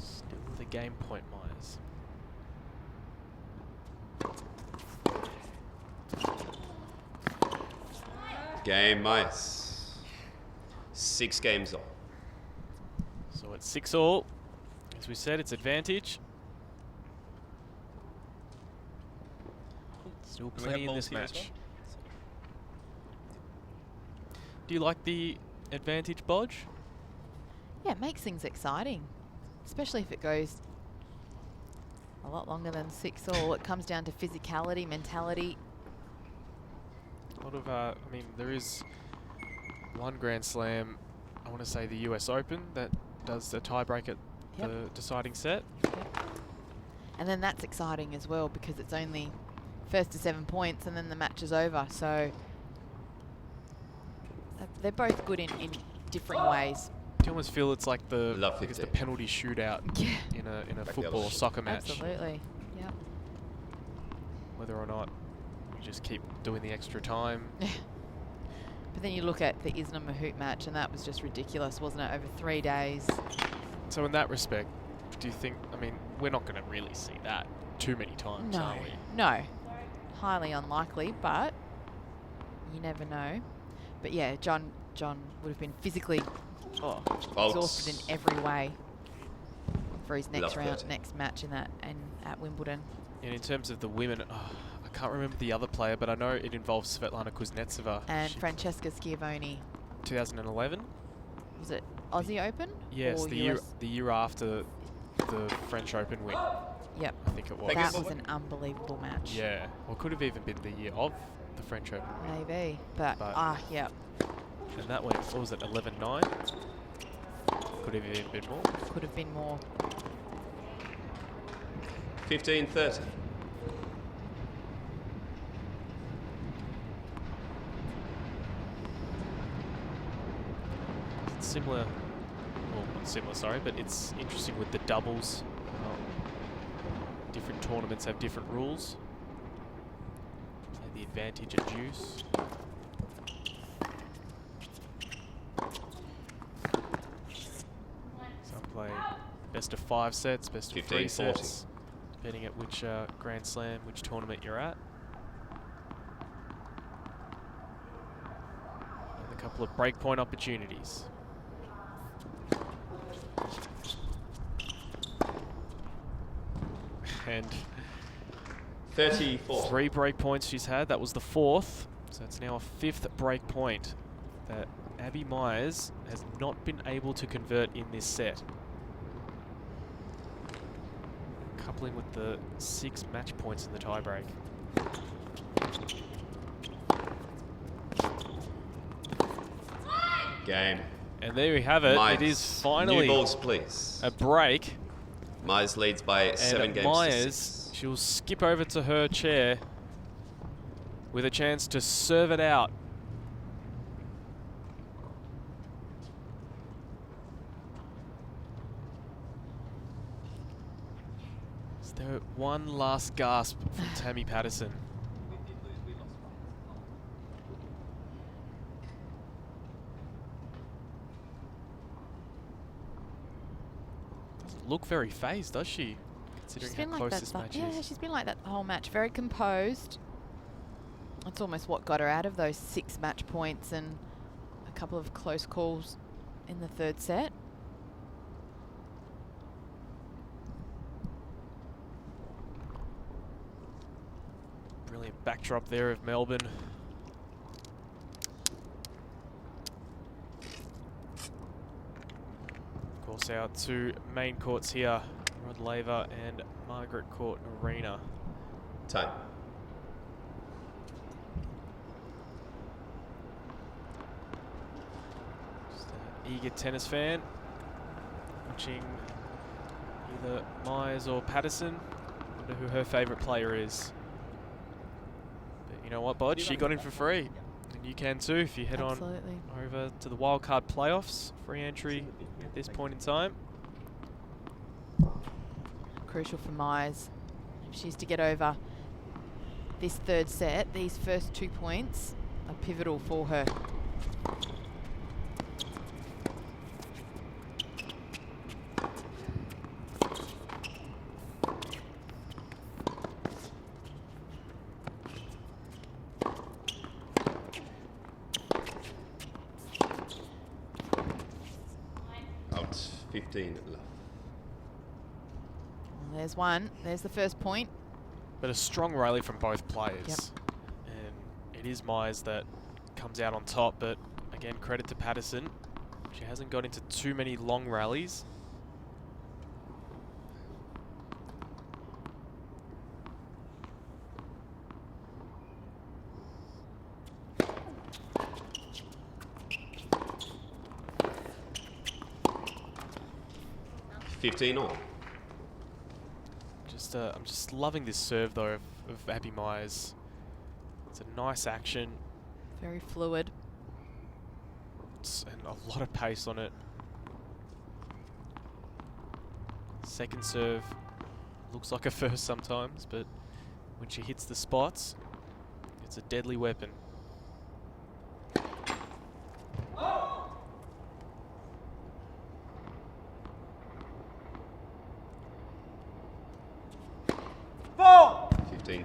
Still the game point, Myers. Game mice. 6 games on. So it's 6-all. As we said, it's advantage. Still Do we have plenty in this balls here as match. Do you like the advantage, Bodge? Yeah, it makes things exciting, especially if it goes a lot longer than 6-all. It comes down to physicality, mentality. A lot of, I mean, there is one Grand Slam, I want to say the US Open, that does the tiebreak at Yep. the deciding set. And then that's exciting as well because it's only first to 7 points and then the match is over. So they're both good in different ways. Do you almost feel it's like the, Love I guess the 15. penalty shootout Yeah. in a the other football or way. soccer match? Absolutely. Yep. Whether or not you just keep doing the extra time. But then you look at the Isna Mahout match, and that was just ridiculous, wasn't it? Over 3 days. So in that respect, do you think, I mean, we're not going to really see that too many times, No, are we? no. Highly unlikely, but you never know. But yeah, John would have been physically exhausted in every way for his next round, next match in that and at Wimbledon. And in terms of the women, I can't remember the other player, but I know it involves Svetlana Kuznetsova. And Francesca Schiavone. 2011. Was it Aussie Open? Yes, or the year after the French Open win. Yep. I think it was. That was an unbelievable match. Yeah, or could have even been the year of the French Open. Maybe, but yeah. And that went, what was it, 11-9? Could have even been more. Could have been more. 15-30. It's similar, well, not similar, sorry, but it's interesting with the doubles. Different tournaments have different rules. Play the advantage at deuce. Some play best of 5 sets, best of 3 sets, depending at which Grand Slam, which tournament you're at. And a couple of breakpoint opportunities. And 34. 3 break points she's had. That was the 4th. So it's now a 5th break point that Abby Myers has not been able to convert in this set. Coupling with the 6 match points in the tiebreak. Game. And there we have it. Myers. It is finally New balls, please. a break. Myers leads by 7 games Myers, to 6. she'll skip over to her chair with a chance to serve it out. Is there one last gasp from Tammy Patterson? Doesn't look very phased, does she? Considering how close this match is. Yeah, she's been like that the whole match. Very composed. That's almost what got her out of those 6 match points and a couple of close calls in the 3rd set. Brilliant backdrop there of Melbourne. Of course, our 2 main courts here, Rod Laver and Margaret Court Arena. Time. Just an eager tennis fan watching either Myers or Patterson. Wonder who her favourite player is. But you know what, Bod? She got in for free. And you can too if you head on over to the wildcard playoffs. Free entry at this point in time. Crucial for Myers. If she's to get over this 3rd set, these first 2 points are pivotal for her. Out. 15 left. Well, there's one. There's the first point. But a strong rally from both players. And it is Myers that comes out on top, but again, credit to Patterson. She hasn't got into too many long rallies. On. I'm just loving this serve though of Abby Myers. It's a nice action. Very fluid. And a lot of pace on it. Second serve looks like a first sometimes, but when she hits the spots, it's a deadly weapon.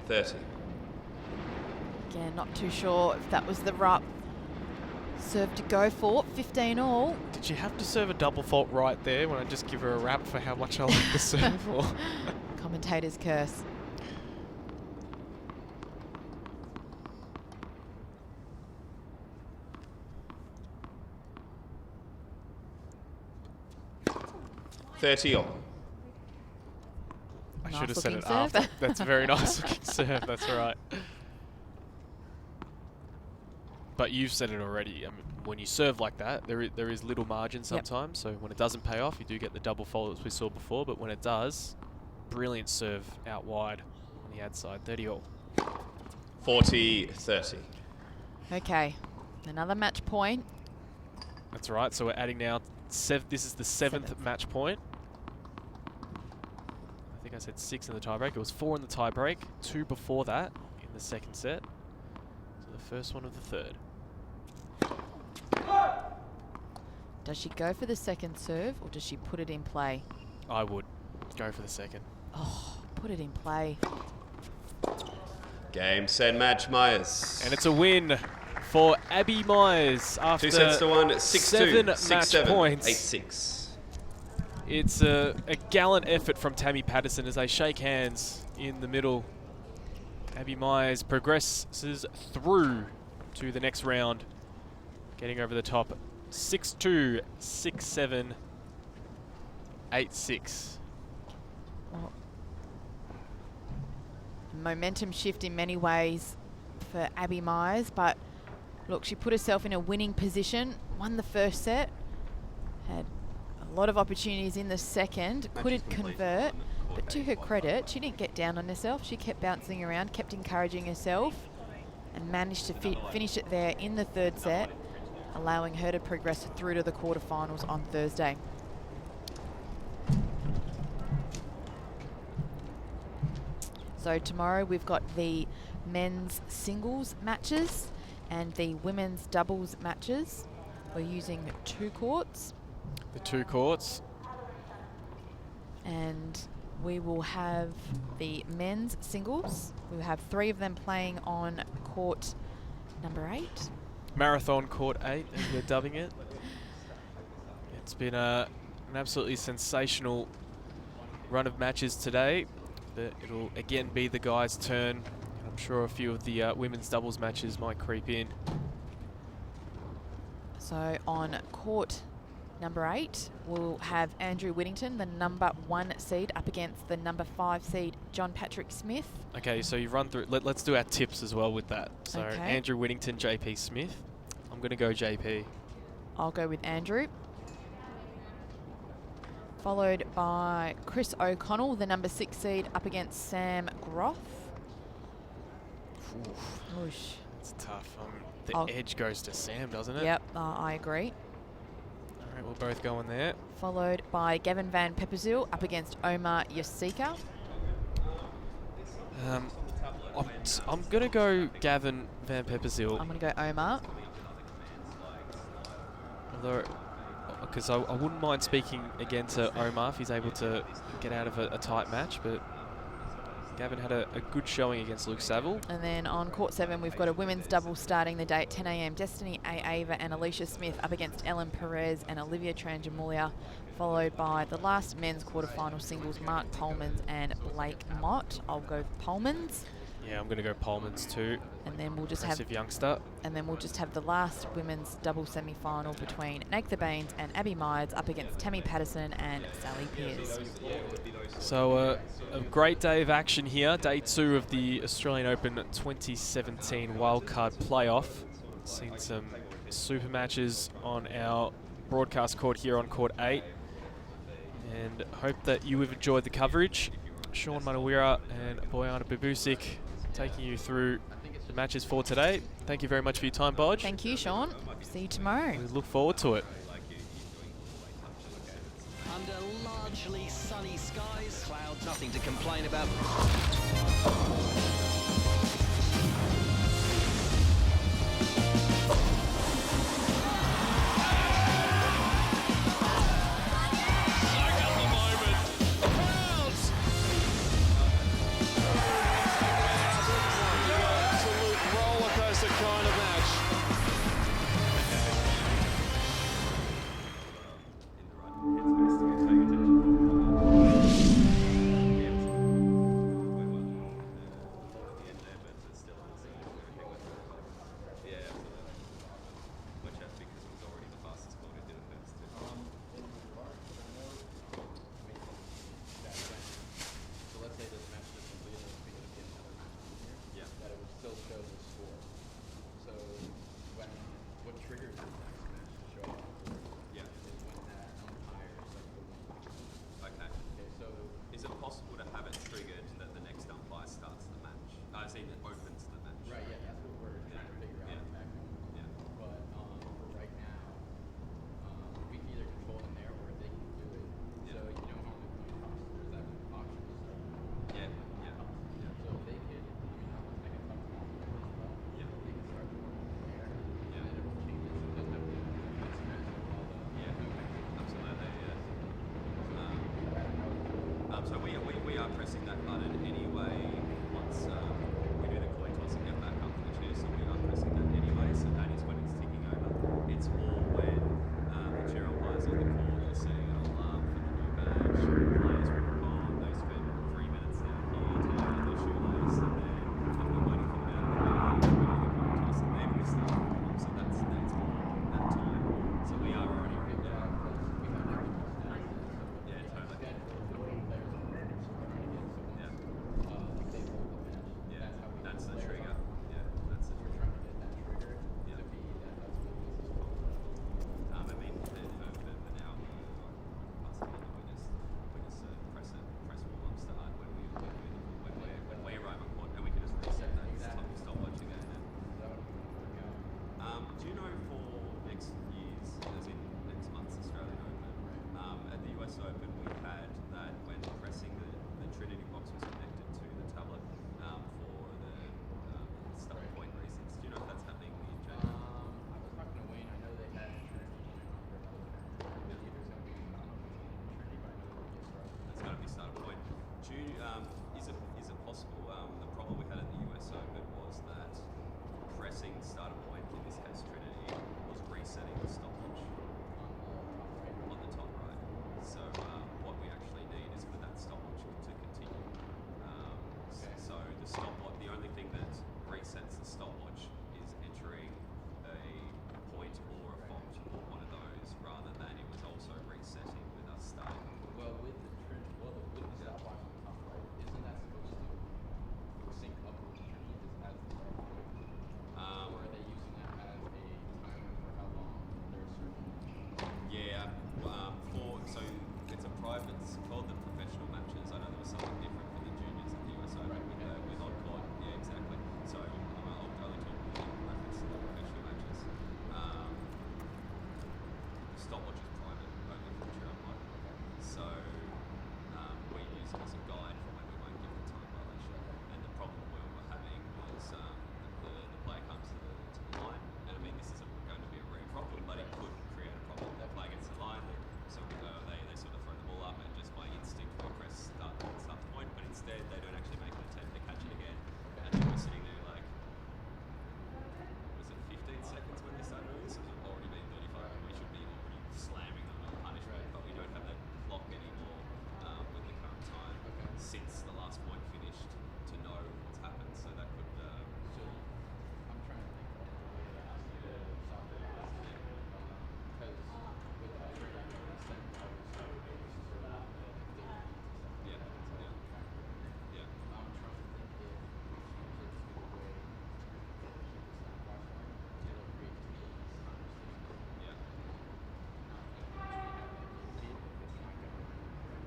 30. Again, not too sure if that was the right serve to go for. 15 all. Did you have to serve a double fault right there when I just give her a rap for how much I like the serve? Or Commentator's curse. $30 all. I Nice should have said it looking serve. after. That's a very nice looking serve. That's right. But you've said it already. I mean, when you serve like that, there is little margin sometimes. So when it doesn't pay off, you do get the double fault as we saw before. But when it does, brilliant serve out wide on the ad side. 30 all. 40-30. Okay, another match point. That's right. So we're adding now. This is the seventh match point. I think I said 6 in the tiebreak. It was 4 in the tiebreak, 2 before that in the second set. So the first one of the third. Does she go for the second serve or does she put it in play? I would go for the second. Oh, put it in play. Game, set, match, Myers. And it's a win for Abby Myers after 2 sets to 1, 6-2, 7 match 6-7, points. 8-6. It's a gallant effort from Tammy Patterson as they shake hands in the middle. Abby Myers progresses through to the next round, getting over the top. 6-2, 6-7, 8-6. Well, momentum shift in many ways for Abby Myers, but look, she put herself in a winning position, won the first set, had a lot of opportunities in the second, couldn't convert, but to her credit, she didn't get down on herself. She kept bouncing around, kept encouraging herself, and managed to finish it there in the third set, allowing her to progress through to the quarterfinals on Thursday. So tomorrow we've got the men's singles matches and the women's doubles matches. We're using 2 courts. The 2 courts. And we will have the men's singles. We have 3 of them playing on court number 8. Marathon Court 8, as we're dubbing it. It's been an absolutely sensational run of matches today. But it'll again be the guys' turn. And I'm sure a few of the women's doubles matches might creep in. So on court number 8, we'll have Andrew Whittington, the number 1 seed, up against the number 5 seed, John Patrick Smith. Okay, so you've run through. Let's do our tips as well with that. So Okay. Andrew Whittington, JP Smith. I'm going to go JP. I'll go with Andrew. Followed by Chris O'Connell, the number 6 seed, up against Sam Groff. Whoosh. It's tough. The edge goes to Sam, doesn't it? Yep, I agree. All right, we're both going there. Followed by Gavin Van Pepperzeel, up against Omar Yasika. I'm going to go Gavin Van Pepperzeel. I'm going to go Omar. Although, because I wouldn't mind speaking again to Omar if he's able to get out of a tight match, but Gavin had a good showing against Luke Saville. And then on court 7, we've got a women's double starting the day at 10 a.m. Destiny Ava and Alicia Smith up against Ellen Perez and Olivia Tranjamulia, followed by the last men's quarterfinal singles, Mark Polmans and Blake Mott. I'll go Polmans. Yeah, I'm going to go Polmans too. And then we'll just Impressive have youngster. And then we'll just have the last women's double semi-final between Natha Baines and Abby Myers up against Tammy Patterson and Sally Pearce. So a great day of action here. Day 2 of the Australian Open 2017 wildcard playoff. Seen some super matches on our broadcast court here on court 8. And hope that you have enjoyed the coverage. Sean Manawira and Boyana Babusic taking you through the matches for today. Thank you very much for your time, Bodge. Thank you, Sean. See you tomorrow. We look forward to it. Under largely sunny skies, clouds, nothing to complain about.